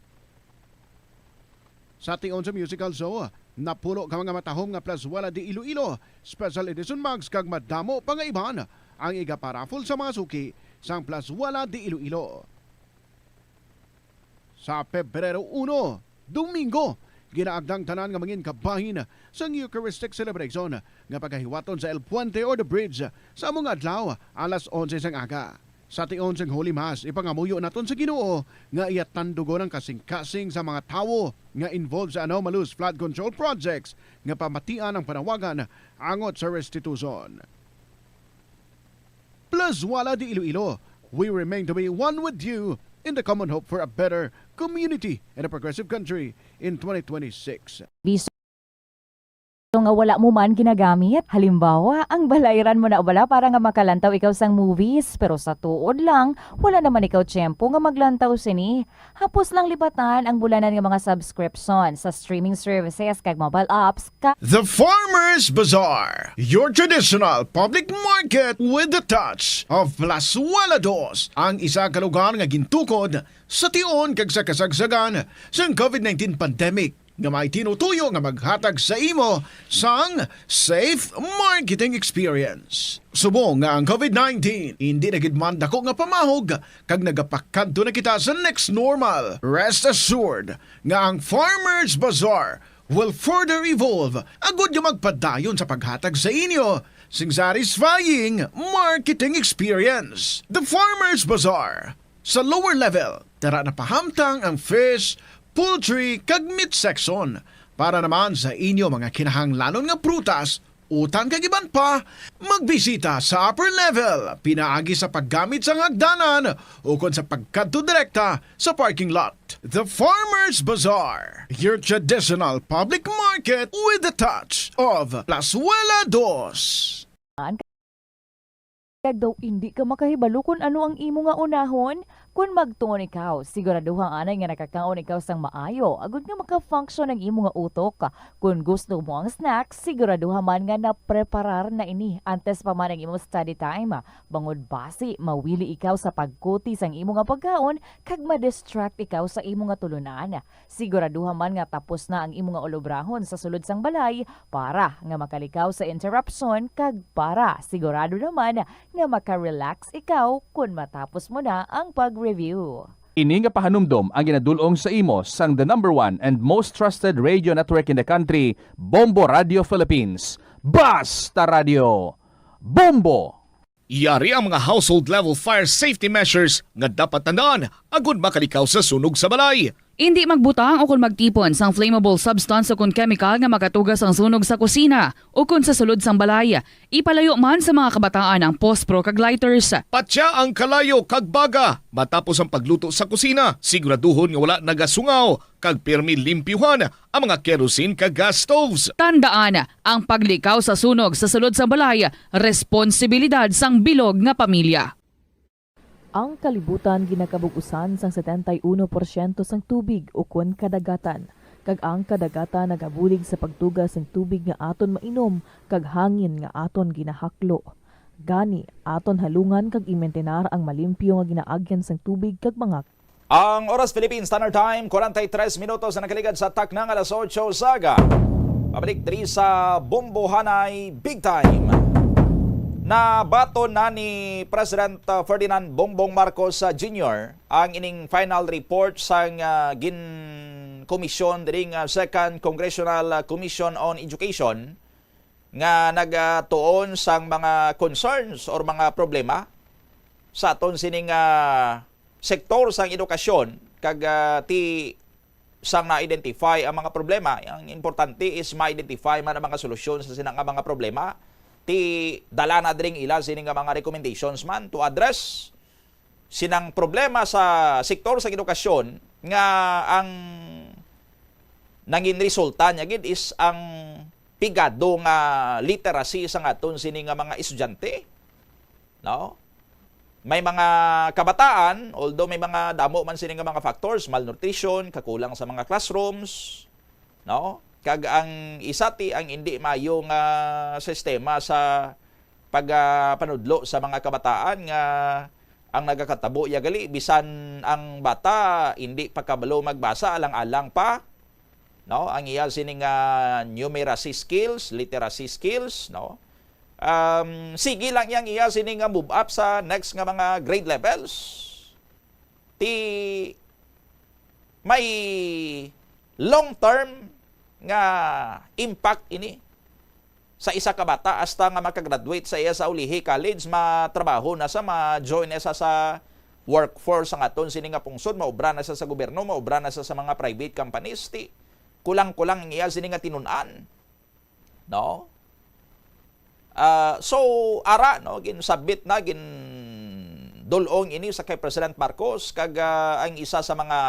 Sa tion sa musical show, napulo ka mga matahom nga Plazuela de Iloilo, special edition mugs kag madamo pangaiban ang igaparafol sa mga suki sang Plazuela de Iloilo. Sa Pebrero 1, Domingo, ginaagdang tanan nga mangin kabahin sa Eucharistic celebration nga pagkahiwaton sa El Puente or the Bridge sa among adlaw alas 11 sang aga. Sa tion sang Holy Mass, ipangamuyo naton sa Ginoo nga iyatandugo ng kasing-kasing sa mga tawo nga involved sa anomalous flood control projects nga pamatian ang panawagan angot sa restitution. Plus wala di Iloilo, we remain to be one with you in the common hope for a better community and a progressive country in 2026. Nga wala mo man ginagamit. Halimbawa, ang balayran mo na wala para nga makalantaw ikaw sang movies, pero sa tuod lang, wala naman ikaw tiyempo nga maglantaw sini. Hapos lang libatan ang bulanan ng mga subscription sa streaming services kag mobile apps The Farmers Bazaar, your traditional public market with the touch of Plazuela Dos, ang isa ka lugar nga gintukod sa tion kag sa kasagsagan sa COVID-19 pandemic nga may tinutuyo nga maghatag sa imo sang safe marketing experience. Subong nga ang COVID-19 hindi nagidman dako nga pamahog kag nagapakadto na kita sa next normal. Rest assured nga ang Farmers Bazaar will further evolve agud nga magpadayon sa paghatag sa inyo sing satisfying marketing experience. The Farmers Bazaar sa lower level, tara na pahamtang ang fish, poultry kag meat section para naman sa inyo mga kinahanglanon nga prutas, utan kag iban pa, magbisita sa upper level, pinaagi sa paggamit sa hagdanan o kon sa pagkadto direkta sa parking lot. The Farmers Bazaar, your traditional public market with the touch of Plazuela Dos. kag daw hindi ka makahibalo kung ano ang imo nga unahon. Kung magtuon ikaw, siguraduhang anay nga nakakaon ikaw sang maayo, agud nga maka-function ang imo nga utok. Kung gusto mo ang snacks, siguraduhan man nga na-preparar na ini antes pa man ang imo study time. Bangod basi, mawili ikaw sa pagkuti sang imo nga pagkaon, kag ma-distract ikaw sa imo nga tulunan. Siguraduhan man nga tapos na ang imo nga olobrahon sa sulod sang balay para nga makalikaw sa interruption, kag para sigurado naman nga maka-relax ikaw kung matapos mo na ang pag-review. Ini nga pahanumdom ang ginadulong sa imo sang the number one and most trusted radio network in the country, Bombo Radio Philippines. Basta Radio! Bombo! Yari ang mga household level fire safety measures nga dapat tandaan agud makalikaw sa sunog sa balay. Hindi magbutang o kung magtipon sang flammable substance o kung chemical nga makatugas ang sunog sa kusina o kung sa sulod sang balay. Ipalayo man sa mga kabataan ang pospro kag lighters. Patya ang kalayo kag baga matapos ang pagluto sa kusina. Siguraduhon nga wala nagasungaw kag pirmi limpyuhan ang mga kerosene kag gas stoves. Tandaan, ang paglikaw sa sunog sa sulod sa balay, responsibilidad sang bilog nga pamilya. Ang kalibutan ginakabugusan sang 71% sang tubig o kun kadagatan. Kag ang kadagatan nagabulig sa pagtugas sang tubig nga aton mainom kag hangin nga aton ginahaklo. Gani, aton halungan kag imentenar ang malimpyo nga ginaagyan sang tubig kag mga. Ang Oras Philippine Standard Time, 43 minutos na nakaligad sa taknang alas 8 saga. Pabalik diri sa Bombohanay Big Time. Na bato na ni President Ferdinand Bongbong Marcos Jr. ang ining final report sa gin-komisyon diring Second Congressional Commission on Education nga nagtuon sang mga concerns or mga problema sa aton sining sektor sang edukasyon kag ti sang na-identify ang mga problema. Ang importante is ma-identify man ang mga solusyon sa sinang mga problema. Ti dala na dring ila sining mga recommendations man to address sinang problema sa sektor sa edukasyon nga ang nangin resulta niya gid is ang pigado nga literacy sa aton sining mga estudyante. No? May mga kabataan, although may mga damo man sining mga factors, malnutrition, kakulang sa mga classrooms, no? Kag ang isati ang hindi mayong sistema sa pagpanudlo sa mga kabataan nga ang nagakatabo yagali bisan ang bata hindi pa kabalo magbasa alang-alang pa, no, ang iya sining numeracy skills, literacy skills, no, sige lang yang iya sining move up sa next nga mga grade levels. Ti may long term nga impact ini sa isa ka bata hasta nga makagraduate sa iya sa ulihi college, matrabaho na sa ma-join na sa workforce ang aton sini nga pungsod, maobra na sa gobyerno, maobra na sa mga private companies. Ti kulang-kulang ang iya sini nga tinun-an, no? So ara no ginsabit na gin dulong ini sa kay President Marcos kag ang isa sa mga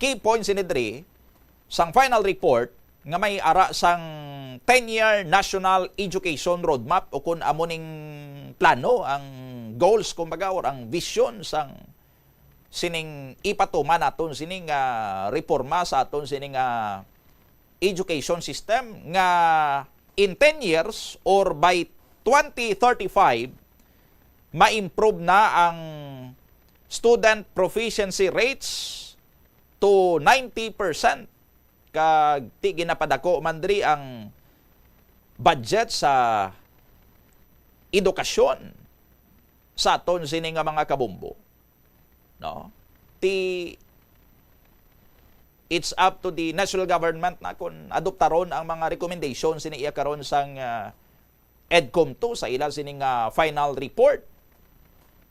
key points ini diri sang final report nga may ara sang 10-year National Education Roadmap o kun amoning plano, ang goals kumbaga or ang vision sang sining ipatuman naton sining reforma sa aton sining education system nga in 10 years or by 2035 ma-improve na ang student proficiency rates to 90%. Kag ti ginapadako man diri ang budget sa edukasyon sa aton sini nga mga kabombo, no? It's up to the national government na kung adoptaron ang mga recommendations sini iya karon sang EDCOM 2 sa ila sining final report.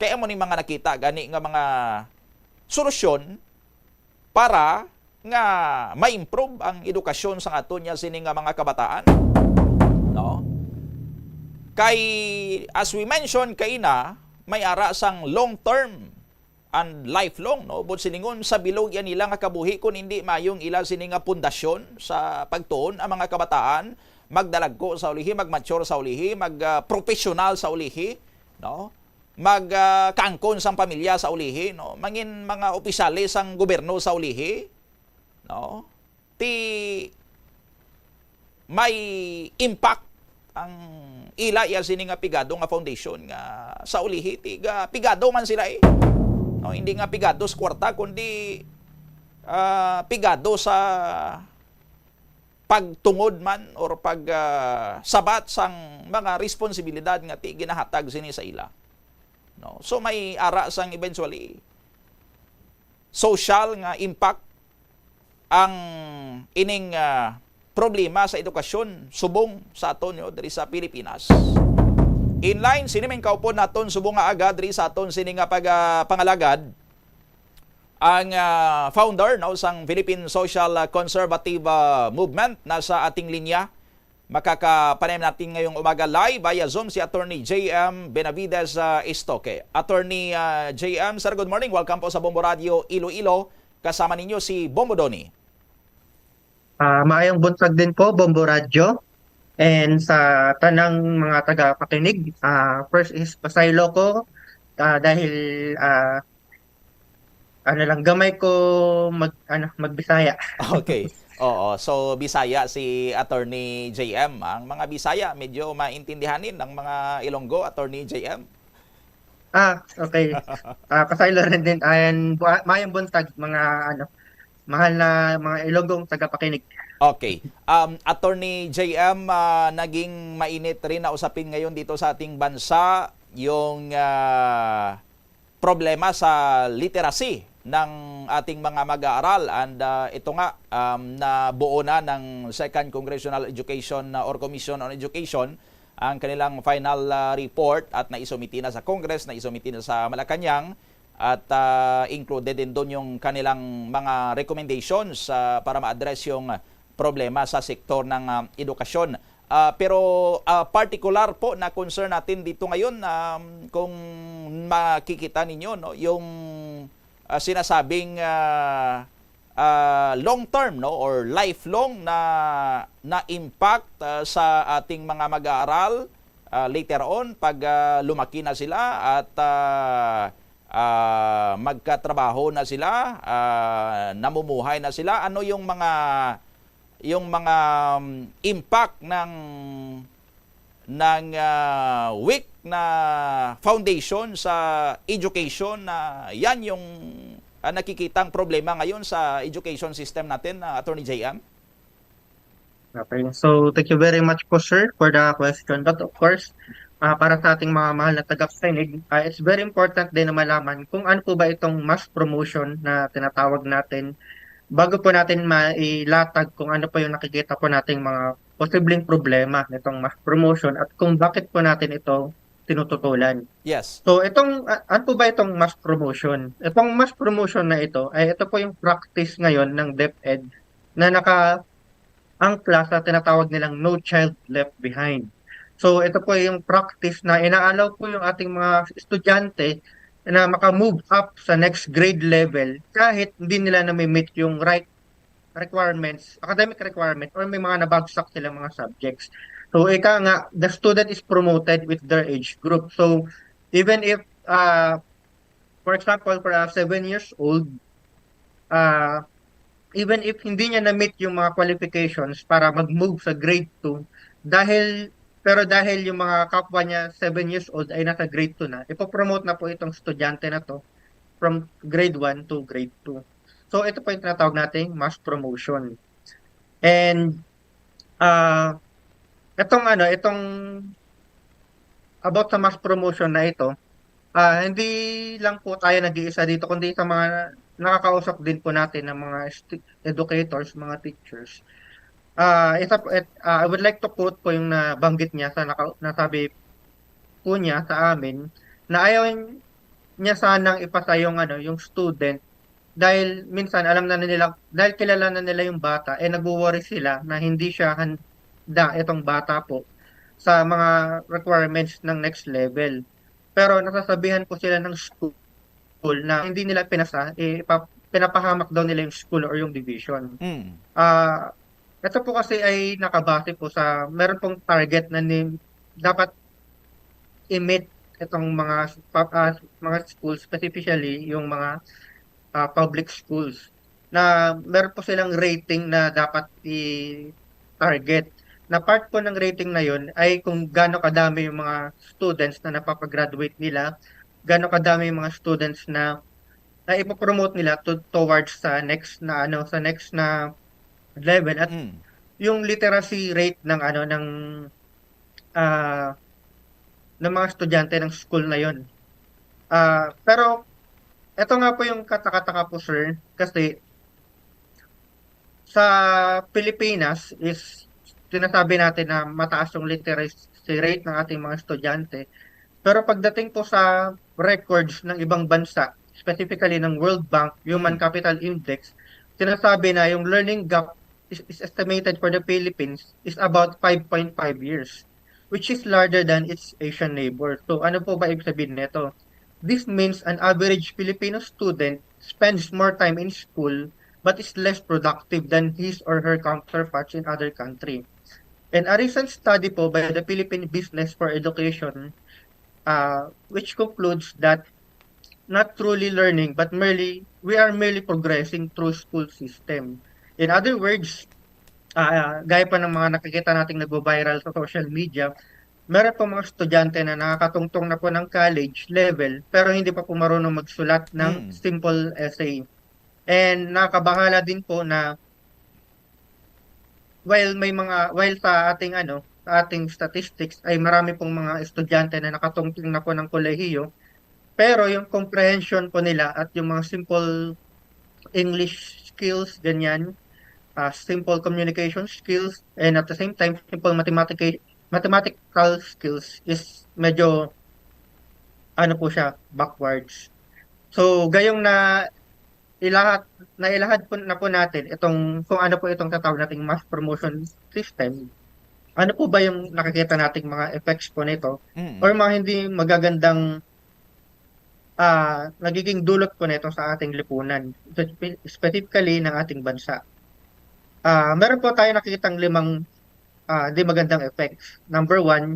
Kaya mo ni mga nakita gani nga mga solusyon para nga ma-improve ang edukasyon sa aton nya sining mga kabataan, no? Kay as we mentioned kaina, may ara sang long term and lifelong, no? But siningon sa bilog yan nila nga kabuhi kun hindi mayong ila sining pundasyon sa pagtuon ang mga kabataan magdalagko sa ulihi, magmature sa ulihi, magprofessional sa ulihi, no? Magkangkon sang pamilya sa ulihi, no? Mangin mga opisyales sang gobyerno sa ulihi, no? Ti may impact ang ila iya sining pigado nga foundation nga sa ulihi, ti pigado man sila no, hindi nga pigado sa kwarta kundi pigado sa pagtungod man or sabat sang mga responsibilidad nga ti ginahatag sini sa ila, no? So may ara sang eventually social nga impact ang ining problema sa edukasyon subong sa aton diri sa Pilipinas. Inline sini kaupon naton subong nga agad diri sa aton sini nga pangalagad ang founder sang Philippine Social Conservative Movement nasa ating linya. Makakapanayam natin ngayong umaga live via Zoom si Attorney J.M. Benavides Estoque. Attorney J.M., sir, good morning. Welcome po sa Bombo Radio Iloilo. Kasama ninyo si Bombo Donnie. Maayong buntag din po, Bombo Radio. And sa tanang mga taga-pakinig, first is pasaylo ko dahil gamay ko magbisaya. Okay. Oo, so Bisaya si Attorney JM. Ang mga Bisaya medyo maintindihanin ng mga Ilonggo, Attorney JM. Okay. Pasaylo rin din. Ayan, mayang buntag mga mahal na mga Ilonggong tagapakinig. Okay. Attorney JM, naging mainit rin na usapin ngayon dito sa ating bansa yung problema sa literacy ng ating mga mag-aaral, and ito nga nabuo na ng Second Congressional Education or Commission on Education ang kanilang final report at naisumiti na sa Congress, naisumiti na sa Malacanang, at included din doon yung kanilang mga recommendations para ma-address yung problema sa sektor ng edukasyon. Pero particular po na concern natin dito ngayon, kung makikita ninyo yung sinasabing long term or lifelong na impact sa ating mga mag-aaral later on pag lumaki na sila at magkatrabaho na sila, namumuhay na sila. Ano yung mga impact ng weak na foundation sa education, na yan yung nakikitang problema ngayon sa education system natin, Attorney JM? Okay, so thank you very much po, sir, for the question. But of course, para sa ating mga mahal na tagapakinig, it's very important din na malaman kung ano po ba itong mass promotion na tinatawag natin bago po natin mailatag kung ano po yung nakikita po nating mga posibleng problema nitong mass promotion at kung bakit po natin ito tinututulan. Yes. So ano po ba itong mass promotion? Itong mass promotion na ito po yung practice ngayon ng DepEd na naka-angkla sa tinatawag nilang No Child Left Behind. So ito po yung practice na inaalaw po yung ating mga estudyante na maka-move up sa next grade level kahit hindi nila na-meet yung right requirements, academic requirement, or may mga nabagsak silang mga subjects. So ika nga, the student is promoted with their age group. So even if, for example, for a 7 years old, even if hindi niya na-meet yung mga qualifications para mag-move sa grade 2, dahil yung mga kapwa niya 7 years old ay nasa grade 2 na, ipopromote na po itong estudyante na to from grade 1 to grade 2. So ito po yung tinatawag nating mass promotion. And itong about sa mass promotion na ito, hindi lang po tayo nag-iisa dito, kundi sa mga nakakausap din po natin ng mga educators, mga teachers. I would like to quote po yung nabanggit niya sa nasabi po niya sa amin na ayaw niya sanang ipasa yung student dahil minsan dahil kilala na nila yung bata, nagwo-worry sila na hindi siya handa itong bata po sa mga requirements ng next level. Pero nasasabihan po sila ng school na hindi nila pinasa, pinapahamak daw nila yung school or yung division. Ito po kasi ay nakabase po sa meron pong target na dapat i-meet itong mga schools, specifically yung mga public schools, na meron po silang rating na dapat i-target. Na part po ng rating na yun ay kung gaano kadami yung mga students na napapagraduate nila, gaano kadami yung mga students na ipopromote nila towards sa next na level, at yung literacy rate ng mga estudyante ng school na yon. Pero ito nga po yung katakataka po, sir, kasi sa Pilipinas is sinasabi natin na mataas yung literacy rate ng ating mga estudyante. Pero pagdating po sa records ng ibang bansa, specifically ng World Bank Human Capital Index, sinasabi na yung learning gap is estimated for the Philippines is about 5.5 years, which is larger than its Asian neighbor. So ano po ba ibig sabihin nito? This means an average Filipino student spends more time in school but is less productive than his or her counterparts in other country. And a recent study po by the Philippine Business for Education, which concludes that not truly learning, but we are merely progressing through school system. In other words, gaya pa ng mga nakikita nating nagbo-viral sa social media, meron po mga estudyante na nakakatungtong na po ng college level, pero hindi pa po marunong magsulat ng simple essay. And nakakabahala din po na while sa ating statistics ay marami pong mga estudyante na nakatungtong na po ng kolehiyo, pero yung comprehension po nila at yung mga simple English skills, ganyan, simple communication skills, and at the same time, simple mathematical skills is medyo, backwards. So, gayong nailahad po na po natin kung ano po itong tatawag nating mass promotion system, ano po ba yung nakikita nating mga effects po nito or mga hindi magagandang nagiging dulot po nito sa ating lipunan, specifically ng ating bansa. Meron po tayo nakikitang 5 di magandang effects. Number 1,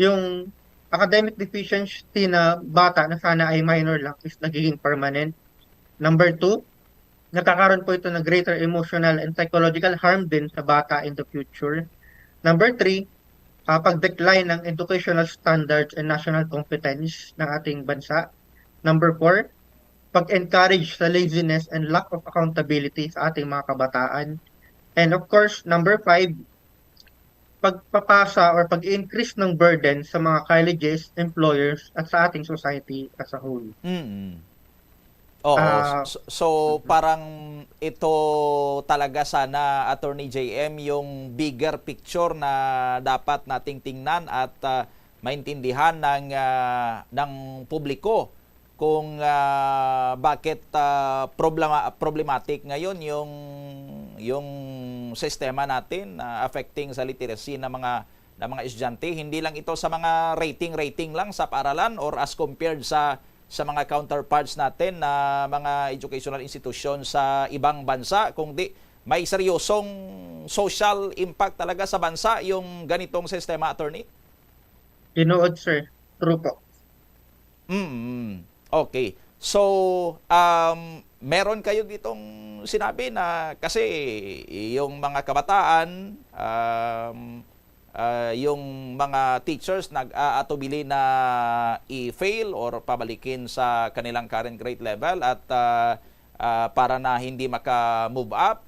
yung academic deficiency na bata na sana ay minor lang is nagiging permanent. Number 2, nagkakaroon po ito ng greater emotional and psychological harm din sa bata in the future. Number 3, pag-decline ng educational standards and national competence ng ating bansa. Number 4, pag-encourage sa laziness and lack of accountability sa ating mga kabataan. And of course, number 5, pagpapasa or pag-increase ng burden sa mga colleges, employers, at sa ating society as a whole. Oo. So parang ito talaga sana, Attorney JM, yung bigger picture na dapat nating tingnan at maintindihan ng publiko kung bakit problematic ngayon yung sistema natin affecting sa literacy ng mga estudyante. Hindi lang ito sa mga rating lang sa paaralan or as compared sa mga counterparts natin na mga educational institutions sa ibang bansa, kundi may seryosong social impact talaga sa bansa yung ganitong sistema, Attorney? Inood, sir. True po. Okay. So, meron kayo ditong sinabi na kasi yung mga kabataan, yung mga teachers nag-aatubili na i-fail or pabalikin sa kanilang current grade level at para na hindi maka-move up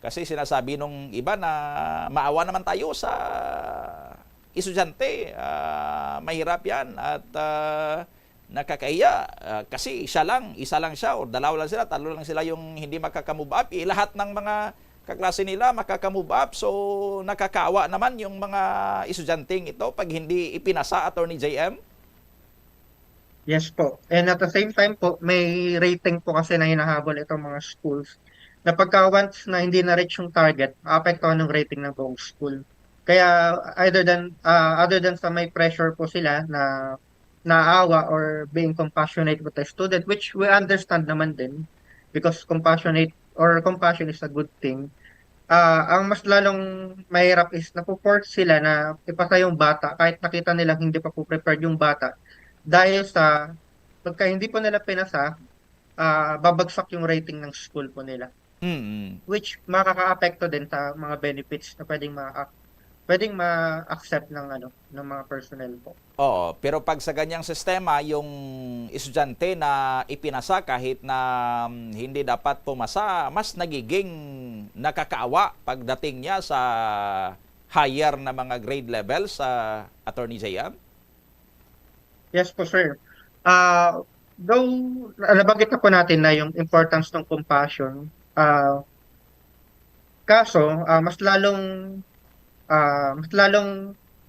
kasi sinasabi nung iba na maawa naman tayo sa estudyante, mahirap yan at nakakahiya kasi isa lang siya o dalawa lang sila, tatlo lang sila yung hindi makaka-move up, lahat ng mga kaklase nila makaka-move up. So nakakaawa naman yung mga estudyanteng ito pag hindi ipinasa, Attorney JM. Yes po. And at the same time po, may rating po kasi na hinahabol itong mga schools na pagka once na hindi na-reach yung target, apektuhan ng rating ng buong school. Kaya other than sa may pressure po sila na naawa or being compassionate with the student, which we understand naman din because compassion is a good thing. Ang mas lalong mahirap is napo-force sila na ipasa yung bata kahit nakita nilang hindi pa po prepared yung bata dahil sa pagka hindi po nila pinasa, babagsak yung rating ng school po nila. Which makaka-apekto din sa mga benefits na pwedeng ma-accept ng mga personnel po. Oo, pero pag sa ganyang sistema, yung estudyante na ipinasa kahit na hindi dapat pumasa, mas nagiging nakakaawa pagdating niya sa higher na mga grade levels sa Attorney JM? Yes po, sir. Though, nabanggit na po natin na yung importance ng compassion, kaso, mas lalong,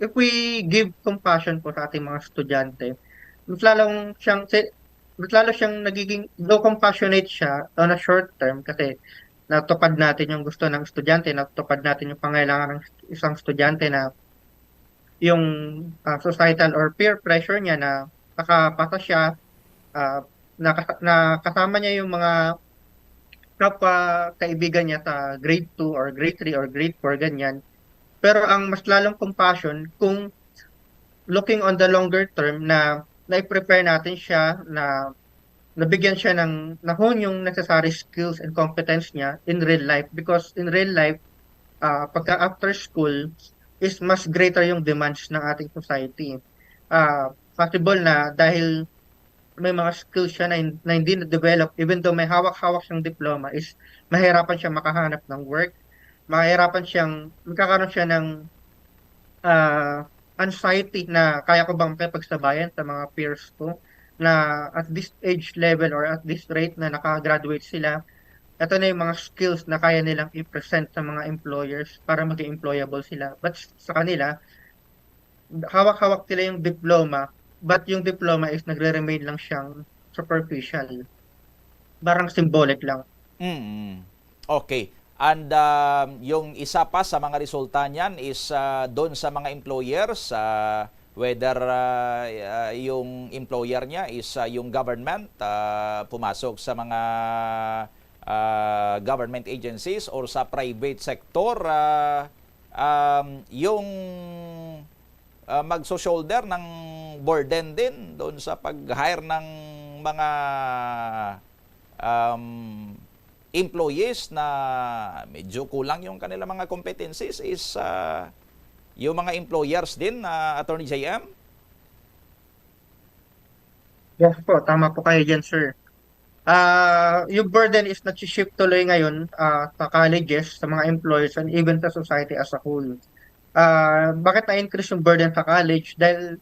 if we give compassion po sa ating mga estudyante, mas lalo siyang nagiging low compassionate siya on a short term kasi natupad natin yung gusto ng estudyante, natupad natin yung pangailangan ng isang estudyante na yung societal or peer pressure niya na nakapasa siya, nakasama niya yung mga kapwa kaibigan niya sa grade 2 or grade 3 or grade 4, ganyan. Pero ang mas lalong compassion kung looking on the longer term na na-prepare natin siya, na nabigyan siya ng nahon yung necessary skills and competence niya in real life. Because in real life, pagka after school, is mas greater yung demands ng ating society. Possible na dahil may mga skills siya na hindi na-develop, even though may hawak-hawak siyang diploma, is mahirapan siya makahanap ng work, magkakaroon siya ng anxiety na kaya ko bang makipagsabayan sa mga peers ko na at this age level or at this rate na nakagraduate sila. Ito na yung mga skills na kaya nilang i-present sa mga employers para maging employable sila. But sa kanila, hawak-hawak sila yung diploma, but yung diploma is nagre-remain lang siyang superficial. Parang symbolic lang. Okay. And yung isa pa sa mga resulta niyan is doon sa mga employers, whether yung employer niya is yung government, pumasok sa mga government agencies or sa private sector, yung magso-shoulder ng burden din doon sa pag-hire ng mga employees na medyo kulang yung kanilang mga competencies is yung mga employers din, Attorney JM? Yes po, tama po kayo dyan, sir. Yung burden is nag-shift tuloy ngayon sa colleges, sa mga employers, and even sa society as a whole. Bakit na-increase yung burden sa college? Dahil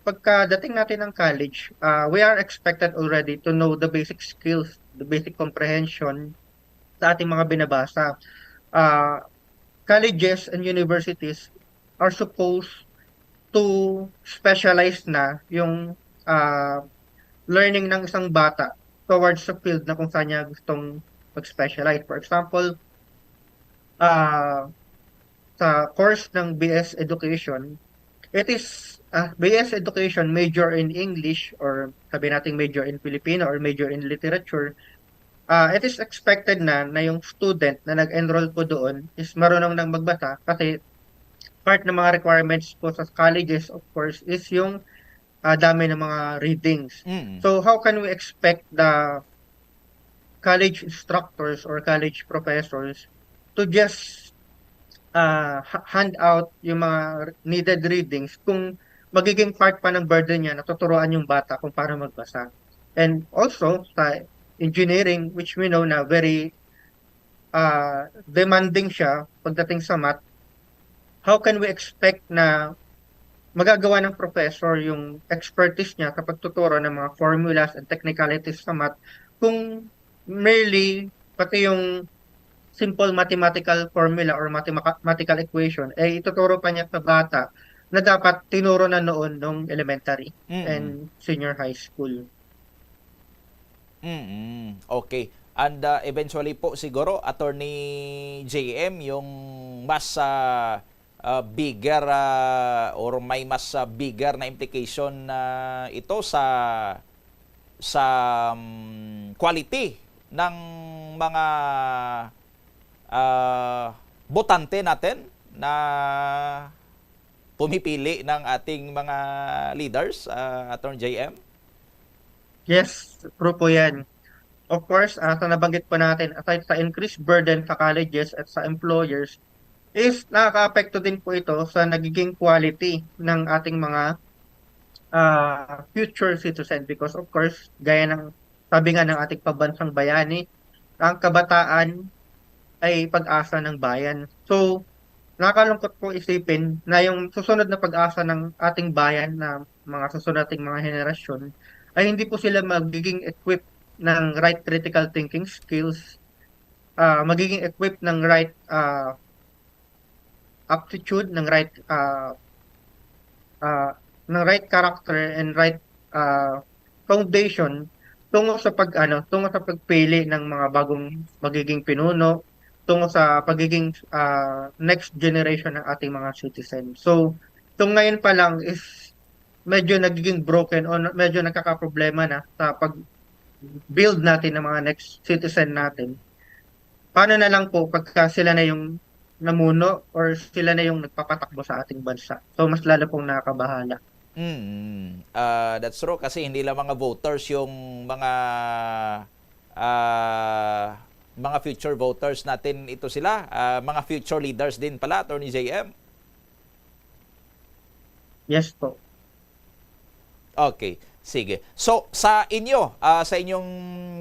pagkadating natin ng college, we are expected already to know the basic skills, the basic comprehension sa ating mga binabasa. Colleges and universities are supposed to specialize na yung learning ng isang bata towards sa field na kung saan niya gustong mag-specialize. For example, sa course ng BS Education, it is BS Education major in English or sabi natin major in Filipino or major in literature. It is expected na yung student na nag-enroll po doon is marunong nang magbasa kasi part ng mga requirements po sa colleges, of course, is yung dami ng mga readings. So how can we expect the college instructors or college professors to just hand out yung mga needed readings kung magiging part pa ng burden niya na tuturuan yung bata kung paano magbasa? And also, sa engineering, which we know na very demanding siya pagdating sa math, how can we expect na magagawa ng professor yung expertise niya kapag tuturo ng mga formulas and technicalities sa math kung merely pati yung simple mathematical formula or mathematical equation ay ituturo pa niya sa bata na dapat tinuro na noon nung elementary and senior high school. Okay. And eventually po siguro, Attorney JM, yung mas bigger or may mas bigger na implication ito sa quality ng mga botante natin na pumipili ng ating mga leaders, Attorney JM? Yes, true po yan. Of course, sa nabanggit po natin, aside sa increased burden sa colleges at sa employers, is nakaka-apekto din po ito sa nagiging quality ng ating mga future citizen because of course, gaya ng sabi nga ng ating pambansang bayani, ang kabataan ay pag-asa ng bayan. So, nakakalungkot po isipin na yung susunod na pag-asa ng ating bayan na mga susunod nating mga henerasyon ay hindi po sila magiging equipped ng right critical thinking skills, magiging equipped ng right aptitude, ng right character and right foundation tungo sa pagpili ng mga bagong magiging pinuno, tungo sa pagiging next generation ng ating mga citizens. So, ngayon pa lang is medyo nagiging broken o medyo nagkakaproblema na sa pag-build natin ng mga next citizen natin. Paano na lang po pagka sila na yung namuno or sila na yung nagpapatakbo sa ating bansa? So, mas lalo pong nakakabahala. That's true kasi hindi lang mga voters yung mga future voters natin, ito sila, mga future leaders din pala, Attorney JM. Yes po. Okay, sige. So sa inyo, sa inyong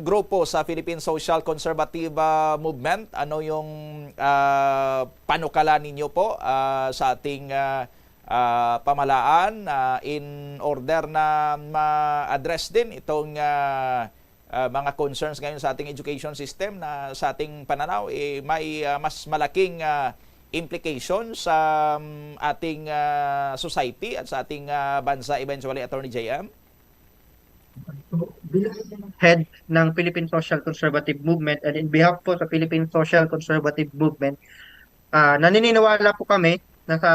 grupo sa Philippine Social Conservative Movement, ano yung panukala ninyo po sa ating pamahalaan in order na ma-address din itong mga concerns ngayon sa ating education system na sa ating pananaw may mas malaking implications sa ating society at sa ating bansa eventually, Attorney JM? Bilang head ng Philippine Social Conservative Movement and in behalf po sa Philippine Social Conservative Movement, naniniwala po kami na sa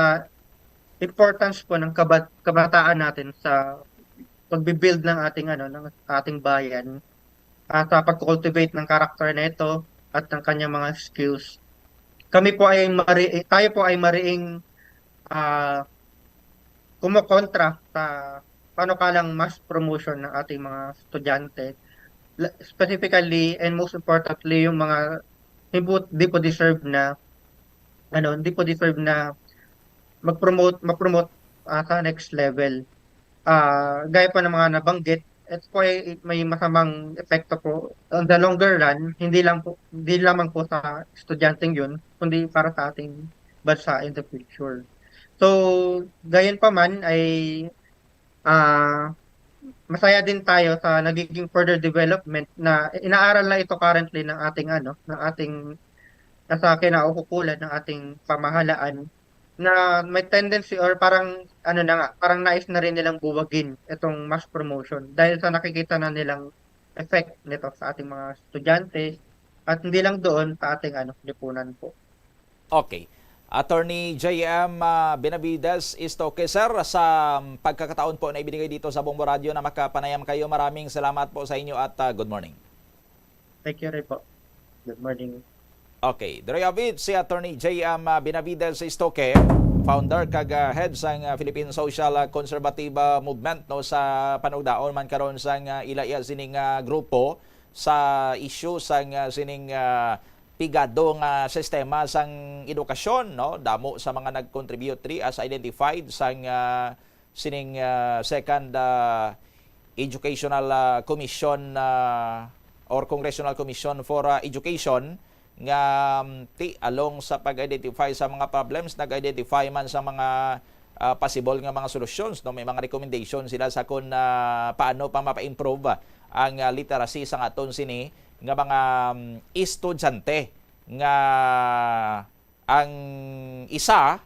importance po ng kabataan natin sa pagbibuild ng ating bayan, sa pag-cultivate ng karakter na ito at ng kanyang mga skills. Tayo po ay mariing kumokontra sa panukalang mass promotion ng ating mga estudyante, specifically and most importantly yung mga hindi po deserve na mag-promote sa next level. Gaya pa ng mga nabanggit, ito po ay may masamang epekto po on the longer run, hindi lamang po sa estudyanteng yun, kundi para sa ating bansa in the future. So, gayon pa man ay masaya din tayo sa nagiging further development na inaaral na ito currently ng ating nasa kinaukukulan ng ating pamahalaan, na may tendency or parang nais na rin nilang buwagin itong mass promotion dahil sa nakikita na nilang effect nito sa ating mga estudyante at hindi lang doon sa ating lipunan po. Okay. Attorney JM Benavides Istoque, sir, sa pagkakataon po na ibinigay dito sa Bombo Radio na makapanayam kayo, maraming salamat po sa inyo at good morning. Thank you rin po. Good morning. Okay, David, si Attorney J.M. Benavides Istoque, founder kag head sang Philippine Social Conservative Movement no sa panugdaon man karon sang ilaya sining grupo sa issue sang sining pigado nga sistema sang edukasyon no, damo sa mga nag-contribute as identified sang sining second educational commission or Congressional Commission for Education nga along sa pag-identify sa mga problems, nag-identify man sa mga possible nga mga solutions, no, may mga recommendation sila sa kung paano pa mapa-improve ang literacy sa aton sini nga mga estudyante nga ang isa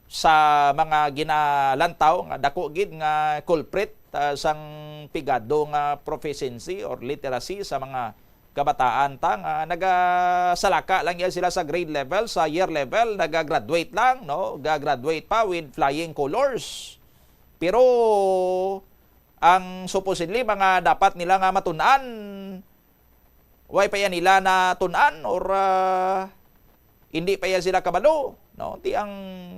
sa mga ginalantaw nga dako gid nga culprit sang pigado nga proficiency or literacy sa mga kabataan nagasalaka lang yan sila sa grade level, sa year level, nagagraduate lang, no? Gagraduate pa with flying colors. Pero ang supposedly mga dapat nila nga matunan, why pa yan nila na tunan or hindi pa yan sila kabalo, no? Ti ang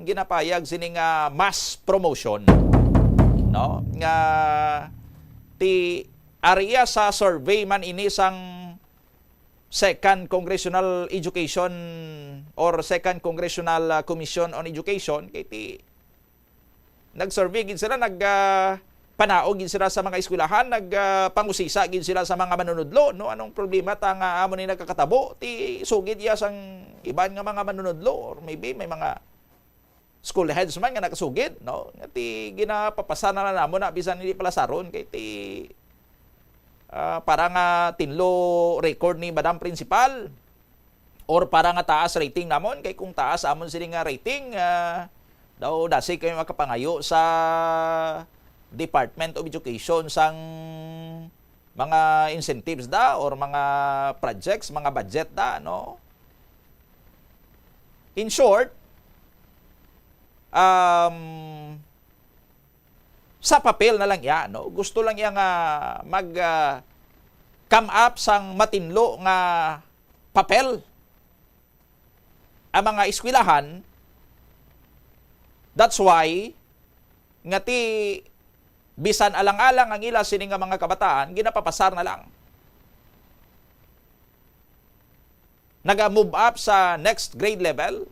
ginapayag sining mass promotion, no? Nga ti area sa survey man ini sang Second Congressional Education or Second Congressional Commission on Education, kaya nag-survey gid sila, panaog gid sila sa mga eskwelahan, pangusisa gid sila sa mga manunudlo, no? Anong problema ta nga amo ni nagkakatabo ti sugid ya sang iban nga mga manunudlo or maybe may mga school heads man nga nakasugid, no? Ti ginapapasana na namo na bisan hindi pala saron kay ti para nga tinlo record ni Madam Principal or para nga taas rating namon kay kung taas amon sila nga rating daw dasi kayo makapangayo sa Department of Education sang mga incentives da or mga projects, mga budget da, no? In short, sa papel na lang yan, no? Gusto lang yan mag come up sang matinlo nga papel ang mga eskwelahan. That's why nga ti bisan alang-alang ang ila sini nga mga kabataan ginapapasar na lang. Naga-move up sa next grade level.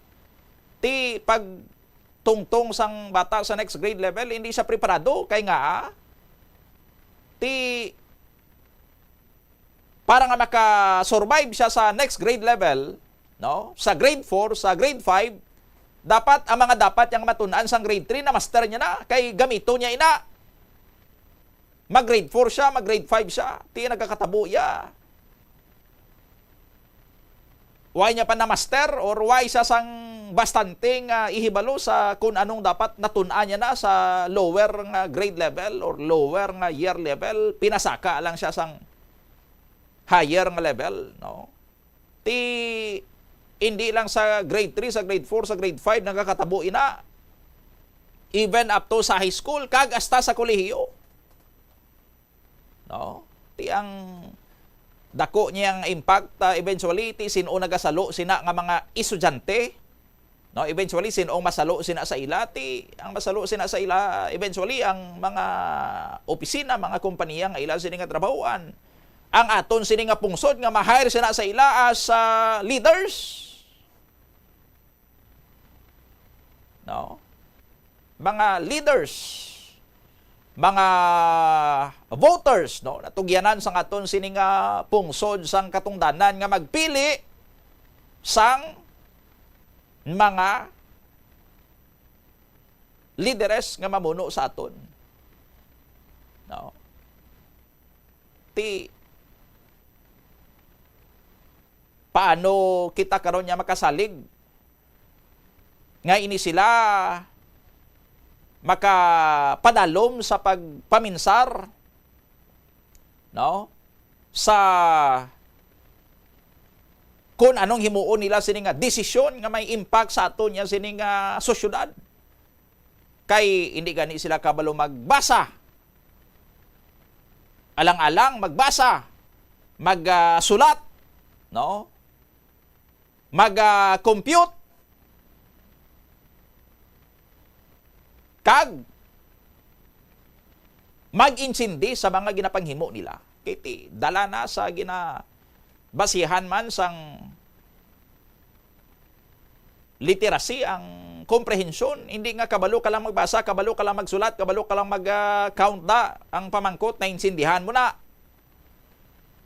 Ti pag tungtong sang bata sa next grade level, hindi siya preparado kay nga ti para nga maka-survive siya sa next grade level, no? Sa grade 4, sa grade 5, dapat ang mga dapat yang matun-an sang grade 3 na master niya na kay gamito niya ina. Mag grade 4 siya, mag grade 5 siya, ti nagkakatabo ya. Why niya pa na master or why siya sang bastanteng ihibalo sa kung anong dapat natun-an niya na sa lower nga grade level or lower nga year level, pinasaka lang siya sang higher nga level, no? Ti hindi lang sa grade 3, sa grade 4, sa grade 5 nagkakatabo ina. Even up to sa high school, kag hasta sa kolehiyo. No? Ti ang dako niyang impact eventually ti sino nagasalo sina nga mga estudyante, no? Eventually sino masalo sina sa ila, ti ang masalo sina sa ila eventually ang mga opisina, mga kompanya nga ila sini nga trabahoan. Ang aton sini nga pungsod nga ma-hire sina sa ila as leaders, no? Mga leaders, mga voters, no? Natugyanan sang aton sini nga pungsod sang katungdanan nga magpili sang mga leaders nga mamuno sa aton, no? Ti paano kita karon nya makasalig nga ini sila makapadalom sa pagpaminsar, no? Sa kung anong himuon nila sini nga desisyon nga may impact sa aton nya sini nga sosyudad. Kay hindi gani sila kabalo magbasa. Alang-alang magbasa, magsulat, no? Mag-compute, kag mag-insindi sa mga ginapanghimo nila. Kiti dala na sa ginabasihan man sang literacy ang komprehensyon. Hindi nga kabalo ka lang magbasa, kabalo ka lang magsulat, kabalo ka lang mag-count da ang pamangkot, na insindihan mo na.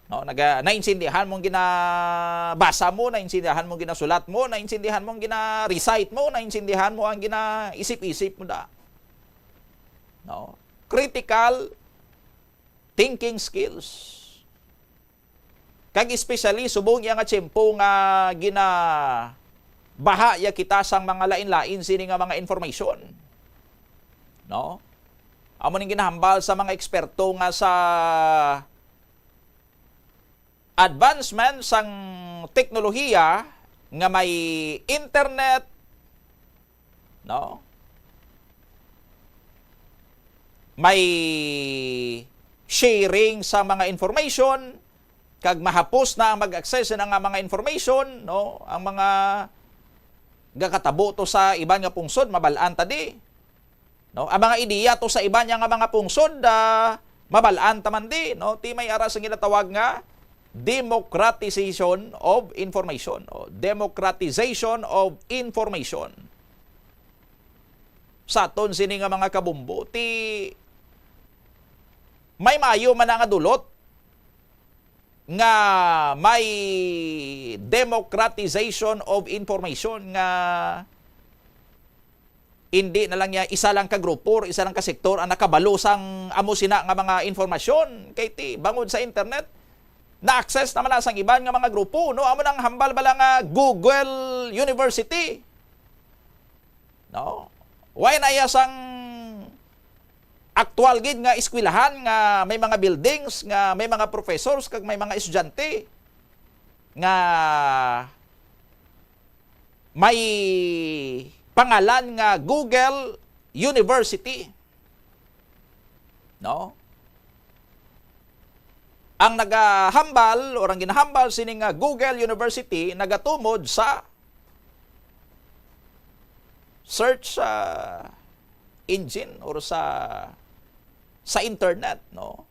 No, nainsindihan mong ginabasa mo, nainsindihan mong ginasulat mo, nainsindihan mong gina-recite mo, nainsindihan mo ang ginaisip-isip mo da. No, critical thinking skills. Kag especially subong yang nga tiyempo nga bahaya kita sang mga lain-lain sini nga mga information. No? Amo ning ginahambal sa mga eksperto nga sa advancement sang teknolohiya nga may internet, no? May sharing sa mga information, kag mahapos na ang mag-access na nga mga information, no? Ang mga gakatabo to sa iban nga pungsod mabalaan tadi, no? Ang mga ideya to sa iban nga mga pungsod mabalaan taman di, no? Ti may aras ang ginatawag nga democratization of information, o democratization of information. Sa aton sini nga mga kabumbo, ti may maayo man nga dulot nga may democratization of information nga hindi na lang niya isa lang ka grupo, isa lang ka sektor ang nakabalo sang amo sina nga mga informasyon kay ti bangod sa internet na-access naman na sang iban nga mga grupo, no? Amo nang hambal bala nga Google University. No? Why na iya sang actual gid nga eskwelahan nga may mga buildings, nga may mga professors, kag may mga estudyante nga may pangalan nga Google University. No? Ang nagahambal o ang ginahambal sini nga Google University nagatumod sa search engine or sa internet, no?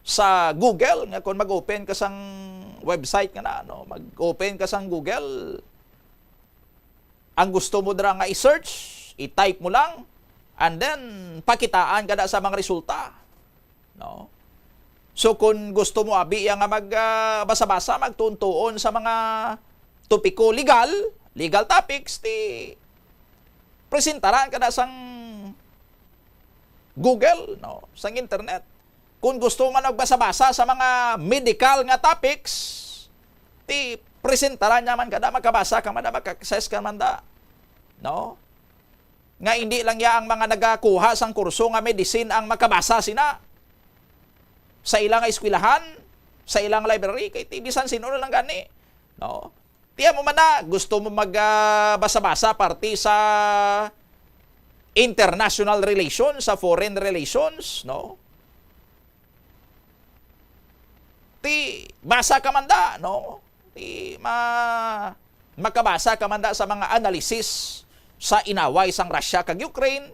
Sa Google nga kung mag-open ka sang website nga na, no? Mag-open ka sang Google, ang gusto mo dira nga i-search, i-type mo lang, and then pakitaan ka na sa mga resulta. No? So kung gusto mo abi nga magbasa-basa, magtuntuon sa mga topiko legal topics, ti presentaran ka na sang Google, no? Sang internet. Kung gusto mo man magbasa-basa sa mga medical nga topics, ti presentaran naman kada makabasa ka man, maka-access ka man da. No? Nga hindi lang ya ang mga nagakuha sang kurso nga medicine ang makabasa sina sa ilang eskwelahan, sa ilang library, kay bisan sino na lang gani. No? Tiyan mo man na, gusto mo magbasa-basa parte sa international relations, sa foreign relations, no? Ti basa ka man da, no? Makabasa ka man da sa mga analysis sa inaway sang Russia kag Ukraine,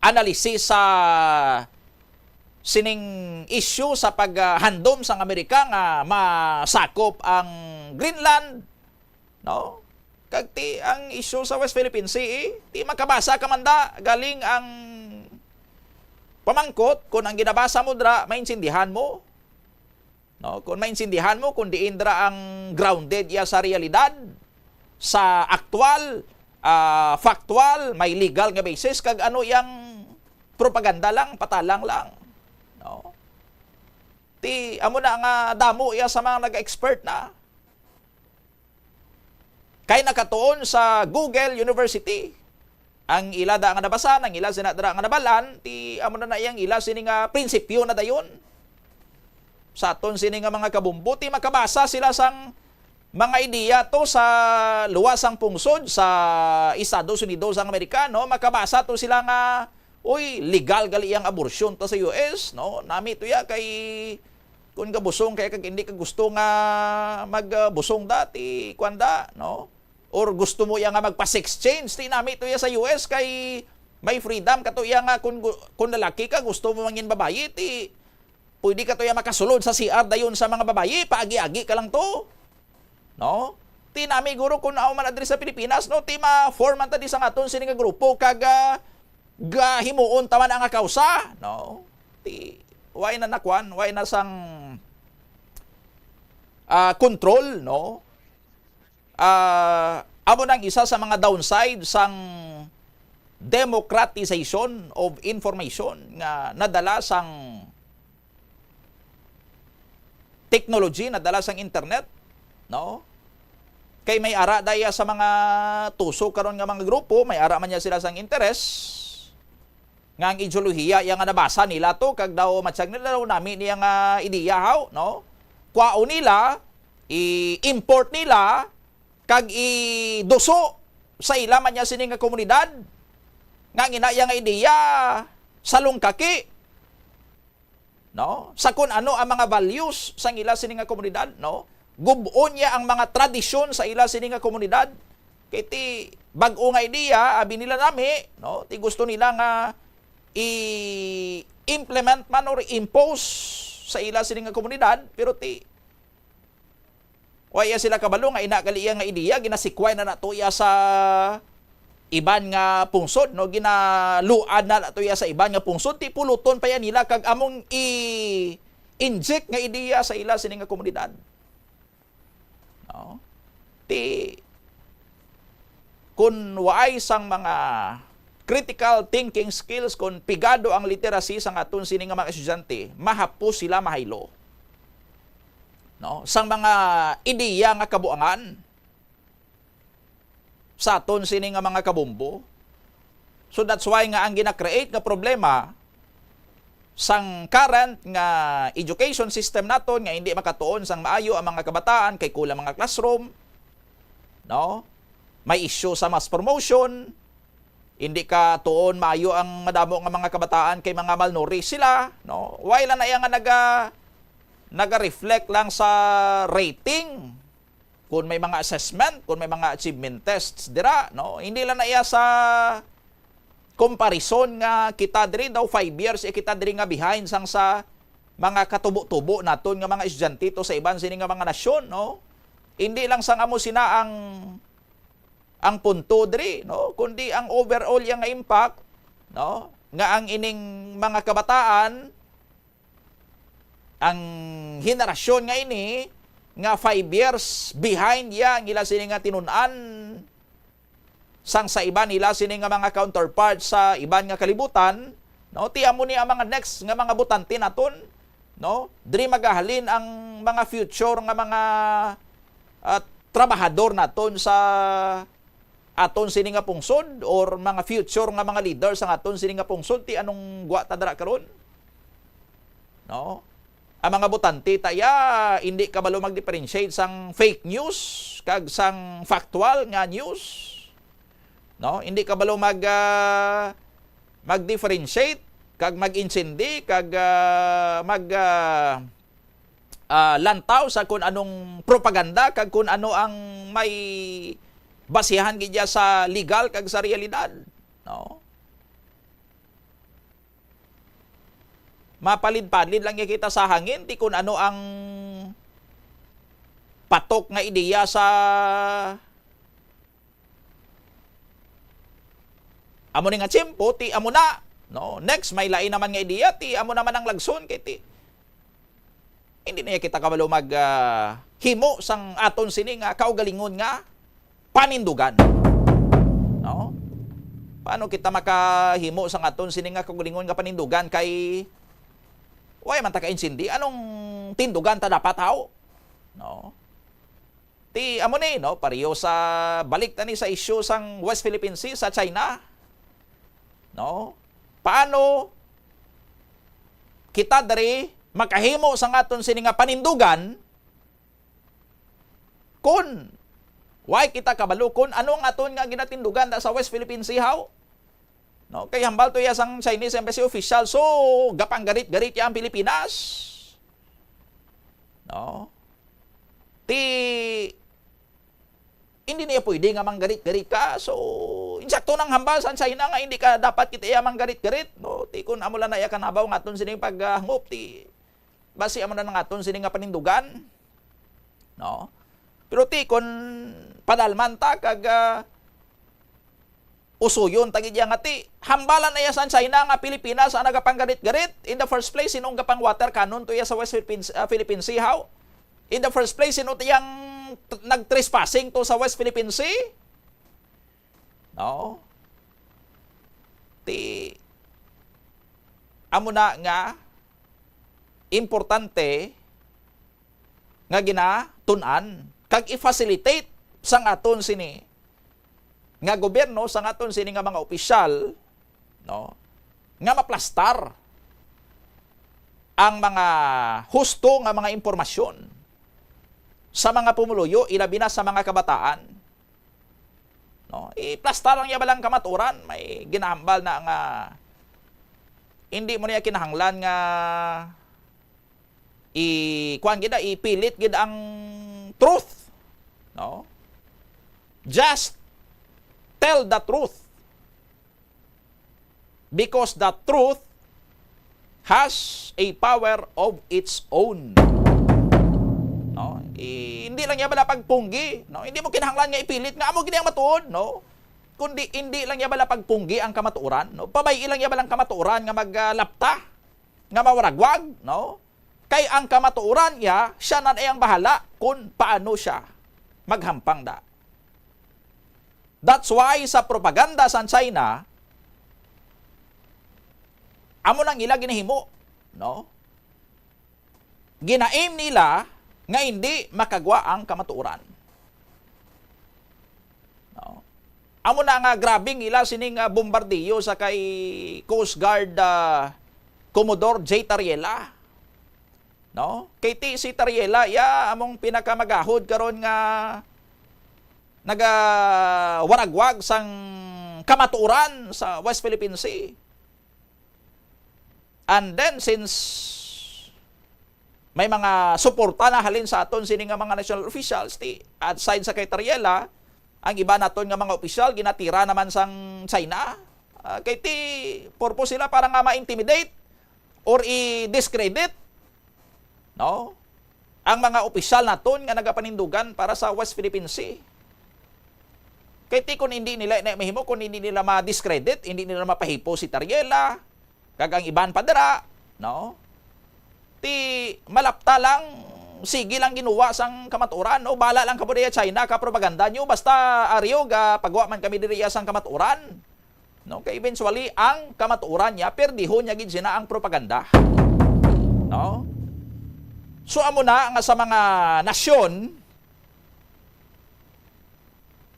analysis sa sining issue sa paghandom sang Amerika nga masakop ang Greenland, no? Kag ti ang issue sa West Philippine Sea, ti makabasa ka man da, galing ang pamangkot kung ang ginabasa mo dra maintindihan mo. No, kung maintindihan mo kung diin dra ang grounded ya sa realidad, sa actual, factual, may legal nga basis, kag ano yang propaganda lang, patalang lang. No? Ti amo na nga damo ya sa mga nag-expert na. Kay nakatuon sa Google University, ang ila da nga nabasan, ang ila sinadra nga nabalan, ti amo na iyang ila sini nga prinsipyo na dayon. Sa aton sini nga mga kabumbuti, makabasa sila sang mga ideya to sa luwasang pungsod sa Estados Unidos ang Amerikano, makabasa to sila nga uy, legal gali ang abortion to sa US, no? Nami to ya kay kung gabusong kay kag hindi ka gusto nga magbusong dati kwanda, no? Or gusto mo ya nga magpa-sex change, ti nami to ya sa US kay may freedom kato ya nga kung lalaki ka gusto mo mangin babayi, ti pwede ka to ya makasulod sa CR dayon sa mga babayi, paagi-agi ka lang to. No? Ti nami guro kung man adri sa Pilipinas, no, ti ma-forman ta di sa aton sini nga grupo kag himuon taman ang kausa, no? Ti why na nakwan, why na sang control, no? Amo nang isa sa mga downside sang democratization of information nga nadala sang technology, nadala sang internet, no? Kay may ara daya sa mga tuso karon nga mga grupo, may ara man niya sila sang interest nga ang ideolohiya yang nga nabasa nila to kag daw matsyag nila daw nami niya nga ideya haw, no? Kwao nila, i-import nila kag i-duso sa ila man niya sini nga komunidad nga ginaya nga ideya salong kaki, no? Sa kun ano ang mga values sa ila sini nga komunidad, no? Gubon niya ang mga tradisyon sa ila sini nga komunidad. Kay ti bag-o nga ideya abi nila nami, no? Ti gusto nila nga i-implement man or impose sa ila sini nga komunidad, pero ti waya sila kabalo nga inakaliya nga ideya ginasikway na natuya sa iban nga pungsod, no? Ginaluad na natuya sa iban nga pungsod, ti puluton pa yan nila kag among i-inject nga ideya sa ila sini nga komunidad. No? Ti kung waay sang mga critical thinking skills, kung pigado ang literacy sa aton sini nga mga estudyante, mahapos sila mahaylo. No? Sang mga ideya nga kabuangan sa aton sini nga mga kabumbo. So that's why nga ang gina-create nga problema sang current nga education system naton nga hindi makatuon sang maayo ang mga kabataan kay kulang mga classroom. No? May issue sa mass promotion. Hindi ka tuon maayo ang madamo nga mga kabataan kay mga malnourished sila, no? Why lang na iya nga naga-reflect lang sa rating. Kung may mga assessment, kung may mga achievement tests dira, no? Hindi lang na iya sa comparison nga kita diri daw 5 years kita diri nga behind sang sa mga katubo-tubo naton nga mga estudyante to sa iban sini nga mga nasyon, no? Hindi lang sang amo sina ang punto diri, no, kundi ang overall yang impact, no, nga ang ining mga kabataan, ang henerasyon nga ini nga 5 years behind ya ang ila sini nga tinun-an sang sa iban nila sini nga mga counterparts sa iban nga kalibutan, no, ti amo ni ang mga next nga mga butante naton, no, diri magahalin ang mga future nga mga trabahador naton sa aton sini nga pungsod or mga future nga mga leaders sa aton sini nga pungsod ti anong guwa ta dara karon, no? Ang mga butante taya hindi kabalo mag-differentiate sang fake news kag sang factual nga news, no? Hindi kabalo mag-differentiate kag mag-insindi kag lantaw sa kung anong propaganda kag kung ano ang may basihan gidya sa legal kag sa realidad, no? Mapalid-palid lang kita sa hangin ti kung ano ang patok nga ideya sa amo ni nga tiyempo ti amo na, no? Next may lain naman nga ideya ti amo naman ang lagson kay ti hindi na kita kabalo mag himo sang aton sini nga kaugalingon nga panindugan, no? Paano kita makahimo sang aton sini nga kaugalingon nga panindugan kay way man ta ka-insindi anong tindugan ta dapat haw, no? Ti amo ni, no, pareho sa balik tani sa issue sang West Philippine Sea sa China, no? Paano kita dari makahimo sang aton sini nga panindugan kun why kita kabalo kun ano ang aton nga ginatindugan da sa West Philippine Sea haw, no? Kay hambal to ya sang Chinese embassy official so gapang garit-garit ya ang Pilipinas, no? Ti hindi niya pwede nga manggarit-garit ka, so insakto nang hambal sa China nga hindi ka dapat kita ya manggarit-garit, no? Ti kun amo lang na ya kanabaw nga aton sini paghangop ti basi amo na nga aton sini nga panindugan, no? Pero ti kon padalman ta kag usuyon tagidya nga ti hambalan na ya sa China nga Pilipinas ang nagapanggarit-garit. In the first place sinong gapang water cannon to ya sa West Philippine Sea haw? In the first place sino tiyang nagtrespassing to sa West Philippine Sea, no? Ti amo na nga importante nga ginatun-an kag i-facilitate sang aton sini nga gobyerno sang aton sini nga mga opisyal, no, nga maplastar ang mga husto nga mga impormasyon sa mga pumuluyo ilabi na sa mga kabataan, no? I-plastar lang ya balang kamaturan may ginahambal na nga hindi mo niya kinahanglan nga ipilit gid ang truth, no? Just tell the truth because the truth has a power of its own, no? Hindi lang ya bala pagpunggi, no? Hindi mo kinahanglan nga ipilit nga amo gid ang matuod, no? Kundi hindi lang ya bala pagpunggi ang kamatuoran, no? Pabay ilang ya balang kamatuoran nga maglapta nga mawaragwag, no? Kay ang kamatuoran niya, siya na ang bahala kung paano siya maghampang da. That's why sa propaganda sa China, amo nang ila ginahimo, no? Ginaim nila nga hindi makagwa ang kamatuoran. No? Amo na nga grabing ila sining bombardiyo sa kay Coast Guard Commodore J. Tariela. No? Kay si Tariela, among pinakamagahod karon nga nagawaragwag sang kamatuoran sa West Philippine Sea. And then since may mga suporta na halin sa aton sini nga mga national officials at side sa kay Tariela, ang iba naton nga mga opisyal ginatira naman sang China. Kay ti purpose sila para nga ma-intimidate or i-discredit, no, ang mga opisyal naton nga nagapanindugan para sa West Philippine Sea. Kay ti kung hindi nila mahimo, kung hindi nila ma-discredit, hindi nila mapahipo si Tariela, kag ang iban padara, no? Ti malapta lang, sige lang ginuwa sang kamatuoran, no? Bala lang kamo diya China ka propaganda nyo, basta ariyo ga pagwa man kami diriya sang kamatuoran. No? Kay eventually ang kamatuoran niya perdihon niya gid sina ang propaganda. No? So amo na nga sa mga nasyon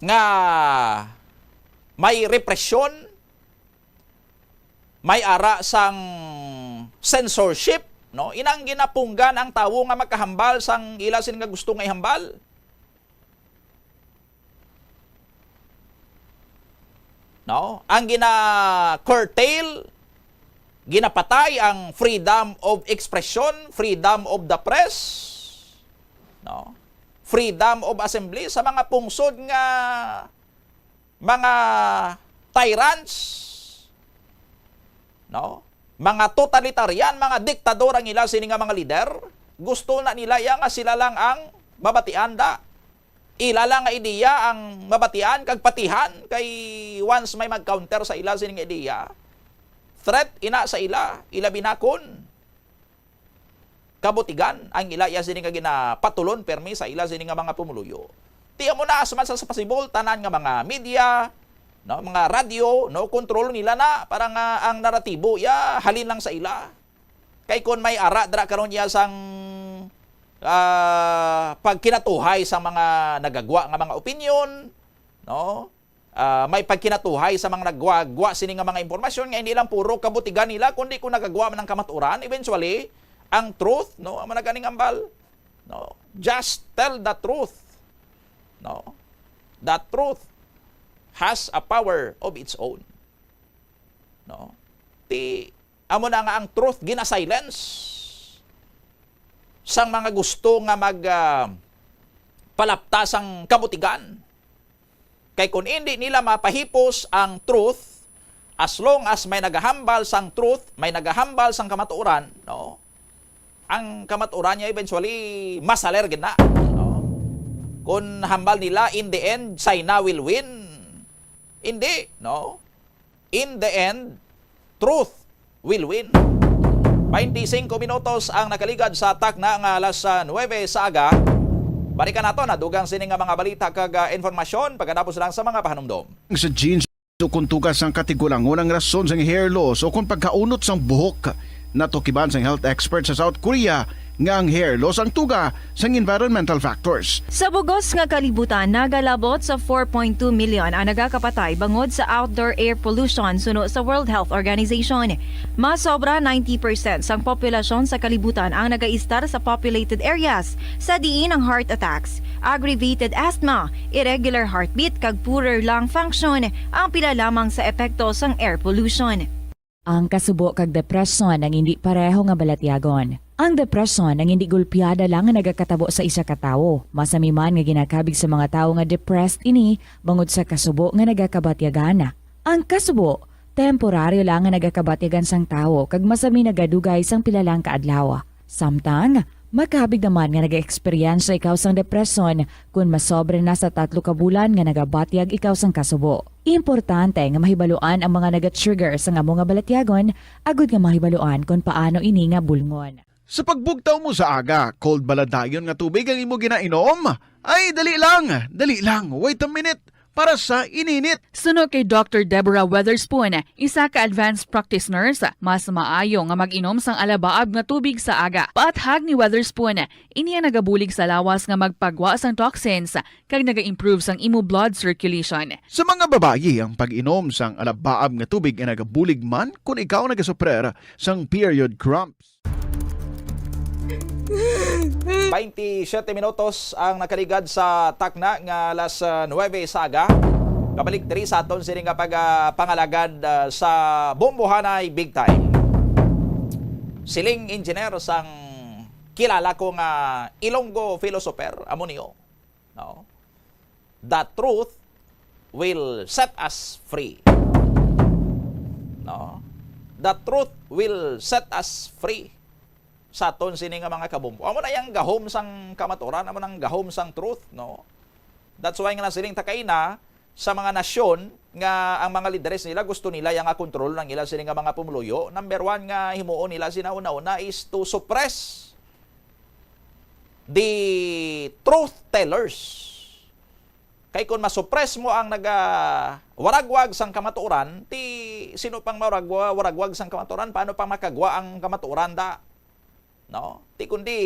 nga may represyon, may ara sang censorship, no? Inang ginapunggan ang tawo nga makahambal sang ilasin nga gusto nga ihambal. No? Ang gina-curtail, ginapatay ang freedom of expression, freedom of the press, no? Freedom of assembly sa mga pungsod nga mga tyrants, no? Mga totalitarian, mga diktador ang ila sini nga mga leader. Gusto na nila nga sila lang ang mabatian da. Ila lang nga ideya ang mabatian kag patihan kay once may mag-counter sa ila sini nga ideya, threat ina sa ila binakon. Kabutigan ang ila sini nga ginapatulon permi sa ila sini nga mga pumuluyo. Tiya mo na asman sa possible tanan nga mga media, no, mga radio, no, kontrol nila na para nga ang naratibo halin lang sa ila. Kay kon may ara dra karon sang pagkinatuhay sa mga nagagwa nga mga opinion, no? May pagkinatuhay sa mga nagwa sini nga mga impormasyon nga hindi lang puro kabutigan nila kundi kung nagagwa man ng kamatuoran, eventually ang truth, no, ang managaning ambal, no, just tell the truth, no. That truth has a power of its own, no. Amo na nga ang truth gina-silence sang mga gusto nga palaptas ang kabutigan. Kay kung hindi nila mapahipos ang truth, as long as may nagahambal sang truth, may nagahambal sang kamatuoran, no, ang kamatuoran niya eventually masaler gid na, no? Kung hambal nila in the end China will win, hindi, no? In the end truth will win. 25 minutos ang nakaligad sa atak na ang alas 9 sa aga. Balikan nato na dugang sini nga mga balita kag informasyon pagkatapos lang sa mga pahanumdom. Sa jeans o kung tugas ang katigulangon ang rason sang hair loss o kung pagkaunot sang buhok, natukiban sang health expert sa South Korea nga ang hair loss ang tuga sang environmental factors. Sa bugos nga kalibutan, nagalabot sa 4.2 million ang nagakapatay bangod sa outdoor air pollution suno sa World Health Organization. Mas sobra 90% sang populasyon sa kalibutan ang nagaistar sa populated areas sa diin ang heart attacks, aggravated asthma, irregular heartbeat kag poorer lung function ang pila lamang sa epekto sang air pollution. Ang kasubo kag depresyon ang hindi pareho nga balatyagon. Ang depresyon ang hindi gulpiyada lang nga nagakatabo sa isa ka tawo. Masami man nga ginakabig sa mga tawo nga depressed ini bangod sa kasubo nga nagakabatyagan. Ang kasubo, temporaryo lang nga nagakabatyagan sang tawo kag masami nagadugay sang pilalang kaadlaw. Samtang makabig naman nga nag-experience ikaw sang depresyon kung masobre na sa 3 ka bulan nga nagabatyag ikaw sang kasubo. Importante nga mahibaluan ang mga naga-trigger sa nga mga balatyagon, agud nga mahibaluan kung paano ini nga bulngon. Sa pagbugtaw mo sa aga, cold baladayon nga tubig ang imo ginainom? Ay, dali lang, wait a minute. para sa ininit. Suno kay Dr. Deborah Weatherspoon, isa ka advanced practice nurse, mas maayo nga mag-inom sang alabaab nga tubig sa aga. Paathag ni Weatherspoon, iniya nagabulig sa lawas nga magpagwa sang toxins kag naga-improve sang imo blood circulation. Sa mga babayi, ang pag-inom sang alabaab nga tubig ay nagabulig man kung ikaw nagasuprer sang period cramps. 27 minutos ang nakaligad sa takna nga alas 9 sa aga. Kabalik diri sa aton sini nga pangalagad sa Bombohanay Big Time. Siling engineer sang kilala ko nga Ilonggo philosopher amo niyo. No? The truth will set us free. No? The truth will set us free. Sa aton sini nga mga kabumbo. Amo na yang gahom sang kamaturan, amo nang gahom sang truth, no? That's why nga siling takaina sa mga nasyon nga ang mga leaders nila gusto nila yang kontrol ng ila siling nga mga pumuluyo. Number 1 nga himuon nila sinauna-una is to suppress the truth tellers. Kay kung masuppress mo ang waragwag sang kamaturan, ti sino pang waragwag sang kamaturan, paano pang makagwa ang kamaturan da? No, ti kundi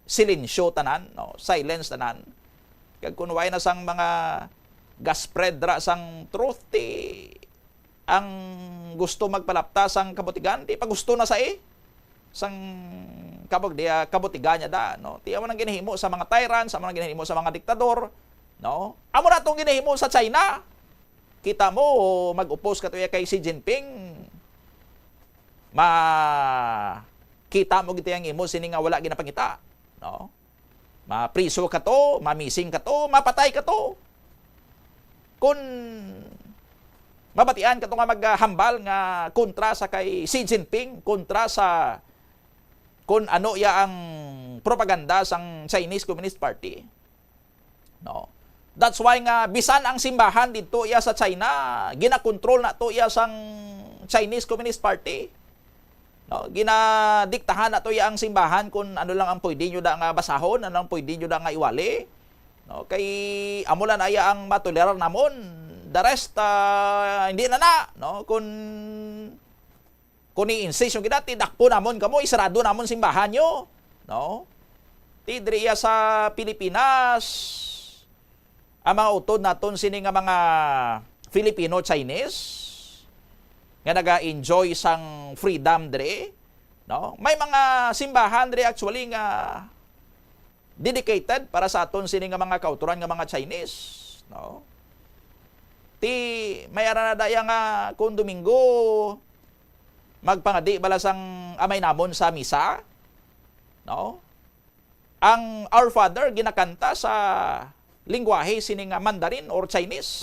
silensyo tanan, no, silence tanan. Kag kun way na sang mga gaspread ra sang truth ti ang gusto magpalapta sang kabutigan ti pagusto na sa sang kabutigan niya da, no. Ti amo nang ginahimo sa mga tyrant, sa mga ginahimo sa mga diktador, no. Amo na tong ginahimo sa China. Kita mo mag-oppose ka kay Xi Jinping. Kita mo gito yung imo sini nga wala ginapangita, no? Mapriso ka to, mamising ka to, mapatay ka to. Kung mabatian ka to nga maghambal nga kontra sa kay Xi Jinping, kontra sa kung ano ya ang propaganda sang Chinese Communist Party. No. That's why nga bisan ang simbahan dito iya sa China, ginakontrol na to iya sang Chinese Communist Party. No, ginadiktahan na to ang simbahan kung ano lang ang pwede nyo da nga basahon, ano lang pwede nyo da nga iwali. No, kay amulan aya ang matolerar namon. The rest hindi na, no? Kung i-insist yung gidati, dakpo namon kamo, isarado namon simbahan nyo. No? Tidriya sa Pilipinas, ang mga utod naton sini nga mga Filipino-Chinese nga naga-enjoy sang freedom dre, no? May mga simbahan dre actually nga dedicated para sa aton sini nga mga kauturan nga mga Chinese, no? Ti may ara na daya nga kun Domingo magpangadi bala sang amay namon sa misa, no? Ang Our Father ginakanta sa lingwahe sini nga Mandarin or Chinese,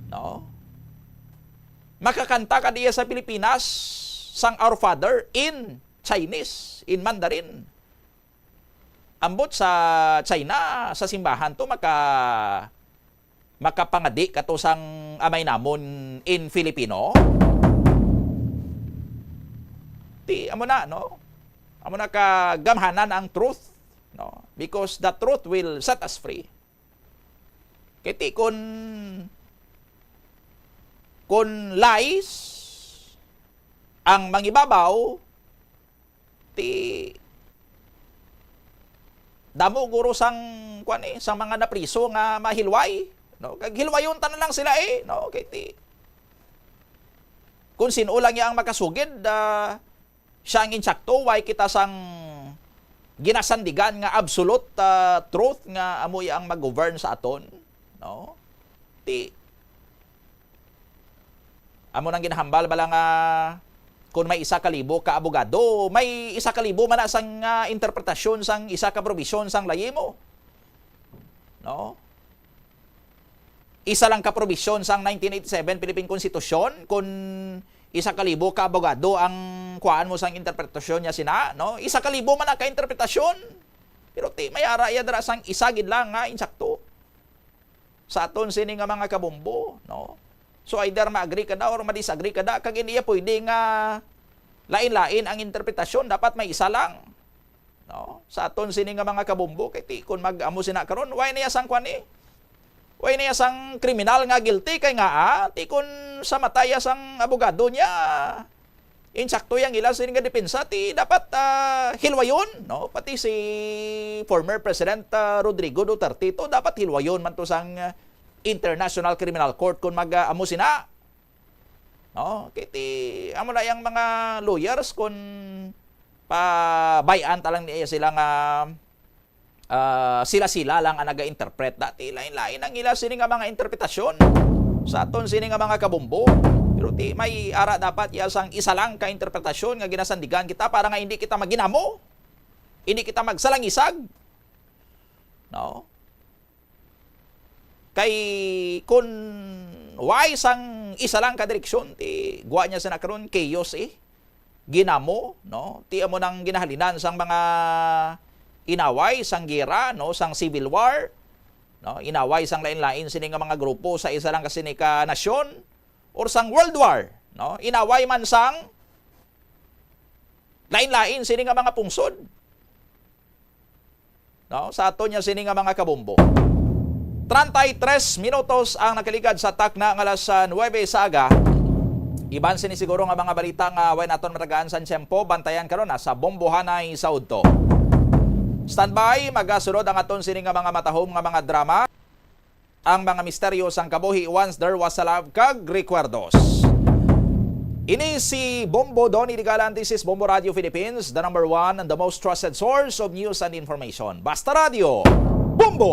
no? Makakanta ka diya sa Pilipinas sang Our Father in Chinese, in Mandarin. Ambot sa China, sa simbahan to makapangadi ka to sang amay namon in Filipino. Ti amo na, no? Amo na kagamhanan ang truth, no? Because the truth will set us free. Kiti kung lies ang mangibabaw, ti damo guro sang sang mga napriso nga mahilway, no? Kag hilwayon tanan lang sila no? Kay ti kung sino lang yang makasugid, siya ang insakto, way kita sang ginasandigan nga absolute truth nga amoy ang mag-govern sa aton, no? Ti amo nang ginahambal bala nga kung may 1,000 ka abogado, may 1,000 man na sang interpretasyon sang isa ka probisyon sang layimo. No? Isa lang ka probisyon sang 1987 Philippine Constitution, kung 1,000 ka abogado ang kuhaan mo sang interpretasyon niya sina, no? 1,000 man na ka interpretasyon. Pero may ara iya dara sang isa gid lang nga insakto. Sa aton sini nga mga kabumbo, no? So either ma-agree ka da or ma-disagree ka da, kag iniya pwede nga lain-lain ang interpretasyon, dapat may isa lang. No? Sa aton sini nga mga kabumbo, kay kung mag-amo sina karon, why niya sang kwan Way niya sang kriminal nga guilty kay nga ti kun sa mataya sang abogado niya insakto yang ila sining nga depensa ti dapat hilwayon no pati si former President Rodrigo Duterte to dapat hilwayon man to sang International Criminal Court kun mag-amo sina no kiti amo na yang mga lawyers kun pabayan talang niya sila nga sila-sila lang ang naga-interpret. Dati lain-lain ang ila sini nga mga interpretasyon sa aton sini nga mga kabumbo. Pero ti may ara dapat yasang isa lang ka interpretasyon nga ginasandigan kita para nga hindi kita maginamo. Hindi kita magsalangisag. No? Kay kun why sang isa lang ka direksyon ti guwa niya sa nakaron chaos ginamo no ti amo nang ginahalinan sang mga inaway sang gera no sang civil war no inaway sang lain-lain sini nga mga grupo sa isa lang kasi ni ka nasyon or sang world war no inaway man sang lain-lain sini nga mga pungsod no sa ato niya sini nga mga kabumbo. 33 minutos ang nakaligad sa takna ng alas 9 sa aga. Iban sini siguro nga mga balita nga way naton matagaan sa tiyempo bantayan karon sa Bombohanay sa udto. Standby, magasunod ang aton sini nga mga matahom nga mga drama. Ang mga misteryo sang kabuhi once there was a love kag recuerdos. Ini si Bombo Donnie Digalan. This is Bombo Radio Philippines, the #1 and the most trusted source of news and information. Basta Radio, Bombo!